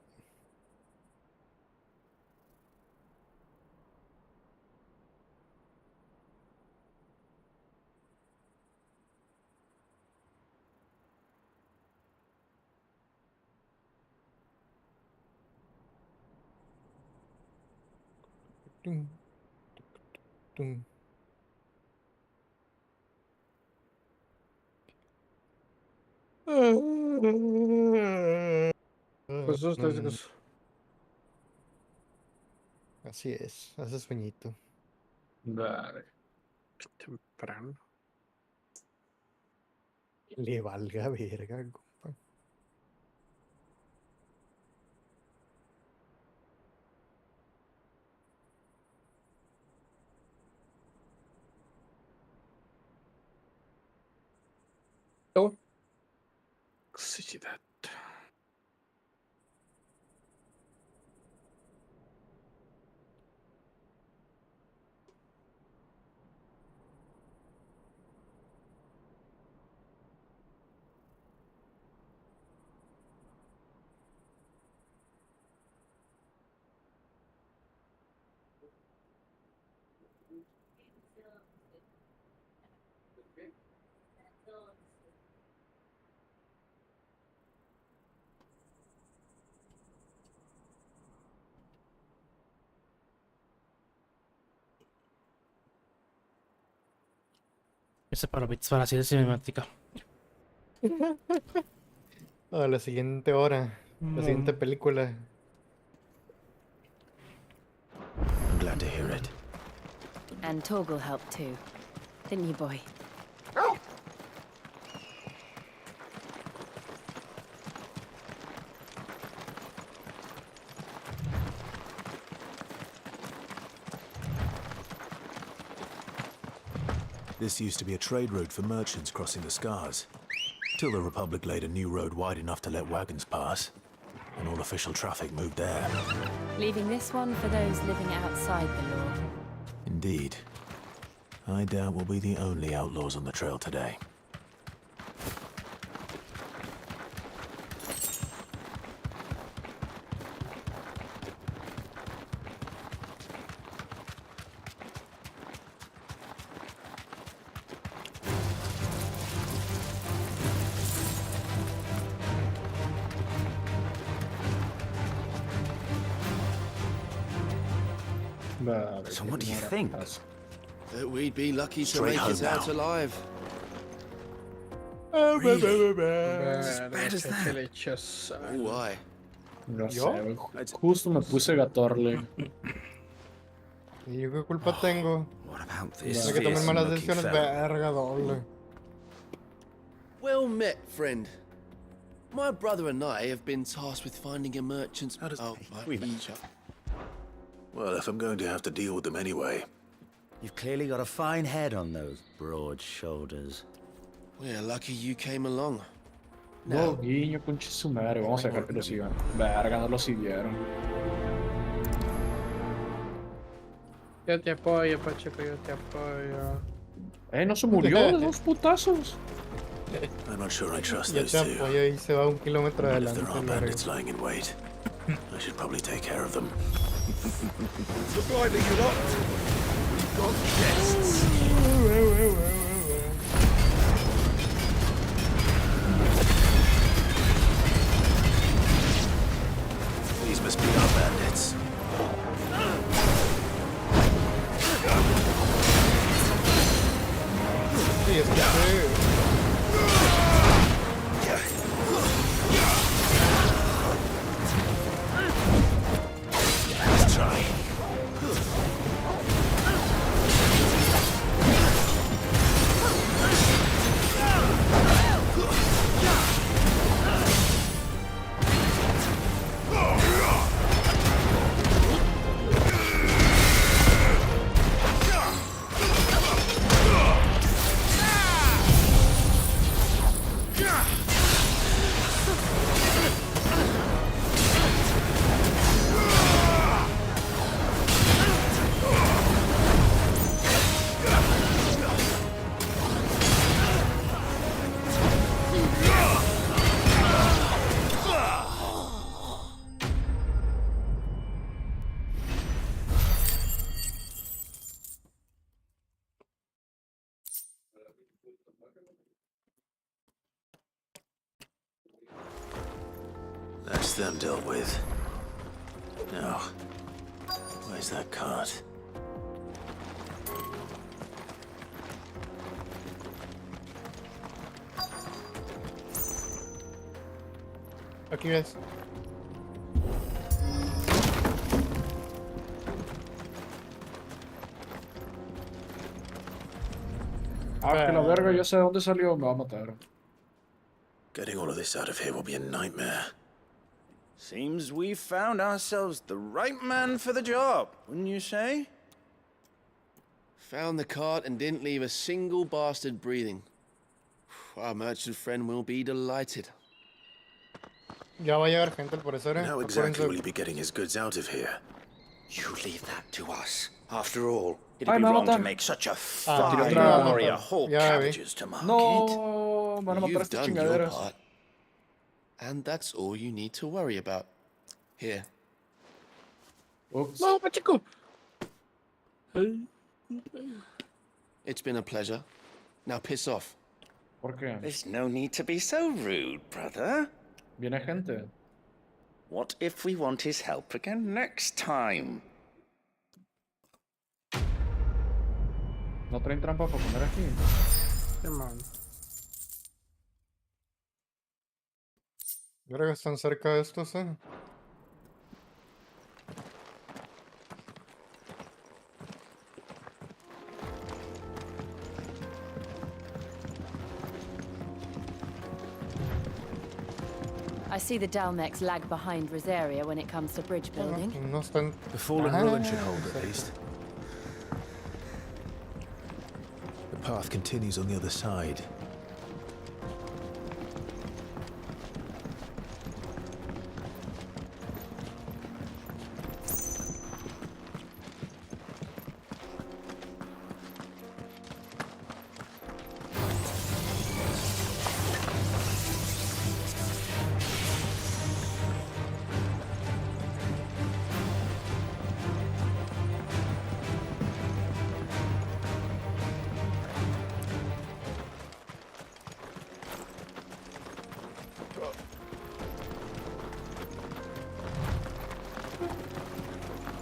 Tum, tucu, tum. Pues eso Mm, así es, hace sueñito. Dale. Temprano. Le valga verga, compa. Toxicidad. Ese para la serie cinemática. La siguiente hora. La siguiente película. I'm glad to hear it. And Torgal helped too. Didn't you, boy? This used to be a trade route for merchants crossing the Scars, till the Republic laid a new road wide enough to let wagons pass, and all official traffic moved there. Leaving this one for those living outside the law. Indeed. I doubt we'll be the only outlaws on the trail today. So what do you think? That we'd be lucky to Straight make it home out now. alive. As bad as that? Why? No sé, justo me puse Gatorle. ¿Y yo qué culpa tengo? this? De que tomen malas Fearsome-looking decisiones, fella. verga, doble. Well met, friend. My brother and I have been tasked with finding a merchant's... Well, if I'm going to have to deal with them anyway. You've clearly got a fine head on those broad shoulders. We're lucky you came along. No, guiño, conche su madre. Vamos a dejar que lo sigan. Verga, no lo siguieron. Yo te apoyo, Pacheco, yo te apoyo. No se murió de dos putazos. I'm not sure I trust Ya those te two. apoyo y se va 1 kilómetro If adelante. there are verga. bandits lying in wait, I should probably take care of them. Surprised you lot. We've got guests. These must be our bandits. Sí, es que sí. Let's try. That's them dealt with. Now, where's that cart? Aquí ves. Que la verga, yo sé de dónde salió, me va a matar. Getting all of this out of here will be a nightmare. Seems we've found ourselves the right man for the job, wouldn't you say? Found the cart and didn't leave a single bastard breathing. Our merchant friend will be delighted. Ya va a llegar gente al parecer. How exactly will he be getting his goods out of here? You leave that to us. After all, it'd Ay, be me wrong to matan. make such a Ah, fine tiro warrior otra. haul Ya vi. cabbages to market. No, van a matar You've estas done your chingaderas. part. And that's all you need to worry about. Here. Oops. No, Pacheco. It's been a pleasure. Now piss off. ¿Por qué? There's no need to be so rude, brother. Viene gente. What if we want his help again next time? ¿No traen trampa para comer aquí? Come on. Yo creo que están cerca de estos, I see the Dalmex lag behind Rosaria when it comes to bridge building. No están... The fallen ruin should hold at least. The path continues on the other side.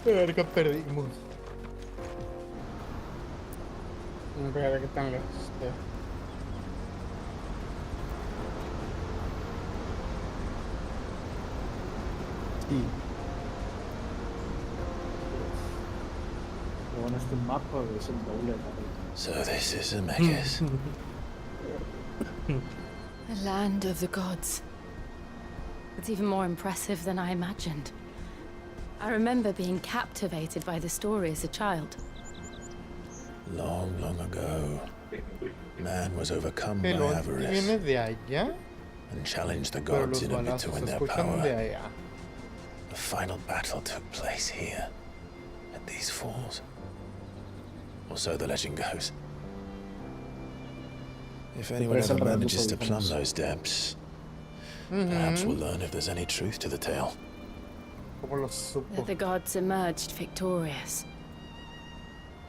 Verga, perdimos. Espera, ¿qué tan lejos? Sí. Pero bueno, este mapa es el doble de la... So this is Zemeckis. The land of the gods. It's even more impressive than I imagined. I remember being captivated by the story as a child. Long, long ago, man was overcome by ¿Viene avarice de allá? and challenged the Pero gods los in a bid to balazos win se their escuchan de power. allá. The final battle took place here, at these falls. Or so the legend goes. If anyone ever manages to plumb those depths, perhaps we'll learn if there's any truth to the tale. That the gods emerged victorious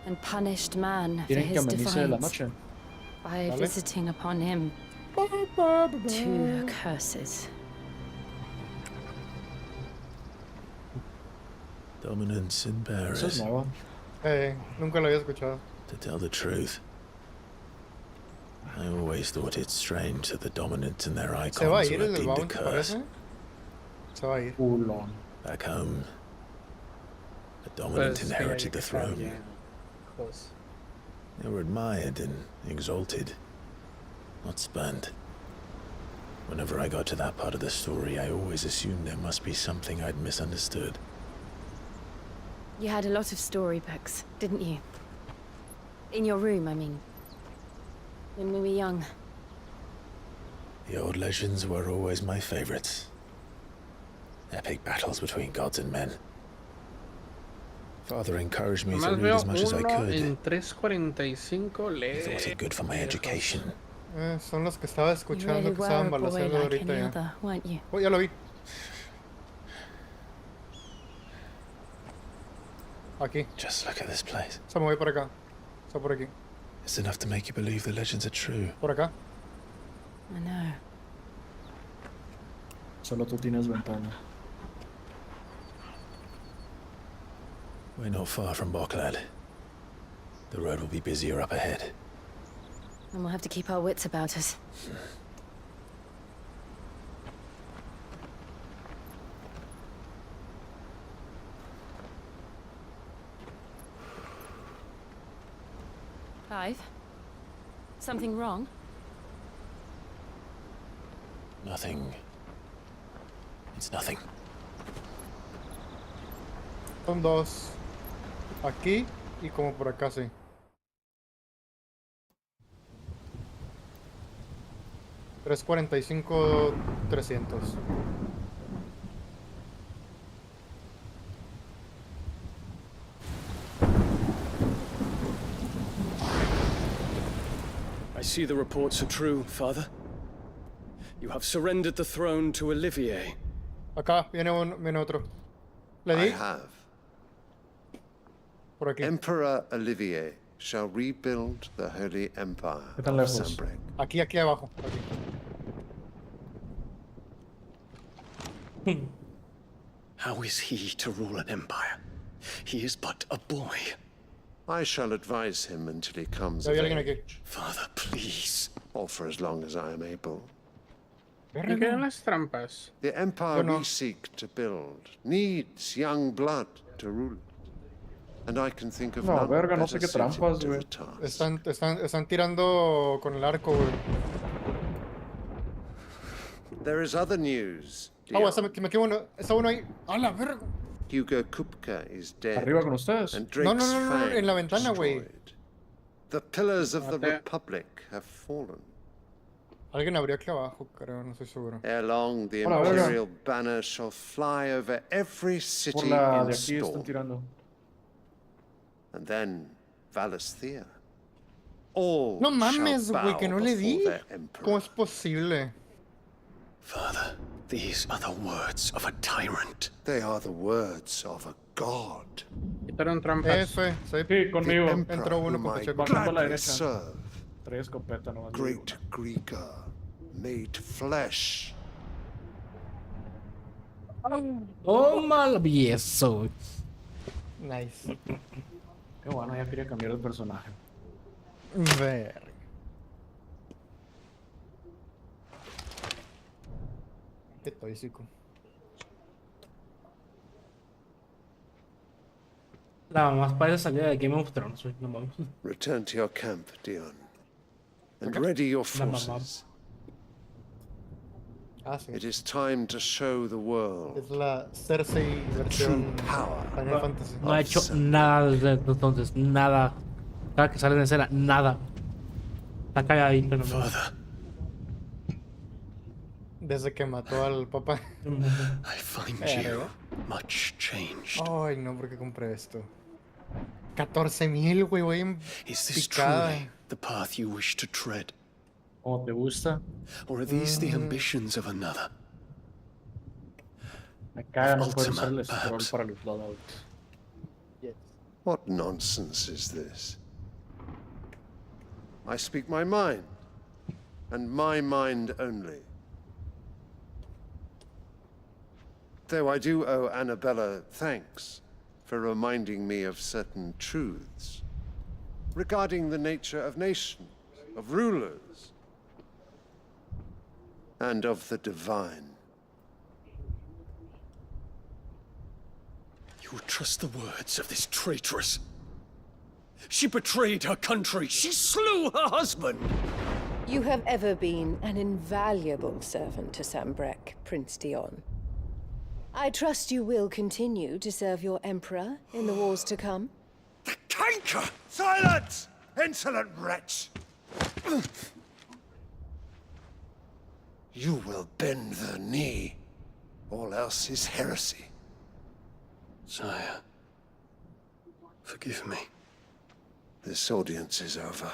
and punished man for his defiance by visiting upon him two curses. Dominance in Paris. Eso es nuevo. Nunca lo había escuchado. To tell the truth, I always thought it strange that the dominant and their icons ¿Se va a were ir el del deemed a bounty, curse. parece? Se va a ir. Back home, the dominant inherited the throne. They were admired and exalted, not spurned. Whenever I got to that part of the story, I always assumed there must be something I'd misunderstood. You had a lot of storybooks, didn't you? In your room, I mean. When we were young. The old legends were always my favorites. Epic battles between gods and men. Father encouraged me to read as much as I could. En 3:45 He thought it good for my education. Son los que estaba escuchando You que really estaban were a boy balaseando like ahorita any ya. other, weren't you? Oh, ya lo vi. Aquí. Just look at this place. Se me voy por acá. Está por aquí. It's enough to make you believe the legends are true. Por acá. I know. Solo tú tienes ventana. We're not far from Boklad. The road will be busier up ahead. And we'll have to keep our wits about us. Clive? Something wrong? Nothing. It's nothing. Son dos. Aquí y como por acá, sí. $345, 300. I see the reports are true, Father. You have surrendered the throne to Olivier. Acá viene otro. Le I di. have. Por aquí. Emperor Olivier shall rebuild the Holy Empire ¿Qué tan of lejos? Sanbreque. Aquí abajo. Aquí. How is he to rule an empire? He is but a boy. I shall advise him until he comes Ya of vi a alguien aquí. age, Father, please. or for as long as I am able. ¿Y qué eran las trampas? The empire we seek to build needs young blood to rule it. And I can think of No, none verga, no better sé qué suited trampas, to güey. the task. Están tirando con el arco, güey. There is other news. Ah, güey, me quedó uno. Está uno ahí. ¡A la verga! Hugo Kupka is dead. Arriba con ustedes. And No, Drake's no, no, no, fang en la ventana, güey. destroyed. The pillars of the Mate. Republic have fallen. Alguien abrió aquí abajo, creo, no estoy seguro. Ere long, the Hola, verga. Imperial banner shall fly over every Por city la in de aquí están storm. tirando. And then Valisthea. All No mames, shall güey, bow que no le di. before their emperor. ¿Cómo es posible? Father, these are the words of a tyrant. They are the words of a god. Quitaron trampas. F, sí. Sí, conmigo. The emperor Entró uno whom con I Pacheco. Bajando a la gladly derecha. serve, Trae escopeta nomás. great Greeker, made flesh. Oh, mal viejo. Nice. Qué bueno, ya quería cambiar de personaje. Ver. Qué tóxico. La más padre salida de Game of Thrones, güey, no mames. Return to your camp, Dion, and ready your La mamá. forces. Ah, sí. It is time to show the world Es la Cersei versión Final Fantasy. No ha hecho nada desde entonces, nada. Cada que sale en escena, nada. Está calladito nomás. Desde que mató al papá. I find you Verga. much changed. Ay, no, ¿por qué compré esto? 14,000, güey, voy en Is this picada. truly the path you wish to tread? ¿Cómo te gusta? Or are these the ambitions of another? Me caga no poder Ultima, usar el scroll perhaps. para los loadouts. What nonsense is this? I speak my mind, and my mind only. Though I do owe Annabella thanks for reminding me of certain truths regarding the nature of nations, of rulers, and of the divine. You would trust the words of this traitress. She betrayed her country. She slew her husband. You have ever been an invaluable servant to Sanbreque, Prince Dion. I trust you will continue to serve your emperor in the wars to come. Canker! Silence! Insolent wretch! You will bend the knee. All else is heresy. Sire, forgive me. This audience is over.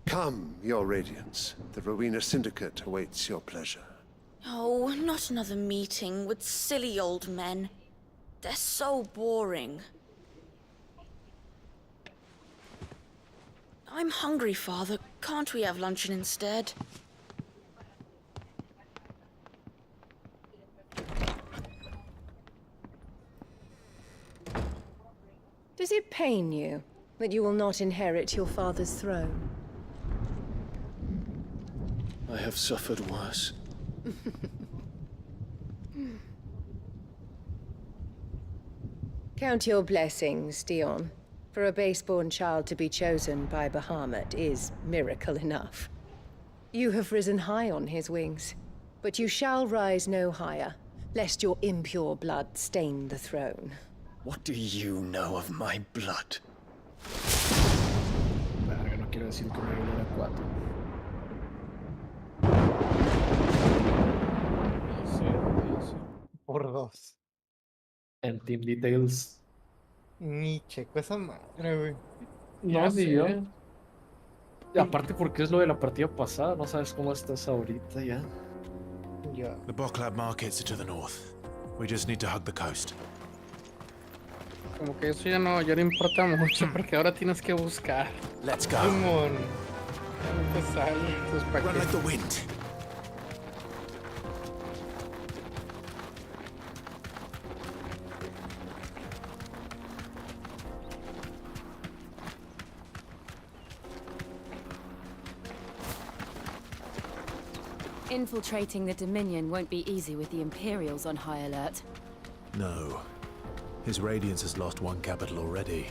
Come, your radiance. The Rowena Syndicate awaits your pleasure. Oh, not another meeting with silly old men. They're so boring. I'm hungry, Father. Can't we have luncheon instead? Does it pain you that you will not inherit your father's throne? I have suffered worse. Count your blessings, Dion. For a base-born child to be chosen by Bahamut is miracle enough. You have risen high on his wings, but you shall rise no higher, lest your impure blood stain the throne. What do you know of my blood? Verga, no quiero decir que me dio una 4. Por 2. En Team Details. Ni checo esa madre, güey. No, ni yo. Y aparte porque es lo de la partida pasada, no sabes cómo estás ahorita ya. Ya. The Boklab markets are to the north. We just need to hug the coast. como que eso ya no importa mucho porque ahora tienes que buscar. Let's go. Simón. Ya no te salen tus Run like paquetes. the wind. Infiltrating the Dominion won't be easy with the Imperials on high alert. No. His Radiance has lost one capital already.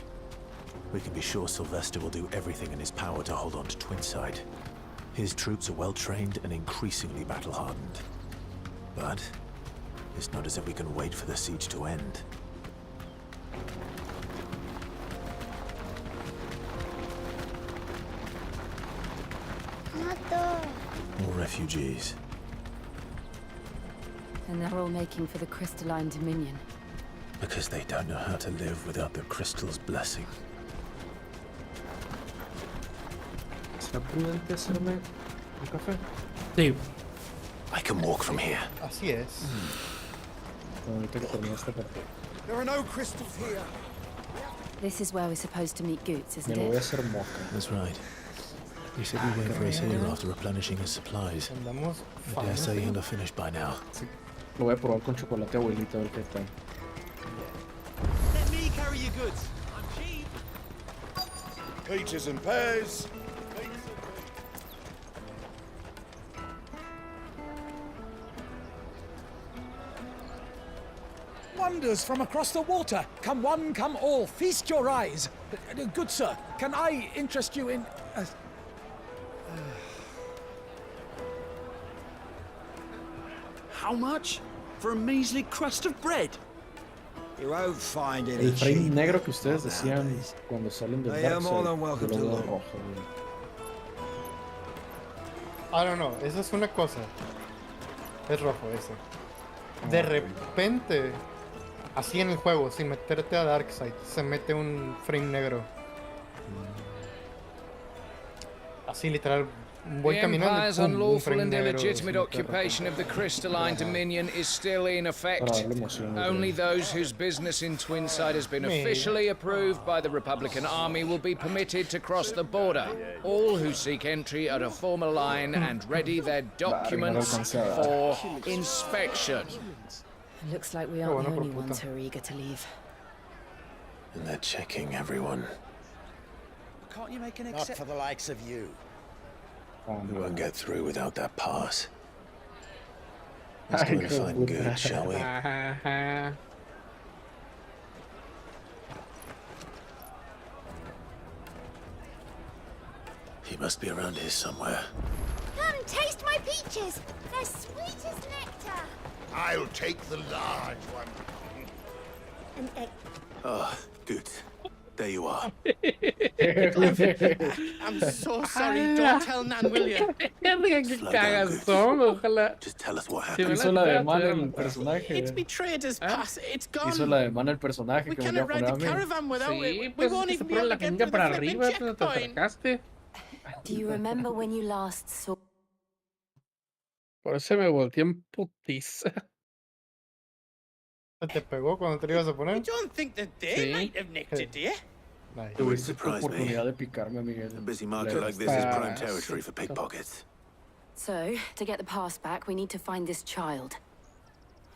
We can be sure Sylvester will do everything in his power to hold on to Twinside. His troops are well-trained and increasingly battle-hardened. But it's not as if we can wait for the siege to end. More refugees. And they're all making for the Crystalline Dominion. Because they don't know how to live without the crystal's blessing. ¿Será prudente hacerme un café? Sí. I can walk from here. Así es. Ahorita que termine esta parte. There are no crystals here. This is where we're supposed to meet Goots, isn't Me lo voy a it? hacer moca. That's right. He said he'd wait for us here after replenishing his supplies. Andamos I dare say he'll have finished by now. Lo voy a probar con chocolate abuelita a ver qué tal. Let me carry your goods. I'm cheap. Peaches and pears. Wonders from across the water. Come one, come all. Feast your eyes. Good sir, can I interest you in... How much? For a measly crust of bread? You won't find any El frame cheap. negro que ustedes decían cuando salen del I Dark am more Side, than welcome yo lo to veo look. rojo, güey. I don't know, esa es una cosa. Es rojo ese. De repente, así en el juego, sin meterte a Darkseid, se mete un frame negro. Así literal, voy The caminando Empire's y pum, un unlawful frame and negro. illegitimate sin occupation of the Crystalline Dominion is still in effect. Only those whose business in Twinside has been officially approved by the Republican Army will be permitted to cross the border. All who seek entry are to form a line and ready their documents for inspection. It looks like we aren't the only ones who are eager to leave. And they're checking everyone. Can't you make an exception? Not for the likes of you. We won't get through without that pass. Let's go and find good, shall we? He must be around here somewhere. Come, taste my peaches. They're sweet as nectar. I'll take the large one. Ah, good. There you are. I'm so sorry. Don't tell Nan, will you? Just tell us what Hizo happened. la de mana el personaje. It's betrayed us, Pass. It's gone. Hizo la de mana el personaje We que me cannot iba a ride poner the a mí. caravan without Sí, it. We pues won't se even be pone able la to get caña to para the arriba, flipping pero te checkpoint. acercaste. Do you remember when you last saw... Por eso me volteé en putiza. ¿Te pegó cuando te lo ibas a poner? You don't think that they Sí. might have nicked it, do you? Nice. Tuviste tu oportunidad de picarme, Miguel. A busy market like this is prime territory for pickpockets. So, to get the pass back, we need to find this child.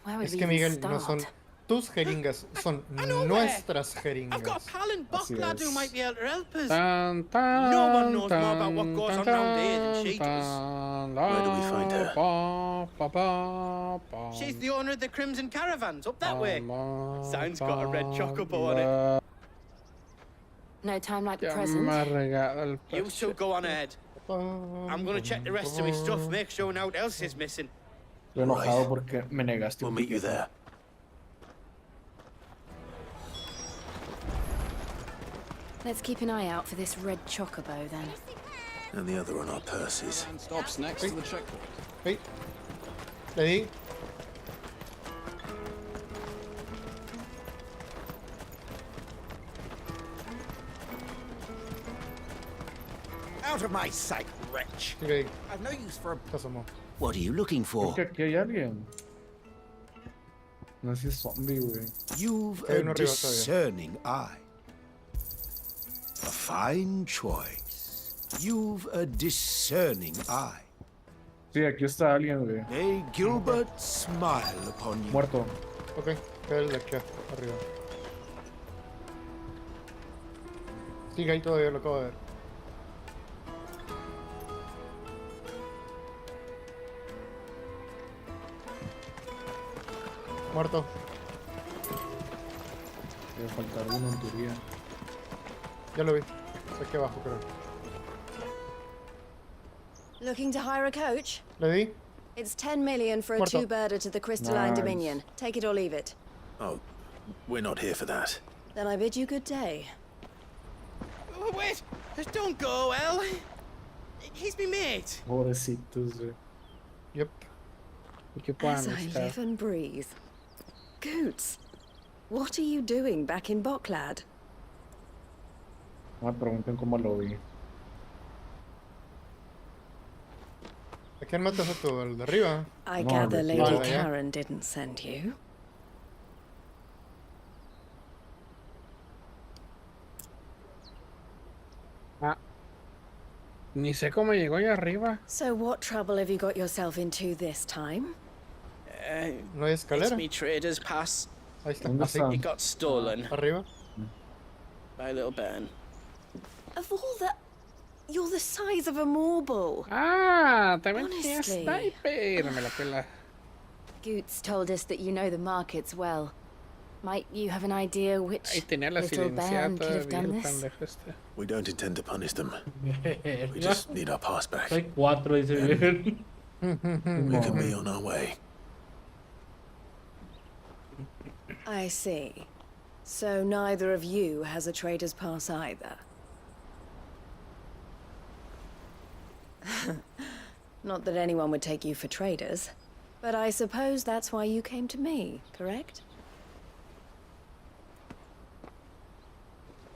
Where would Es we que even Miguel, start? no son tus jeringas, son nuestras jeringas. I've got a pal in Bocklad who might be able to help us. Tan, tan, No one knows more tan, about what goes tan, on round here than tan, she does. tan, Where do we find her? ba, ba, ba, ba, She's the owner of the Crimson Caravans, up that ba, way. ba, Sign's got a red ba, chocobo on it. ba. No time like the Ya present. me ha regado el You two go on ahead. I'm gonna check the rest of my stuff, make sure no one else is missing. Estoy enojado porque me negaste We'll un meet you piquete. there. Let's keep an eye out for this red chocobo, then. And the other on our purses. Stops next to the checkpoint. Hey, le di. Out of my sight, wretch. Okay. I've no use for a... Se asomó. What are you looking for? Creo que aquí hay alguien. No sé si es zombie, güey. You've Hay a uno arriba todavía. discerning eye. A fine choice. You've a discerning eye. Sí, aquí está alguien, güey. May Gilbert smile upon you. Muerto. Ok, queda el de aquí arriba. Sigue ahí todavía, lo acabo de ver. Muerto. Debe faltar uno en teoría. Ya lo vi. Está aquí abajo, creo. Looking to hire a coach? ¿Le di? It's 10 million for a Muerto. two-birder to the Crystalline Nice. Dominion. Take it or leave it. Oh, we're not here for that. Then I bid you good day. Oh, wait! Don't go, El. He's me mate. Pobrecitos, güey. Yep. As I live and breathe. Goots, what are you doing back in Boklad? No me pregunten cómo lo vi. ¿A quién matas a tú? ¿El de arriba? I No, gather de aquí. Lady Ah, de allá. Karen didn't send you. Ni sé cómo llegó allá arriba. So what trouble have you got yourself into this time? ¿No hay escalera? It's me trader's pass. Ahí está. ¿Dónde I think está? it got stolen Arriba. by a little bairn. Of all the... You're the size of a marble. Ah, también tenía Honestly. sniper. Me la pela. Goots told us that you know the markets well. Might you have an idea which Ahí tenía la little silenciada band could have todavía, done el this? pendejo este. We don't intend to punish them. We just need our pass back. Hay 4, dice bien. We can be on our way. I see. So neither of you has a trader's pass either. Not that anyone would take you for traders, but I suppose that's why you came to me, correct?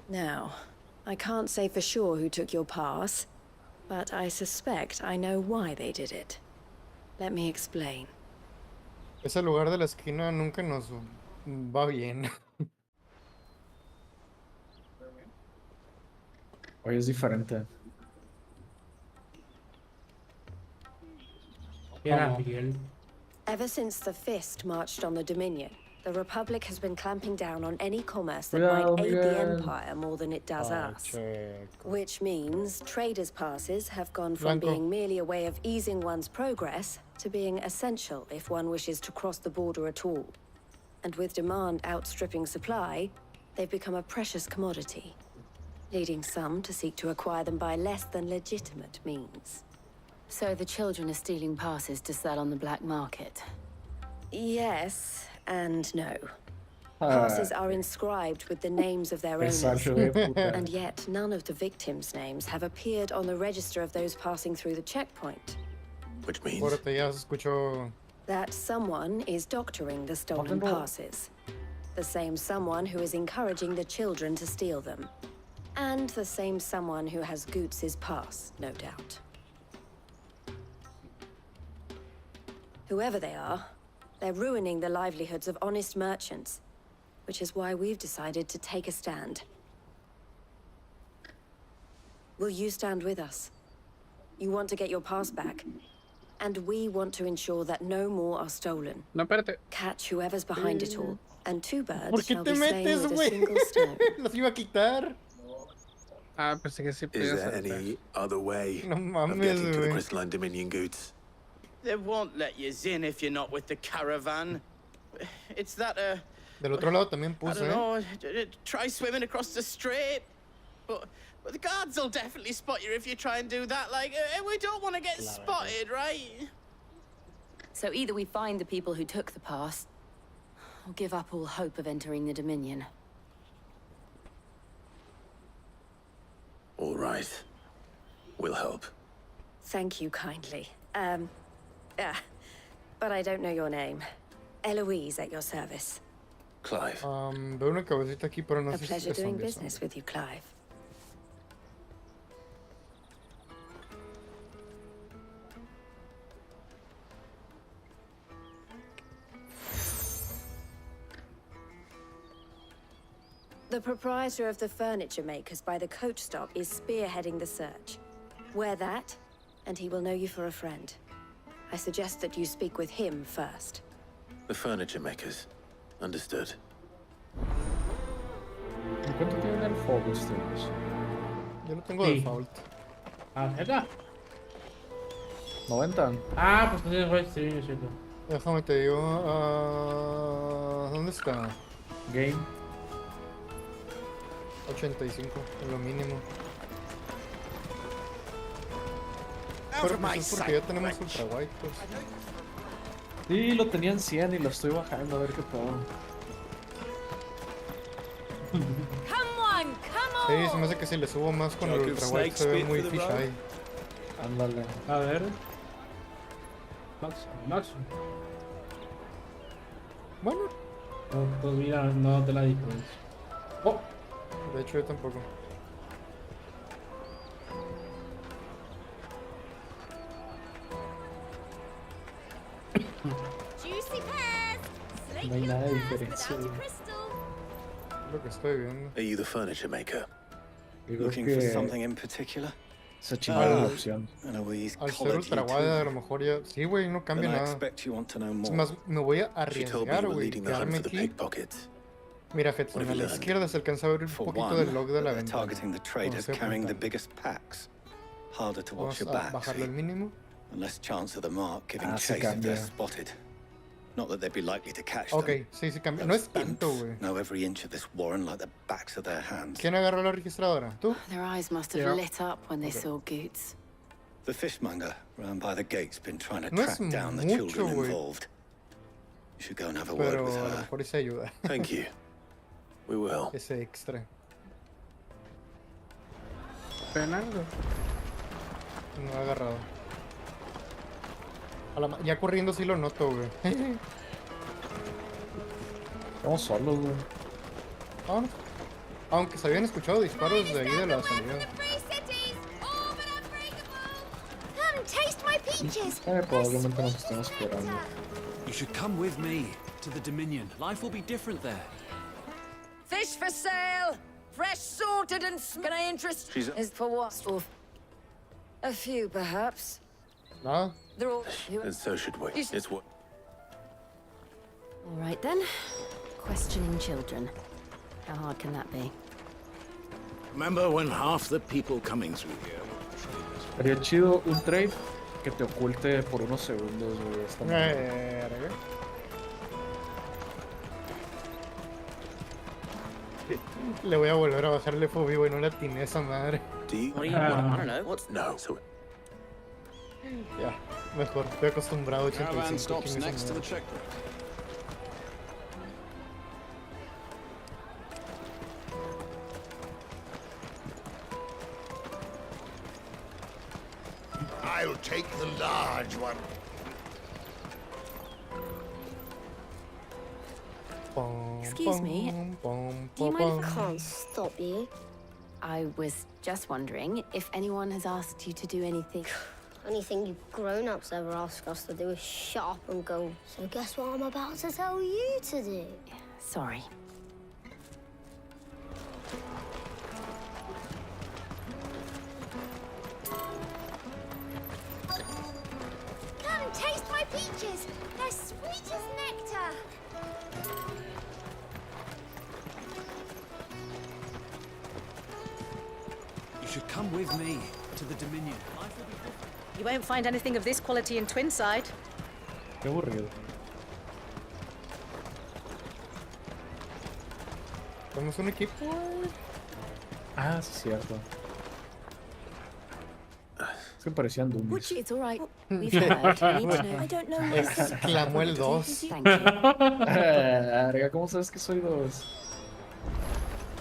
Now, I can't say for sure who took your pass, but I suspect I know why they did it. Let me explain. Ese lugar de la esquina nunca nos va bien. Hoy es diferente. Era Miguel. Ever since the Fist marched on the Dominion, the Republic has been clamping down on any commerce that Cuidado, might aid the Miguel. Empire more than it does us. Checo. Which means traders' passes have gone from Blanco. being merely a way of easing one's progress to being essential if one wishes to cross the border at all. And with demand outstripping supply, they've become a precious commodity, leading some to seek to acquire them by less than legitimate means. So the children are stealing passes to sell on the black market. Yes and no. Passes are inscribed with the names of their owners, and yet none of the victims' names have appeared on the register of those passing through the checkpoint. Which means Ahorita ya se escuchó. That someone is doctoring the stolen passes. The same someone who is encouraging the children to steal them. And the same someone who has Goots' pass, no doubt. Whoever they are, they're ruining the livelihoods of honest merchants, which is why we've decided to take a stand. Will you stand with us? You want to get your pass back, and we want to ensure that no more are stolen. No, espérate. Catch whoever's behind it all, and two ¿Por birds qué shall te be slain metes, with a güey? single stone. Los iba a quitar. Ah, pensé que sí is podía there saltar. any other way No of mames, getting to the güey. Crystalline Dominion goods? They won't let you in if you're not with the caravan. It's that, Del otro lado también I puse, don't know, try swimming across the strait. But the guards will definitely spot you if you try and do that. Like, we don't want to get spotted, right? So either we find the people who took the pass, or give up all hope of entering the Dominion. All right. We'll help. Thank you kindly. But I don't know your name. Eloise at your service. Clive. Veo una cabecita aquí, pero no A sé si pleasure es doing zombie, business with you, Clive. The proprietor of the furniture makers by the coach stop is spearheading the search. Wear that, and he will know you for a friend. I suggest that you speak with him first. The furniture makers. Understood. ¿Cuánto tienen el fuego ustedes? Yo lo tengo default. Ah, ¿neta? 90. Ah, pues no tienes stream, es cierto. Déjame te digo. ¿Dónde está? Game. 85, es lo mínimo. Out Pero of pues my es porque sight, ya tenemos wretch. ultra white, pues. Sí, lo tenían 100 y lo estoy bajando a ver qué puedo. Come on, come Sí, se me hace que si le subo más con el Joke of ultra white snakes se ve bit muy for the road. fisheye. Ándale. A ver. Max. Bueno. No, pues mira, no te la diferencia. Oh. De hecho, yo tampoco. Juicy pears. Slate No hay your nada de pears diferencia. without a crystal. Es lo que estoy viendo. Are you the furniture maker? Yo creo Looking for que something in particular? se chingada la opción. And are we Al ser collared ultra you white, too? a lo mejor ya. Sí, güey, no cambia Then I nada. expect you want to know Es more. más, me voy a She told me arriesgar, you were güey. leading the hunt Quedarme for the aquí. pickpockets. Mira, Jetson, What have a you la learned? izquierda se alcanza a ver un For poquito one, del log de la they're ventana. targeting the traders Vamos a carrying the apuntar. biggest packs. Harder to watch Vamos your a back, bajarle see? el mínimo. And less chance of the mark giving Ah, se chase if they're cambia. spotted. Not that they'd be likely to catch Ok, them. sí, sí cambia. No es tanto, güey. Know every inch of this warren like the backs of their hands. ¿Quién agarró la registradora? ¿Tú? Their eyes must have Yeah. lit up when they Okay. saw Goots. The fishmonger round by the gate's been trying to No es track down the mucho, children güey. involved. You should go and have a word Pero with a lo her. mejor ese ayuda. Thank you. We will. Ese extra. Fernando. No lo ha agarrado. Ya corriendo sí lo noto, güey. Estamos solos, güey. Vámonos. Aunque se habían escuchado disparos de ahí de la salida. Come, taste my peaches. Probablemente nos estemos esperando. You should come with me to the Dominion. Life will be different there. Fish for sale! Fresh sorted and can I interest is for what? Or a few perhaps. Nada. They're all And so should we. It's what. All right then. Questioning children. How hard can that be? Remember when half the people coming through here Sería chido un trade que te oculte por unos segundos, güey. esta madre. Verga. Le voy a volver a bajarle FOV, güey. No le atiné esa madre. Do you? What do you want? I don't know. What's No. So Ya, mejor. Estoy acostumbrado a Caravan 85. stops chingue su next to the madre. checkpoint. I'll take the large one. Excuse me. Do you mind if I Can't stop you. I was just wondering if anyone has asked you to do anything. Anything you grown-ups ever ask us to do is shut up and go. So guess what I'm about to tell you to do? Sorry. Come, taste my peaches. They're sweet as nectar. You should come with me to the Dominion. Life will be different. You won't find anything of this quality in Twinside. Qué aburrido. Somos un equipo, güey. Ah, sí, cierto. Es que parecían dummies. It's all right. We've heard. We need to know. I don't know what Exclamó el 2. Thank you. Verga, ¿cómo sabes que soy 2?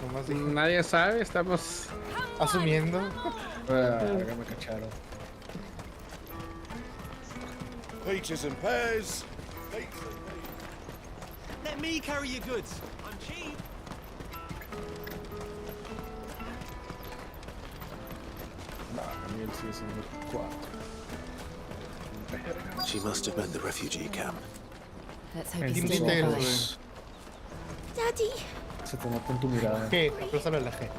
Nomás dije, Nadie sabe, estamos asumiendo. Verga, me cacharon. Peaches and pears. Let me carry your goods. I'm cheap. Nah, Daniel sigue siendo 4. she must have meant the refugee camp. Let's hope Team he's still Details, alive. güey. Daddy, Se te nota en tu mirada. G, aplázale la G.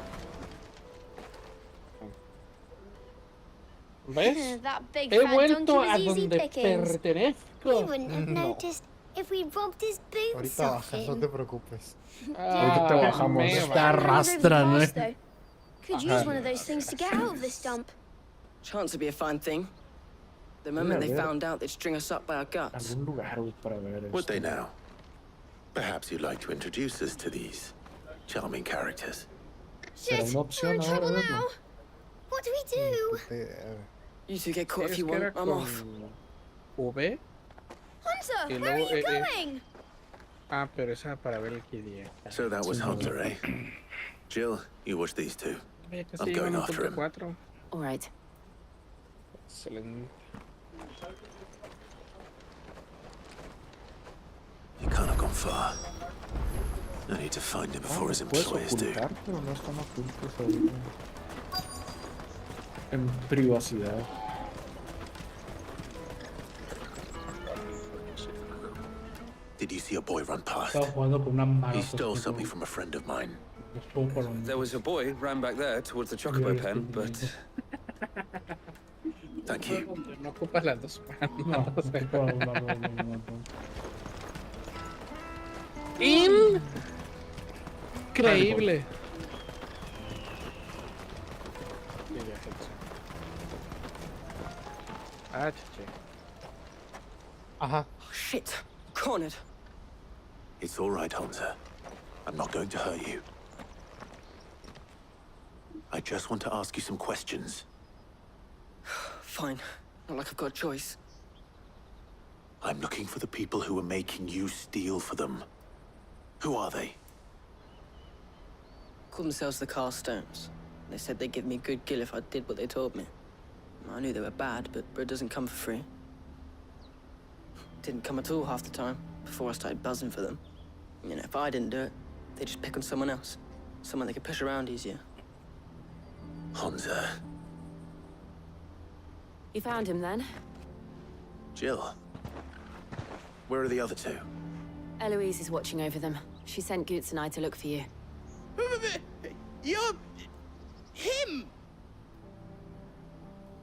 ¿Ves? That big He fat vuelto donkey a was easy donde pickings. pertenezco. We wouldn't have No. noticed if we rubbed his boots Ahorita off bajas, no him. te preocupes. Ahorita te bajamos. Te arrastran, Fast, though. Could use one of those things to get out of this dump. Chance to be a fine thing. The moment they found out, they'd string us up by our guts. Algún lugar, güey, para ver Would they esto. now? Perhaps you'd like to introduce us to these charming characters. ¿Será Shit, una we're opción in ahora trouble verlo? now. What do we do? You two get caught if Es you que want. era I'm off. con V. Hunter, Y where are luego, you going? Ah, pero esa para ver el KD. So that was Hunter, eh? Jill, you watch these two. I'm going after him. 4. All right. Excelente. He can't have gone far. I need to find him before his Puedes employers do. ocultar, pero no están ocultos ahorita. En privacidad. Did you see a boy run past? Estaba jugando con una mano. He stole something from a friend of mine. There was a boy ran back there towards the chocobo pen, but Thank you. No ocupas las dos manos. Increíble. Ah, chiche. Ajá. Oh, shit. Cornered. It's all right, Hunter. I'm not going to hurt you. I just want to ask you some questions. Fine. Not like I've got a choice. I'm looking for the people who are making you steal for them. Who are they? Call themselves the Carstones. They said they'd give me good gill if I did what they told me. I knew they were bad, but bread doesn't come for free. Didn't come at all half the time, before I started buzzing for them. You know, if I didn't do it, they'd just pick on someone else. Someone they could push around easier. Hunter. You found him then? Jill. Where are the other two? Eloise is watching over them. She sent Goots and I to look for you. You're... him!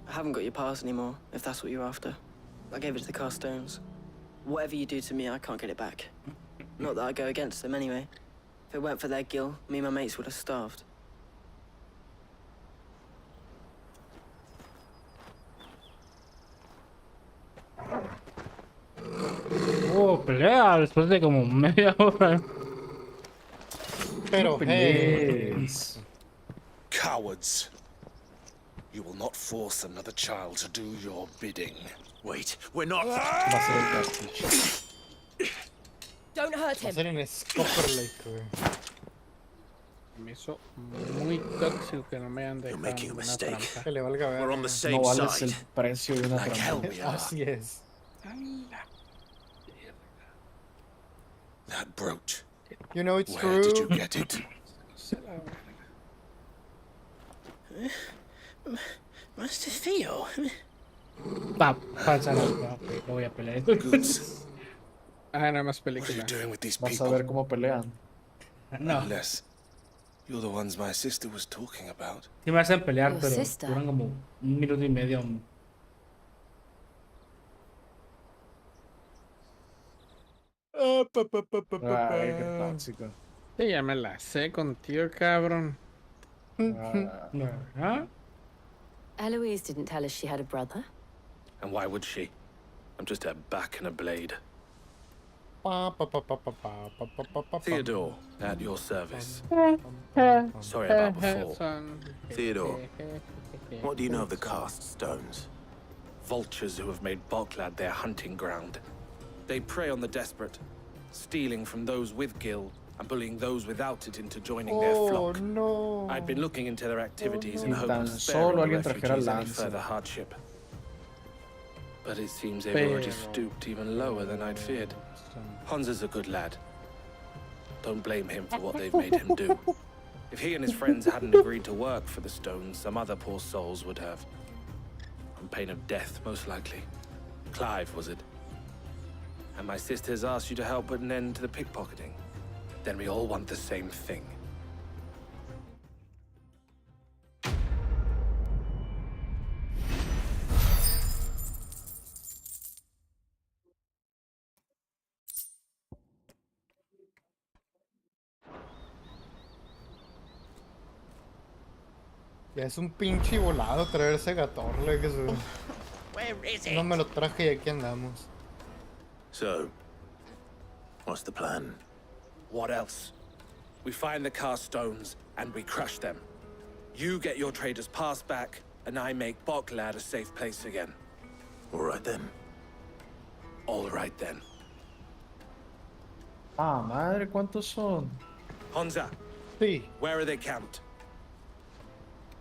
I haven't got your pass anymore, if that's what you're after. I gave it to the Carstones. Whatever you do to me, I can't get it back. Not that I go against them anyway. If it weren't for their gill, me and my mates would have starved. Pelea después de como media hora. Pero, hey. Cowards. You will not force another child to do your bidding. Wait, we're not. Don't hurt Va a him. ser en Scopperlake, güey. Me hizo muy tóxico que no me hayan dejado making a una mistake. trampa. Que le valga ver. We're on the same No vales side. el precio de una Like hell trampa. we are. Así es. That brooch. You know it's Where true. did you get it? Master Theo? Va, pasa, lo voy a pelear. Ah, nada más What are you película. doing with these Vas a people? ver cómo pelean. No, Unless you're the ones my sister was talking about. sí me hacen pelear, Your pero sister? duran como 1 minuto y medio. Ay, qué tóxico. Sí, ya me la sé contigo, cabrón. ¿Ah? Eloise didn't tell us she had a brother. And why would she? I'm just her back and a blade. Theodore, at your service. Sorry about before. Theodore, what do you know of the Cast Stones? Vultures who have made Bulklad their hunting ground. They prey on the desperate, stealing from those with gil and bullying those without it into joining their Oh, flock. no. I'd been looking into their activities in Si hope tan of solo sparing the alguien trajera refugees any lanza. further hardship. But it seems they've already stooped even lower than I'd feared. Hunter's a good lad. Don't blame him for what they've made him do. If he and his friends hadn't agreed to work for the Stones, some other poor souls would have. On pain of death, most likely. Clive, was it? And my sisters asked you to help put an end to the pickpocketing. then we all want the same thing. Ya es un pinche volado traerse Gatorle, que se... No me lo traje y aquí andamos. So, what's the plan? What else? We find the cast stones and we crush them. You get your traders pass back, and I make Boklad a safe place again. All right then. All right then. Ah, madre, ¿cuántos son? Honza. Sí. Where are they camped?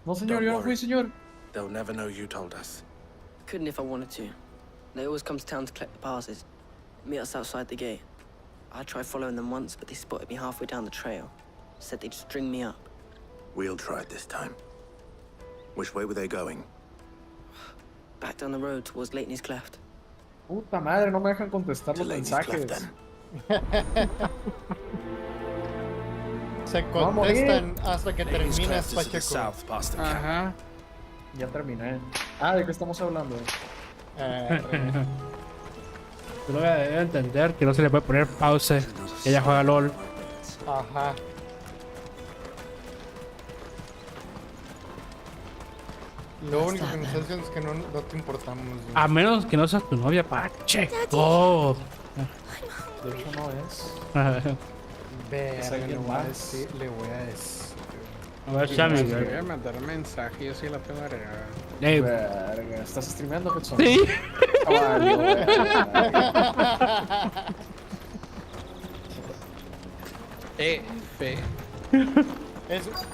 No, señor, yo no fui, señor. They'll never know you told us. Couldn't if I wanted to. They always come to town to collect the passes. Meet us outside the gate. I tried following them once, but they spotted me halfway down the trail. Said they'd string me up. We'll try it this time. Which way were they going? Back down the road towards Leitney's Cleft. Puta madre, no me dejan contestar los mensajes. Se contestan hasta que terminas, Pacheco. Ajá. Ya terminé. Ah, ¿de qué estamos hablando? Tú lo debes entender que no se le puede poner pause. Ella juega LOL. Ajá. Lo único que nos está diciendo es que no te importamos. ¿Sí? A menos que no seas tu novia, Pacheco. De hecho, no es. Verga, le voy a decir. A ver, Sammy. Me voy a mandar un mensaje, yo sí la tengo agregada. Verga, ¿estás streameando, Hudson? Sí.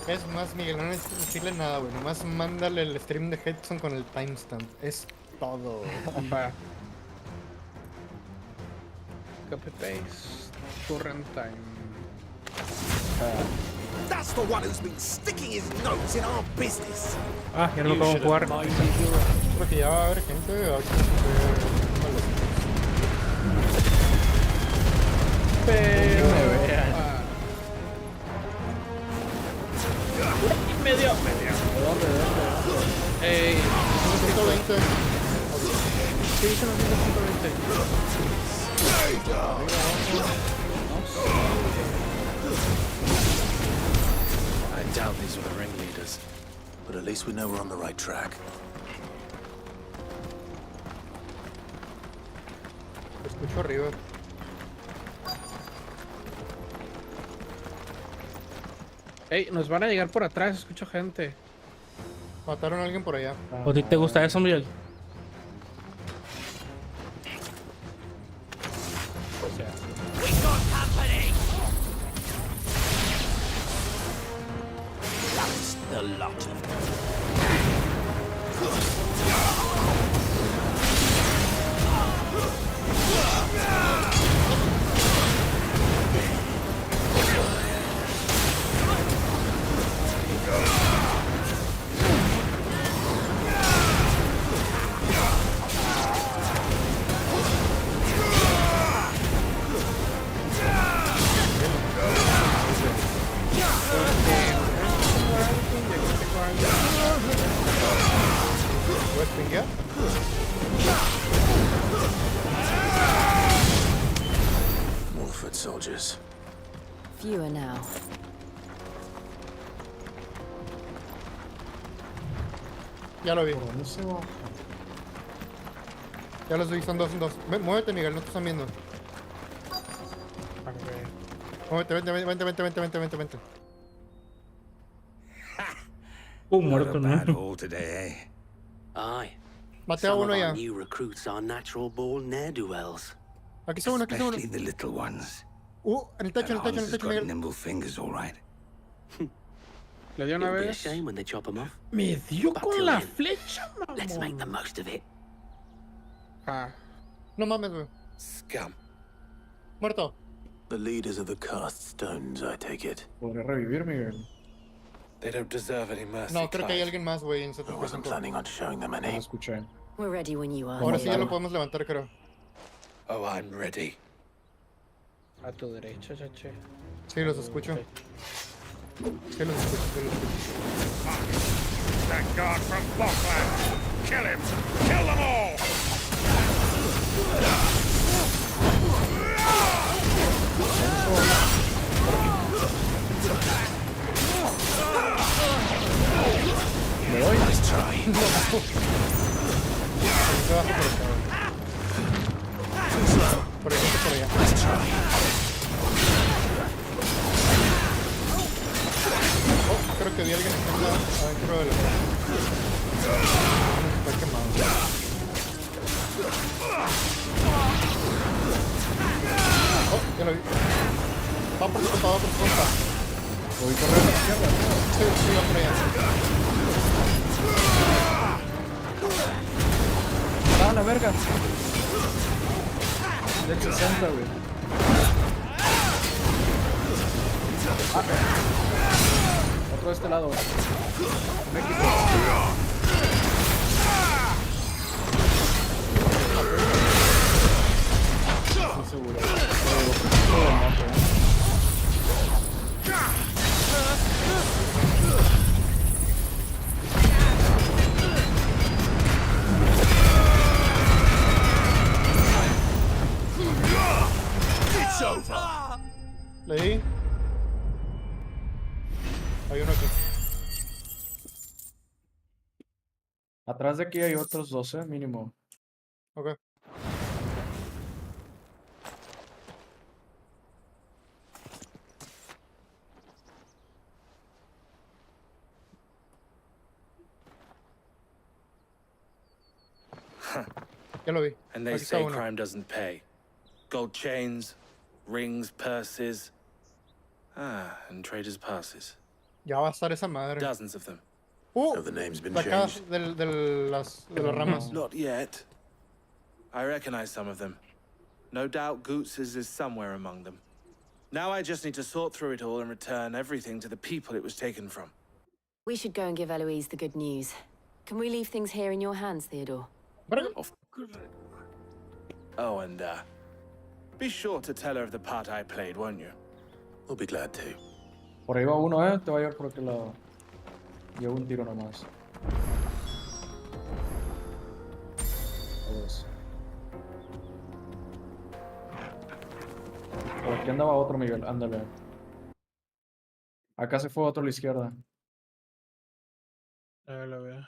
Es más, Miguel, no necesitas decirle nada, güey. Nomás mándale el stream de Hudson con el timestamp. Es todo. Copy paste. Current time. That's the one who's been sticking his nose in our business. Ah, ya no lo puedo jugar. Creo que ya va a haber gente. Pero me vean. Medio. ¿De dónde? Ey, 120. ¿qué dicen los 120? I doubt these were the ringleaders. But at least we know we're on the right track. Escucho arriba. Ey, nos van a llegar por atrás, escucho gente. Mataron a alguien por allá. ¿O a ti te gusta eso, Miguel? The lot of them. More foot soldiers. Fewer now. Ya lo vi. Ya los vi, son dos. Muévete, Miguel, no te están viendo. Muévete, vente. Muerto, ¿no? Aye. Mate a uno ya. New recruits are natural born ne'er-do-wells. Aquí está uno, Especially the little ones. En el techo, Got Miguel. nimble fingers, all right. Le dio una It'll be a vez. shame when they chop them off. Me dio But con till la then, flecha, let's make the mamón. most of it. Ah, No mames, güey. Scum. Muerto. The leaders of the cast stones, I take it. Podré revivir, Miguel. They don't deserve any mercy. No, creo que hay Clive. alguien más, güey, en I wasn't 75. planning on showing them No any. escuché. We're ready when you are. Ahora sí ya lo podemos levantar, creo. Oh, I'm ready. a tu derecha, chache. Sí, los escucho. Sí, los escucho, sí, los escucho. That guard from Blockland! Kill him! Kill them all! Me voy. Nice try. Por allá, por allá. Nice try. Oh, creo que vi a alguien que está adentro de la... Está quemado. Oh, ya lo vi. Va por su compa, va por su compa. Voy corriendo a la izquierda. Sí, sí, va por allá. ¡Ah, la verga! De 60, güey. Otro de este lado. México. Estoy seguro. It's over! Le di. Hay uno aquí. Atrás de aquí hay otros 12 mínimo. Ok. Ya lo vi. And they Aquí está say uno. crime doesn't pay. Gold chains, rings, purses. Ah, and traders' passes. Ya va a estar esa madre. Dozens of them. Have the names been De acá, changed? de las ramas. Not yet. I recognize some of them. No doubt Goots's is somewhere among them. Now I just need to sort through it all and return everything to the people it was taken from. We should go and give Eloise the good news. Can we leave things here in your hands, Theodore? Oh, and be sure to tell her of the part I played, won't you? We'll be glad to. Por ahí va uno, te va a llevar por aquel lado. Llevo un tiro nomás. Adiós. Por aquí andaba otro, Miguel, ándale. Acá se fue otro a la izquierda. A ver, lo veo.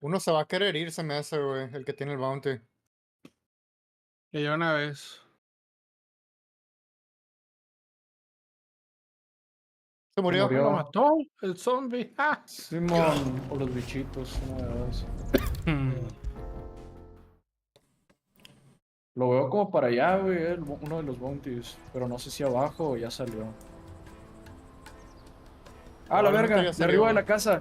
Uno se va a querer ir, se me hace, güey. El que tiene el bounty. Que yo una vez. Se murió. Lo mató el zombie. ¡Ah! Simón, o los bichitos, una de dos. Lo veo como para allá, güey, uno de los bounties. Pero no sé si abajo o ya salió. Ah, la verga, de arriba de la casa.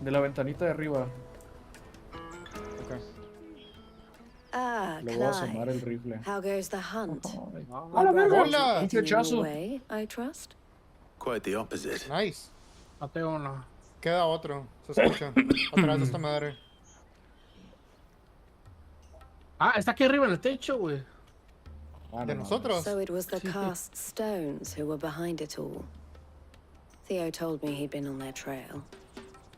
De la ventanita de arriba. Ah, Le voy a asomar el Clive. rifle. How goes the hunt? ¡A la verga! ¡Hola! Un flechazo. Way, I trust. Quite the opposite. Nice. Maté uno. Queda otro. Se escucha. Atrás de esta madre. Ah, está aquí arriba en el techo, güey. De nosotros. So it was the cast stones who were behind it all. Theo told me he'd been on their trail.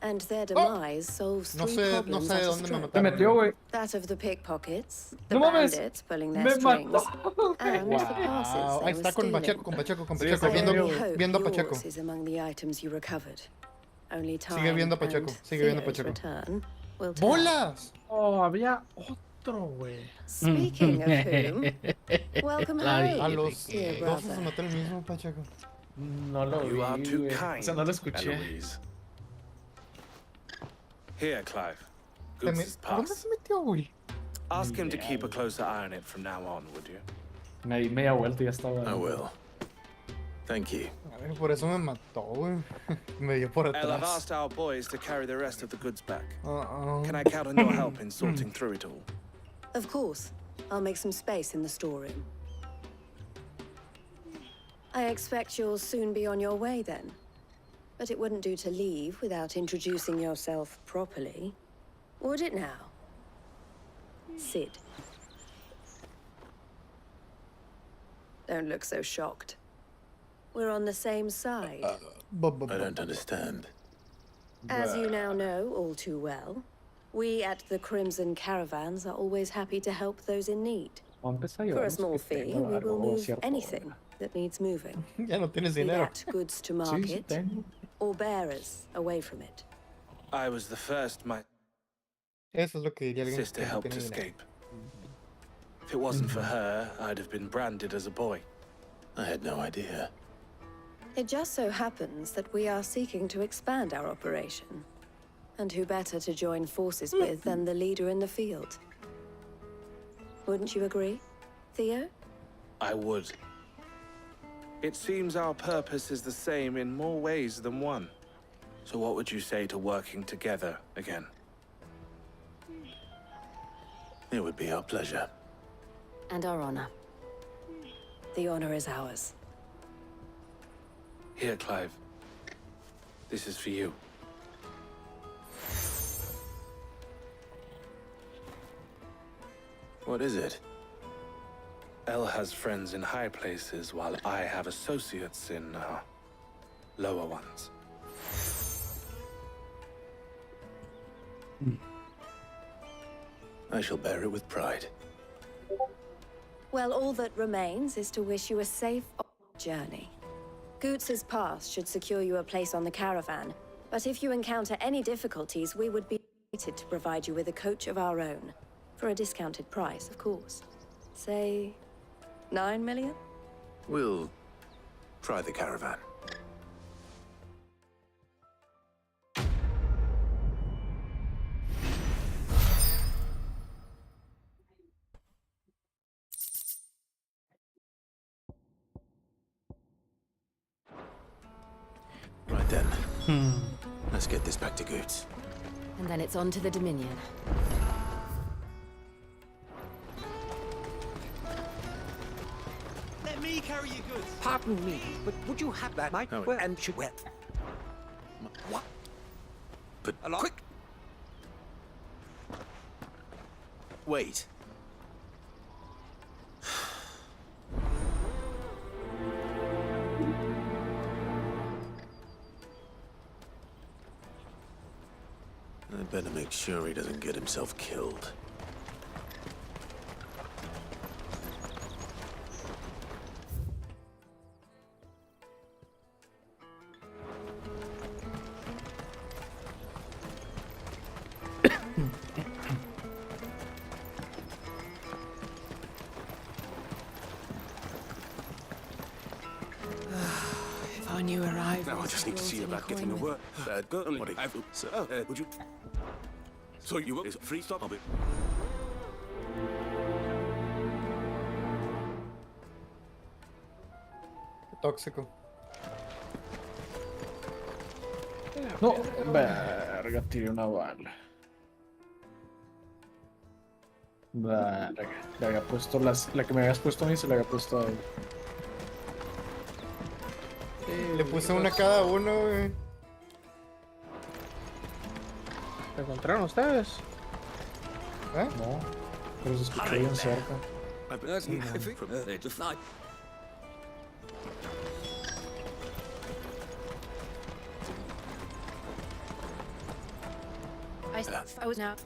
And their demise solves No three sé, no problems sé at de a dónde me stroke. Se metió, güey. That of the pickpockets, the No mames. bandits pulling their Me strings, mató. and the passes Wow. they Ahí were está con stealing. Pacheco, con Pacheco, con Sí, Pacheco. está Viendo, I hope viendo a Pacheco. yours is among the items you recovered. Only time Sigue viendo a Pacheco, and sigue viendo a Theo's Pacheco. return will tell. ¡Bolas! Oh, había otro, güey. Speaking of whom, welcome home, A los dear dos se brother. mató el mismo Pacheco. No lo vi, You are too güey. kind, O sea, no lo escuché. Eloise. Here, Clive. ¿Por Goots's dónde pass. se metió, güey? Ask him to keep a closer eye on it from now on, would you? Me di media vuelta y ya estaba. I will. Thank you. A ver, por eso me mató, güey. Me dio por I've atrás. asked our boys to carry the rest of the goods back. Uh-oh. Can I count on your help in sorting through it all? Of course. I'll make some space in the storeroom. I expect you'll soon be on your way then. But it wouldn't do to leave without introducing yourself properly. Would it now? Cid. Don't look so shocked. We're on the same side. I don't understand. As you now know all too well, we at the Crimson Caravans are always happy to help those in need. For a small fee, we will move anything that needs moving. Ya no tienes Be dinero. that goods to market, or bearers away from it. I was the first my Eso es lo que diría alguien sister que no helped tiene dinero. escape. If it wasn't for her, I'd have been branded as a boy. I had no idea. It just so happens that we are seeking to expand our operation. And who better to join forces with than the leader in the field? Wouldn't you agree, Theo? I would. It seems our purpose is the same in more ways than one. So what would you say to working together again? It would be our pleasure. And our honor. The honor is ours. Here, Clive. This is for you. What is it? Elle has friends in high places, while I have associates in, lower ones. I shall bear it with pride. Well, all that remains is to wish you a safe journey. Goots's pass should secure you a place on the caravan, but if you encounter any difficulties, we would be delighted to provide you with a coach of our own. For a discounted price, of course. Say, 9 million? We'll try the caravan. Right then. Let's get this back to Goots. And then it's on to the Dominion. Let me carry your goods. Pardon me, but would you have that night? Oh, And should well. What? But Quick! wait. I better make sure he doesn't get himself killed. If I knew where I Now I just need to see about getting a word. Would you? So you will free stop of it. Tóxico. No, verga, tiré una bala. Verga, le había puesto la que me habías puesto a mí, se la había puesto a él. Le puse una a cada uno, güey. ¿Se encontraron ustedes? ¿Eh? No, pero se escuchó bien cerca. I was now.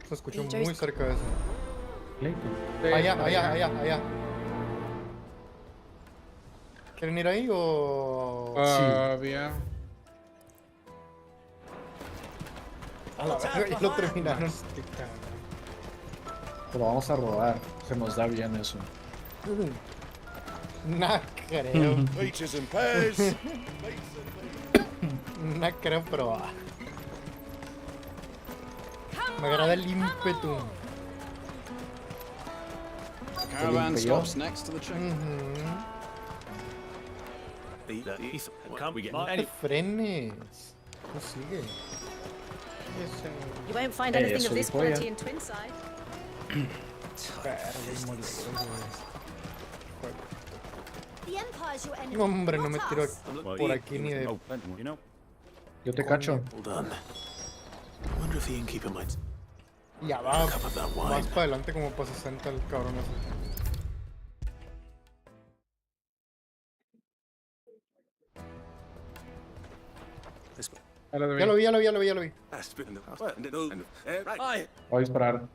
Se escuchó muy cerca de eso. Clayton. Allá. ¿Quieren ir ahí o...? Bien. A la verga, y lo terminaron. Pero vamos a rodar, se nos da bien eso. No creo. Peaches and pears. No creo, pero... Me agrada el ímpetu. The caravan stops next to the train. No te frenes. No sigue. You won't find anything of this quality in Twinside. No, hombre, no me tiro por aquí ni de... Yo te cacho. Hold on. I wonder if the innkeeper might... Ya va, cup of that wine. más para adelante como para 60 el cabrón ese. Ya lo vi. Ya lo vi. Voy a disparar.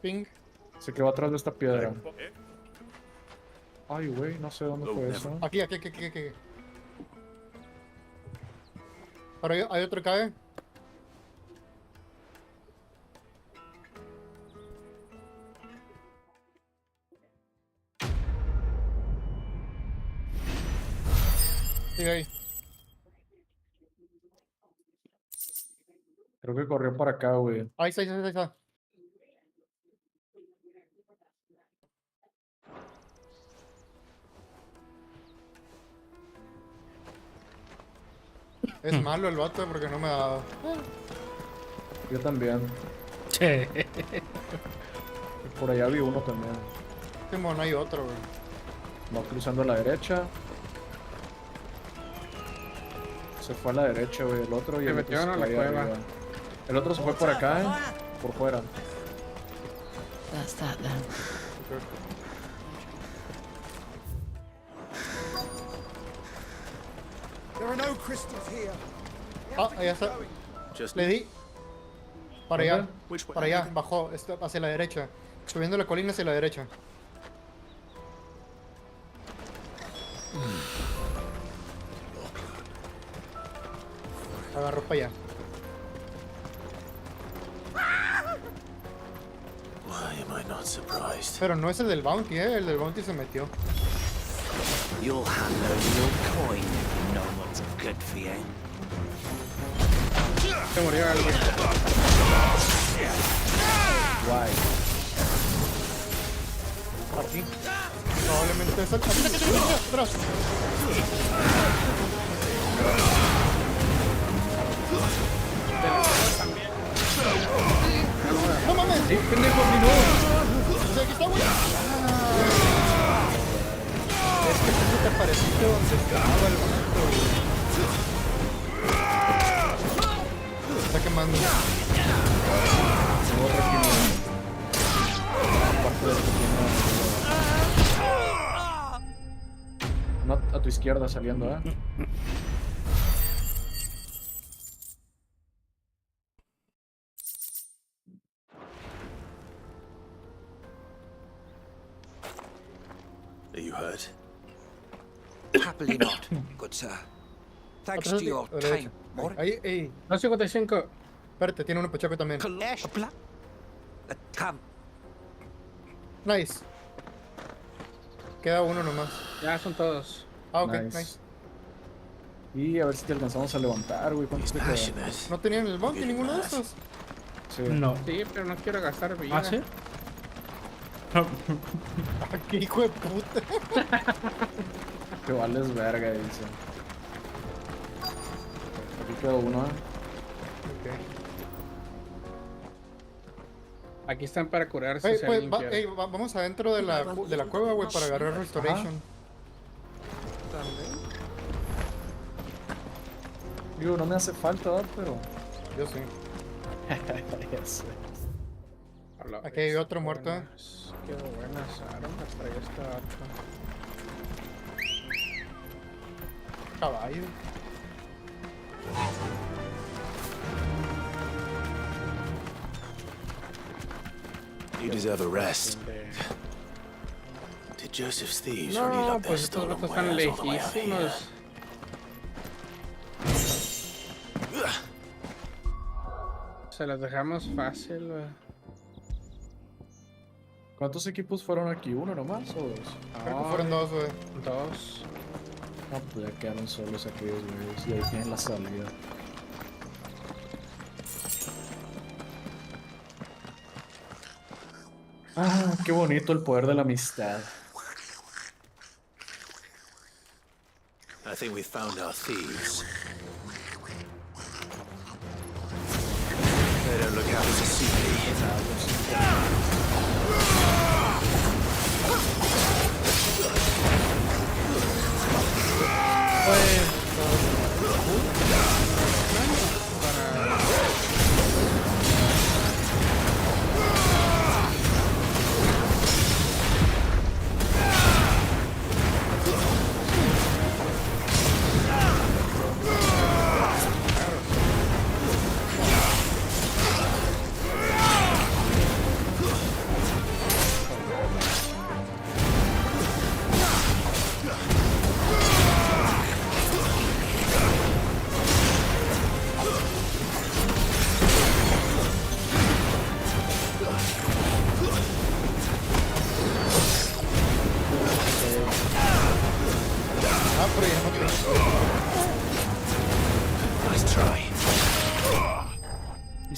Ping. Se quedó atrás de esta piedra. Ay, güey, no sé dónde fue eso. Aquí. Ahora hay otro cabe. Sigue ahí. Creo que corrió para acá, güey. Ahí está. Es malo el vato porque no me ha dado. Yo también. Che. Y por allá vi uno también. Simón, hay otro, güey. Va cruzando a la derecha. Se fue a la derecha, güey. El otro y el otro se metieron a fue la ahí cueva. arriba. El otro se fue por acá, por fuera. That's that then. There are no crystals here. Ah, allá está. Le di. Para allá. Para allá, bajó. Hacia la derecha. Subiendo la colina hacia la derecha. Agarró para allá. Why am I not surprised? Pero no es el del bounty, el del bounty se metió. You'll hand over your coin if you know what's good for you. Se murió algo. Guay. Aquí. Probablemente es el... ¡Atrás! ¡No mames! ¡Sí, pendejo, mi no! ¡Aquí está, güey! Es que tú te apareciste donde estaba el momento, güey. Está quemando. No, a tu izquierda saliendo, Are you hurt? Happily not, good sir. Thanks to your time. Ahí, ey. 255. Espérate, tiene uno pachaco también. Nice. Queda uno nomás. Ya son todos. Ah, ok, nice. Y a ver si te alcanzamos a levantar, güey. ¿Cuántos te quedan? ¿No tenían el bounty ninguno de estos? Sí. No. Sí, pero no quiero gastar vida. ¿Ah, sí? ¡Qué hijo de puta! Que vales verga, dice. Aquí quedó uno, Aquí están para curarse. Hey, si pues, alguien quiere. vamos adentro de la cueva, güey, para agarrar Restoration. Digo, no me hace falta, ¿verdad? Pero... Yo sí. Ya sé. Aquí hay otro muerto. Qué buenas armas trae esta arma. Caballo. You deserve a rest. Did Joseph's thieves really No, up their pues estos stolen gatos están wares all the way out here? lejísimos. Se las dejamos fácil, güey. ¿Cuántos equipos fueron aquí? ¿Uno nomás o dos? Creo que fueron dos, güey. Dos. No, pues ya quedaron solos aquellos, güey. Y ahí tienen la salida. Ah, qué bonito el poder de la amistad. I think we found our thieves. They don't look out to see me.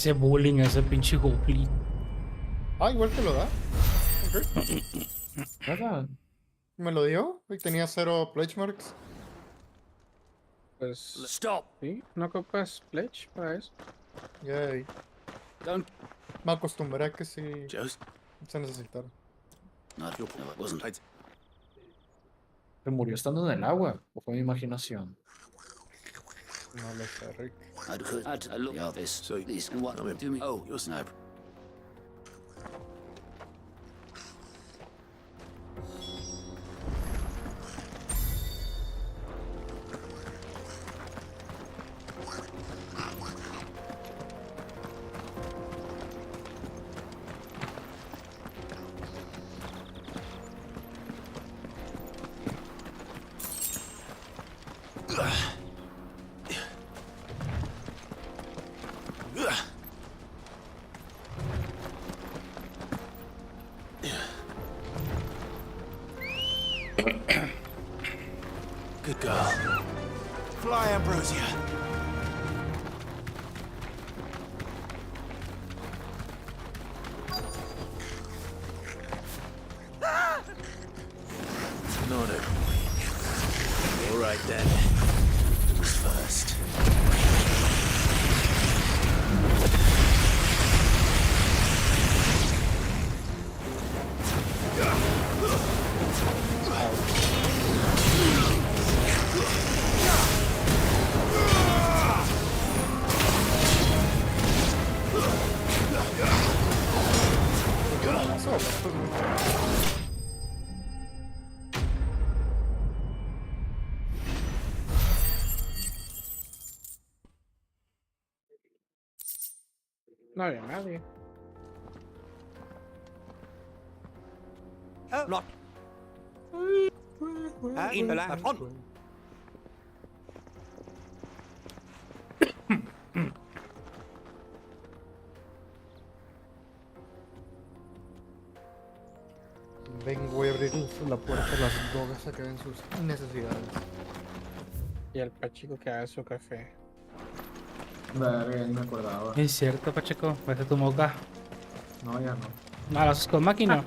Ese bullying, ese pinche goblin. Ah, igual te lo da. Ok. Nada. Me lo dio y tenía 0 pledge marks. Pues. Stop. Sí, no ocupas pledge para eso. Yay. Me acostumbré a que sí se necesitara. No, it wasn't. ¿Se murió estando en el agua? ¿O fue mi imaginación? No lo sé, Rick. I had a look at this. So, this and what do me? Oh, you're no. Good girl. Fly, Ambrosia. Not a... All right then. Who's first? No había nadie. Not. In the lab. On. Vengo a abrir la puerta a las drogas a que ven sus necesidades. Y el pachico que haga su café. Verga, no me acordaba. Es cierto, Pacheco. Vete tu moca. No, ya no. No, lo haces con máquina.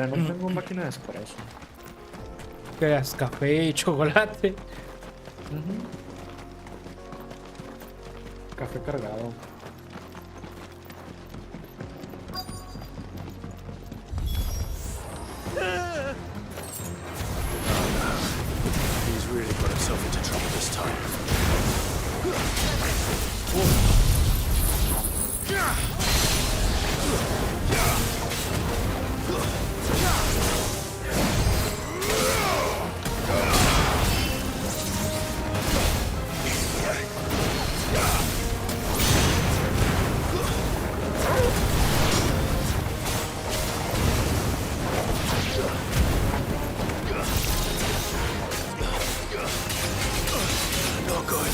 No tengo máquina de espresso. Querías café y chocolate. Café cargado. He's really got himself into trouble this time. Not good.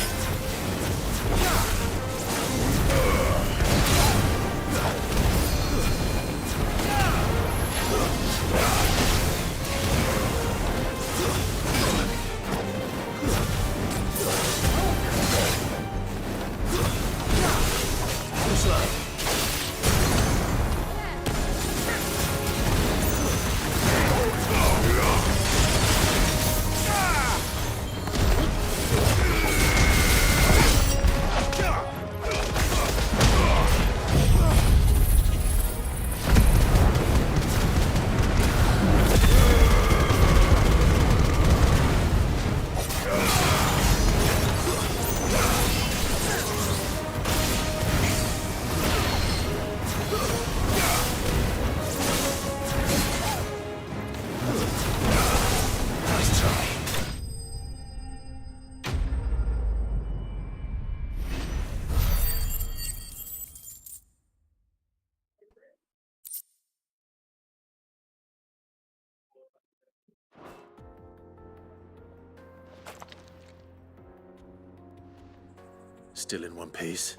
Still in one piece.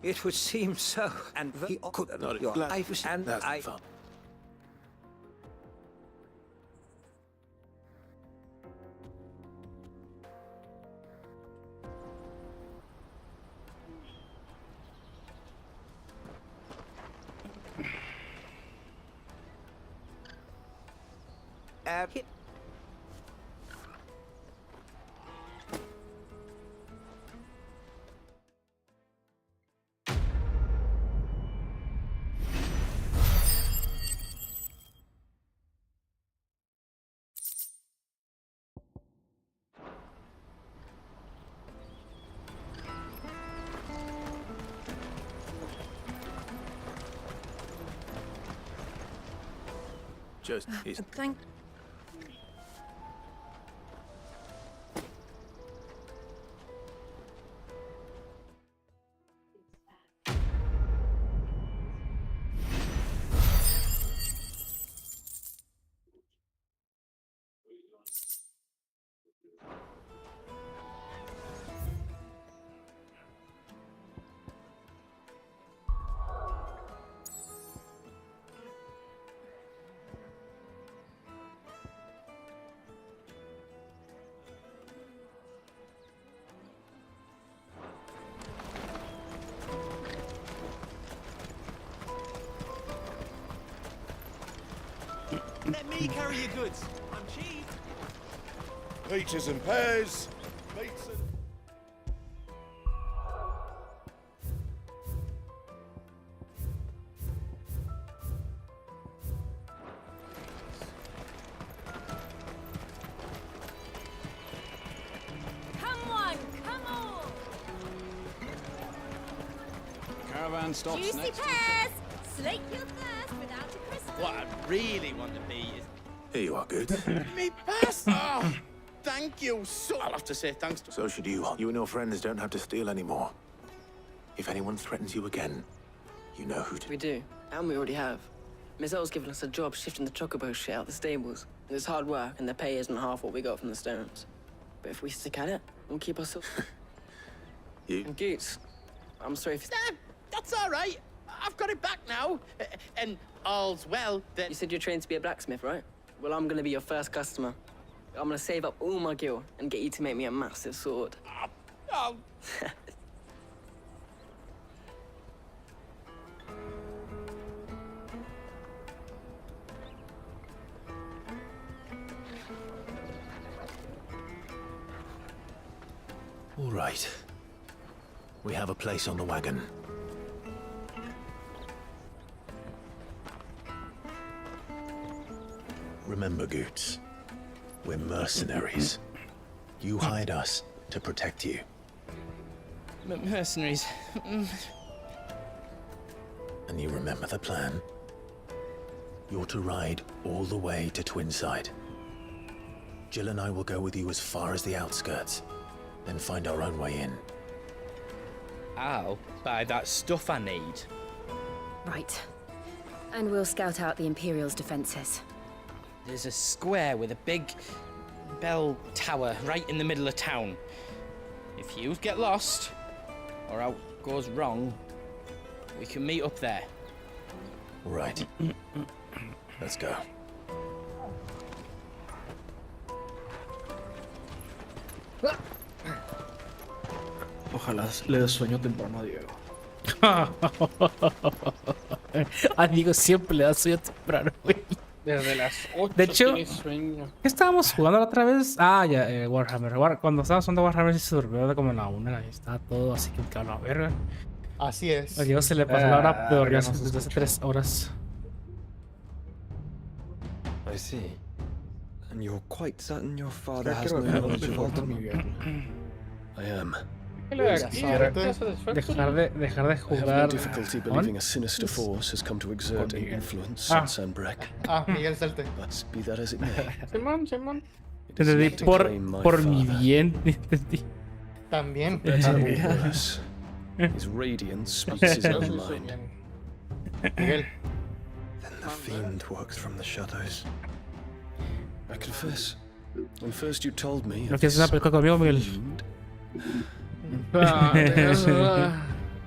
It would seem so. And he could not. I was and I. Fun. Just, he's... Thank. Let me carry your goods. I'm cheap. Peaches and pears. Meats and... Come on, come on! Caravan stops Juicy next. pears! Slake your thirst without a crystal. What I really want to be is... Here you are, Good. Me pass! Oh, thank you so... I'll have to say thanks to... So should you. You and your friends don't have to steal anymore. If anyone threatens you again, you know who to... We do, and we already have. Miss Earl's given us a job shifting the chocobo shit out the stables. It's hard work, and the pay isn't half what we got from the Stones. But if we stick at it, we'll keep ourselves... You? And Goots, I'm sorry for... That's all right. I've got it back now. And all's well, then... You said you're trained to be a blacksmith, right? Well, I'm gonna be your first customer. I'm gonna save up all my gil and get you to make me a massive sword. Oh. All right. We have a place on the wagon. Remember, Goots, we're mercenaries. You hired us to protect you. Mercenaries. And you remember the plan? You're to ride all the way to Twinside. Jill and I will go with you as far as the outskirts, then find our own way in. I'll buy that stuff I need. Right. And we'll scout out the Imperial's defenses. There's a square with a big bell tower right in the middle of town. If you get lost, or out goes wrong, we can meet up there. All right. Let's go. Ojalá le dé sueño temprano a Diego. A Diego siempre le da sueño temprano, güey. Desde las 8 De hecho, tiene sueño. ¿qué estábamos jugando la otra vez? Ah, ya, Warhammer. Cuando estábamos jugando Warhammer sí se durmió como en la 1. Ahí estaba todo así que a la verga. Así es. A Diego se le pasó la hora de dormir desde hace 3 horas. I see. And you're quite certain your father has no knowledge of Alderman? I am. Dejar de I have no jugar. difficulty believing a sinister force has come to exert an influence Ah. on Sanbreque. Miguel Salte. But be that as it may, Simón. it is Entendí not to por claim my mi father. bien. Entendí. También. Better or worse, his radiance speaks his own mind. Miguel. Then the fiend works from the shadows. I confess, when first you told me ¿No of quieres una película conmigo, Miguel?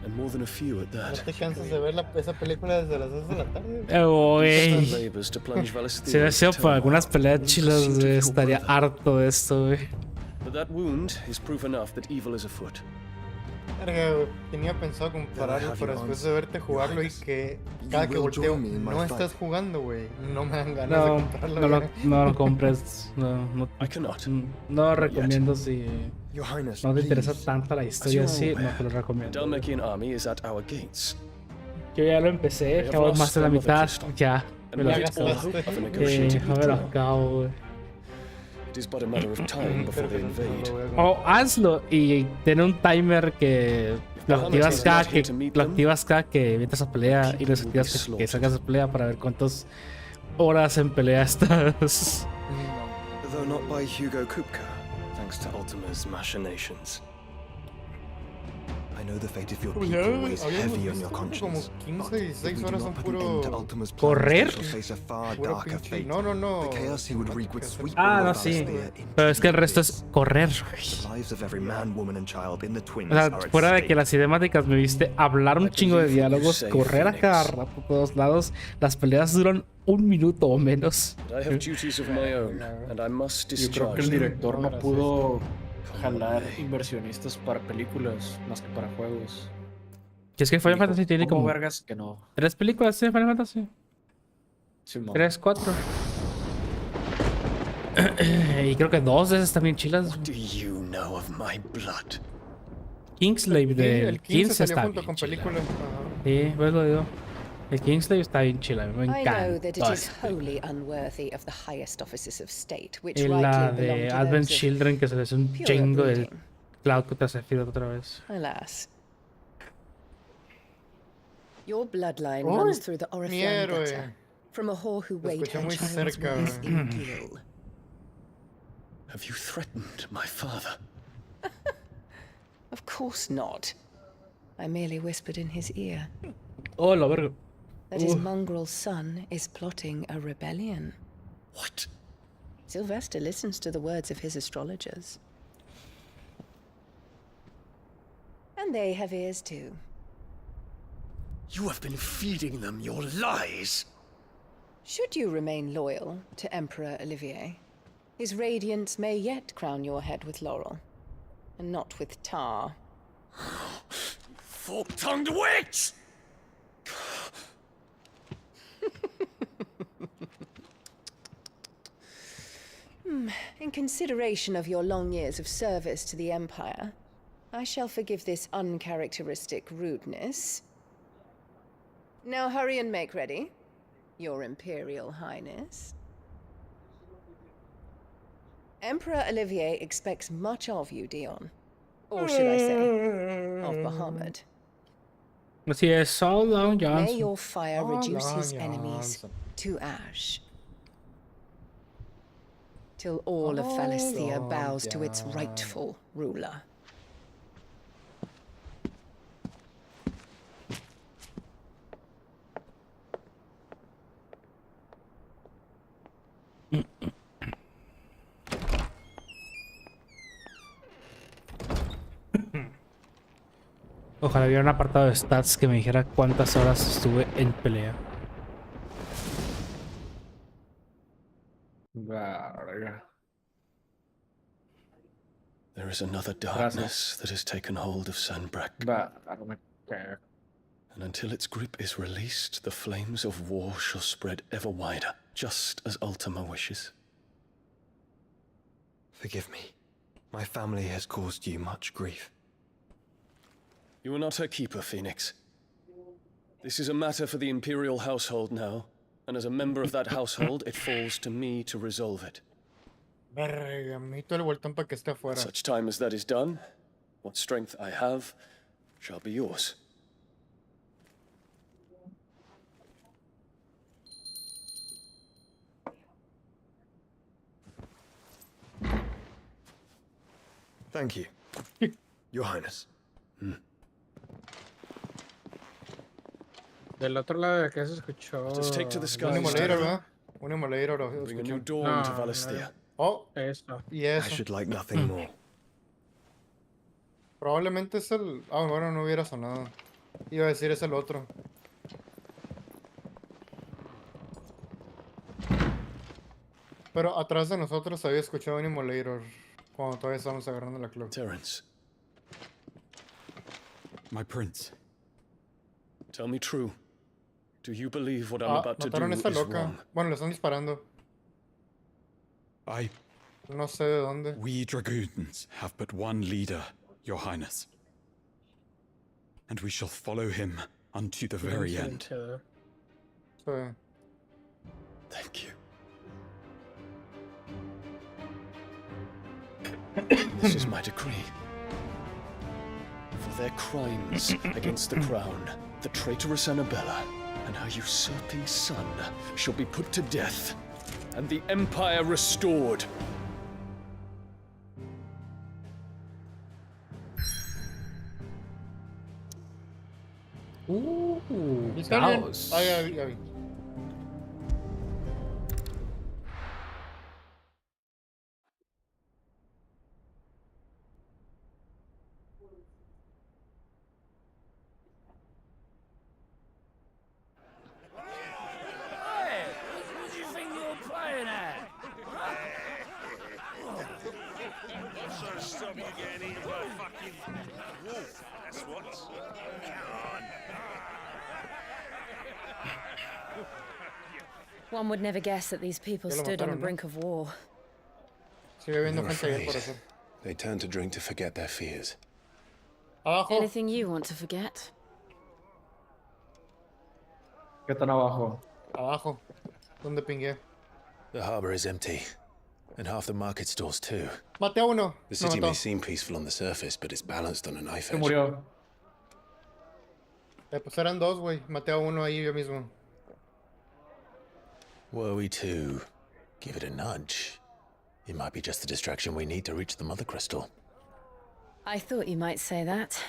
and more than a few at No that. te cansas de ver esa película desde las 2 de la tarde. Güey. Labors to plunge Si Valestia hubiera sido por algunas peleas chilas, güey, suited for estaría work. harto de esto, güey. But that wound is proof enough that evil is afoot. Verga, güey. Tenía pensado compararlo, pero después de verte jugarlo y que cada que volteo no estás jugando, güey. No me dan ganas de comprarlo. No lo compres. No recomiendo si no te interesa tanto la historia así, no te lo recomiendo. Yo ya lo empecé, ya voy más de la mitad, ya me lo acabo. No me lo acabo, güey. O hazlo y ten un timer que lo activas cada que mientras a pelea y lo activas que salgas de pelea para ver cuántas horas en pelea estás. Though not by Hugo Kupka, thanks to Ultima's machinations. I know the fate of your people weighs heavy on your conscience. Como 15 y 6 horas son puro... ¿Correr? No. Ah, no, sí. Pero es que el resto es correr. O sea, fuera de que las cinemáticas me viste hablar un chingo de diálogos, correr a cada rato por todos lados, las peleas duran 1 minuto o menos. Yo creo que el director no pudo jalar inversionistas para películas más que para juegos. Y es que Final Fantasy tiene como vergas que no. 3 películas de Final Fantasy. Sí, 3, 4. Y creo que 2 de esas también chilas. Kingslave del 15 está bien chila. Sí, pues lo digo. El Kingslave está bien chila, me encanta. Y la de Advent Children que se le hace un chingo del Cloud contra Sephiroth otra vez. Alas. Your bloodline runs through the Oriflamme gutter, from a whore who weighed her child's wings in Gil. Have you threatened my father? Of course not. I merely whispered in his ear. Oh, la verga. That his mongrel son is plotting a rebellion. What? Sylvester listens to the words of his astrologers. And they have ears too. You have been feeding them your lies! Should you remain loyal to Emperor Olivier, his radiance may yet crown your head with laurel, and not with tar. Fork-tongued witch! In consideration of your long years of service to the Empire, I shall forgive this uncharacteristic rudeness. Now hurry and make ready, Your Imperial Highness. Emperor Olivier expects much of you, Dion. Or should I say, of Bahamut. Así es, so long, Johnson. May your fire reduce his enemies to ash. Till all of Valisthea bows to its rightful ruler. Ojalá hubiera un apartado de stats que me dijera cuántas horas estuve en pelea. There is another darkness that has taken hold of Sanbreque. And until its grip is released, the flames of war shall spread ever wider, just as Ultima wishes. Forgive me. My family has caused you much grief. You are not her keeper, Phoenix. This is a matter for the Imperial household now, and as a member of that household, it falls to me to resolve it. Such time as that is done, what strength I have shall be yours. Thank you, Your Highness. Del otro lado de acá se escuchó... Un emulator, ¿verdad? Un emulator. Oh, eso. Y eso. I should like nothing more. Probablemente es el... Ah, bueno, no hubiera sonado. Iba a decir es el otro. Pero atrás de nosotros había escuchado un emulator cuando todavía estábamos agarrando la clock. Terrence. My prince. Tell me true. Do you believe what I'm about to do mataron a esta is loca. wrong? Bueno, le están disparando. No sé de dónde. We dragoons have but one leader, Your Highness. And we shall follow him unto the very end. Sí. Thank you. This is my decree. For their crimes against the crown, the traitorous Annabella and her usurping son shall be put to death, and the Empire restored. Caos. Ya vi. What do you think you're playing at? I'm trying to stop you getting eaten by a fucking wolf. That's what. One would never guess that these people Ya lo stood on the mataron, ¿no? brink of war. Sigue habiendo They're gente ahí por afraid. eso. They turn to drink to forget their fears. Abajo. Anything you want to forget? ¿Qué tan abajo? Abajo. ¿Dónde pingué? The harbor is empty, and half the market stalls too. Mate a uno. The Me city may mató. seem peaceful on the surface, but it's balanced on a knife Se edge. murió. Pues eran dos, güey. Maté a uno ahí yo mismo. Were we to give it a nudge, it might be just the distraction we need to reach the Mother Crystal. I thought you might say that.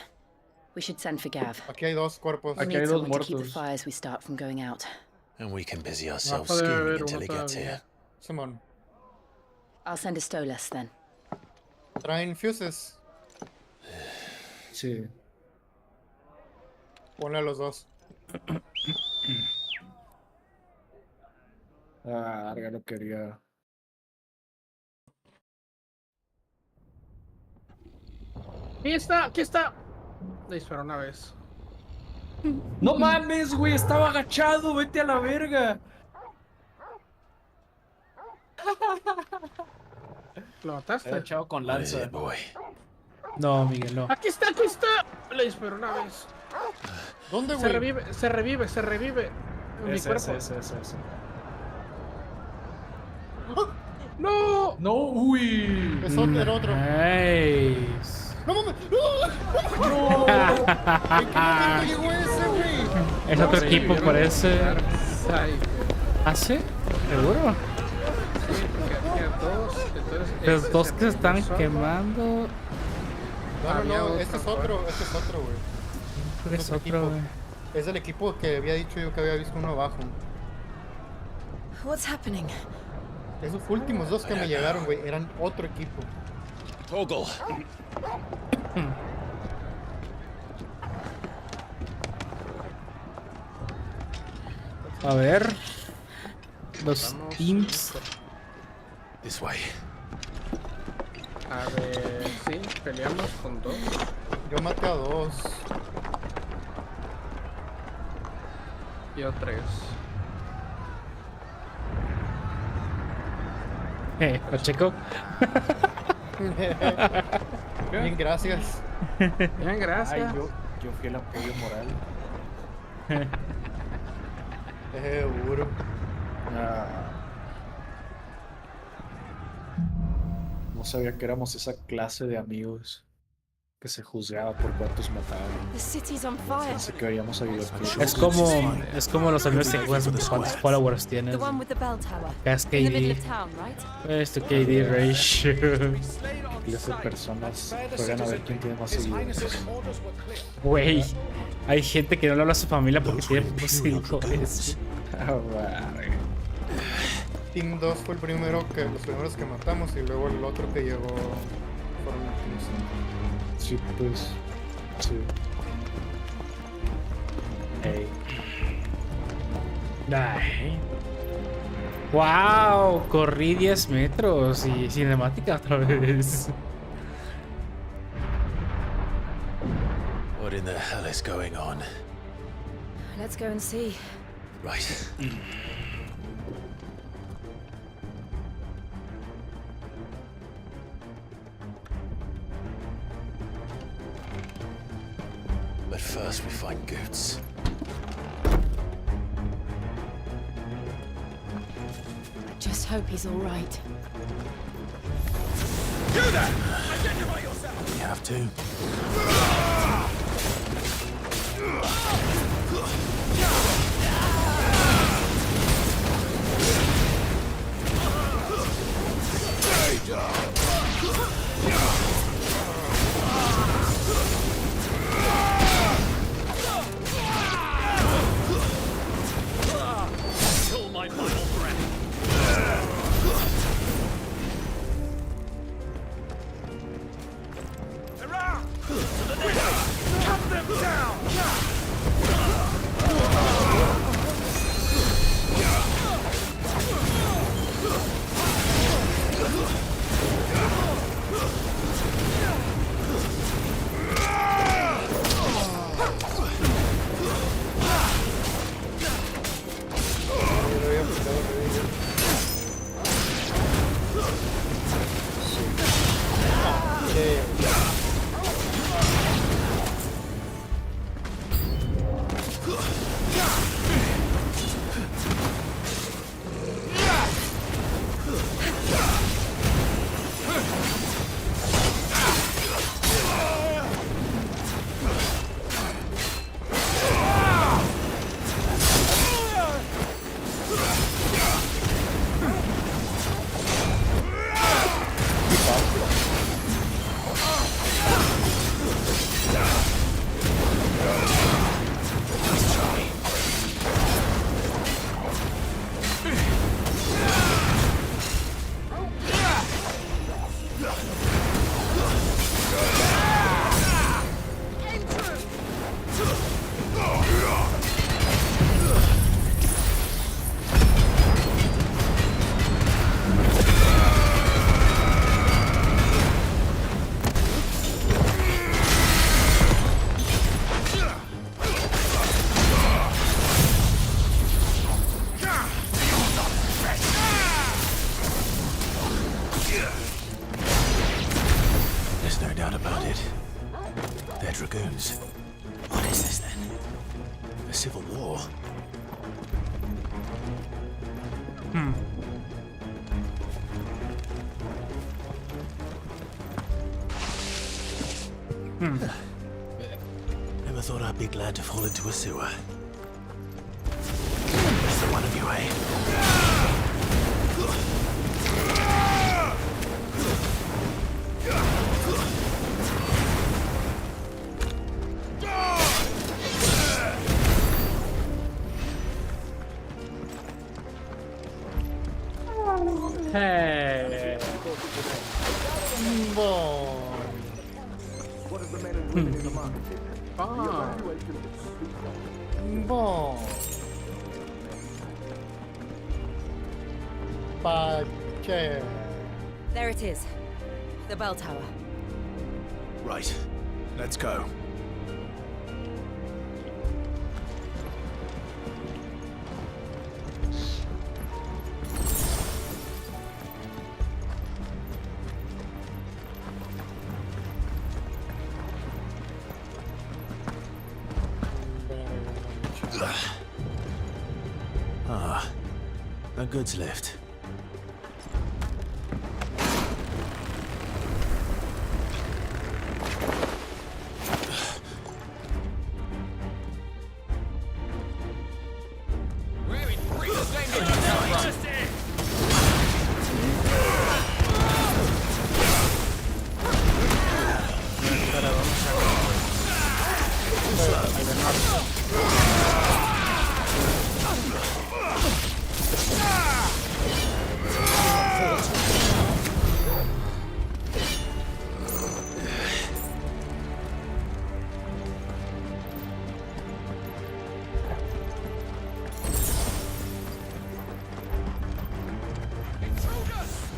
We should send for Gav. Aquí hay dos cuerpos. We need someone to keep the fires we start from going out. And we can busy ourselves Abajo debe scheming haber until uno he gets todavía. here. Simón. I'll send a Stolas then. Traen fuses. Sí. Ponle a los dos. Ah, ya lo quería. Aquí está, aquí está. Le disparó una vez. No mames, güey, estaba agachado, vete a la verga. ¿Lo mataste? Agachado con lanza. No, Miguel, no. Aquí está, aquí está. Le disparó una vez. ¿Dónde, Se güey? revive, se revive, se revive. En mi cuerpo. Ese. ¡No! No, uy. Es otro, era otro. Nice. ¡No mames! ¡No! ¿En qué momento llegó ese, güey? Es otro Sí, equipo, vieron parece. Ay, ¿Ah, sí? ¿Seguro? sí, porque había dos. Entonces, Los este dos se que se están puso. quemando. No, este es otro, güey. Es otro otro, equipo. güey. Es el equipo que había dicho yo que había visto uno abajo. What's happening? Esos últimos dos que me llegaron, güey, eran otro equipo. Torgal. A ver. Los teams. This way. A ver, sí, peleamos con dos. Yo maté a dos. Yo tres. ¿Lo checo? Bien, gracias. Bien, gracias. Ay, yo fui el apoyo moral. Seguro. No sabía que éramos esa clase de amigos que se juzgaba por cuántos mataban. The city's on fire. Pensé que veíamos a divertir. Es como los amigos que juegan cuántos followers tienes. The one with the bell tower. Gas In the middle KD. of town, right? Esto KD ratio. Clase de personas juegan a ver quién tiene más seguidores. Güey, hay gente que no le habla a su familia porque tiene pocos seguidores. Team 2 fue el primero los primeros que matamos y luego el otro que llegó fueron el Team 5. Sí, pues. Sí. Hey. Ay. Wow, corrí 10 metros y cinemática otra vez. What in the hell is going on? Let's go and see. Right. But first we find Goots. I just hope he's all right. You there! Identify yourself! We have to. Till my final breath. Hurrah! To the next! Cut them down! Dragoons. What is this then? A civil war? Never thought I'd be glad to fall into a sewer. That's the one of you, eh? Hey. What of the men and women in the market? The evaluation There it is. The bell tower. Right. Let's go. A goods lift.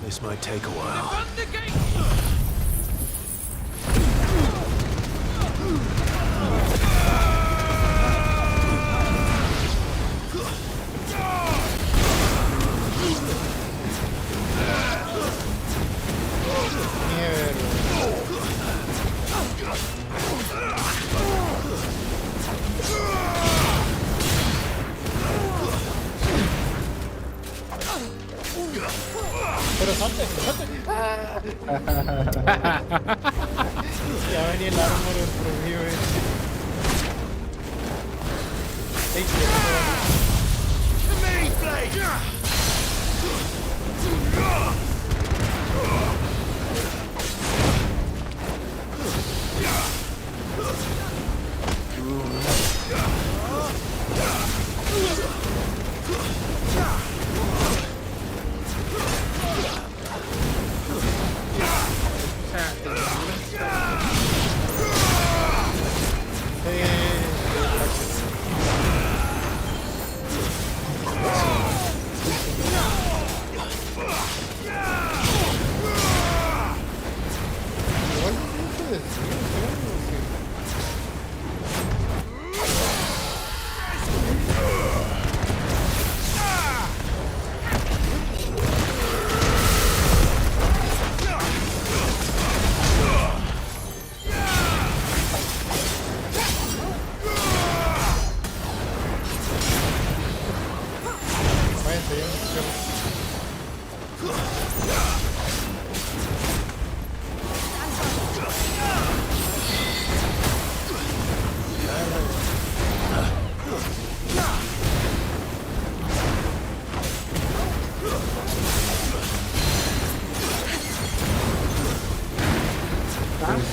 This might take a while. Ya venía el armor por mí, güey.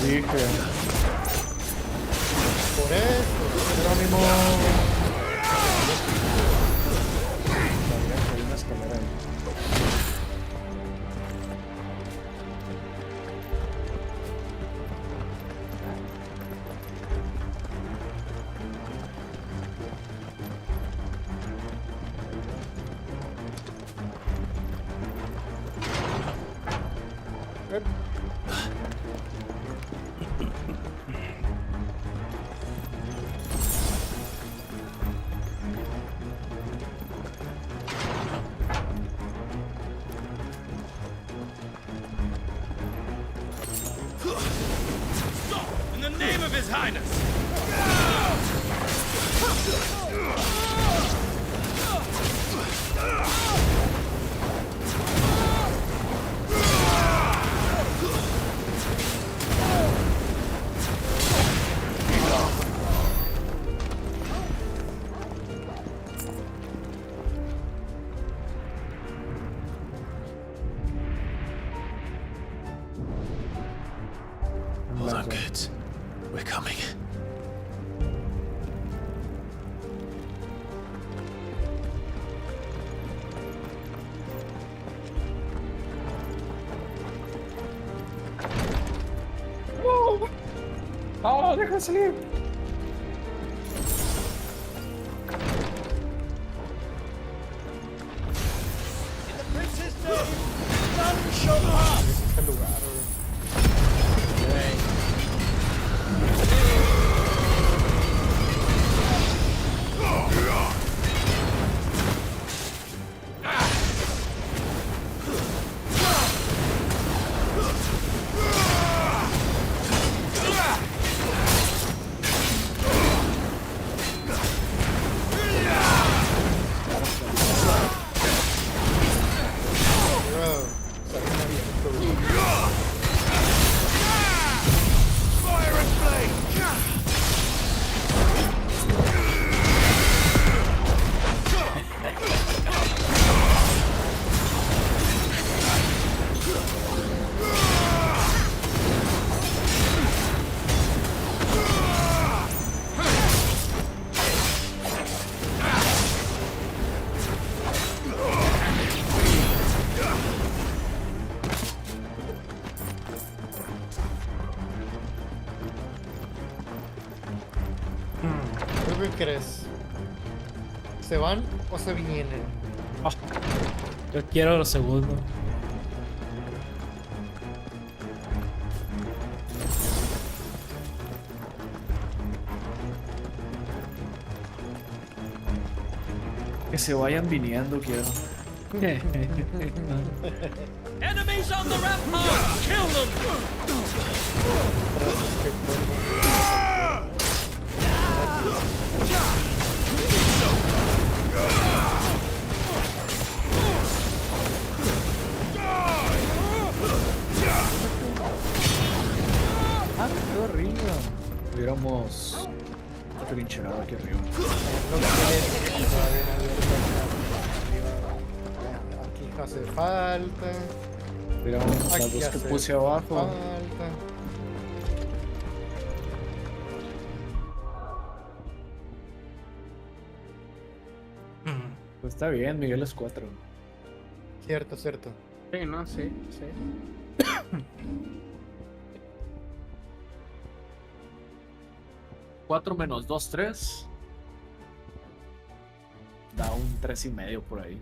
Dije. Por eso, Jerónimo. Hay una escalera ahí. In the name of His Highness! Hold on, kids. We're coming. ¡No! ¡No! ¡Deja salir! Este lugar, ¿Tú qué crees? ¿Se van o se vienen? Oh, yo quiero lo segundo. Que se vayan viniendo, quiero. Enemies on the rampart! Kill them! trincherado aquí arriba. Aquí hace falta. Mira, las dos que puse abajo. Falta. Pues está bien, Miguel es 4. Cierto, cierto. Sí, no, sí. 4 menos 2, 3. Da un 3.5 por ahí.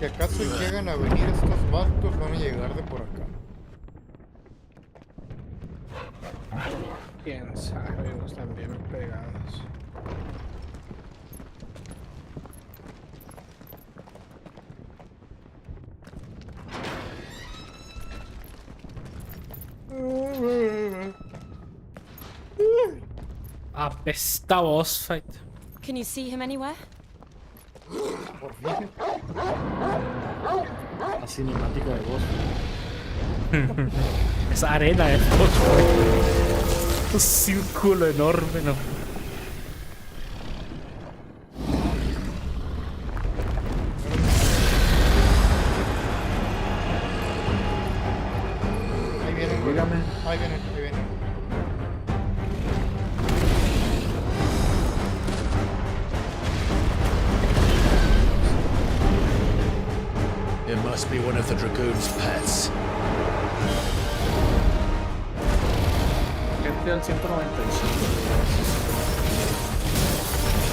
Si acaso llegan a venir estos vatos, van a llegar de por acá. Quién sabe, están bien pegados. Apesta boss fight. Can you see him anywhere? Por fin. La cinemática de boss. Esa arena de boss fight. Un círculo enorme, ¿no? Ahí vienen, dígame. Ahí vienen, ahí vienen. It must be one of the Dragoon's pets. Gente al 195.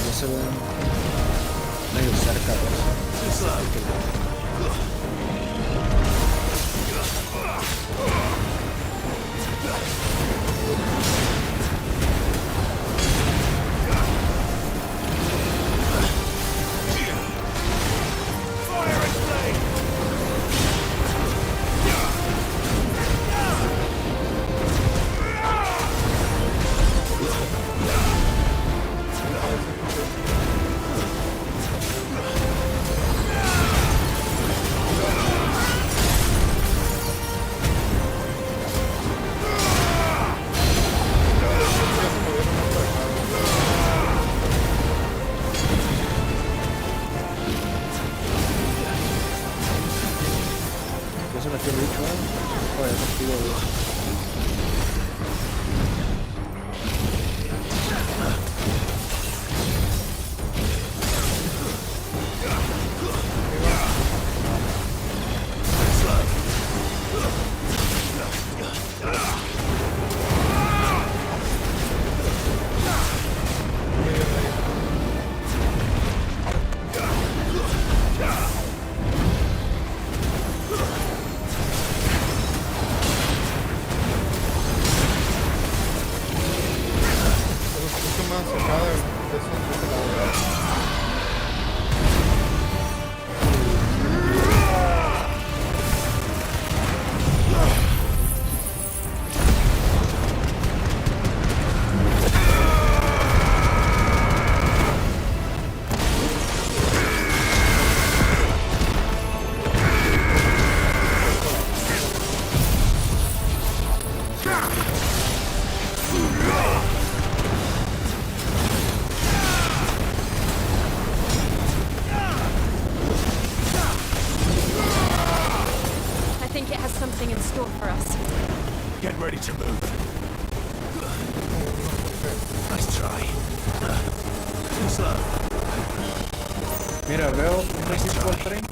Ya se ven medio cerca de eso. Ya se metió Ritual. Oye, contigo, something in store for us. Get ready to move. Nice try. Too slow. Mira, veo un registro al 30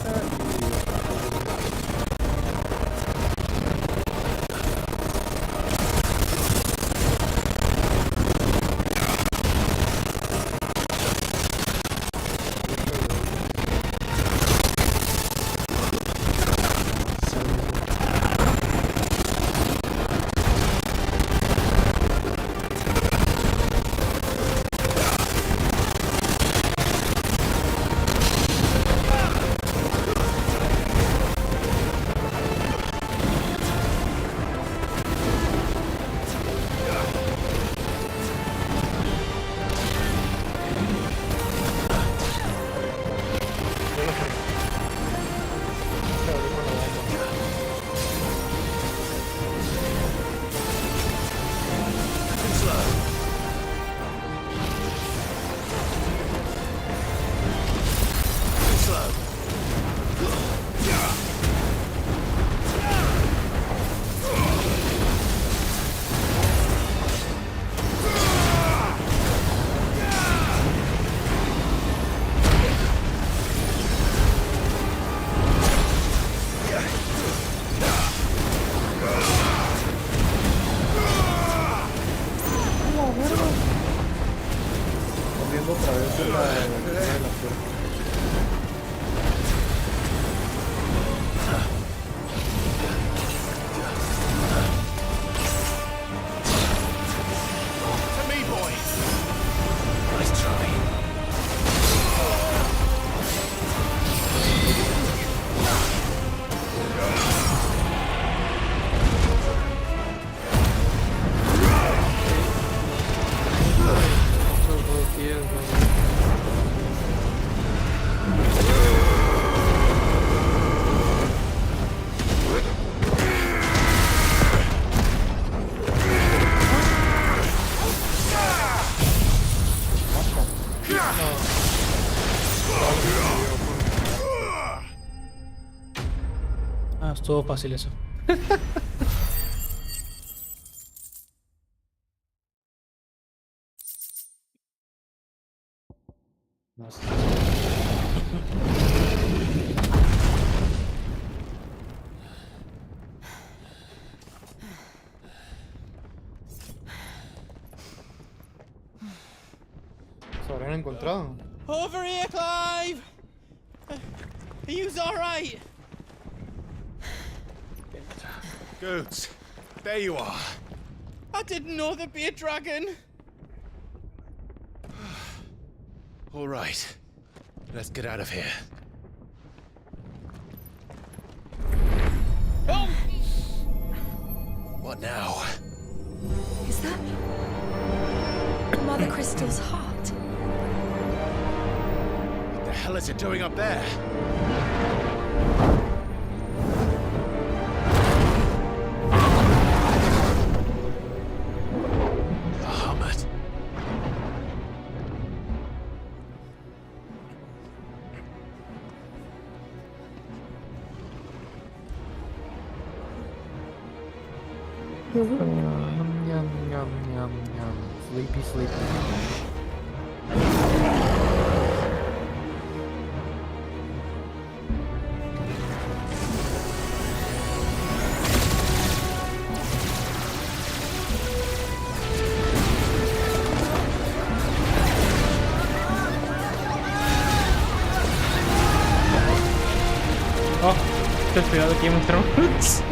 Ah, estuvo fácil eso. No sé. ¿Se habrán encontrado? Over here, Clive! Are you alright? Goods, there you are. I didn't know there'd be a dragon. All right, let's get out of here. Oh! What now? Is that Mother Crystal's heart? What the hell is it doing up there? Bahamut. Yum, yum, yum, yum, yum. Sleepy, sleepy. Oh, te has pegado Game of Thrones.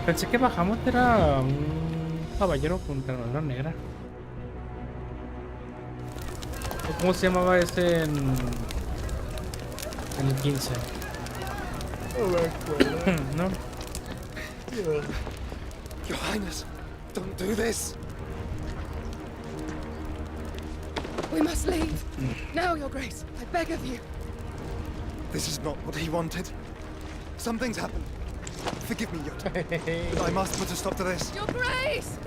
Pensé que Bahamut era un caballero con armadura negra. ¿Cómo se llamaba ese en el 15? No me acuerdo. ¿No? Your Highness, don't do this. We must leave. Now, Your Grace, I beg of you. This is not what he wanted. Something's happened. Forgive me, Yota. I must put a stop to this. Your Grace!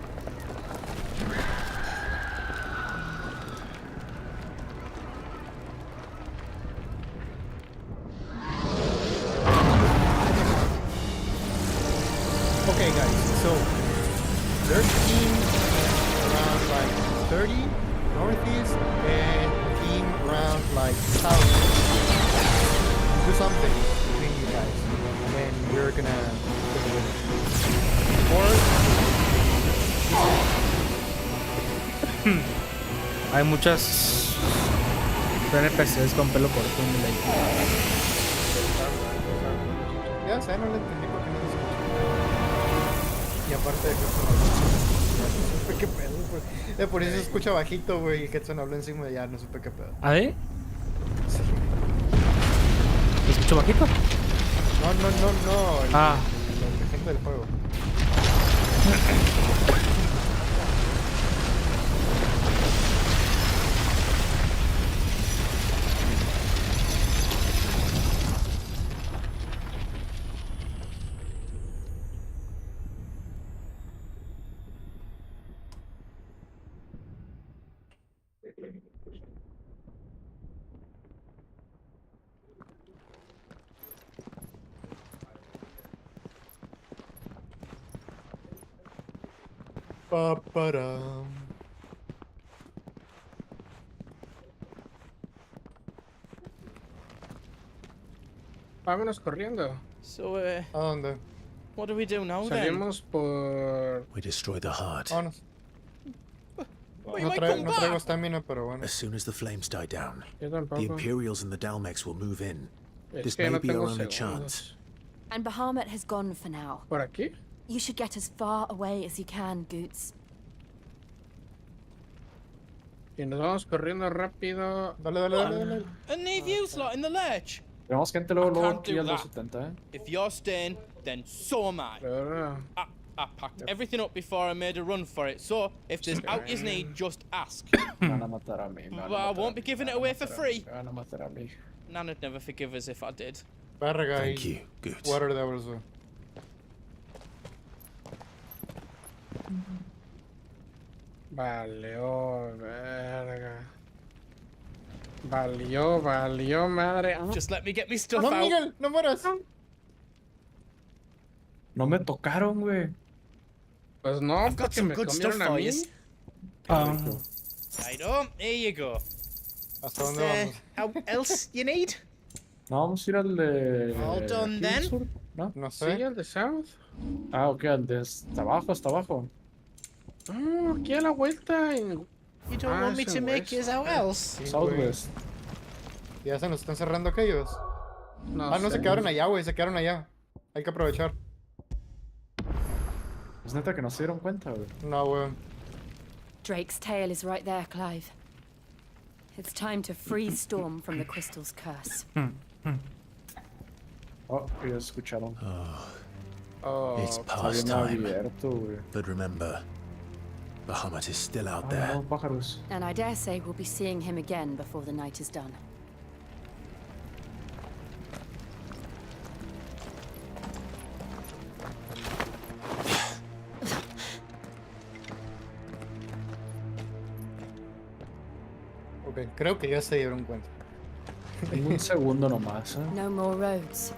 Okay, guys, so there's a team around like 30 northeast and a team around like south. Do something between you guys, and then we're gonna Hay muchas NPCs con pelo corto en el equipo. Ya sé, no le entendí por qué no se escucha. Y aparte de que no supe qué pedo, pues. Por eso se escucha bajito, güey, y Ketson habló encima de ya, no supe qué pedo. ¿Ah, sí? Sí. ¿Lo escucho bajito? No. Ah. La gente del juego. Pa-pa-ram. Vámonos corriendo. So, ¿A dónde? what do we do now Salimos por... We destroy the heart. Vámonos. Well, No traigo estamina, pero bueno. As soon as the flames die down, Yo the tampoco. Imperials and the Dalmex will move in. This que may no be our tengo only segundos. chance. And Bahamut has gone for now. ¿Por aquí? You should get as far away as you can, Goots. Y nos vamos corriendo rápido. Dale. And leave you slot in the lurch. Tenemos gente luego Can't aquí do al that. 270, If you're staying, then so am I. I packed everything up before I made a run for it, so if there's outers need, just ask. Me van a matar a mí. But I won't be giving it away for free. Me van a matar a mí. Nana'd never forgive us if I did. Verga. Thank you, Goots. Water devils, güey. Vale, oh, verga. Valió madre. Just let me get me stuff No, out. Miguel, no mueras. No me tocaron, güey. Pues no, I've got porque some me good stuff comieron a for mí. you. Right on, here you go. ¿Hasta Is dónde there vamos? how else you need? No, vamos a ir al de... All done aquí then? del sur, ¿no? No Sí, sé. el de South. Ah, ok, al de hasta abajo. No, aquí a la vuelta. You don't want me to make you how else? Sí, Southwest. güey. ¿Ya se nos están cerrando aquellos? No No sé. se quedaron allá, güey. Se quedaron allá. Hay que aprovechar. Es neta que no se dieron cuenta, güey. No, güey. Drake's tail is right there, Clive. It's time to free Storm from the Crystal's curse. Oh, que ya escucharon. Oh, It's Está past bien time. abierto, güey. But remember, Bahamut is still out Ay, there. no, pájaros. And I dare say we'll be seeing him again before the night is done. Ok, creo que ya se dieron cuenta. En un segundo nomás, ¿eh? No more roads.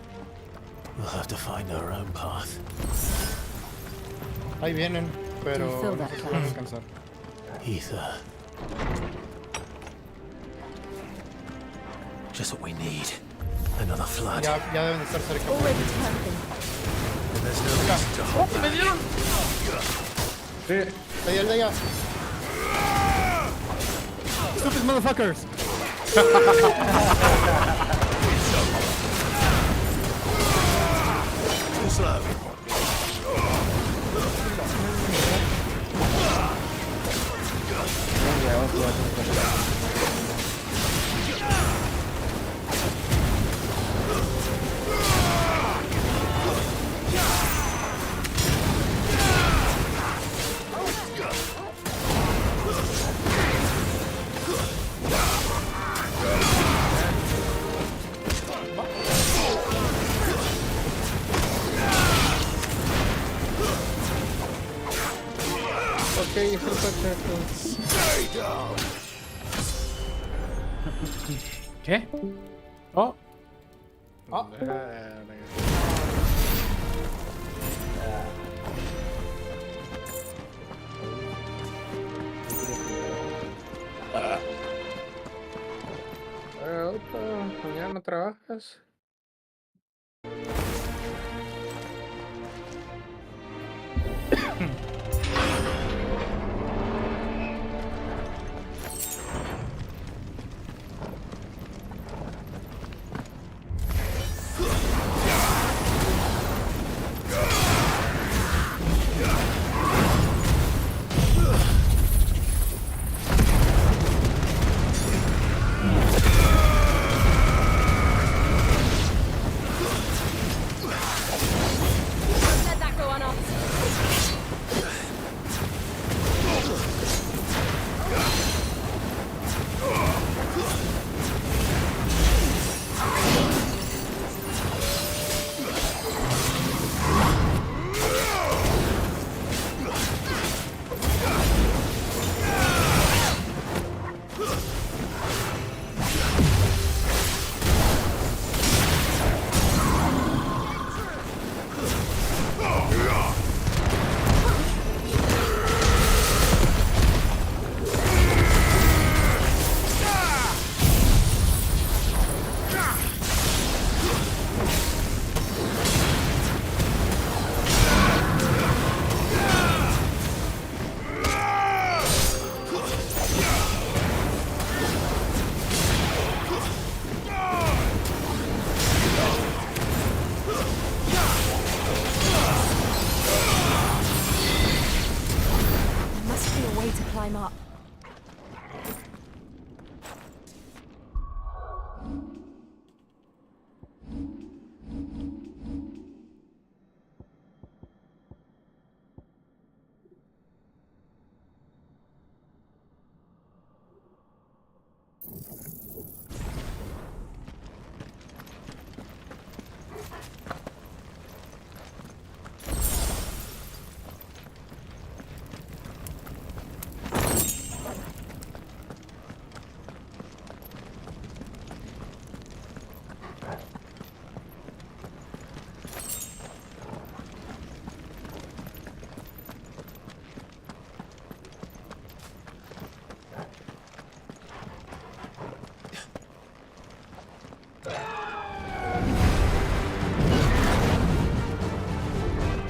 We'll have to find our own path. Ahí vienen, pero Do you feel no that, sé si van a Clive? alcanzar. Ether. Just what we need. Another flood. Ya deben de estar cerca. Already camping. And there's no reason to hold ¡Me back. dieron! Sí. De allá. Stupid motherfuckers. Too slow. ok, ¿Qué? Oh. Oh. Mañana trabajas.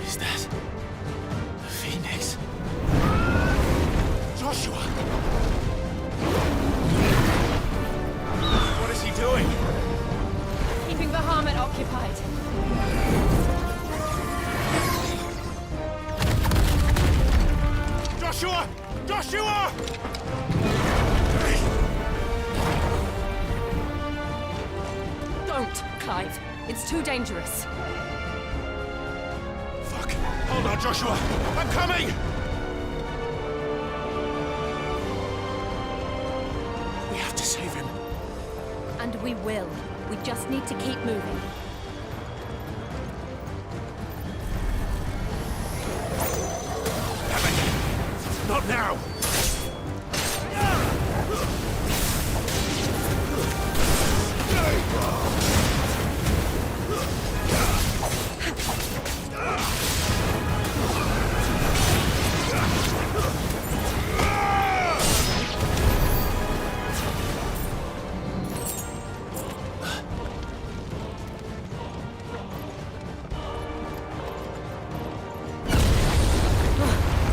Is that the Phoenix? Joshua! What is he doing? Keeping Bahamut occupied. Joshua! Joshua! Don't, Clive. It's too dangerous. Fuck! Hold on, Joshua! I'm coming! We have to save him. And we will. We just need to keep moving. Not now!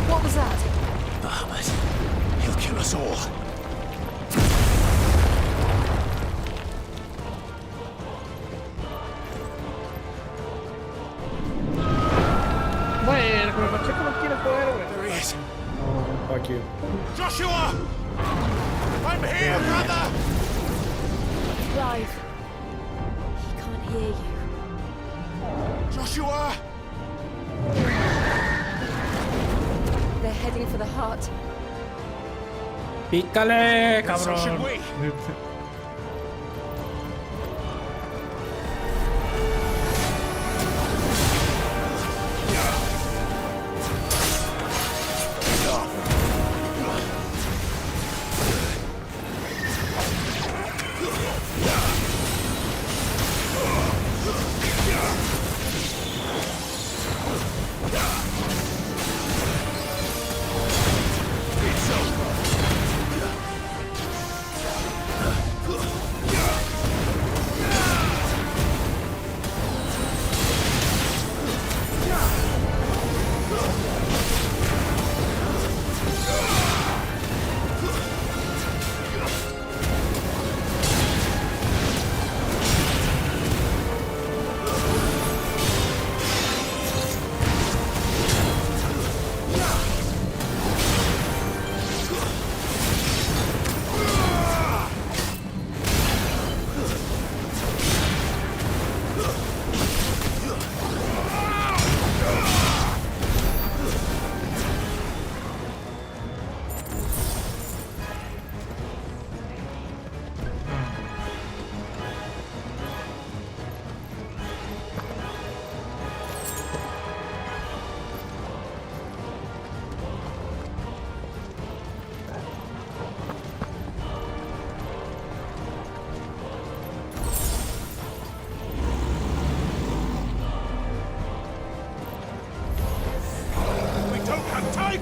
What was that? Bahamut. He'll kill us all. Bueno, como Pacheco no quiere jugar, güey. There he is. Oh, fuck you. Joshua! I'm here, brother! Clive. He can't hear you. Joshua! They're heading for the heart. Pícale, So should cabrón. we.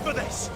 For this!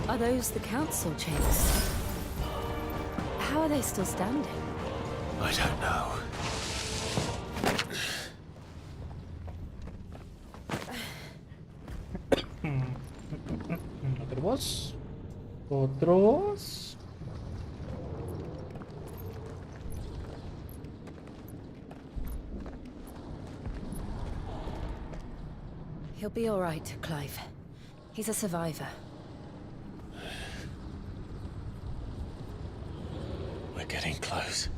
Are those the council chambers? How are they still standing? I don't know. ¿Otro boss? ¿Otro boss? He'll be all right, Clive. He's a survivor. We're getting close.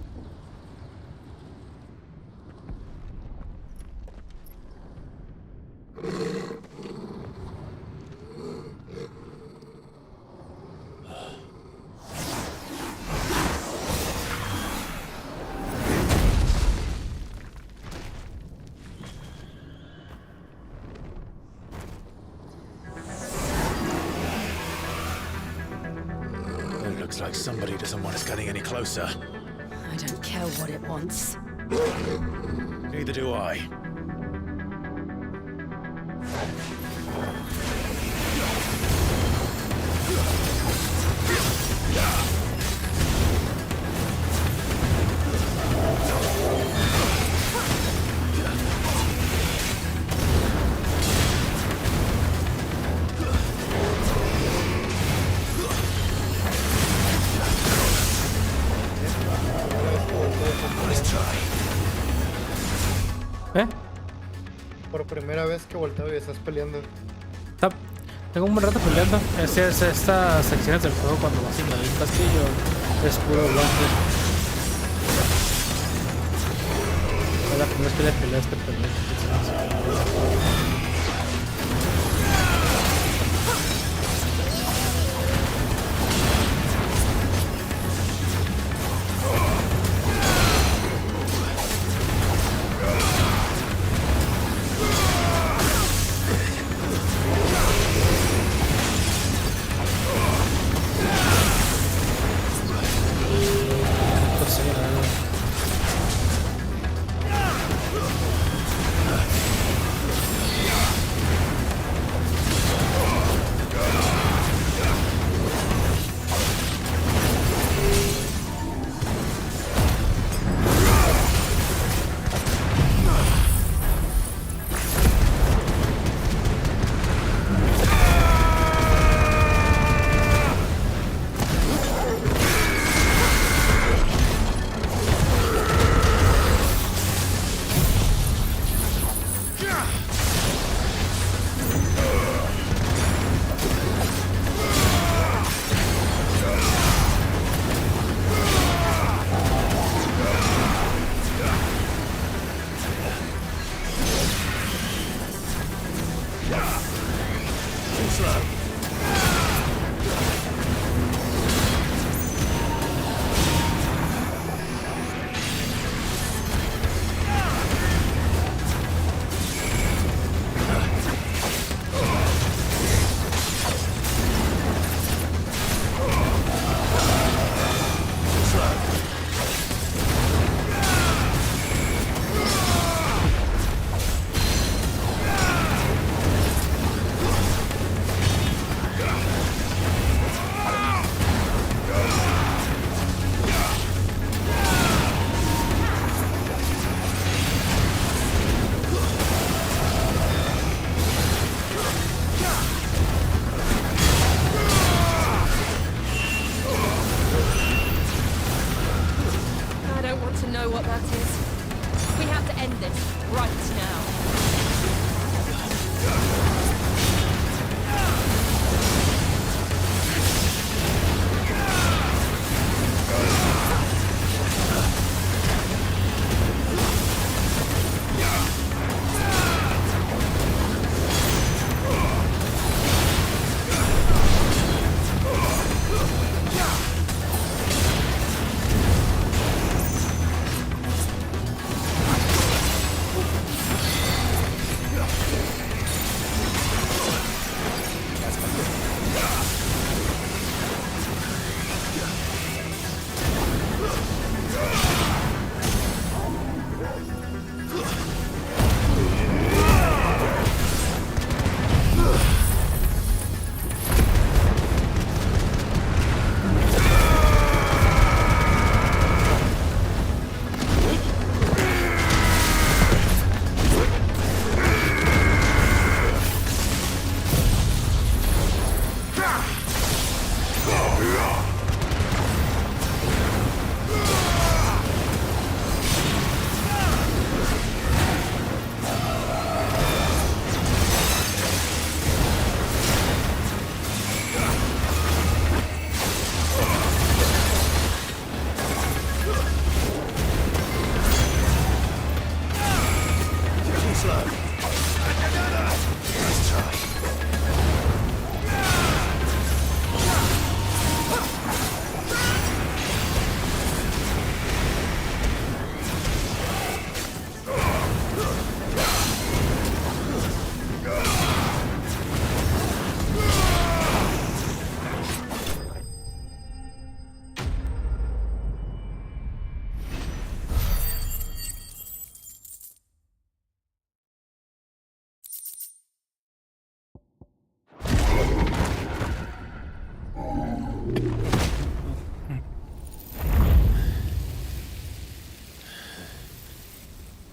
It looks like somebody doesn't want us getting any closer. I don't care what it wants. Neither do I. Por primera vez que volteo y estás peleando. Tengo un buen rato peleando. Estas secciones del juego cuando vas a invadir un castillo es puro blanco. Es la primera vez que le peleé a este personaje.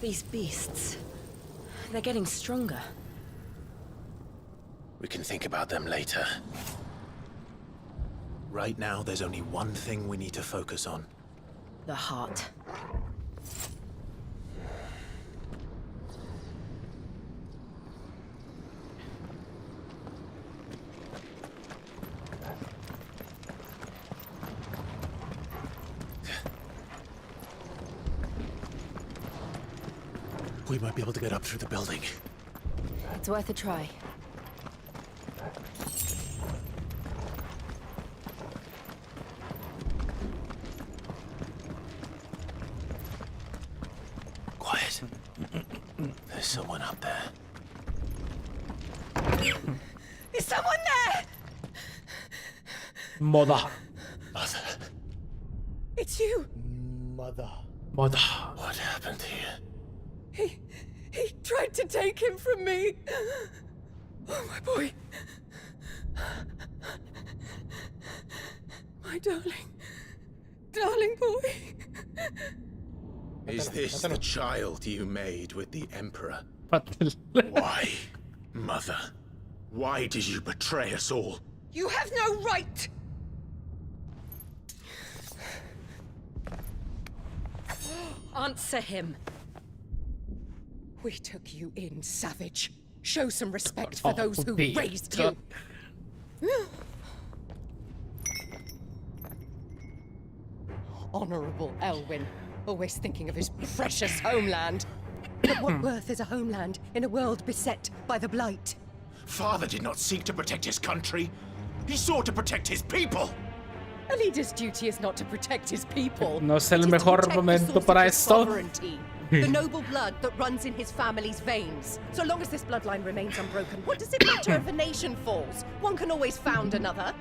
These beasts. They're getting stronger. We can think about them later. Right now, there's only one thing we need to focus on. The heart. We might be able to get up through the building. It's worth a try. Quiet. There's someone up there. Is someone there? Mother. Mother. It's you. Mother. Mother. What happened here? He tried to take him from me. Oh, my boy. My darling boy. Is this the child you made with the Emperor? What? Why, Mother? Why did you betray us all? You have no right. Answer him. We took you in, savage. Show some respect for those who raised you. Honorable Elwyn, always thinking of his precious homeland. But what worth is a homeland in a world beset by the Blight? Father did not seek to protect his country. He sought to protect his people. A leader's duty is not to protect his people. No es el mejor momento para esto. The noble blood that runs in his family's veins. So long as this bloodline remains unbroken, what does it matter if a nation falls? One can always found another.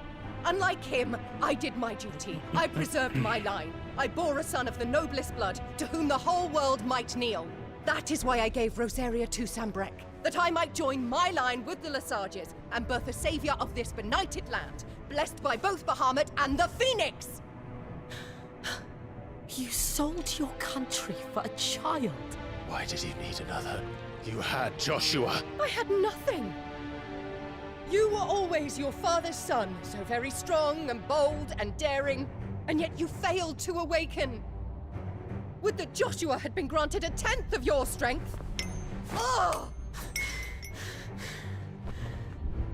Unlike him, I did my duty. I preserved my line. I bore a son of the noblest blood, to whom the whole world might kneel. That is why I gave Rosaria to Sambrek, that I might join my line with the Lesages and birth a savior of this benighted land, blessed by both Bahamut and the Phoenix! You sold your country for a child. Why did he need another? You had Joshua. I had nothing. You were always your father's son, so very strong and bold and daring, and yet you failed to awaken. Would that Joshua had been granted 1/10 of your strength? Oh!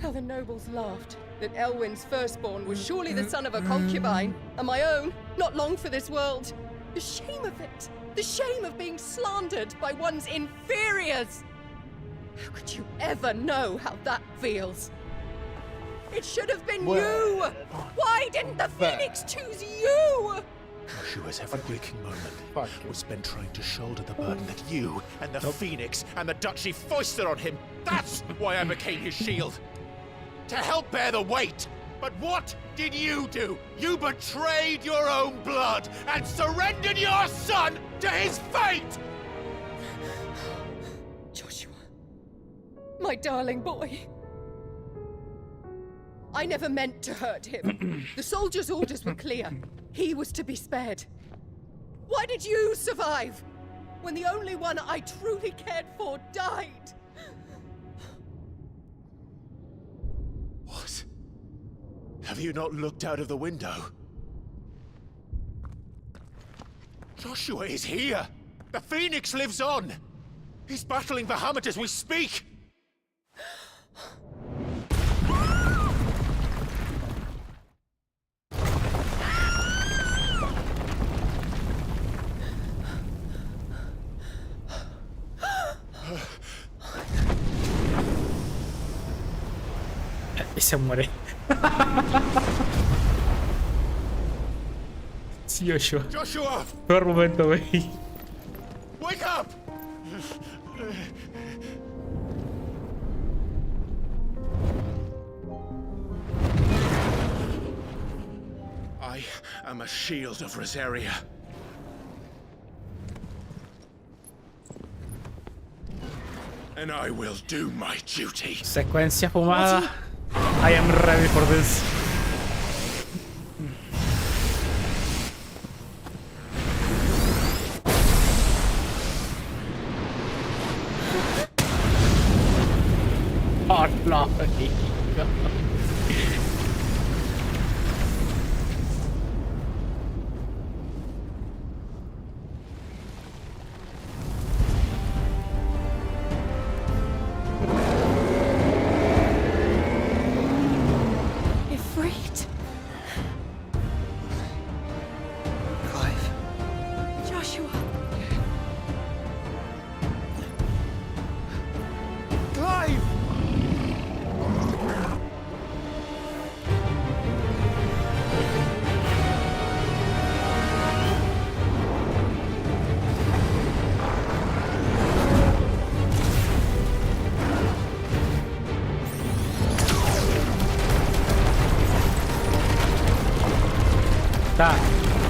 How the nobles laughed that Elwyn's firstborn was surely the son of a concubine, and my own, not long for this world. The shame of it! The shame of being slandered by one's inferiors! How could you ever know how that feels? It should have been you! Why didn't the Phoenix choose you? Joshua's every waking moment was spent trying to shoulder the burden that you and the Phoenix and the Duchy foisted on him. That's why I became his shield. To help bear the weight. But what did you do? You betrayed your own blood and surrendered your son to his fate! Joshua, my darling boy. I never meant to hurt him. The soldiers' orders were clear. He was to be spared. Why did you survive when the only one I truly cared for died? What? Have you not looked out of the window? Joshua is here! The Phoenix lives on! He's battling Bahamut as we speak! Y se muere. Sí, Joshua. Joshua! Peor momento, güey. Wake up! I am a shield of Rosaria. And I will do my duty. Secuencia fumada. I am ready for this. Ifrit. Clive. Joshua. Clive!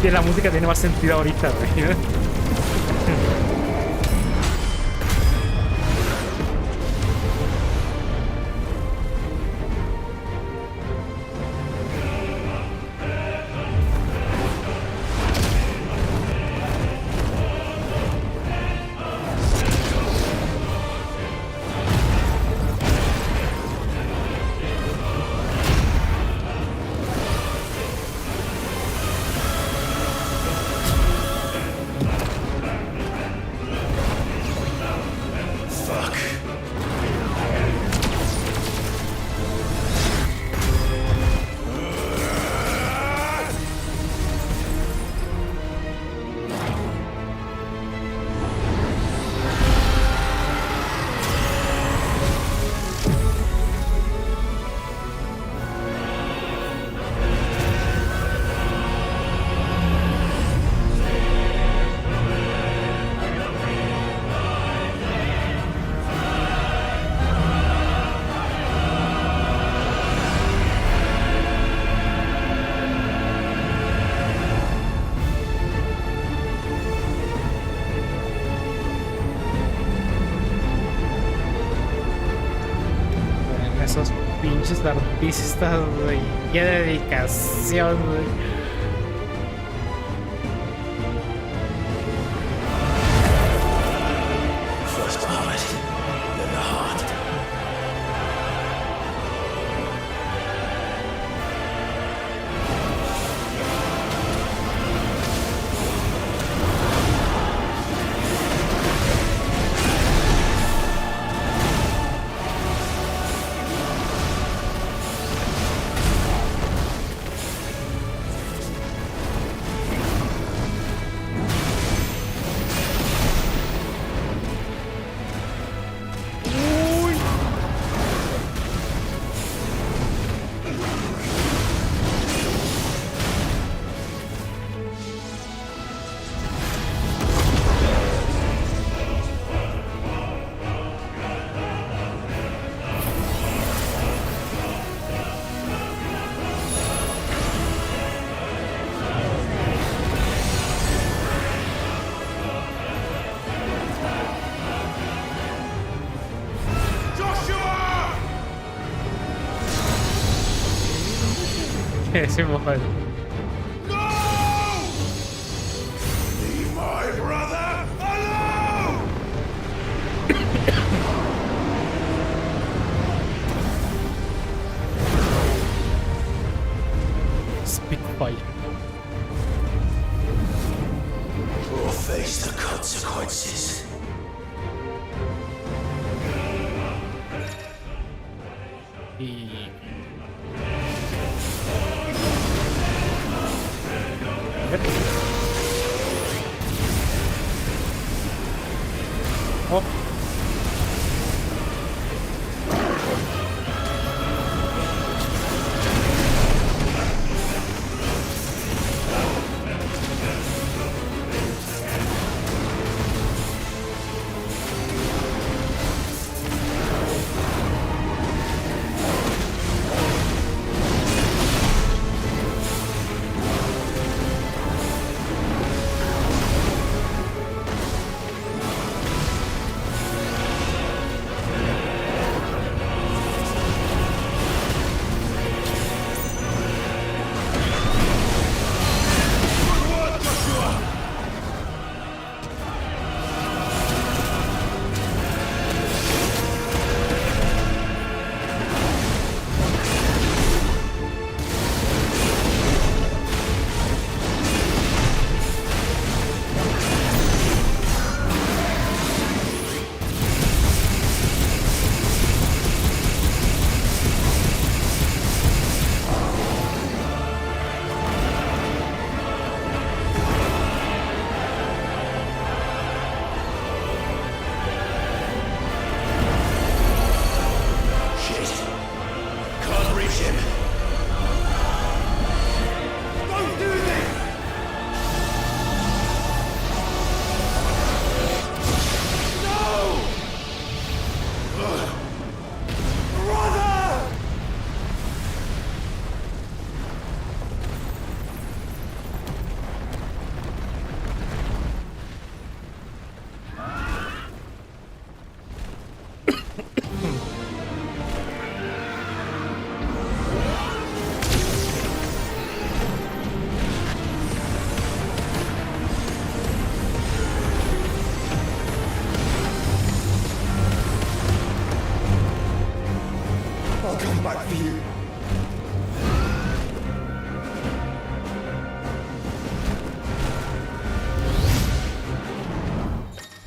Que la música tiene más sentido ahorita, güey. Esos pinches artistas, güey. Qué dedicación, güey. First poet, then the heart. Ese mojado. Leave my brother alone! Speak fire. Or face the consequences. Y... Oh.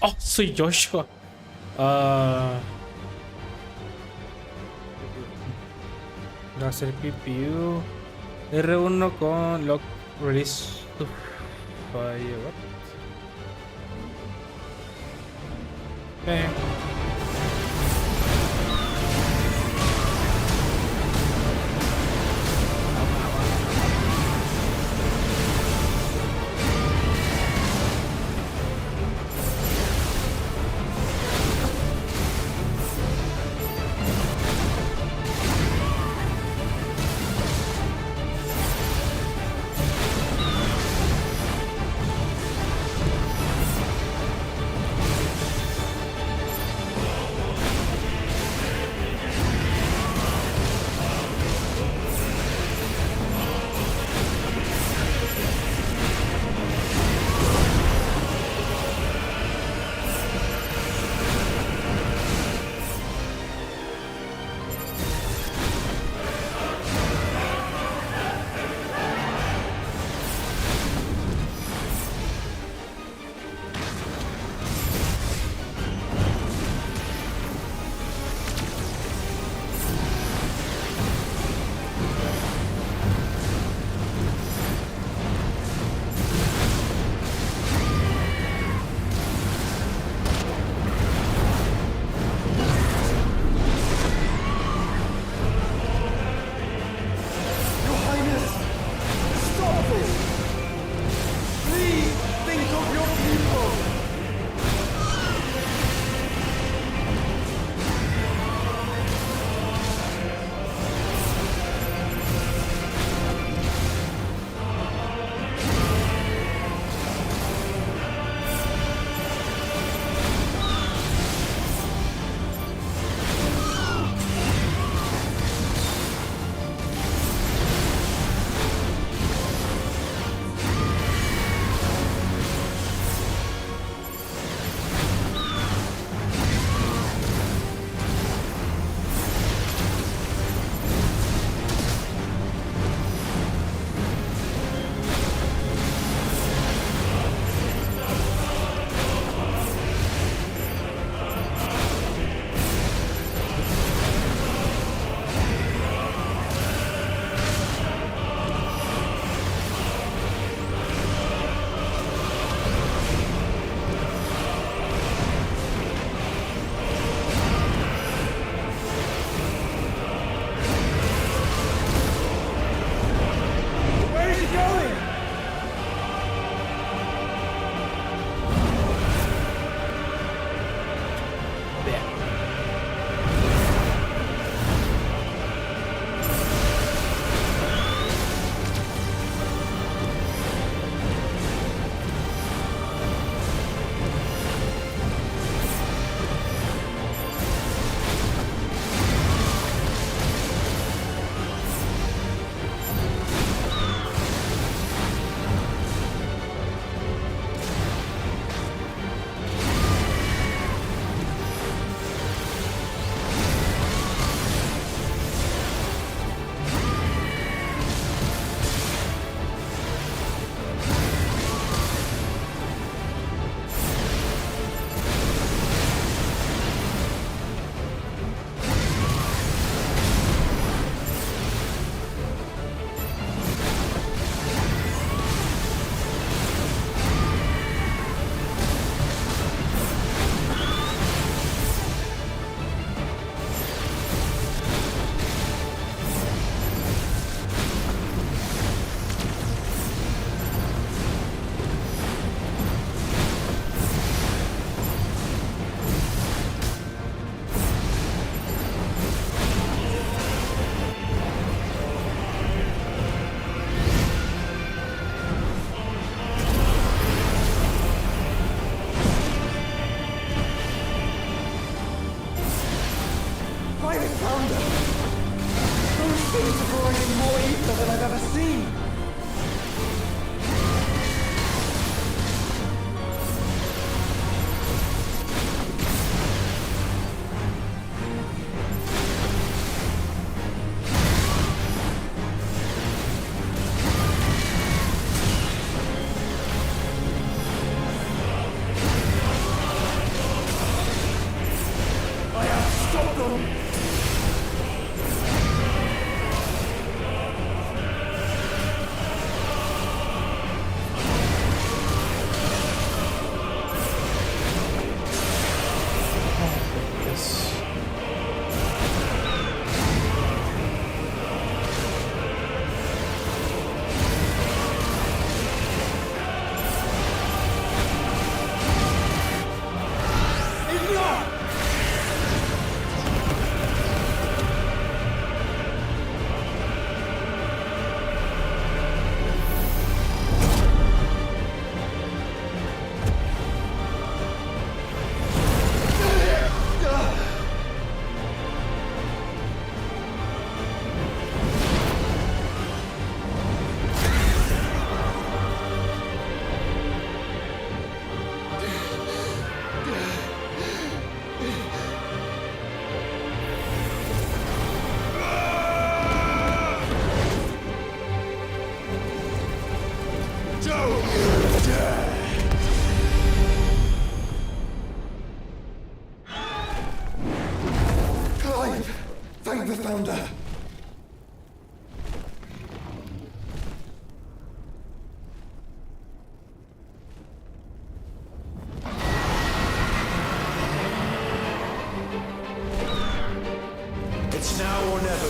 Oh, soy Joshua. Hacer PPU. R1 con lock release to fire. What?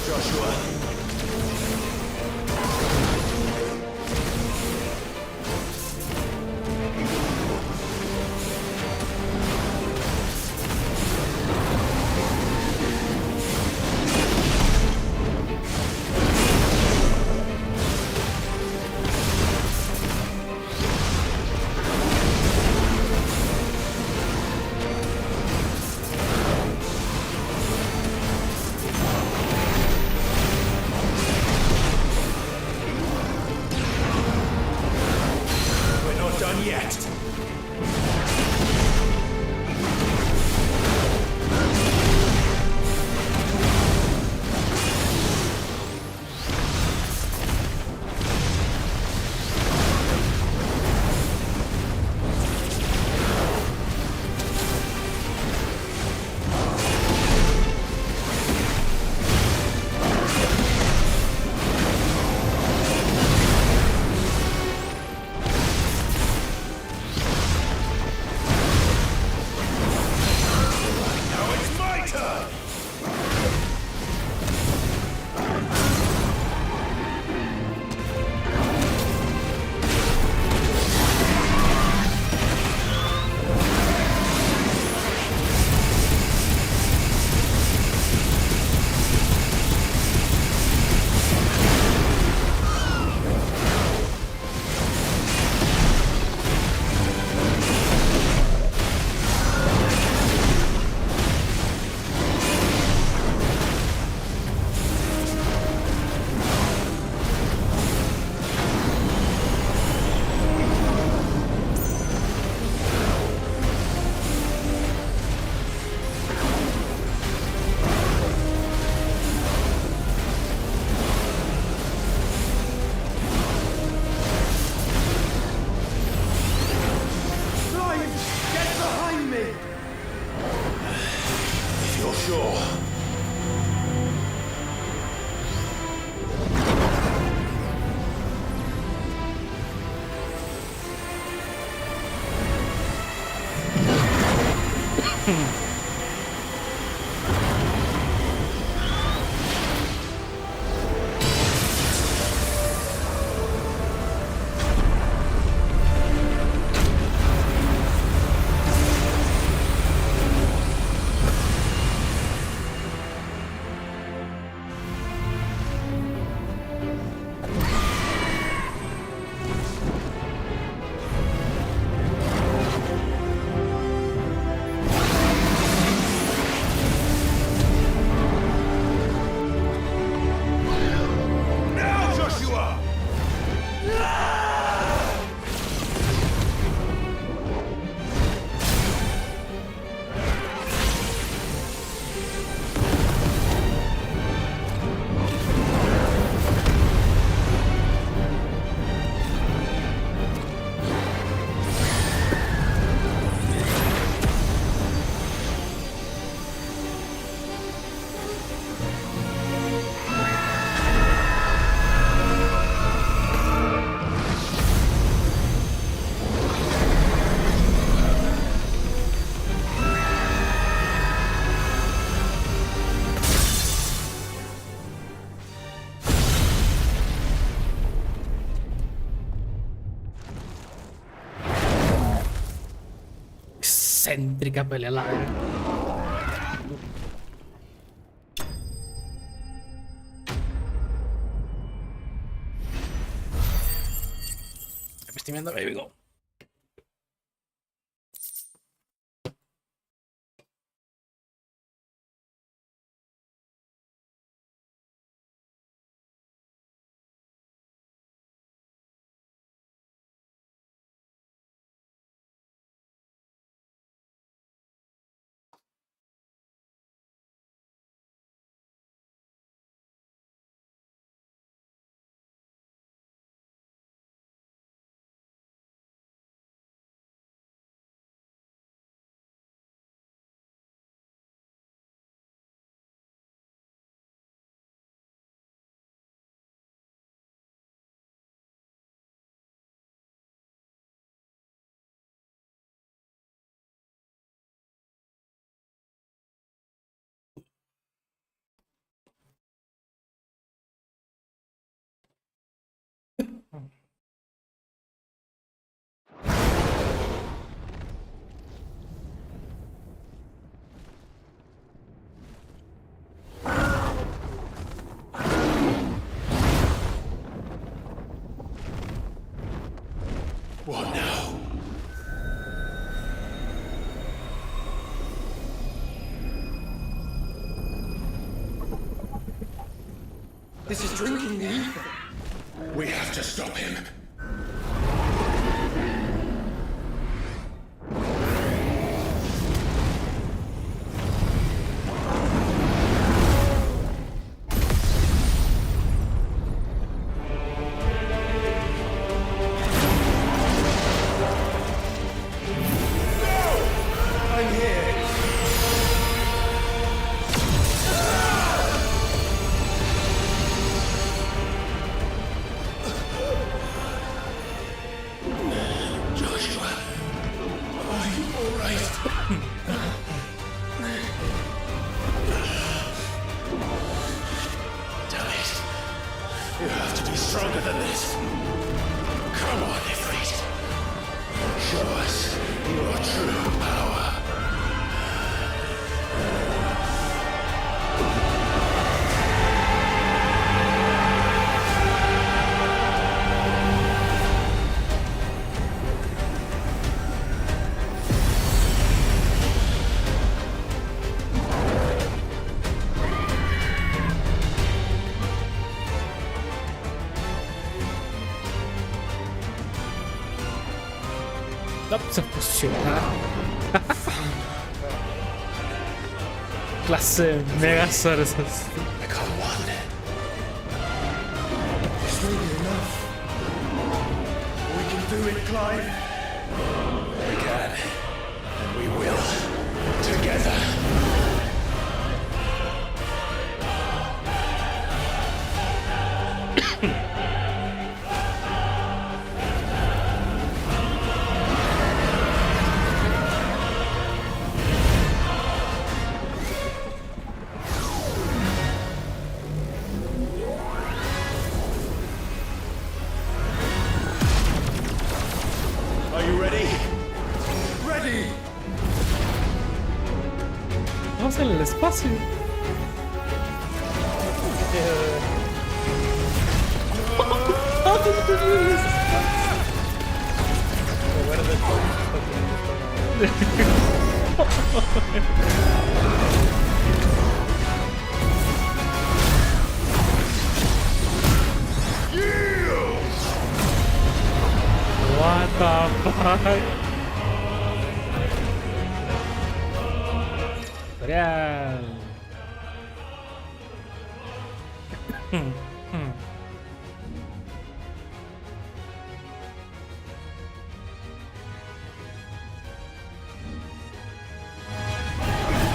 Joshua. Excéntrica pelea la verga. Me estoy viendo, baby, go. This is drinking me. We have to stop him. You have to be stronger than this. Come on, Ifrit. Show us your true power. Se fusiona. Clase mega sorces. I got one. This may be enough. We can do it, Clive. We can. And we will. Together. Are you ready? Ready! Vamos en el espacio. What the fuck? Real.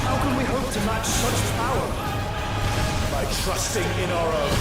How can we hope to match such power? By trusting in our own.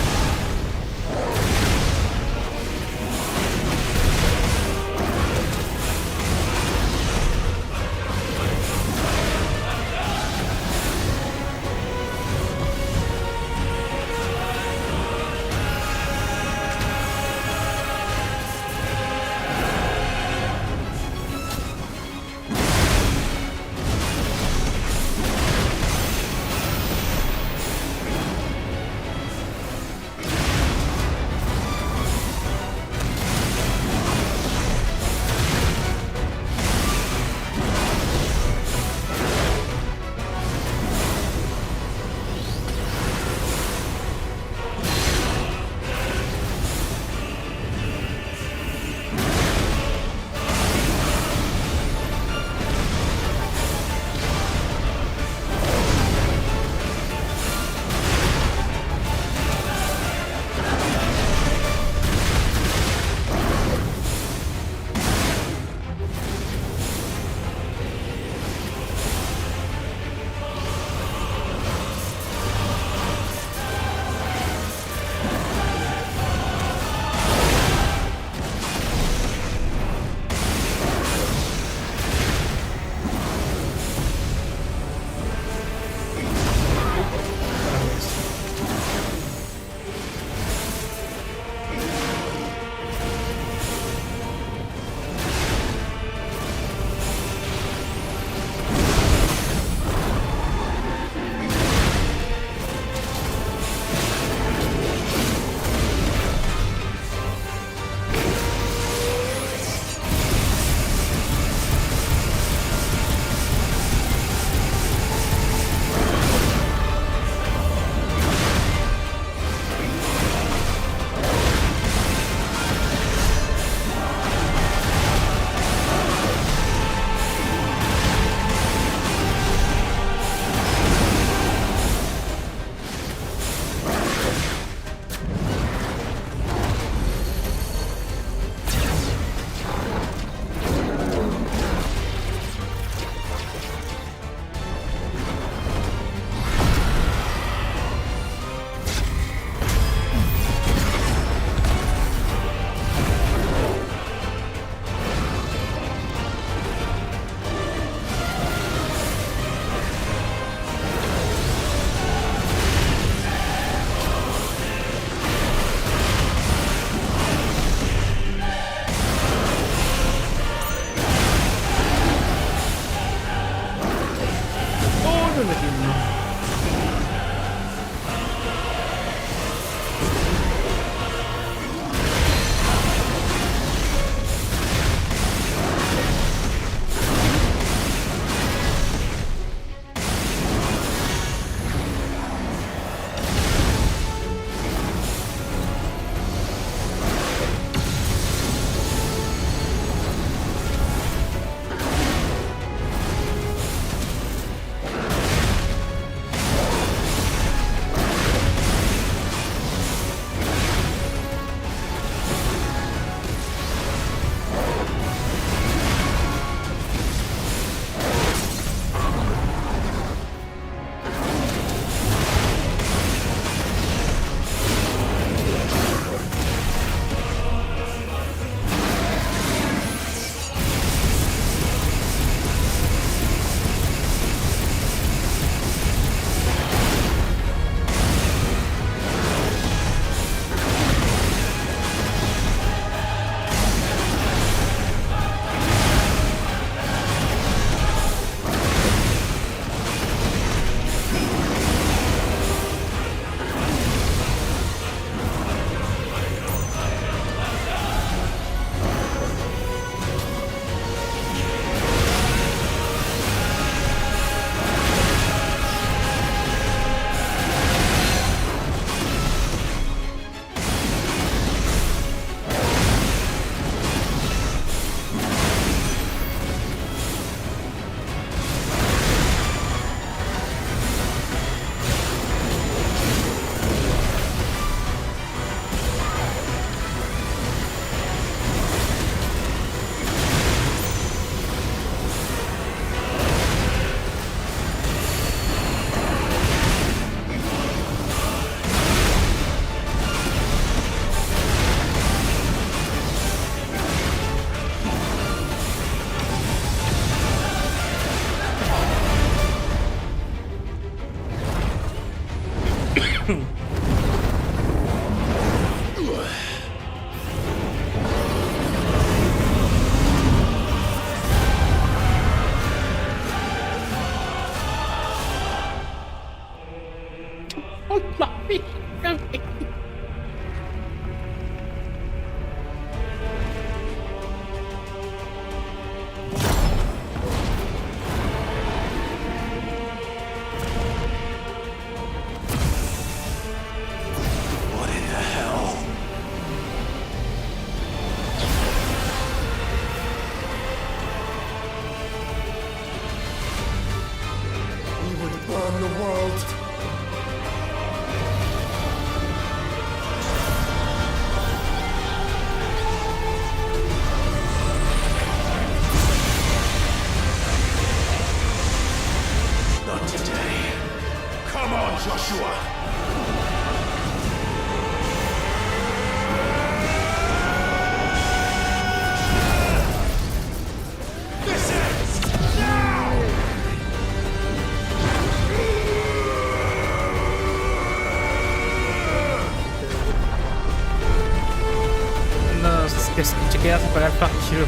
escuché que ibas a pagar fuck you.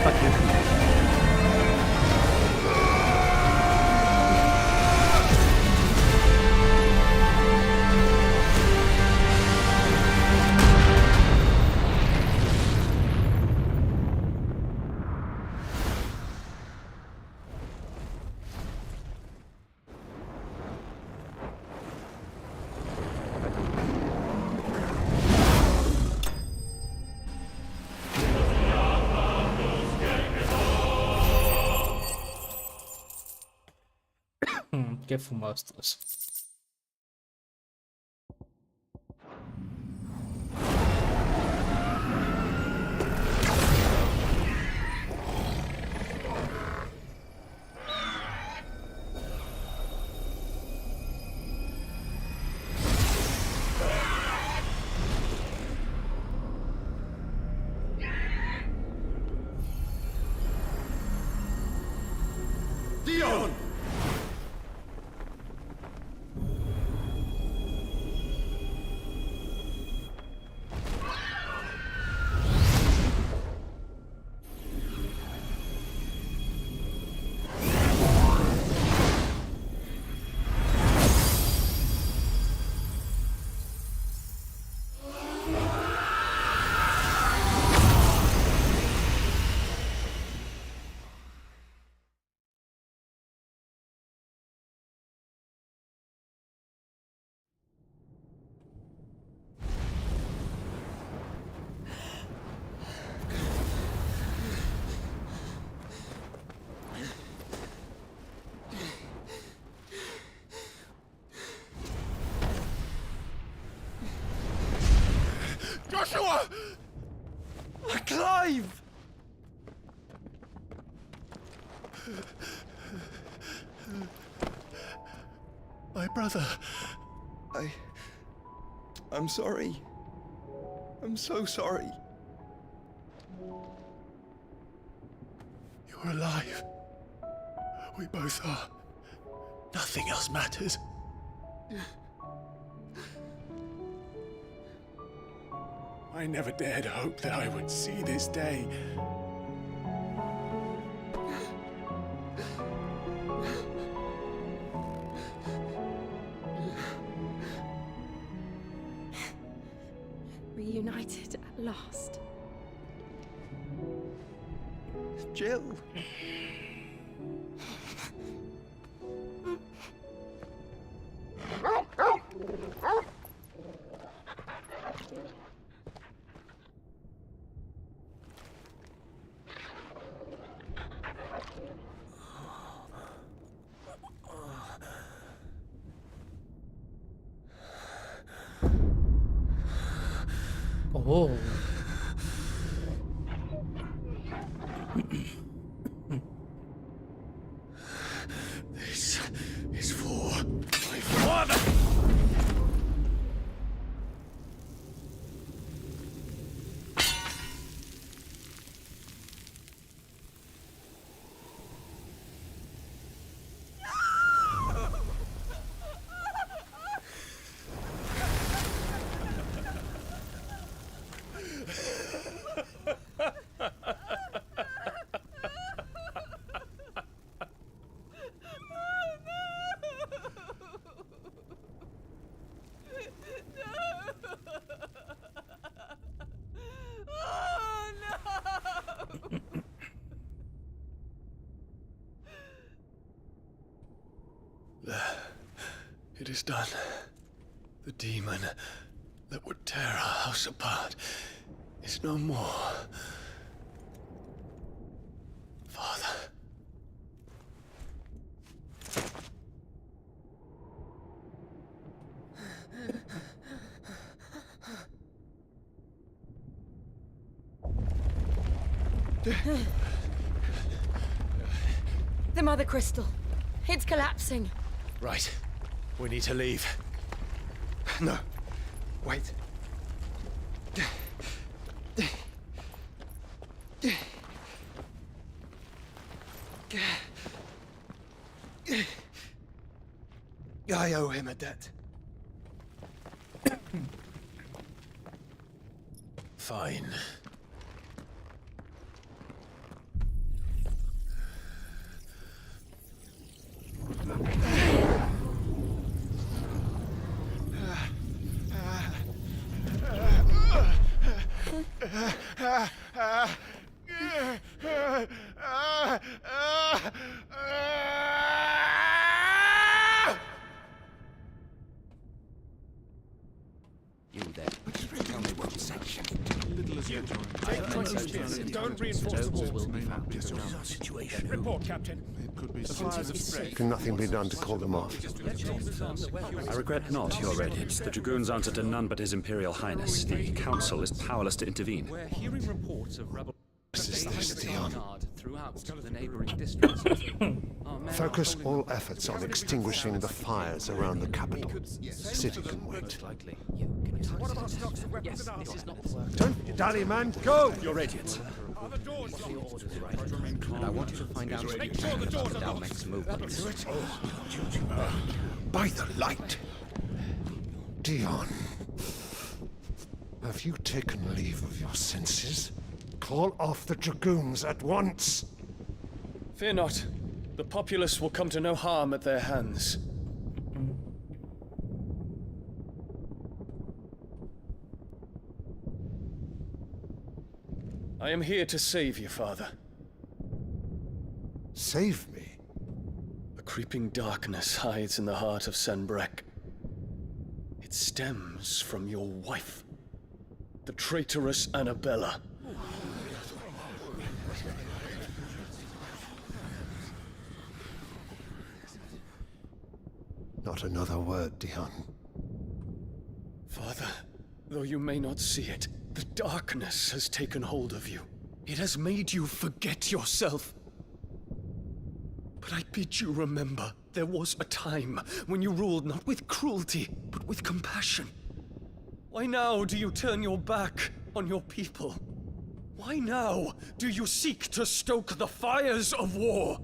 Fuck you. Qué fumados todos. Dion! Joshua! Clive! My brother. I'm sorry. I'm so sorry. You're alive. We both are. Nothing else matters. I never dared hope that I would see this day. Reunited at last. Jill. Oh. This is for my father. It is done. The demon that would tear our house apart is no more. Father. The Mother Crystal. It's collapsing. Right. We need to leave. No. Wait. I owe him a debt. Fine. You there. Tell me what section. Don't reinforce the walls. Situation. Report, Captain. Can nothing be done to call them off? I regret not, Your Radiance. The Dragoons answer to none but His Imperial Highness. The Council is powerless to intervene. We're hearing reports of rebel throughout the neighboring districts. Focus all efforts on extinguishing the fires around the capital. The city can wait. Don't dally, man. Go! Your Radiance. And I want you to find out Make sure the doors are locked. next movements. By the light. Dion. Have you taken leave of your senses? Call off the Dragoons at once. Fear not. The populace will come to no harm at their hands. I am here to save you, Father. Save me? A creeping darkness hides in the heart of Sanbreque. It stems from your wife, the traitorous Annabella. Not another word, Dion. Father, though you may not see it, the darkness has taken hold of you. It has made you forget yourself. But I bid you remember, there was a time when you ruled not with cruelty, but with compassion. Why now do you turn your back on your people? Why now do you seek to stoke the fires of war?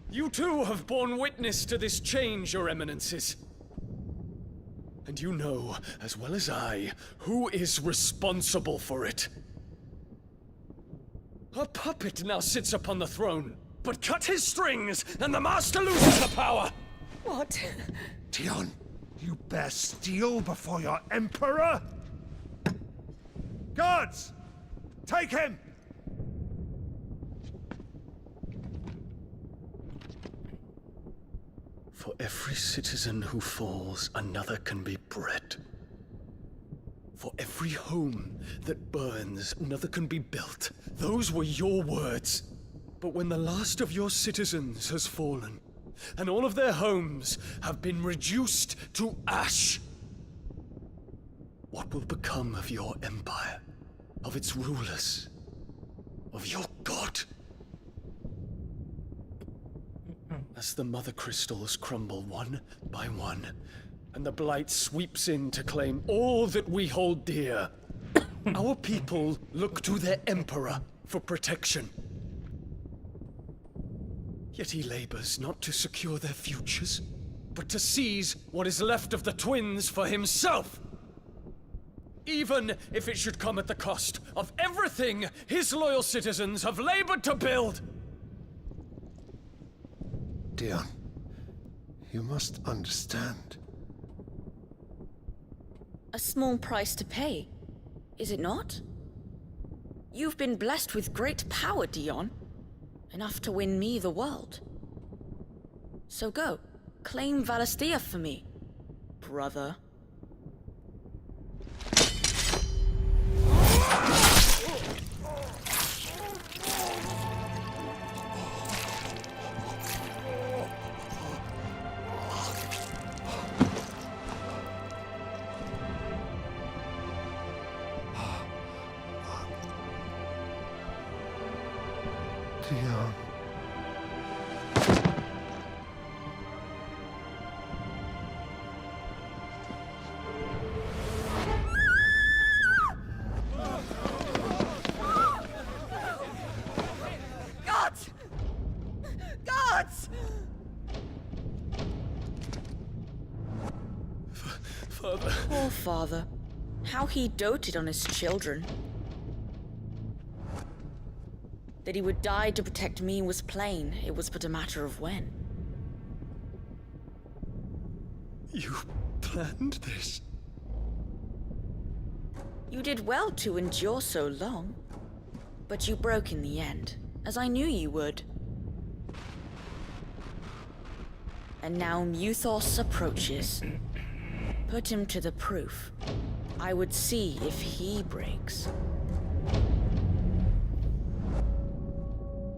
You too have borne witness to this change, Your Eminences. And you know, as well as I, who is responsible for it. A puppet now sits upon the throne, but cut his strings, and the master loses the power! What? Dion, you bear steel before your Emperor? Guards! Take him! For every citizen who falls, another can be bred. For every home that burns, another can be built. Those were your words. But when the last of your citizens has fallen, and all of their homes have been reduced to ash, what will become of your empire, of its rulers, of your god? As the mother crystals crumble one by one, and the blight sweeps in to claim all that we hold dear, our people look to their emperor for protection. Yet he labors not to secure their futures, but to seize what is left of the twins for himself. Even if it should come at the cost of everything his loyal citizens have labored to build. Dion, you must understand. A small price to pay, is it not? You've been blessed with great power, Dion. Enough to win me the world. So go, claim Valisthea for me, brother. Dion. Guards! Guards! Father. Poor father. How he doted on his children. That he would die to protect me was plain. It was but a matter of when. You planned this? You did well to endure so long. But you broke in the end, as I knew you would. And now Muthos approaches. Put him to the proof. I would see if he breaks.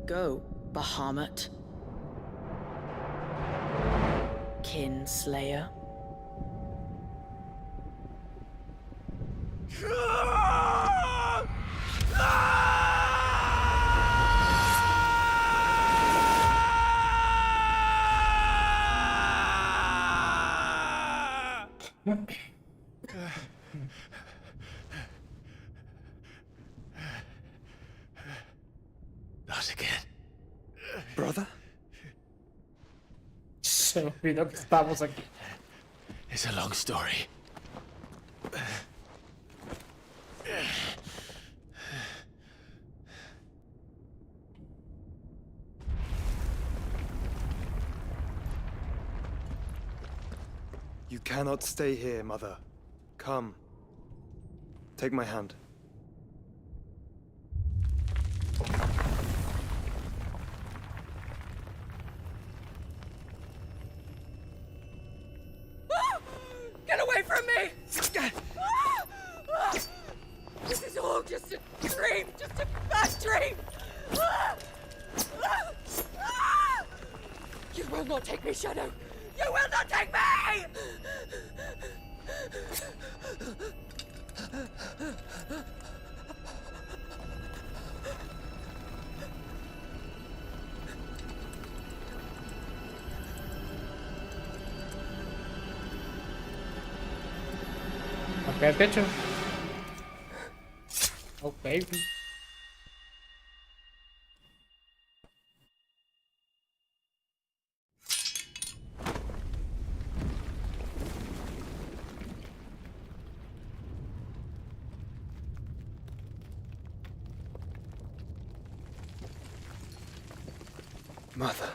Go, Bahamut. Kinslayer. Not again. Brother? Se me olvidó que estamos aquí. It's a long story. You cannot stay here, Mother. Come. Take my hand. Get away from me! This is all just a dream, just a bad dream! You will not take me, Shadow! You will not take me! Acá el techo. Oh, baby. Mother.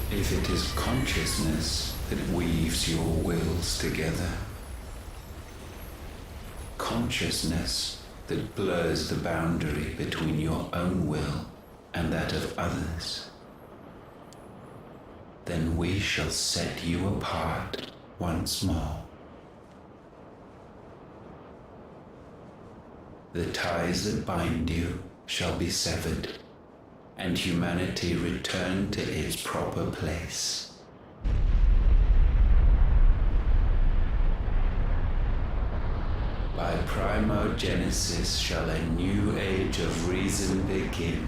If it is consciousness that weaves your wills together, consciousness that blurs the boundary between your own will and that of others, then we shall set you apart once more. The ties that bind you shall be severed, and humanity return to its proper place. By primogenesis shall a new age of reason begin.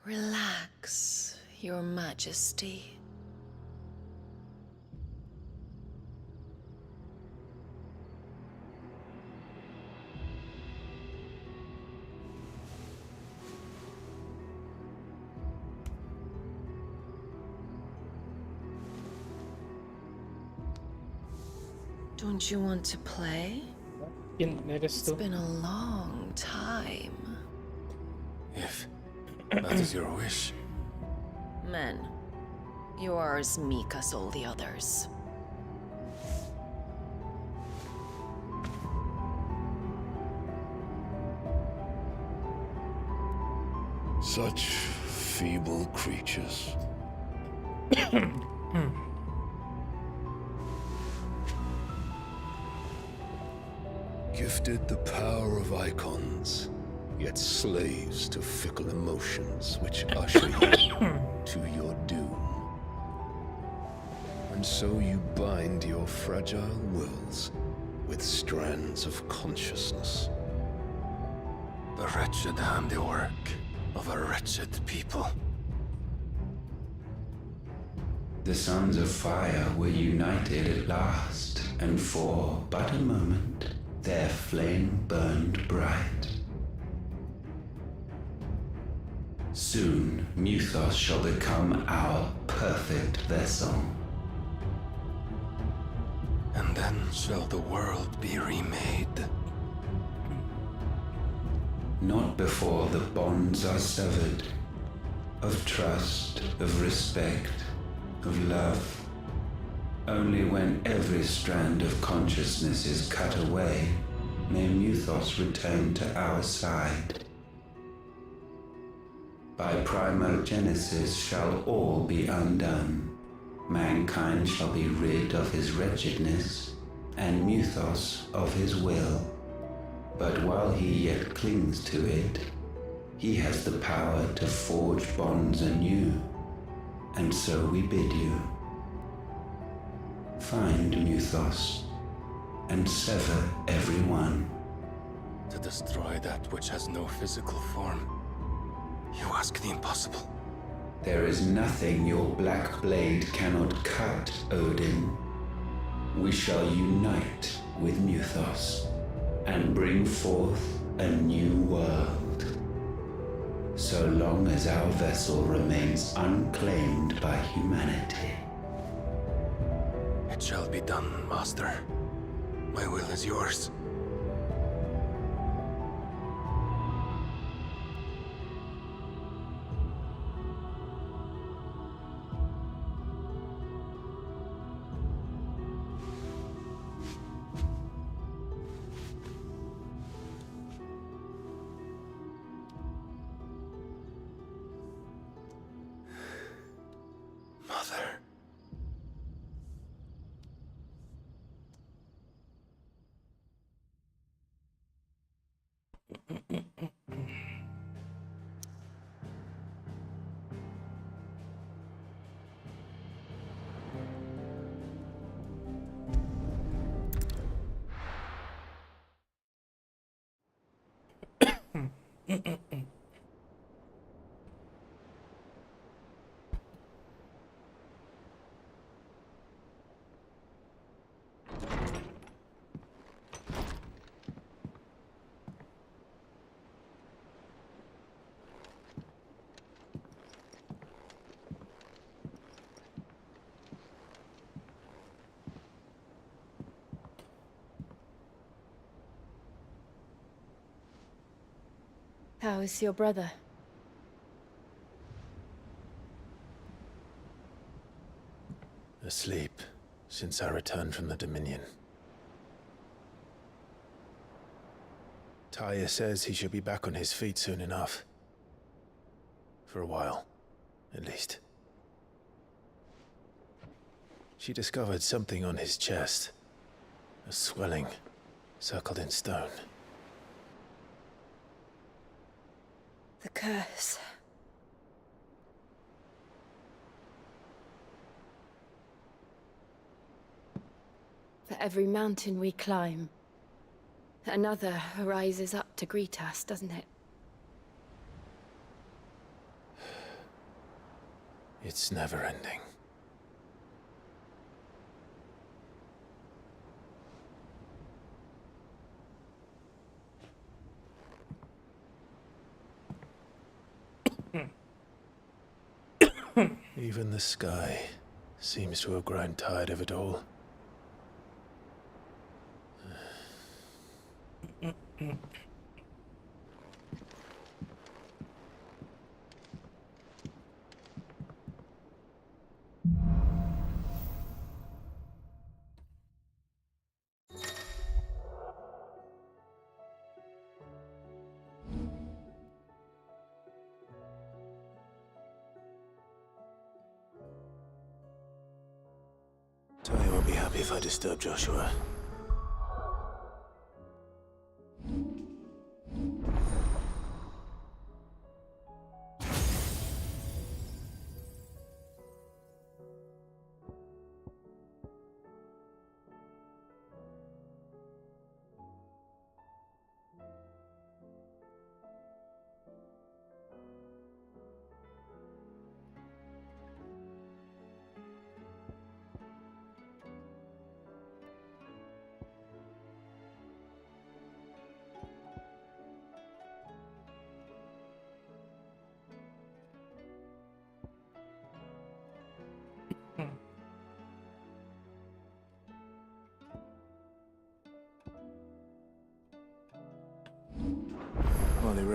Relax, Your Majesty. Don't you want to play? It's been a long time. If that is your wish. Men, you are as meek as all the others. Such feeble creatures. Gifted the power of icons, yet slaves to fickle emotions which usher you to your doom. And so you bind your fragile wills with strands of consciousness. The wretched handiwork of a wretched people. The Sons of Fire were united at last, and for but a moment, their flame burned bright. Soon, Muthos shall become our perfect vessel. And then shall the world be remade. Not before the bonds are severed, of trust, of respect, of love. Only when every strand of consciousness is cut away, may Muthos return to our side. By primal genesis shall all be undone. Mankind shall be rid of his wretchedness, and Muthos of his will. But while he yet clings to it, he has the power to forge bonds anew. And so we bid you, find Muthos, and sever every one. To destroy that which has no physical form, you ask the impossible. There is nothing your black blade cannot cut, Odin. We shall unite with Muthos, and bring forth a new world. So long as our vessel remains unclaimed by humanity. It shall be done, Master. My will is yours. Mother. How is your brother? Asleep since I returned from the Dominion. Talia says he should be back on his feet soon enough. For a while, at least. She discovered something on his chest. A swelling, circled in stone. The curse. For every mountain we climb, another rises up to greet us, doesn't it? It's never ending. Even the sky seems to have grown tired of it all. Talia won't be happy if I disturb Joshua.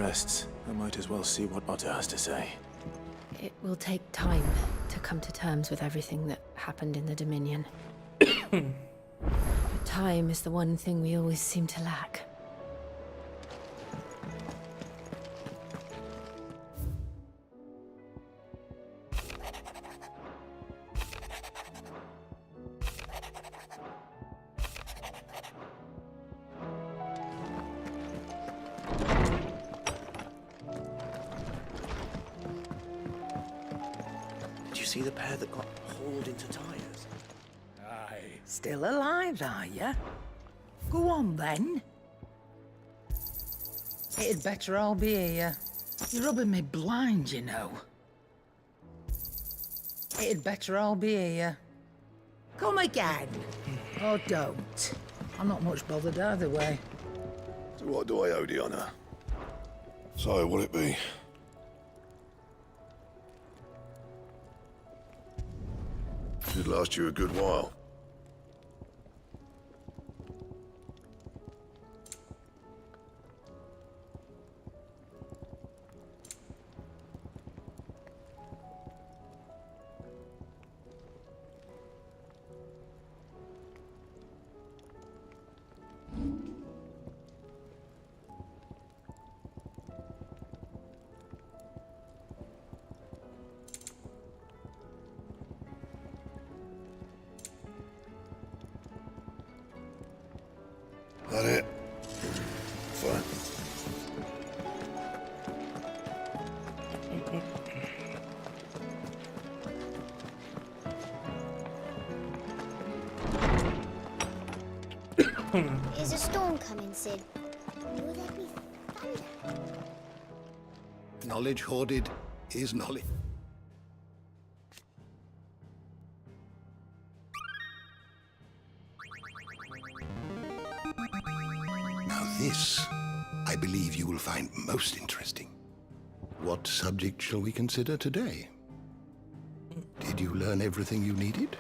rests, I might as well see what Otter has to say. It will take time to come to terms with everything that happened in the Dominion. But time is the one thing we always seem to lack. Did you see the pair that got hauled into tires? Aye. Still alive, are ya? Go on, then. It'd better all be here. You're rubbing me blind, you know. It'd better all be here. Come again. Or don't. I'm not much bothered either way. So what do I owe the honour? So, what'll it be? Should last you a good while. That it? Fine. Is a storm coming, Sid? Will there be thunder? Knowledge hoarded is knowledge. Now this, I believe you will find most interesting. What subject shall we consider today? Did you learn everything you needed?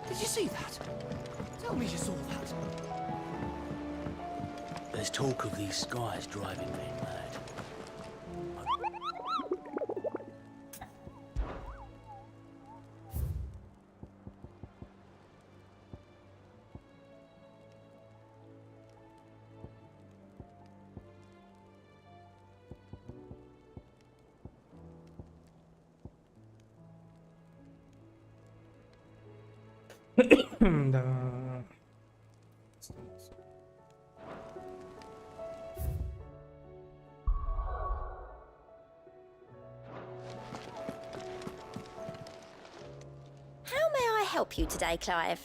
Did you see that? Tell me you saw that. There's talk of these skies driving me mad. How may I help you today, Clive?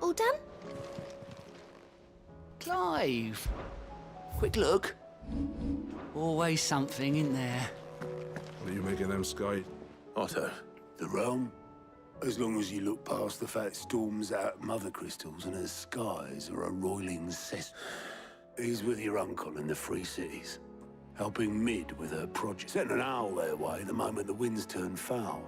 All done? Clive! Quick look. Always something in there. What are you making them sky? Otto. The realm? As long as you look past the fat storms out mother crystals and her skies are a roiling cess. He's with your uncle in the Free Cities, helping Mid with her project. Sent an owl their way the moment the winds turned foul.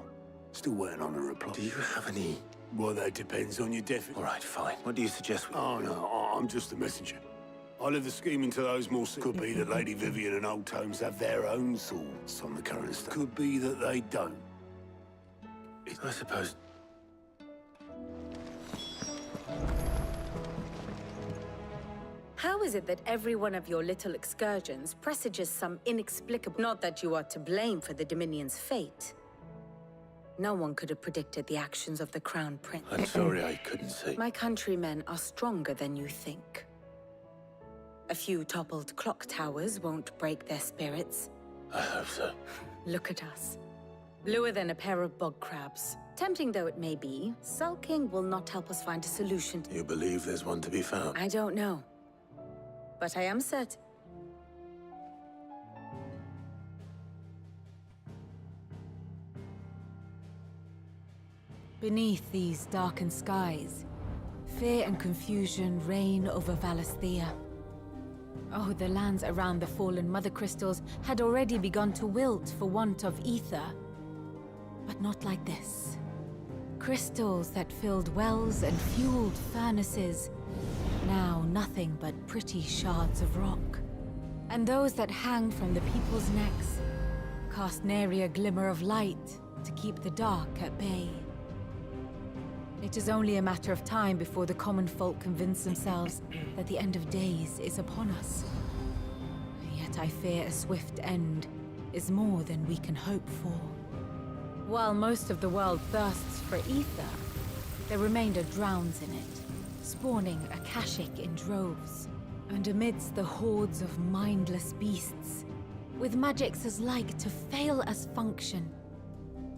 Still waiting on a reply. Do you have any... Well, that depends on your definition. All right, fine. What do you suggest we... Oh, no, I'm just a messenger. I leave the scheming to those more... Could be that Lady Vivian and Old Tomes have their own thoughts on the current state. Could be that they don't. I suppose... How is it that every one of your little excursions presages some inexplicable... Not that you are to blame for the Dominion's fate. No one could have predicted the actions of the Crown Prince. I'm sorry I couldn't see. My countrymen are stronger than you think. A few toppled clock towers won't break their spirits. I hope so. Look at us. Bluer than a pair of bog crabs. Tempting though it may be, sulking will not help us find a solution. You believe there's one to be found? I don't know. But I am certain. Beneath these darkened skies, fear and confusion reign over Valisthea. Oh, the lands around the fallen Mother Crystals had already begun to wilt for want of ether. But not like this. Crystals that filled wells and fueled furnaces, now nothing but pretty shards of rock. And those that hang from the people's necks cast nary a glimmer of light to keep the dark at bay. It is only a matter of time before the common folk convince themselves that the end of days is upon us. Yet I fear a swift end is more than we can hope for. While most of the world thirsts for ether, the remainder drowns in it, spawning Akashic in droves. And amidst the hordes of mindless beasts, with magics as like to fail as function,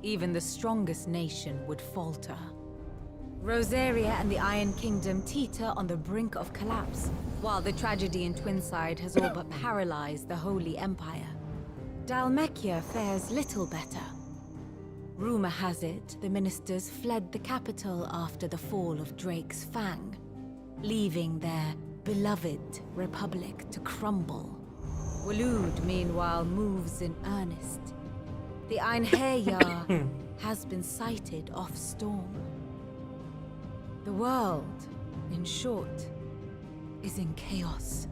even the strongest nation would falter. Rosaria and the Iron Kingdom teeter on the brink of collapse, while the tragedy in Twinside has all but paralyzed the Holy Empire. Dhalmekia fares little better. Rumor has it the ministers fled the capital after the fall of Drake's Fang, leaving their beloved republic to crumble. Waloed, meanwhile, moves in earnest. The Einherjar has been sighted off Storm. The world, in short, is in chaos.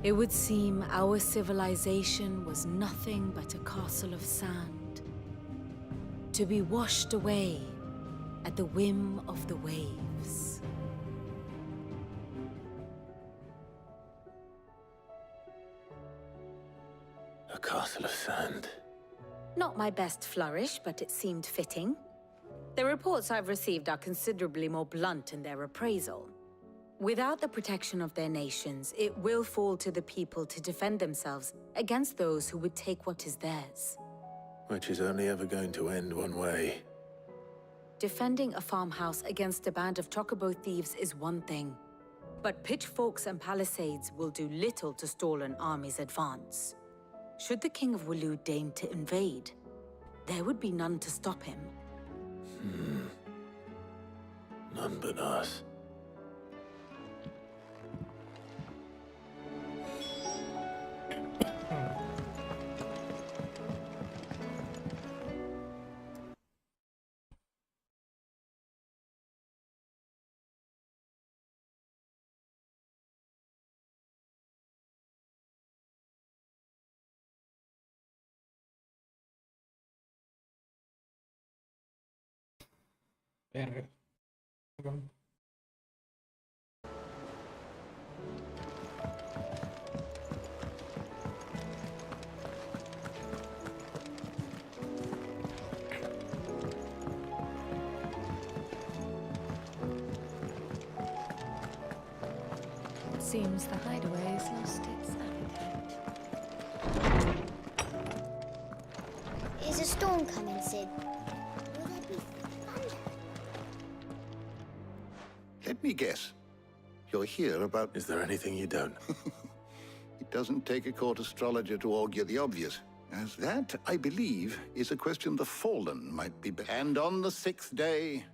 It would seem our civilization was nothing but a castle of sand, to be washed away at the whim of the waves. A castle of sand. Not my best flourish, but it seemed fitting. The reports I've received are considerably more blunt in their appraisal. Without the protection of their nations, it will fall to the people to defend themselves against those who would take what is theirs. Which is only ever going to end one way. Defending a farmhouse against a band of chocobo thieves is one thing, but pitchforks and palisades will do little to stall an army's advance. Should the King of Waloed deign to invade, there would be none to stop him. None but us. Verga. It seems the hideaway has lost its appetite. Is a storm coming, Sid? Will there be thunder? Let me guess. You're here about... Is there anything you don't? It doesn't take a court astrologer to augur the obvious, as that, I believe, is a question the Fallen might be... And on the 6th day,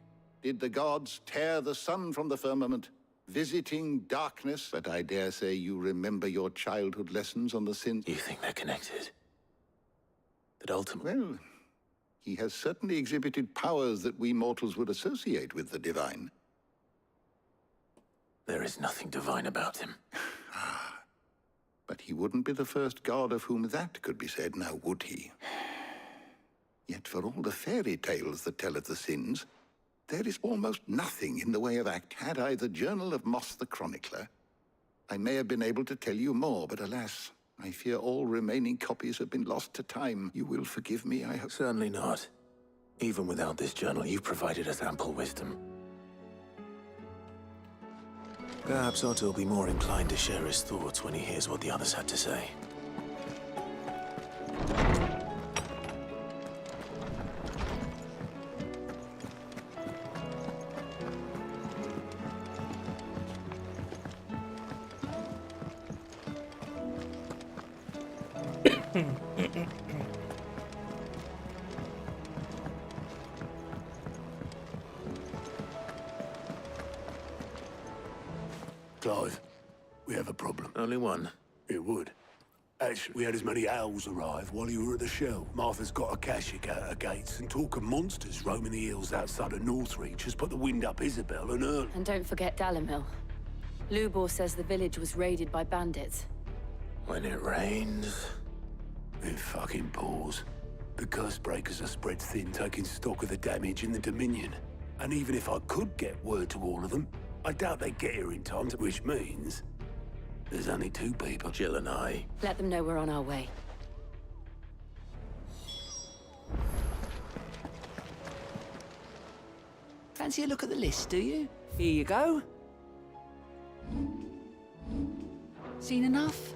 did the gods tear the sun from the firmament, visiting darkness? But I dare say you remember your childhood lessons on the sin... You think they're connected? That ultimately... Well, he has certainly exhibited powers that we mortals would associate with the divine. There is nothing divine about him. But he wouldn't be the first god of whom that could be said, now would he? Yet for all the fairy tales that tell of the sins, there is almost nothing in the way of act. Had I the Journal of Moss the Chronicler, I may have been able to tell you more, but alas, I fear all remaining copies have been lost to time. You will forgive me, I hope. Certainly not. Even without this journal, you provided us ample wisdom. Perhaps Otto will be more inclined to share his thoughts when he hears what the others had to say. alive. We have a problem. Only one. It would. Actually, we had as many owls arrive while you were at the Shell. Martha's got a Kashyyyk out her gates, and talk of monsters roaming the hills outside of Northreach has put the wind up Isabel and Earl. And don't forget Dalimil. Lubor says the village was raided by bandits. When it rains... It fucking pours. The curse breakers are spread thin, taking stock of the damage in the Dominion. And even if I could get word to all of them, I doubt they'd get here in time, which means... there's only 2 people. Jill and I. Let them know we're on our way. Fancy a look at the list, do you? Here you go. Seen enough?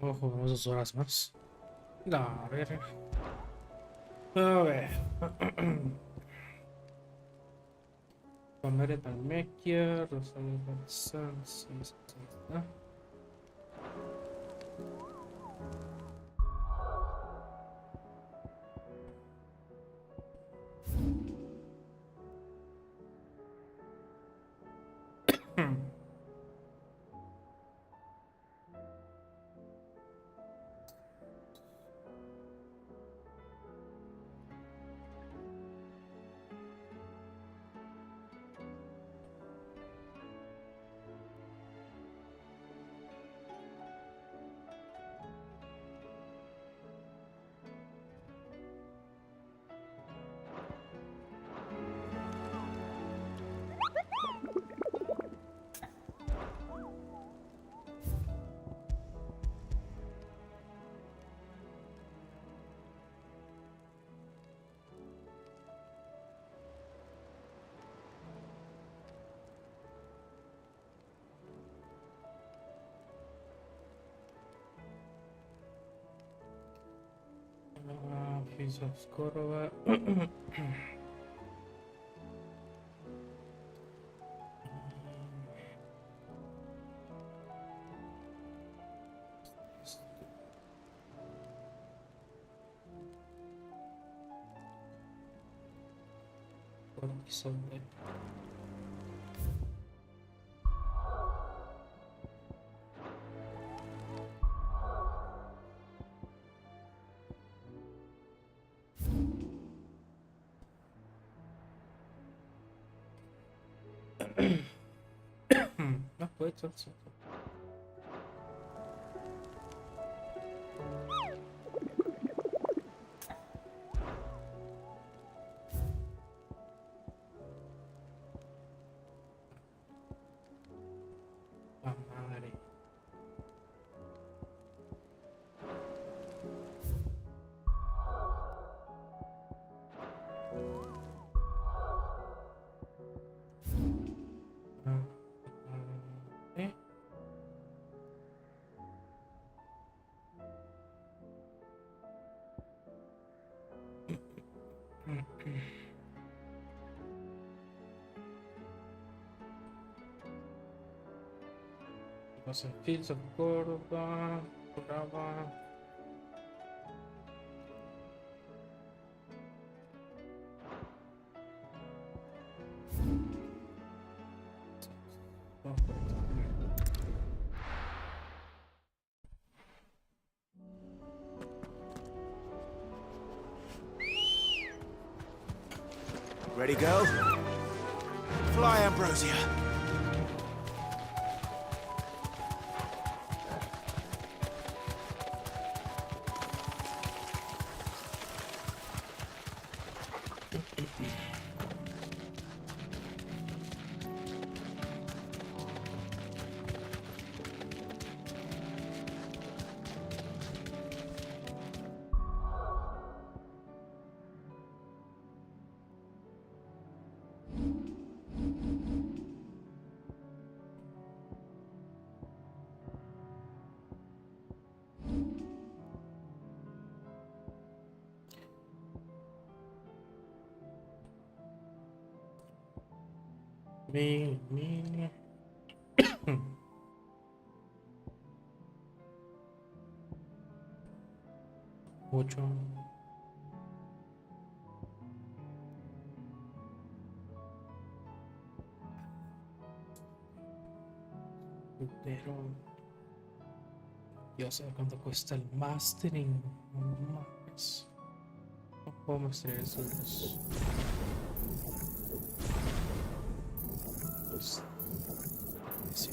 Ojo, 2 horas más. A ver. A ver. Pamere Talmekia, Rosario Balsán, sí, está. Piece of Skorova. cortisone. No puede ser. La madre. Los Fields of Córdoba, Brava. Ready, go? Fly, Ambrosia. Me. 8. Pero yo sé cuánto cuesta el mastering. No mames. No puedo masterar esos dos. Sí.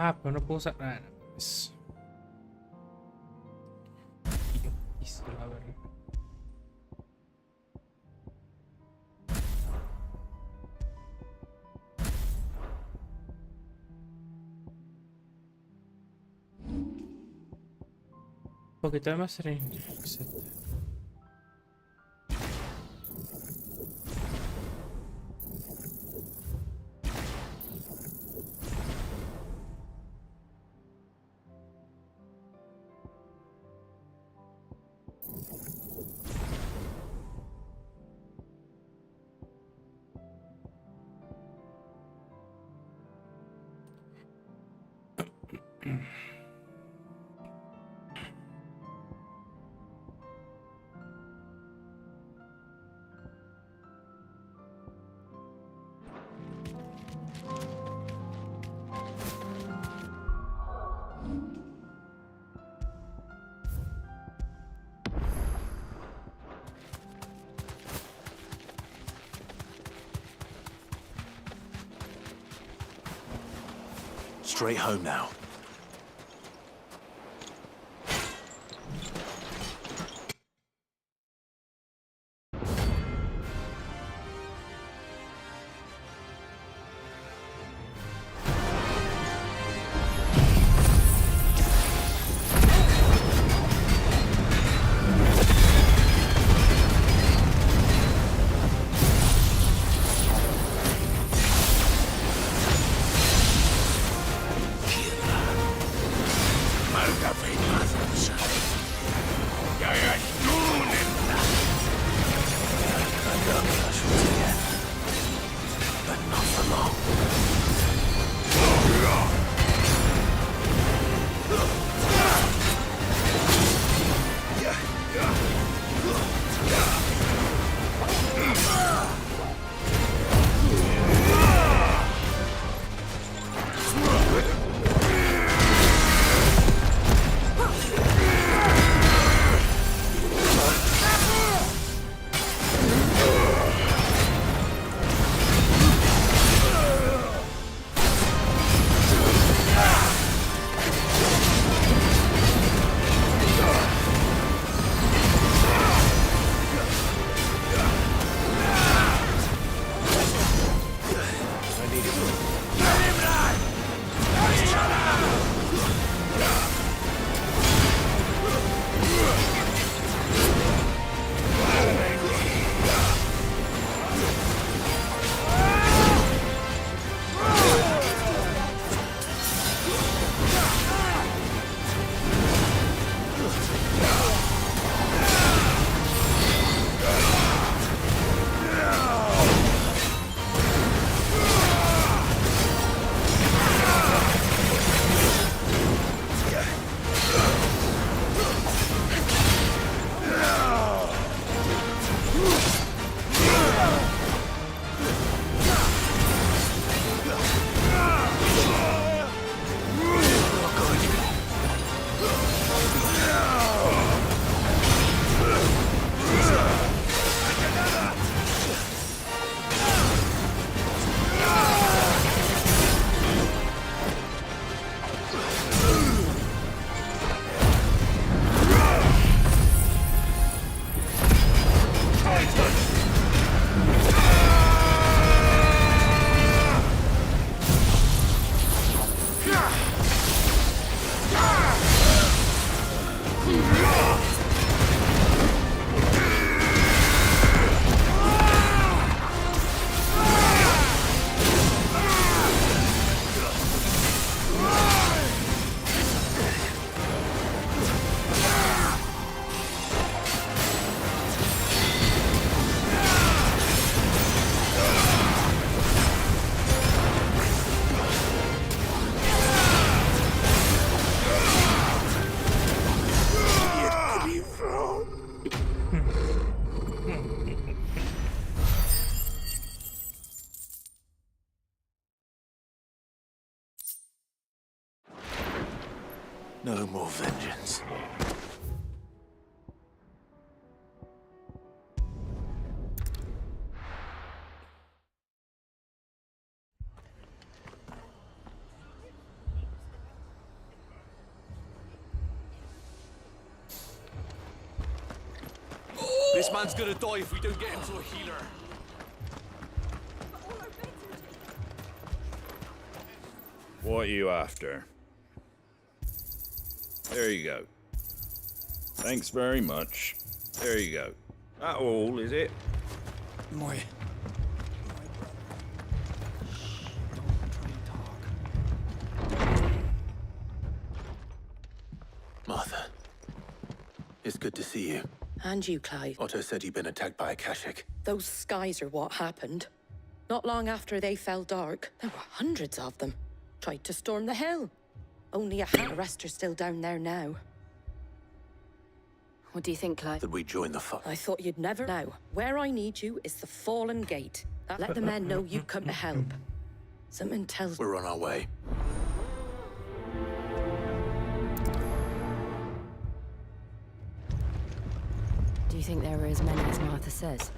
Ah, pero no puedo usar nada. Pues. Y yo quisiera verlo. Poquito más sereno. Straight home now. Killer. No more vengeance. This man's gonna die if we don't get him to a healer. What are you after? There you go. Thanks very much. There you go. That all, is it? My... Martha. It's good to see you. And you, Clive. Otto said you'd been attacked by a Kashik. Those skies are what happened. Not long after they fell dark, there were hundreds of them. Tried to storm the hill. Only the rest are still down there now. What do you think, Clive? That we join the fight. I thought you'd never know. Where I need you is the Fallen Gate. Let the men know you come to help. Something tells We're on our way. Do you think there are as many as Martha says?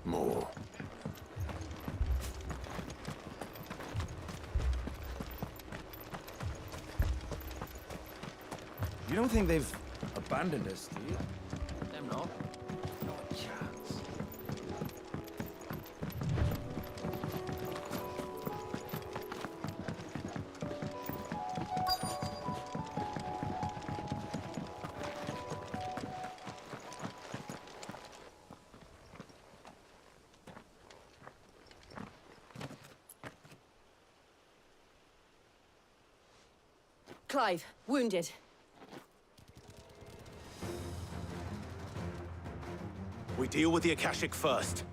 More. You don't think they've abandoned us, do you? Them not. Not a chance. Clive, wounded. We deal with the Akashic first.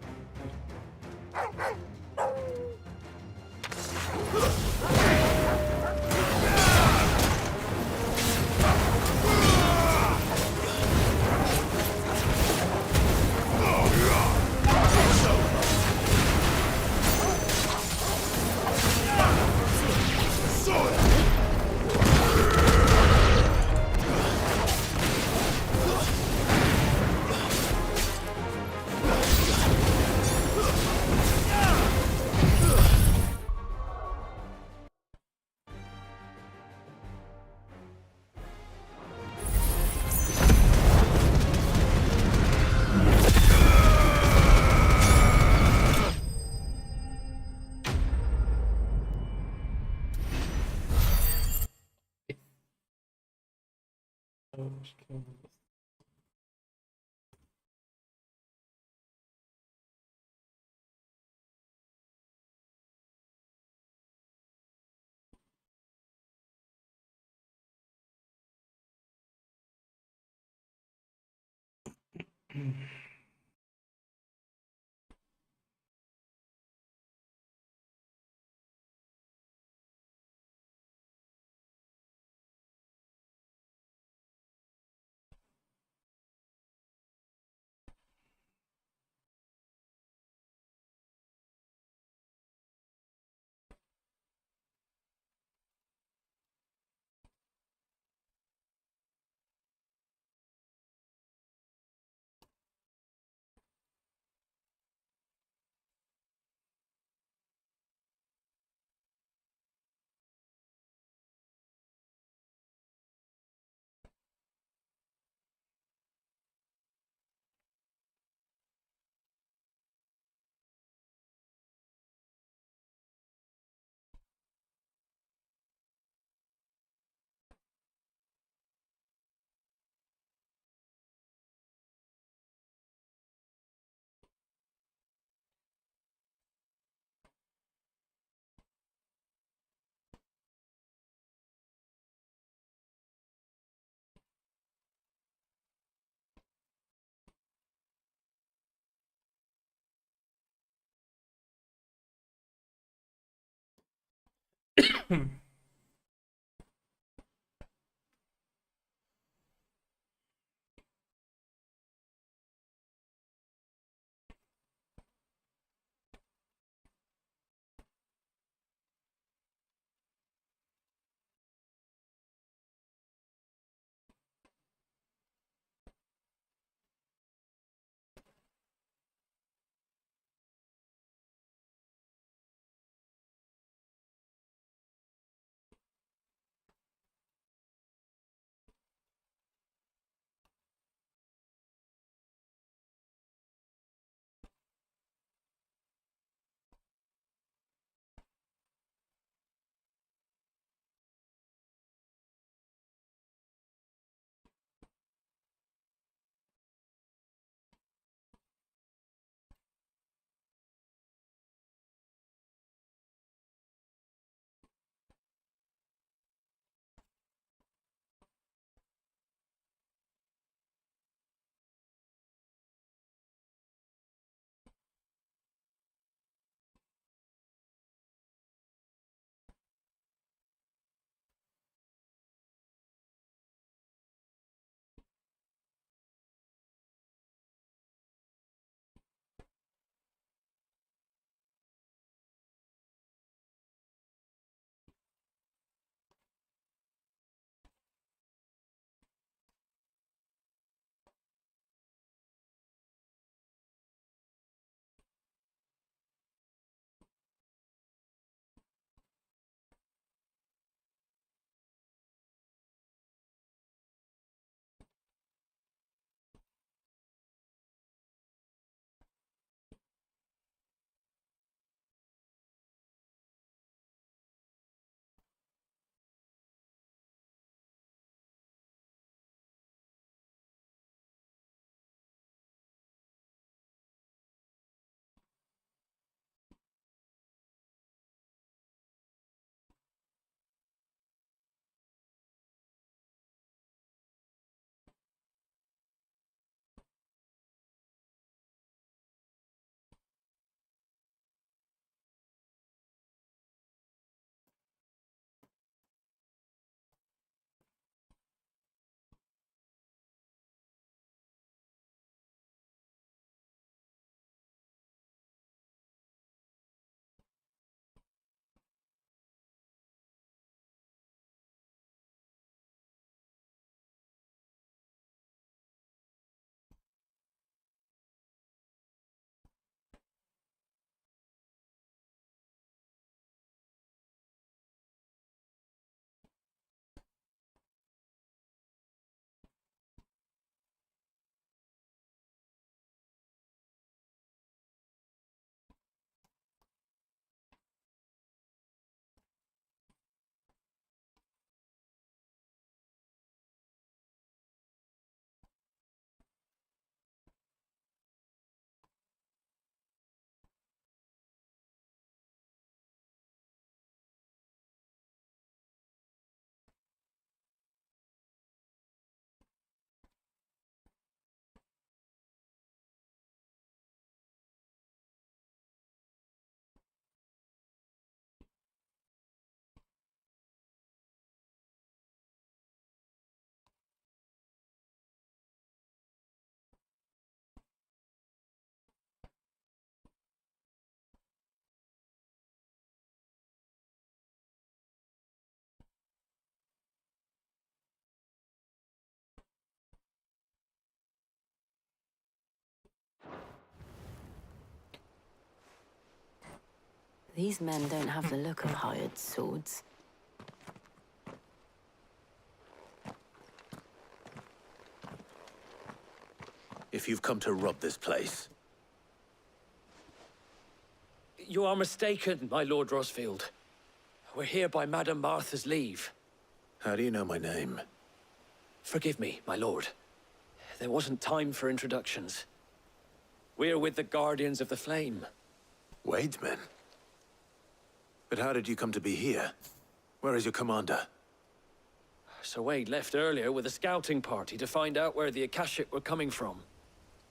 These men don't have the look of hired swords. If you've come to rob this place, You are mistaken, my Lord Rosfield. We're here by Madame Martha's leave. how do you know my name? Forgive me, my lord. There wasn't time for introductions. We're with the Guardians of the Flame. Wade's men? But how did you come to be here? Where is your commander? Sir Wade left earlier with a scouting party to find out where the Akashic were coming from.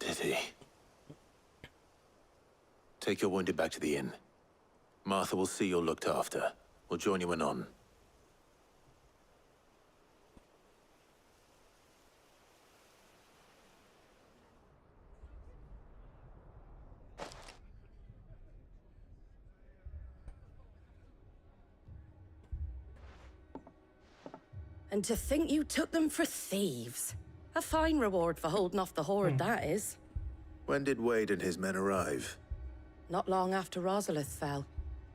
Did he? Take your wounded back to the inn. Martha will see you're looked after. We'll join you anon. And to think you took them for thieves. A fine reward for holding off the horde, that is. When did Wade and his men arrive? Not long after Rosalith fell.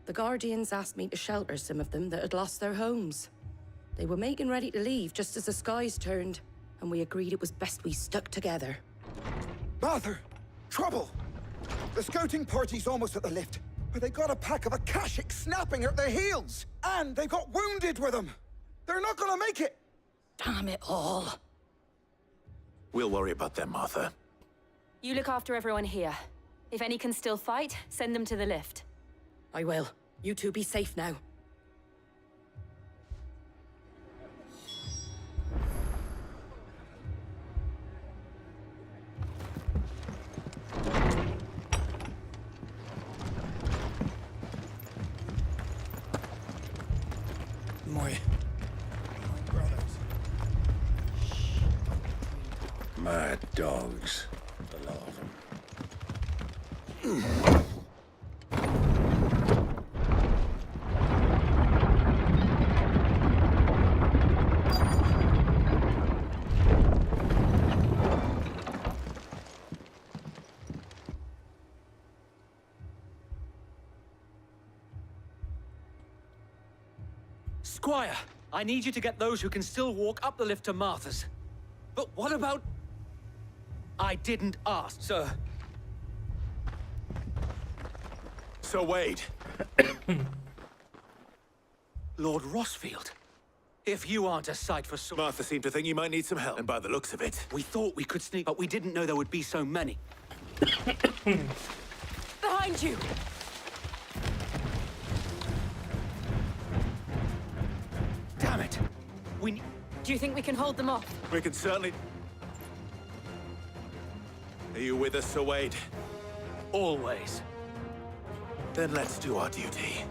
The Guardians asked me to shelter some of them that had lost their homes. They were making ready to leave just as the skies turned, and we agreed it was best we stuck together. Martha! Trouble! The scouting party's almost at the lift, but they got a pack of Akashic snapping at their heels! And they got wounded with them! They're not gonna make it! Damn it all. We'll worry about them, Martha. You look after everyone here. If any can still fight, send them to the lift. I will. You two be safe now. My Mad dogs, the lot of them. Squire, I need you to get those who can still walk up the lift to Martha's. But what about... I didn't ask, sir. Sir Wade. Lord Rosfield. If you aren't a sight for sore... Martha seemed to think you might need some help, and by the looks of it... We thought we could sneak, but we didn't know there would be so many. Behind you! Damn it! Do you think we can hold them off? We can certainly... Are you with us, Sir Wade? Always. Then let's do our duty.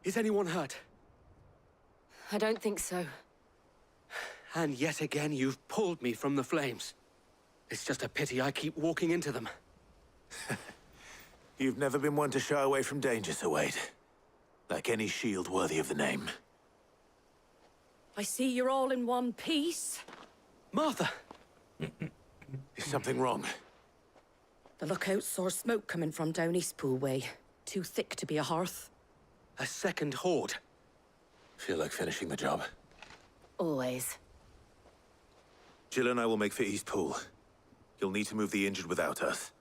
Is anyone hurt? I don't think so. And yet again, you've pulled me from the flames. It's just a pity I keep walking into them. You've never been one to shy away from danger, Sir Wade. Like any shield worthy of the name. I see you're all in one piece. Martha! Is something wrong? The lookout saw smoke coming from down Eastpool way. Too thick to be a hearth. A second horde. Feel like finishing the job. Always. Jill and I will make for Eastpool. You'll need to move the injured without us.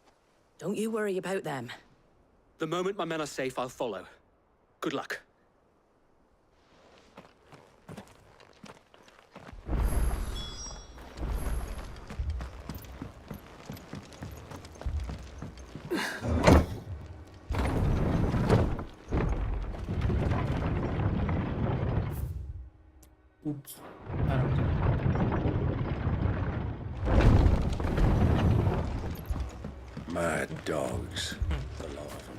Don't you worry about them. The moment my men are safe, I'll follow. Good luck. Oops. Mad dogs, the lot of them.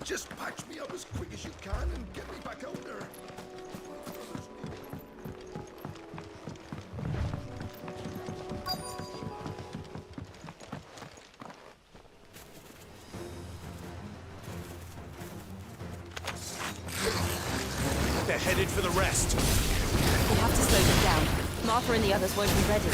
Just patch me up as quick as you can and get me back out there. They're headed for the rest. We have to slow them down. Martha and the others won't be ready.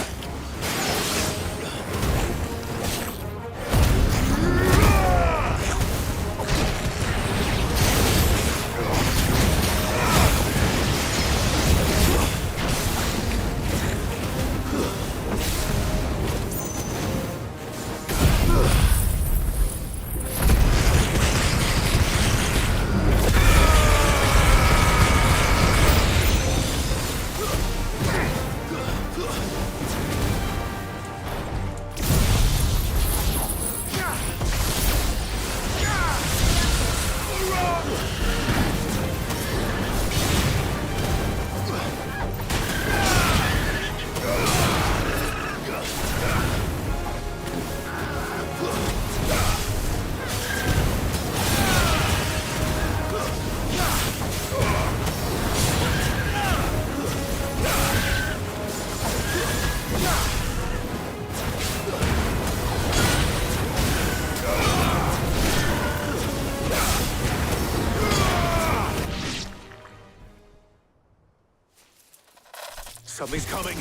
Something's coming.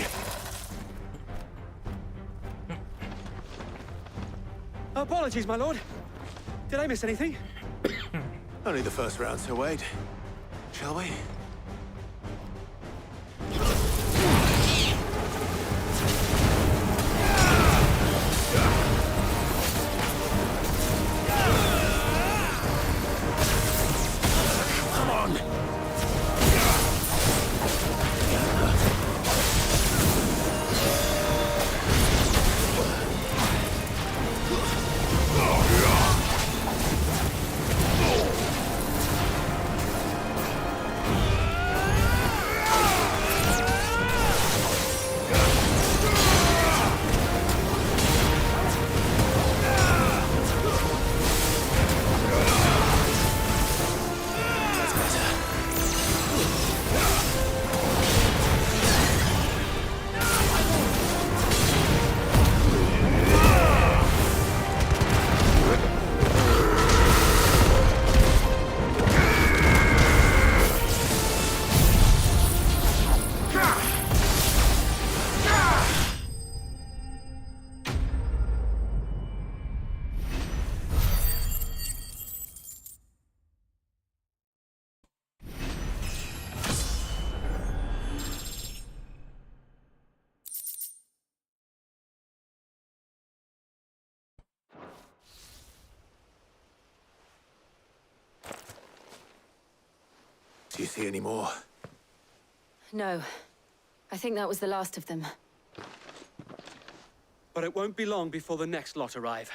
Apologies, my lord. Did I miss anything? Only the first round, Sir Wade. Shall we? Come on! Do you see any more? No. I think that was the last of them. But it won't be long before the next lot arrive.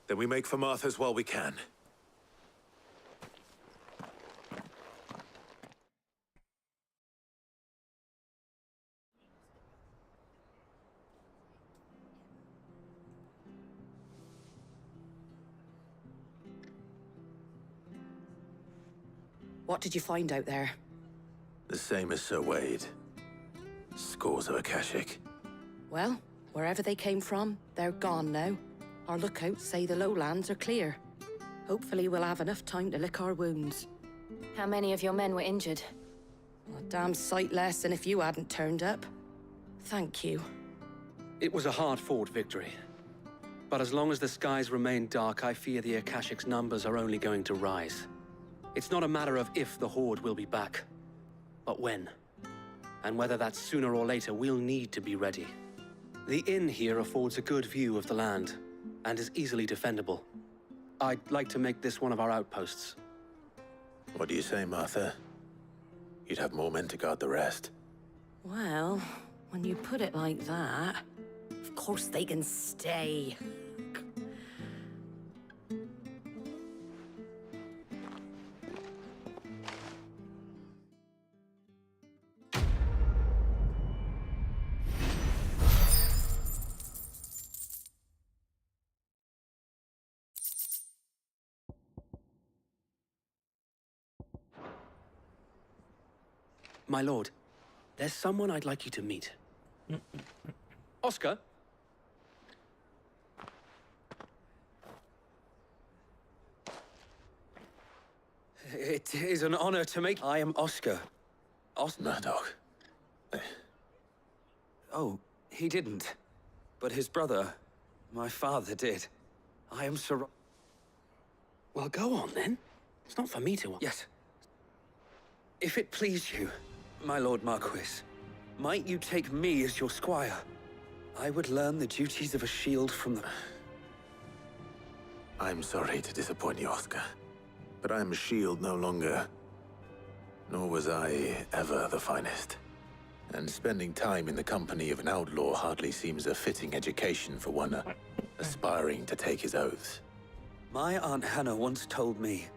Then we make for Martha's while we can. What did you find out there? The same as Sir Wade. Scores of Akashic. Well, wherever they came from, they're gone now. Our lookouts say the lowlands are clear. Hopefully we'll have enough time to lick our wounds. How many of your men were injured? A damn sight less than if you hadn't turned up. Thank you. It was a hard-fought victory. But as long as the skies remain dark, I fear the Akashic's numbers are only going to rise. It's not a matter of if the Horde will be back, but when. And whether that's sooner or later, we'll need to be ready. The inn here affords a good view of the land, and is easily defendable. I'd like to make this one of our outposts. What do you say, Martha? You'd have more men to guard the rest. Well, when you put it like that, of course they can stay. My lord, there's someone I'd like you to meet. Oscar? It is an honor to make... I am Oscar. Murdoch. Oh, he didn't. But his brother, my father, did. I am Sir... Well, go on, then. It's not for me to... Yes. If it please you, my Lord Marquis, might you take me as your squire? I would learn the duties of a shield from the... I'm sorry to disappoint you, Oscar. But I am a shield no longer. Nor was I ever the finest. And spending time in the company of an outlaw hardly seems a fitting education for one aspiring to take his oaths. My Aunt Hannah once told me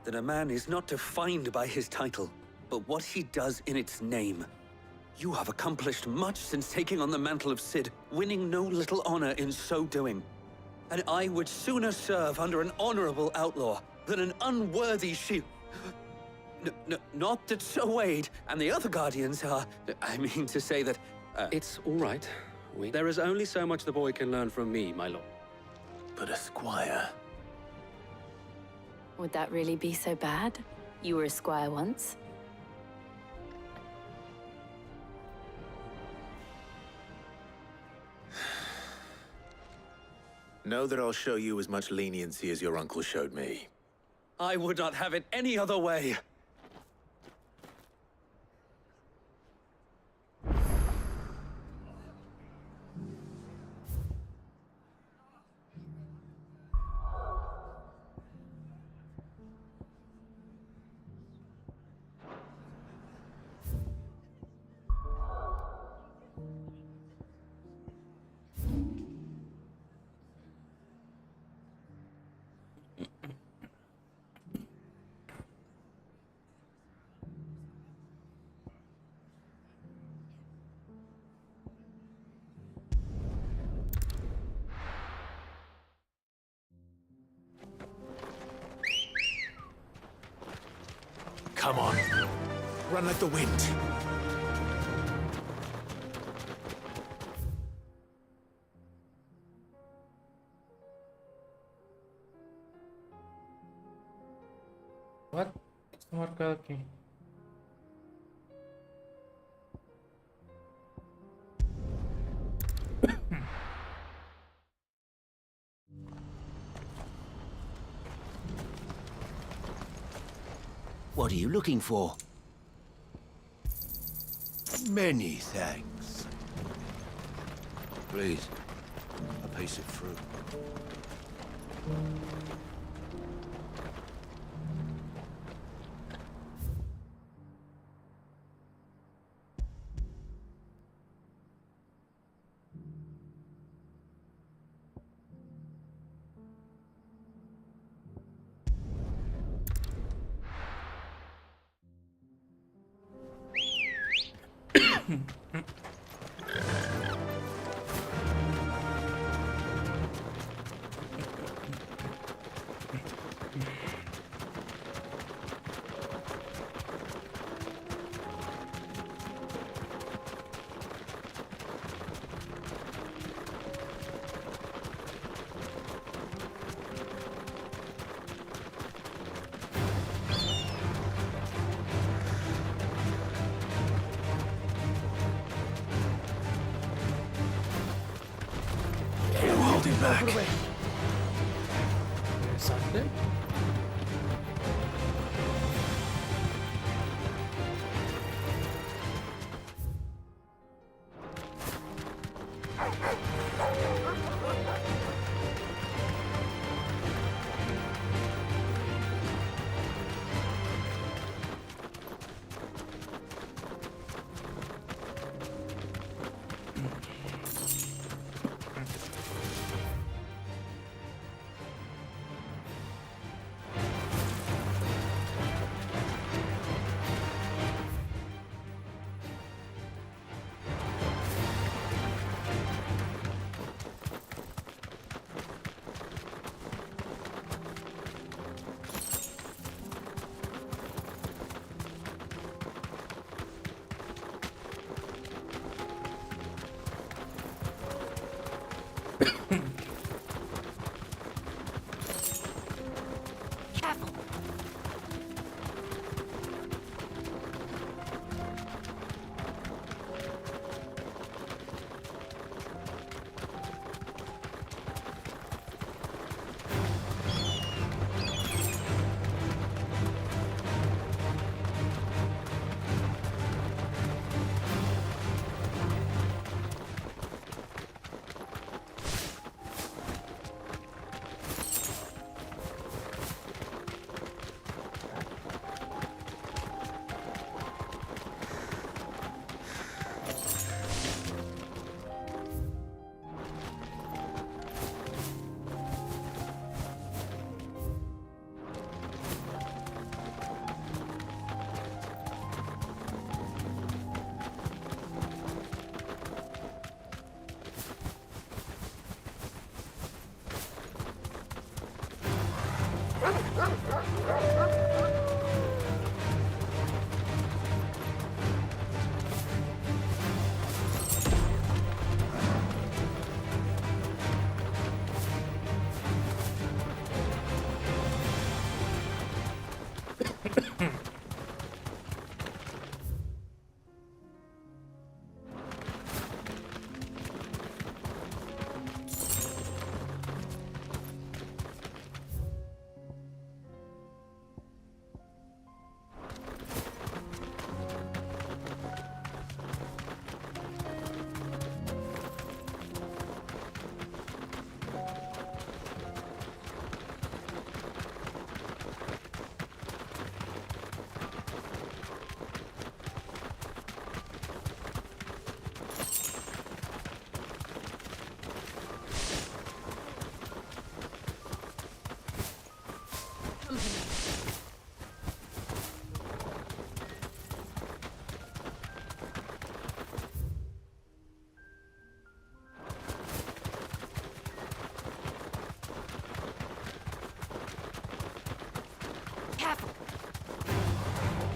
that a man is not defined by his title, but what he does in its name. You have accomplished much since taking on the mantle of Cid, winning no little honor in so doing. And I would sooner serve under an honorable outlaw than an unworthy shield. Not that Sir Wade and the other Guardians are... I mean to say that... It's all right. There is only so much the boy can learn from me, my lord. But a squire... Would that really be so bad? You were a squire once. Know that I'll show you as much leniency as your uncle showed me. I would not have it any other way. Come on. Run like the wind. What? ¿Qué está marcado aquí? What are you looking for? Many thanks. Please, I'll pace it through. Holding back. Interesante.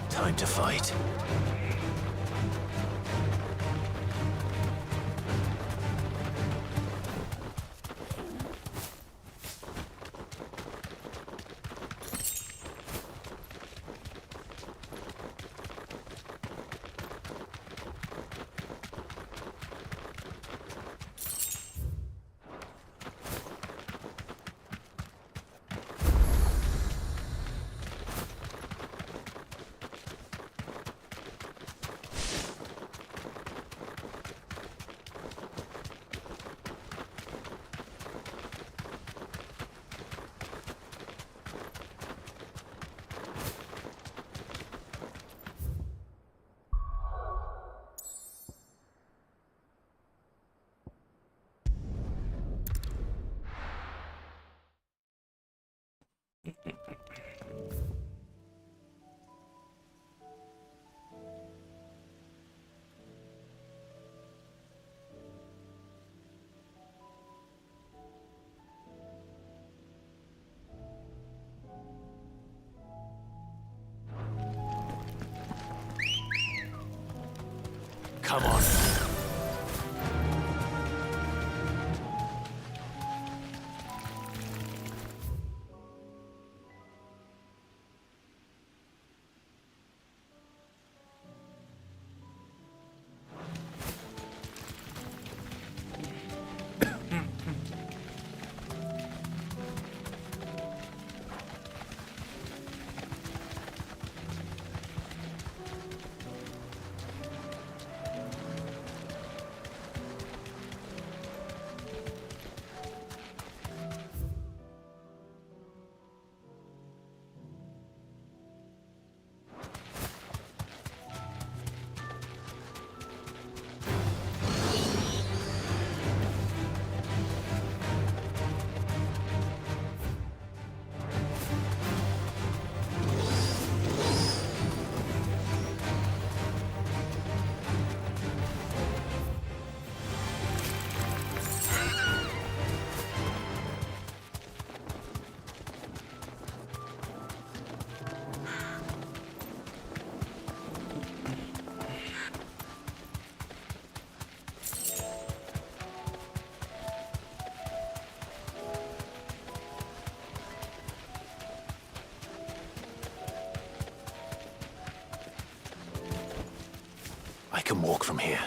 Time to fight. Come on. I can walk from here.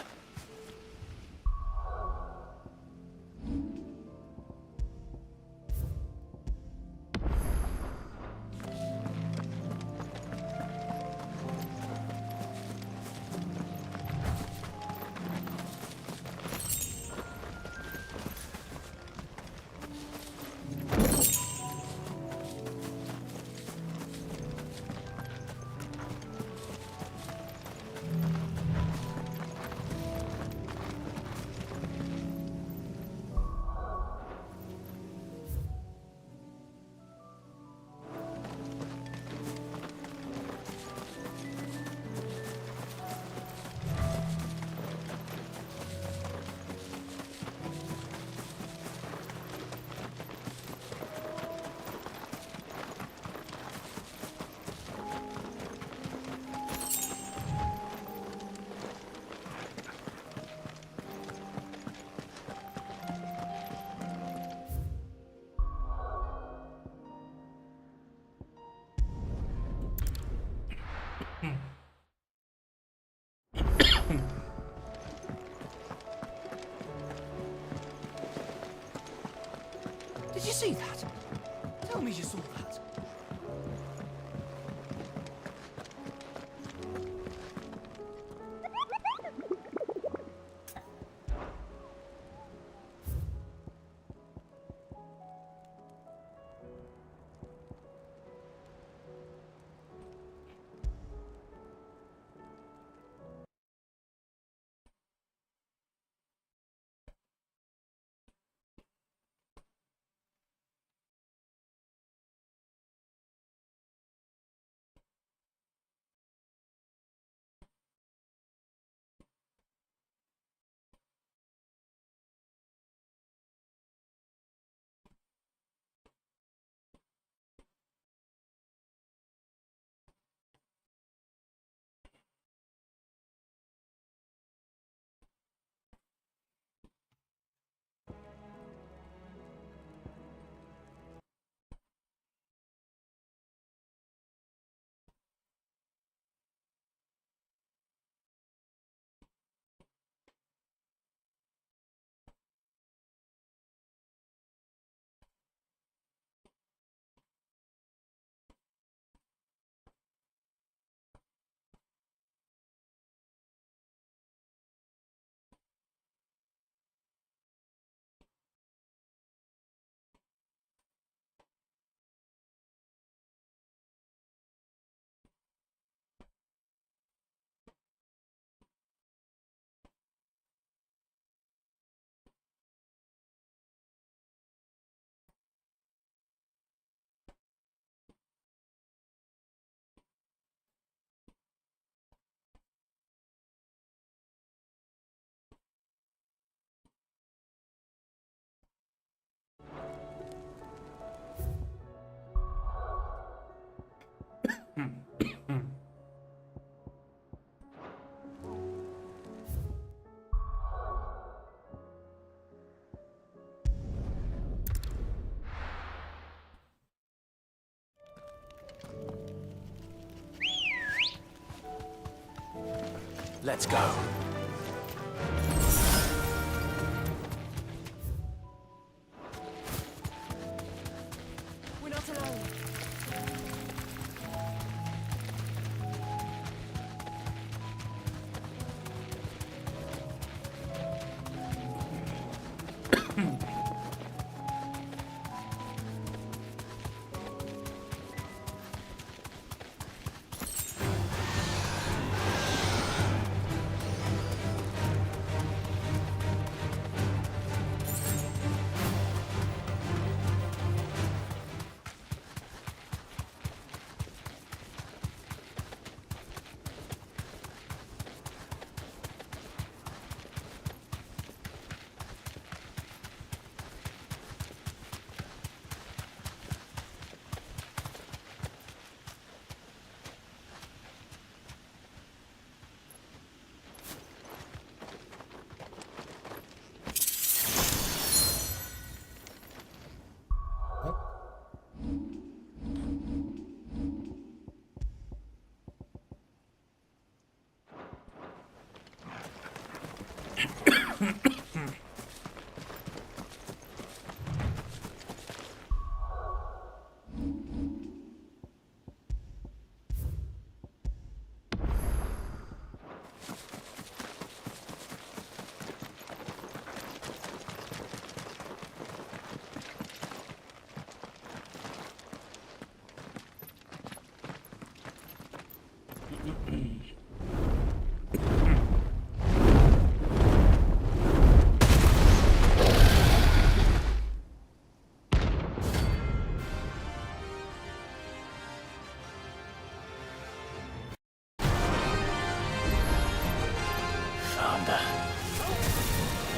Did you see that? Tell me you saw that. Let's go. We're not alone.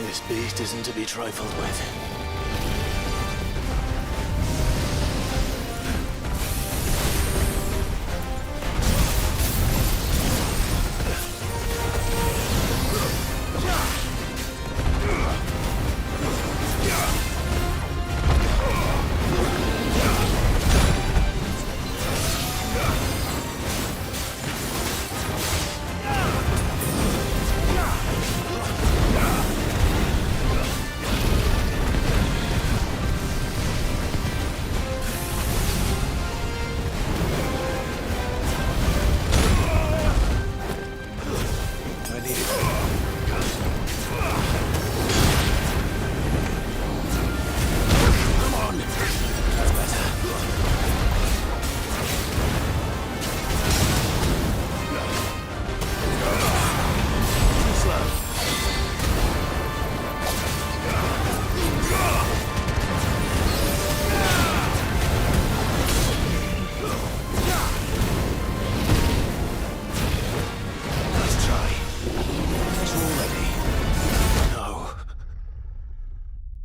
This beast isn't to be trifled with.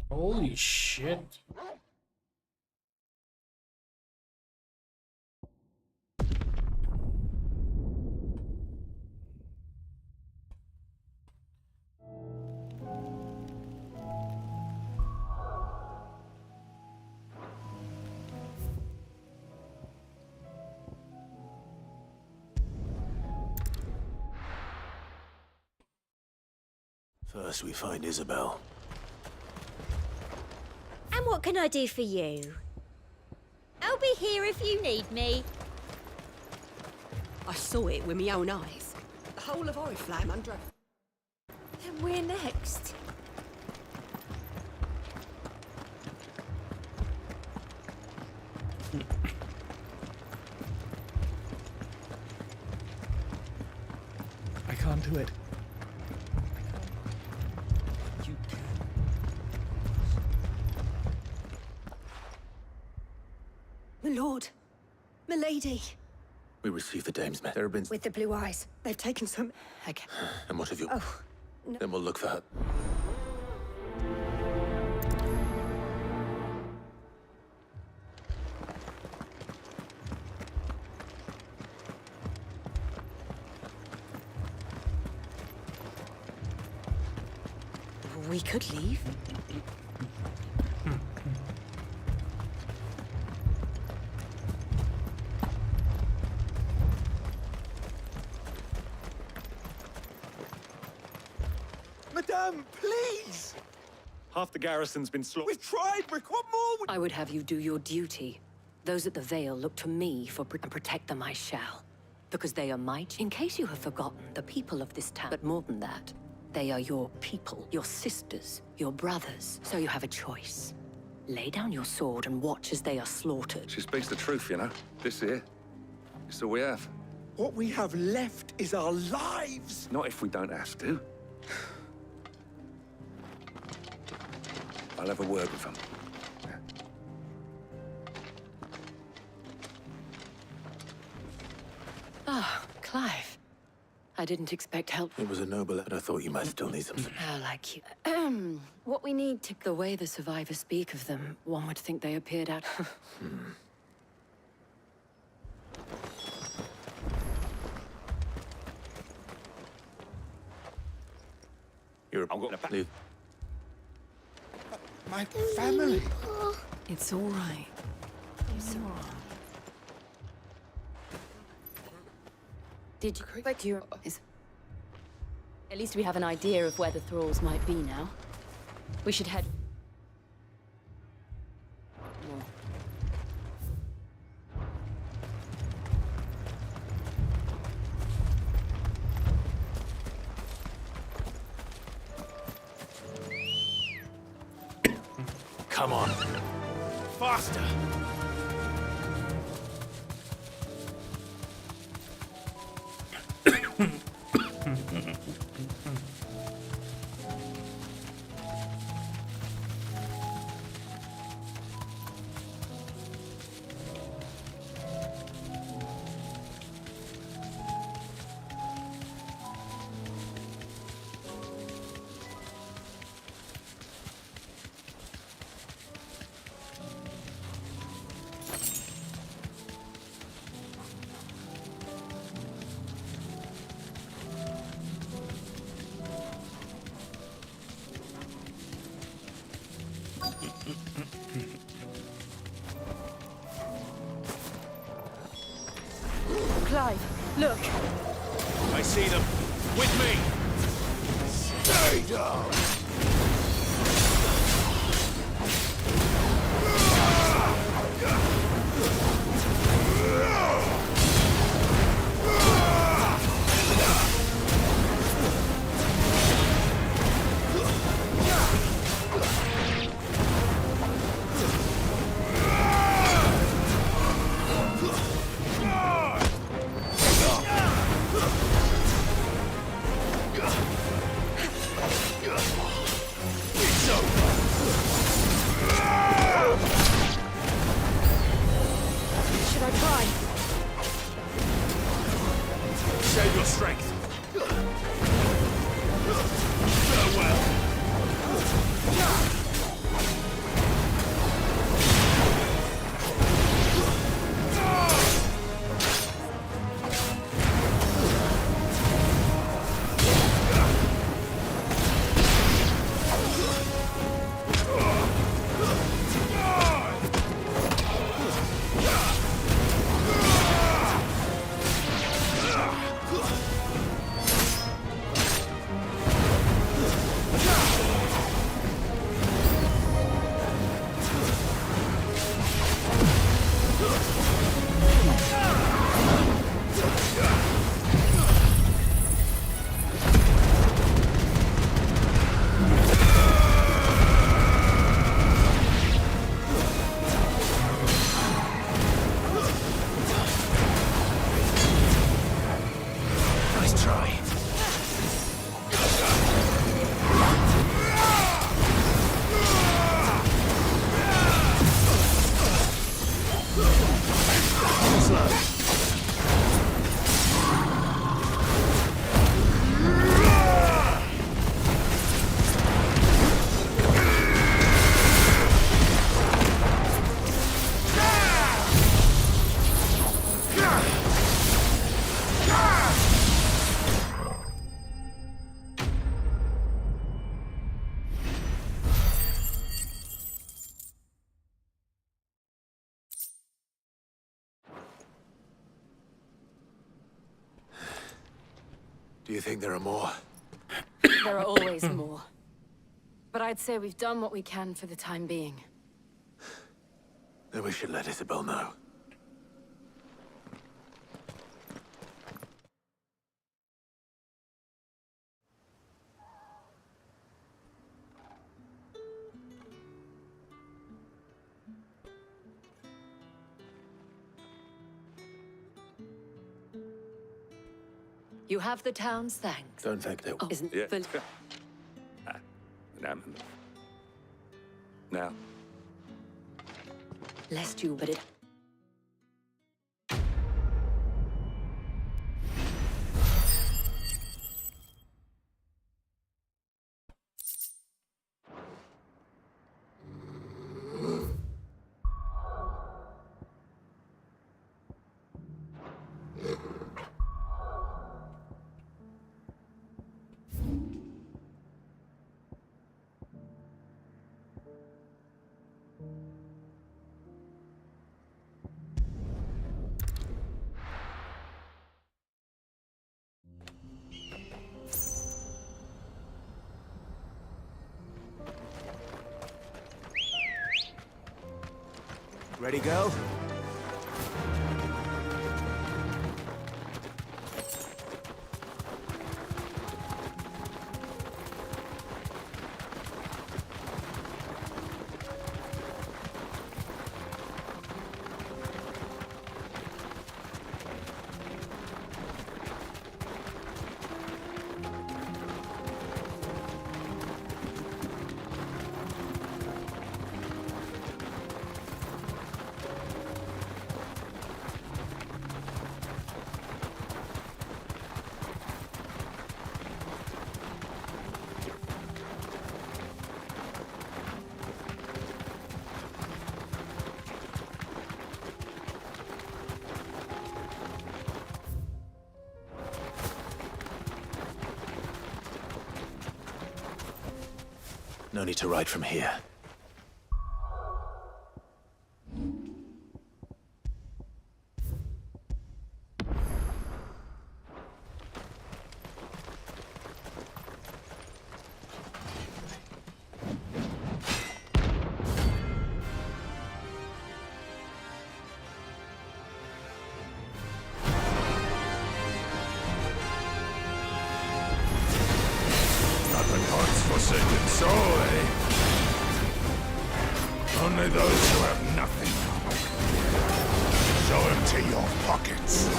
Holy shit. First we find Isabel. And what can I do for you? I'll be here if you need me. I saw it with my own eyes. The whole of Oriflamme under... Then we're next. I can't do it. My lord. My lady. We received the dame's men. There have been... With the blue eyes. They've taken some... Okay. And what have you... Oh, no. Then we'll look for her. We could leave. Madame, please! Half the garrison's been slaughtered. We've tried, Rick. What more? I would have you do your duty. Those at the Vale look to me and protect them I shall. Because they are in case you have forgotten, the people of this town. But more than that, they are your people, your sisters, your brothers. So you have a choice. Lay down your sword and watch as they are slaughtered. She speaks the truth, you know. This here. It's all we have. What we have left is our lives. Not if we don't have to. I'll have a word with them. Ah, Clive. I didn't expect help. It was a noble, but I thought you might still need some support. How like you. What we need to... The way the survivors speak of them, one would think they appeared out... You're... I'm going to leave. My family. It's all right. It's all right. Did you correct your... At least we have an idea of where the thralls might be now. We should head... Come on. Faster! Clive, look! I see them. With me! Stay down! Save your strength. Do you think there are more? There are always more. But I'd say we've done what we can for the time being. Then we should let Isabel know. You have the town's thanks. Don't thank them. Oh, isn't Yeah. Val- Now. Lest you, but it... Ready, go? No need to ride from here. Nothing hurts forsaken soul, eh? Only those who have nothing. Show empty your pockets.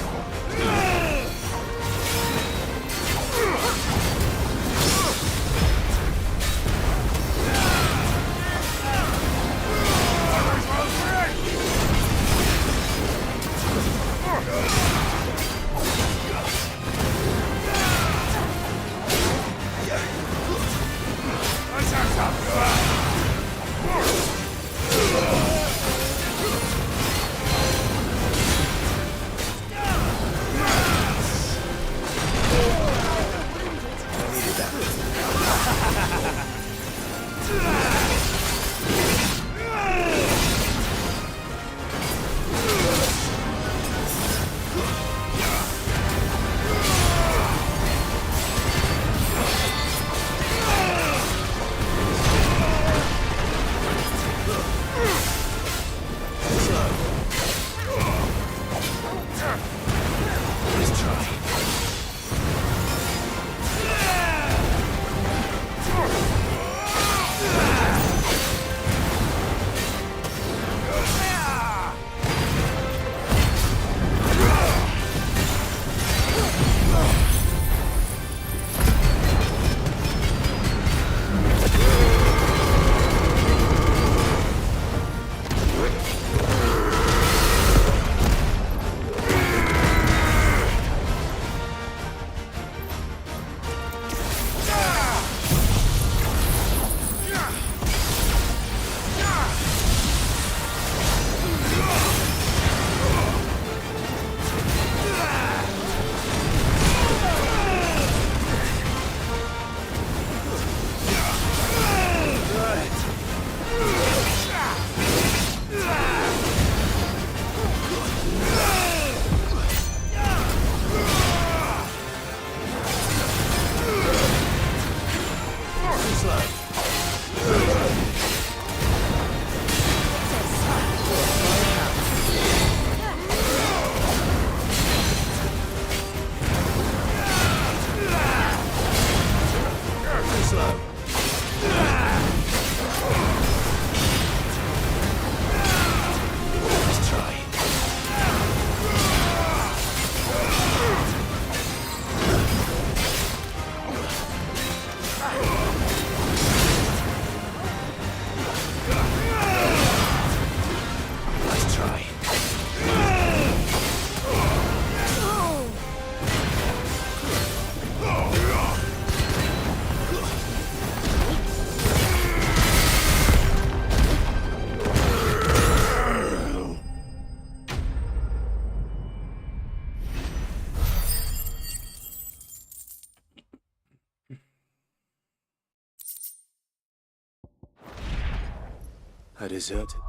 I deserted.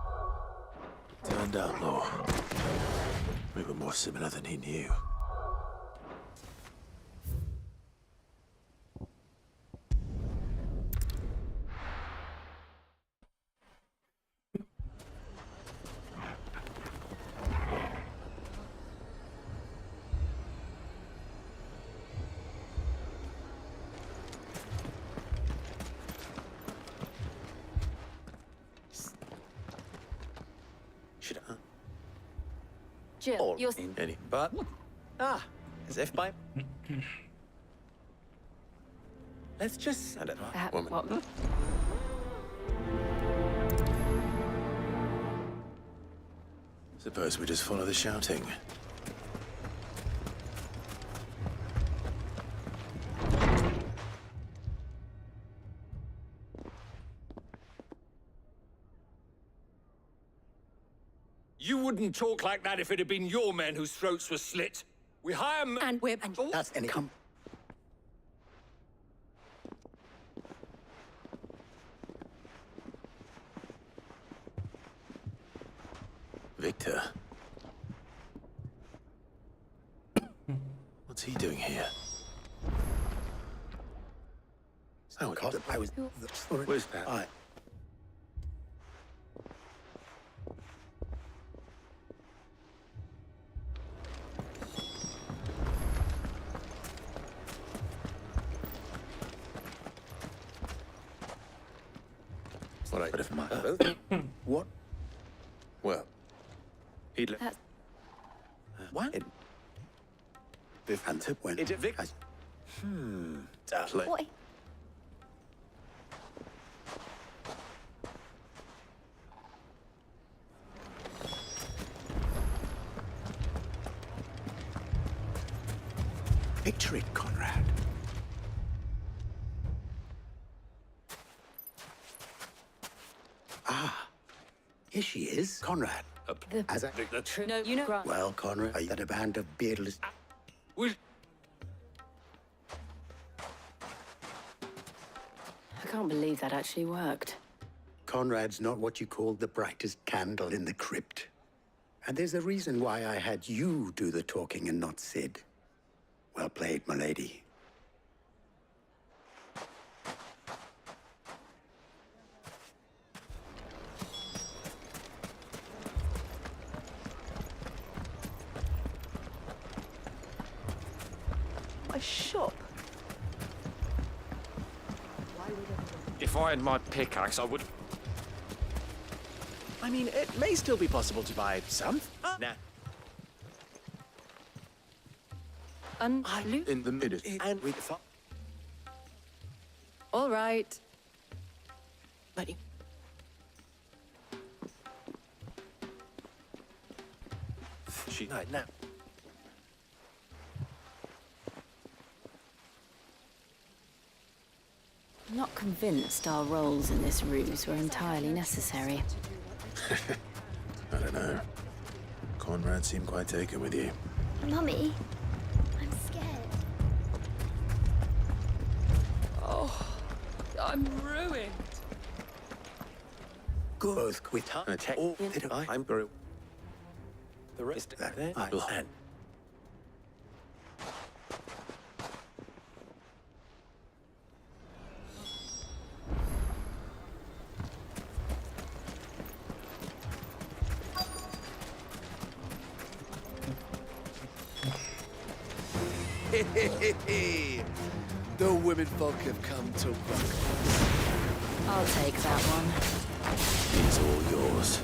Turned outlaw. We were more similar than he knew. Jill, you're... Any. But as if by. Let's just. I don't know. Woman. What? Suppose we just follow the shouting. You wouldn't talk like that if it had been your men whose throats were slit. We hire m- And we're... That's any. Come. Victor. What's he doing here? Oh, God, I was. Where's that? I. What I... if my... What? Well, he'd... That's... What? And when? It's Vic... Darling. What? Picture it, Conrad. Ah, here she is, Conrad. As I... No, you know... Well, Conrad, are you a band of beardless... Will... I can't believe that actually worked. Conrad's not what you call the brightest candle in the crypt. And there's a reason why I had you do the talking and not Sid. Well played, my lady. My shop. If I had my pickaxe, I would... I mean, it may still be possible to buy some. Nah. Unloot? In the middle. And with... All right. Buddy. She... No, now. I'm not convinced our roles in this ruse were entirely necessary. I don't know. Conrad seemed quite taken with you. Mummy, I'm scared. Oh, I'm ruined. Good with her. Oh, I'm very... The rest that I can. The women folk have come to welcome. I'll take that one. It's all yours.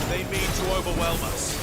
They mean to overwhelm us.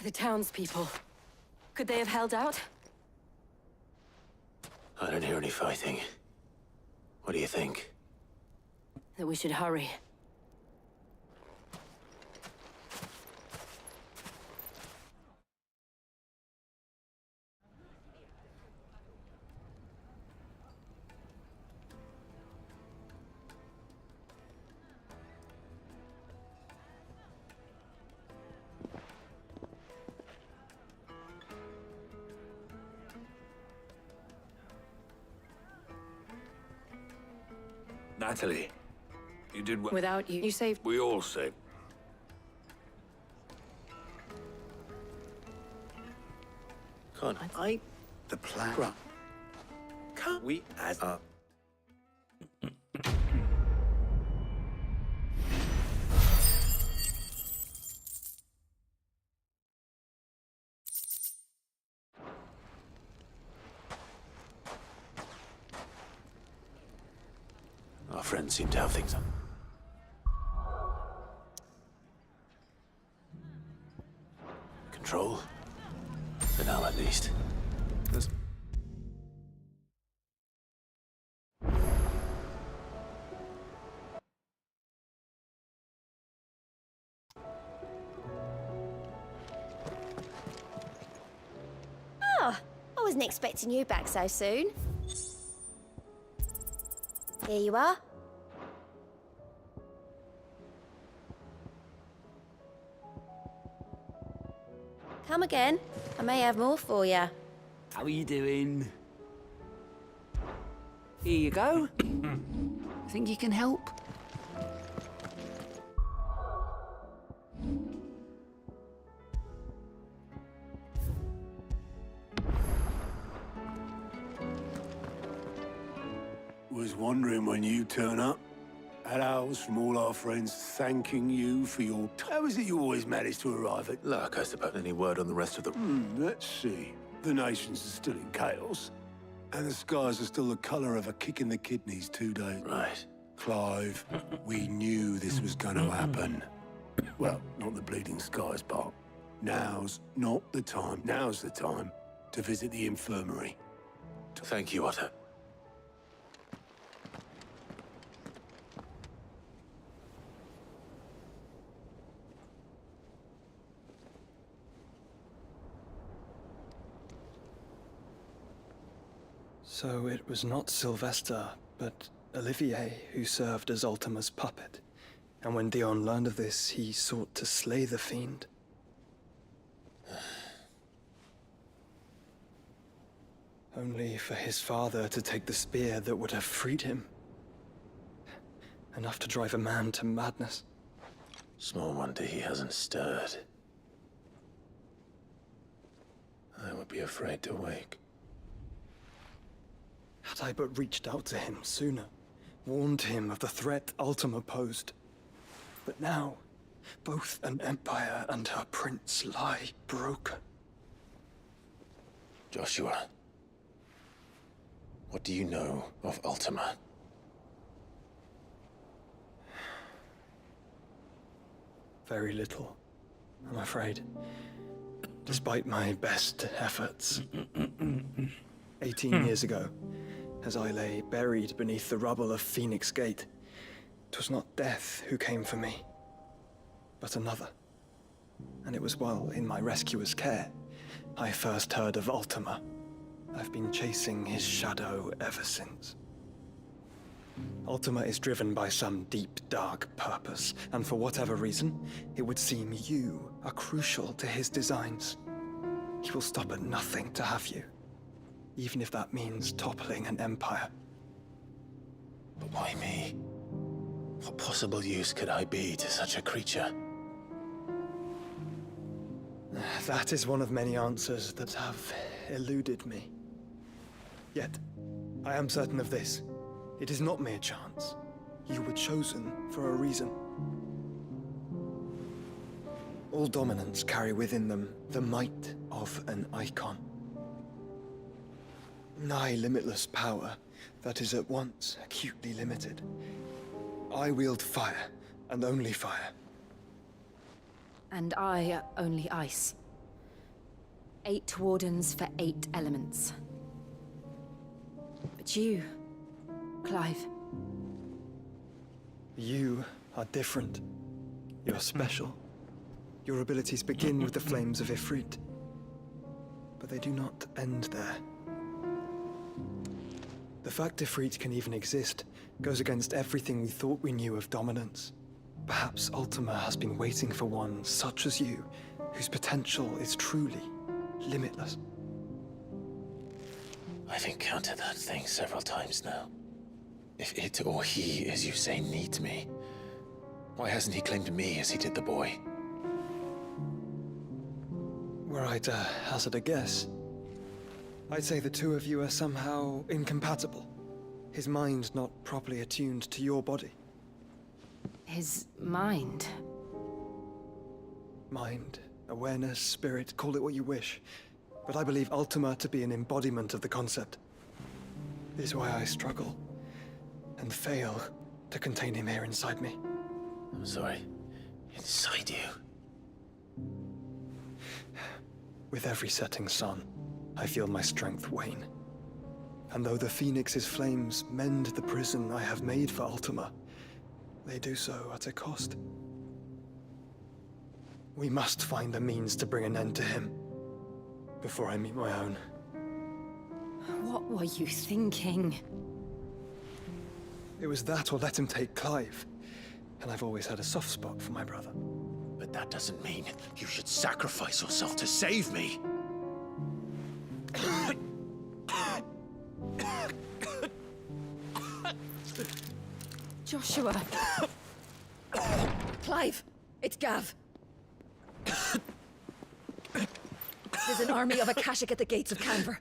The townspeople. Could they have held out? I don't hear any fighting. What do you think? That we should hurry. Natalie, you did well. Without you, you saved. We all saved. Can't I? The plan. Can't we as up? Our friends seem to have things on. Control? For now, at least. There's... Oh, I wasn't expecting you back so soon. Here you are. Come again. I may have more for you. How are you doing? Here you go. Think you can help? Was wondering when you turn up. Had owls from all our friends thanking you for your... How is it you always manage to arrive at... Luck, I suppose. Any word on the rest of the... let's see. The nations are still in chaos. And the skies are still the colour of a kick in the kidneys 2 days. Right. Clive, we knew this was going to happen. Well, not the bleeding skies part. Now's not the time. Now's the time to visit the infirmary. Thank you, Otto. So it was not Sylvester, but Olivier who served as Ultima's puppet. And when Dion learned of this, he sought to slay the fiend. Only for his father to take the spear that would have freed him. Enough to drive a man to madness. Small wonder he hasn't stirred. I would be afraid to wake. Had I but reached out to him sooner, warned him of the threat Ultima posed. But now, both an empire and her prince lie broken. Joshua, what do you know of Ultima? Very little, I'm afraid. Despite my best efforts. 18 years ago, as I lay buried beneath the rubble of Phoenix Gate, 'twas not death who came for me, but another. And it was while in my rescuer's care I first heard of Ultima. I've been chasing his shadow ever since. Ultima is driven by some deep, dark purpose, and for whatever reason, it would seem you are crucial to his designs. He will stop at nothing to have you, even if that means toppling an empire. But why me? What possible use could I be to such a creature? That is one of many answers that have eluded me. Yet, I am certain of this. It is not mere chance. You were chosen for a reason. All dominants carry within them the might of an icon. Nigh limitless power that is at once acutely limited. I wield fire, and only fire. And I only ice. 8 wardens for 8 elements. But you, Clive. You are different. You're special. Your abilities begin with the flames of Ifrit. But they do not end there. The fact Ifrit can even exist goes against everything we thought we knew of dominance. Perhaps Ultima has been waiting for one such as you, whose potential is truly limitless. I've encountered that thing several times now. If it or he, as you say, needs me, why hasn't he claimed me as he did the boy? Were I to hazard a guess, I'd say the two of you are somehow incompatible. His mind not properly attuned to your body. His mind? Mind, awareness, spirit, call it what you wish. But I believe Ultima to be an embodiment of the concept. This is why I struggle and fail to contain him here inside me. I'm sorry. Inside you? With every setting sun, I feel my strength wane. And though the Phoenix's flames mend the prison I have made for Ultima, they do so at a cost. We must find a means to bring an end to him before I meet my own. What were you thinking? It was that or let him take Clive. And I've always had a soft spot for my brother. But that doesn't mean you should sacrifice yourself to save me. Joshua. Clive, it's Gav. There's an army of Akashic at the gates of Canver.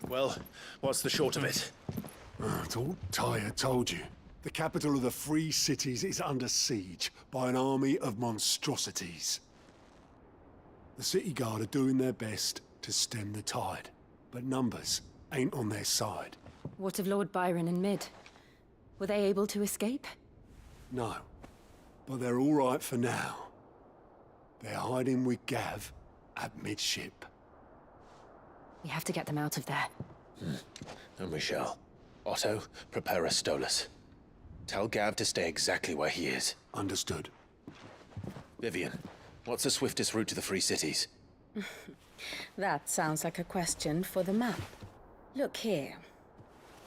Well, what's the short of it? I thought Tyre told you. The capital of the Free Cities is under siege by an army of monstrosities. The City Guard are doing their best to stem the tide, but numbers ain't on their side. What of Lord Byron and Mid? Were they able to escape? No, but they're all right for now. They're hiding with Gav at midship. We have to get them out of there. And we shall. Otto, prepare a Stolas. Tell Gav to stay exactly where he is. Understood. Vivian, what's the swiftest route to the Free Cities? That sounds like a question for the map. Look here.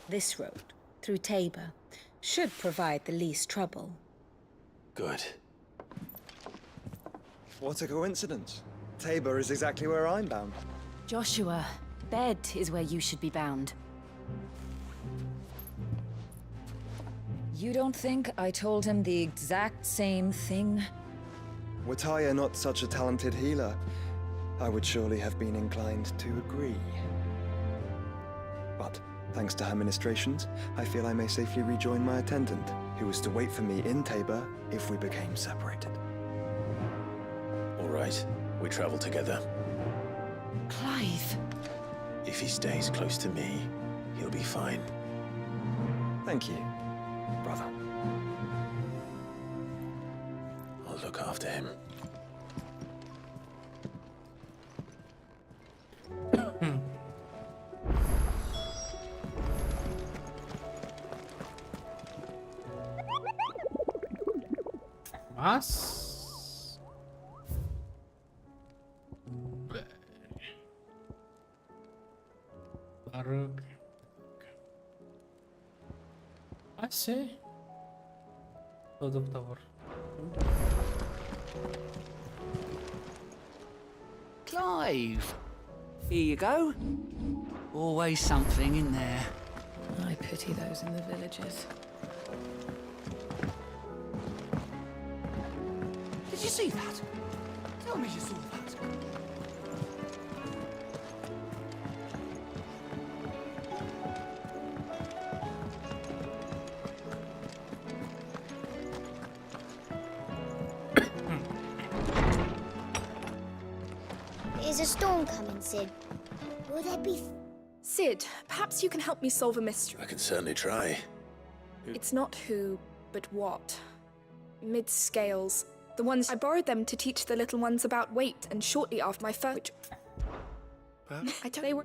This road, through Tabor, should provide the least trouble. Good. What a coincidence. Tabor is exactly where I'm bound. Joshua, Bed is where you should be bound. You don't think I told him the exact same thing? Were Tyre not such a talented healer, I would surely have been inclined to agree. But, thanks to her ministrations, I feel I may safely rejoin my attendant, who was to wait for me in Tabor if we became separated. All right, we travel together. Clive! If he stays close to me, he'll be fine. Thank you, brother. I'll look after him. Más. Barrock. Ah, sí. Todo por favor. Clive! Here you go. Always something in there. I pity those in the villages. Did you see that? Tell me you saw that. Is a storm coming, Sid? Will there be... Sid, perhaps you can help me solve a mystery. I can certainly try. It's not who, but what. Mid-scales. The ones I borrowed them to teach the little ones about weight, and shortly after my first... I don't... They were...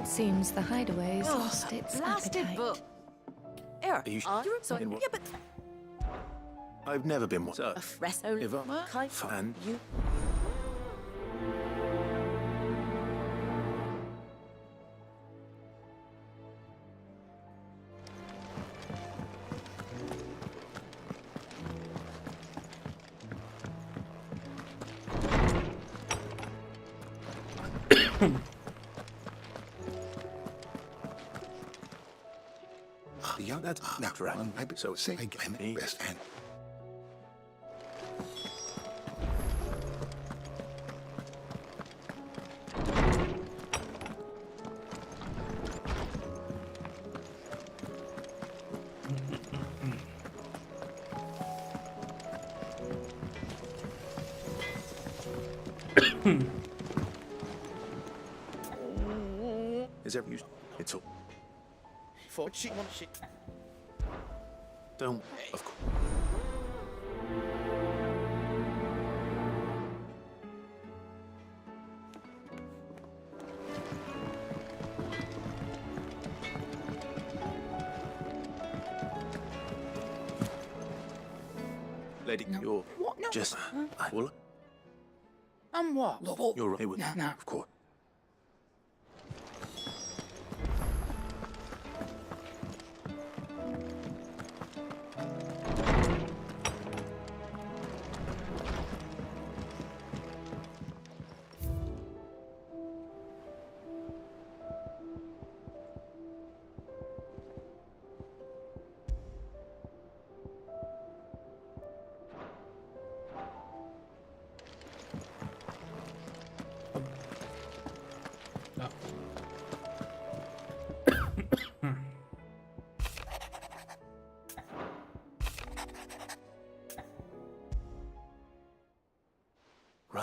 Seems the hideaway's lost its appetite. Book. Are you So, in what? yeah, but I've never been one. a fresso And you. The young that's not right. So say I'm best and is every it's all. For she wants she. Don't of course. Lady, you're What? No. just I will. I'm what? You're right. No, no. Of course.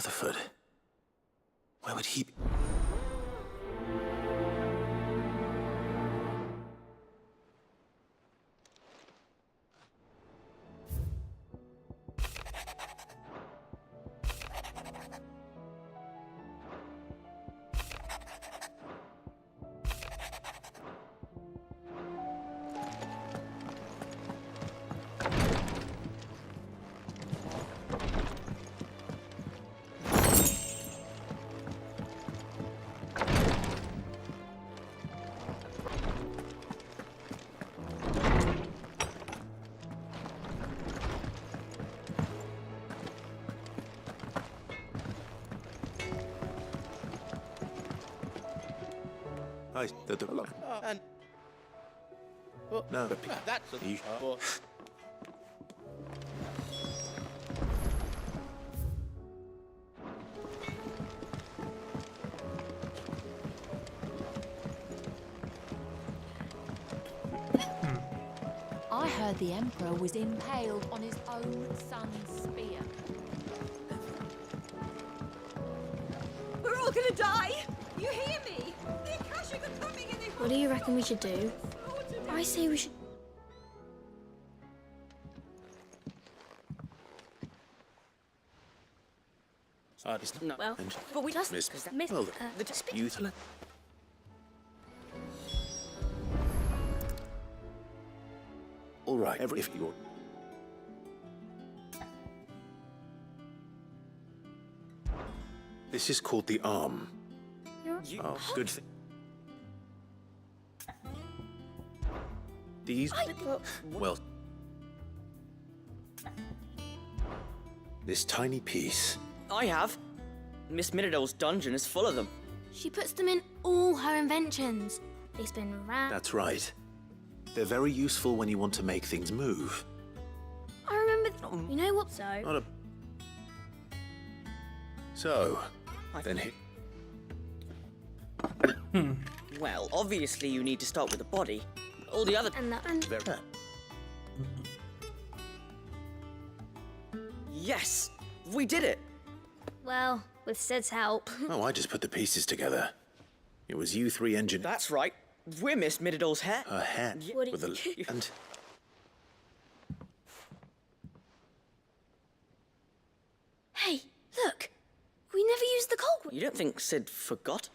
Rutherford. Where would he be? And no, that's a you, I heard the Emperor was impaled on his own son's spear. We're all gonna die! You hear me? The Akashic are coming and they... What do you reckon we should do? I say we should... no. Well, but we just... Miss, Well, you all right, if you're... This is called the Arm. Oh, good thing. These... Well... This tiny piece... I have. Miss Minidole's dungeon is full of them. She puts them in all her inventions. They spin round... That's right. They're very useful when you want to make things move. I remember... You know what, so... Not a... So... Then Well, obviously you need to start with the body. All the other... And Very... Yes! We did it! Well, with Sid's help. Oh, I just put the pieces together. It was you three engineers. That's right. We're Miss Minidole's hair. Her hat with a... and... Hey, look! We never used the Cogwheel. You don't think Sid forgot?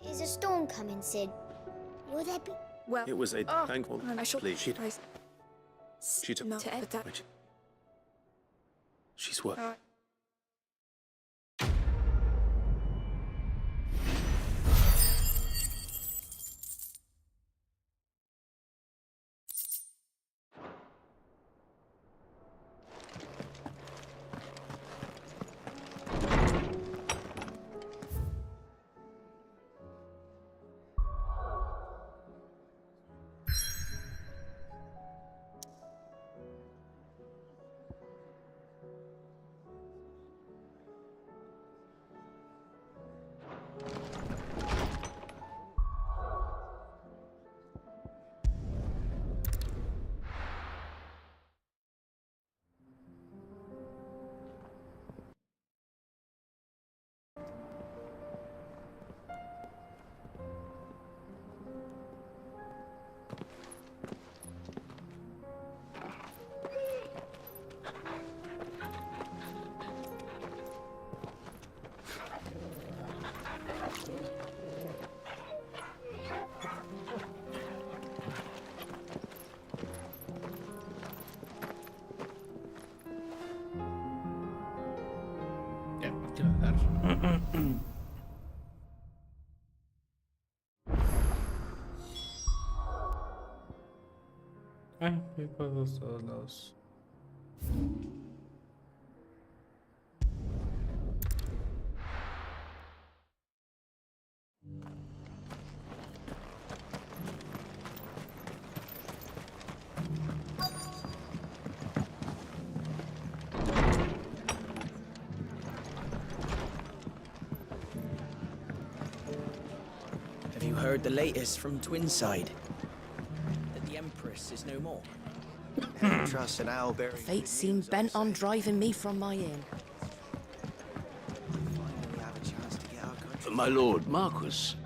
Is a storm coming, Sid? Will there be... Well, It was a thankful... I shall... Please, she took... Not to edit that. Wait. She's what? Ay, hay juegos todos lados. heard the latest from Twinside. That the Empress is no more. Trust an owlberry. Fate seemed bent on driving me from my inn. My lord, Marquis,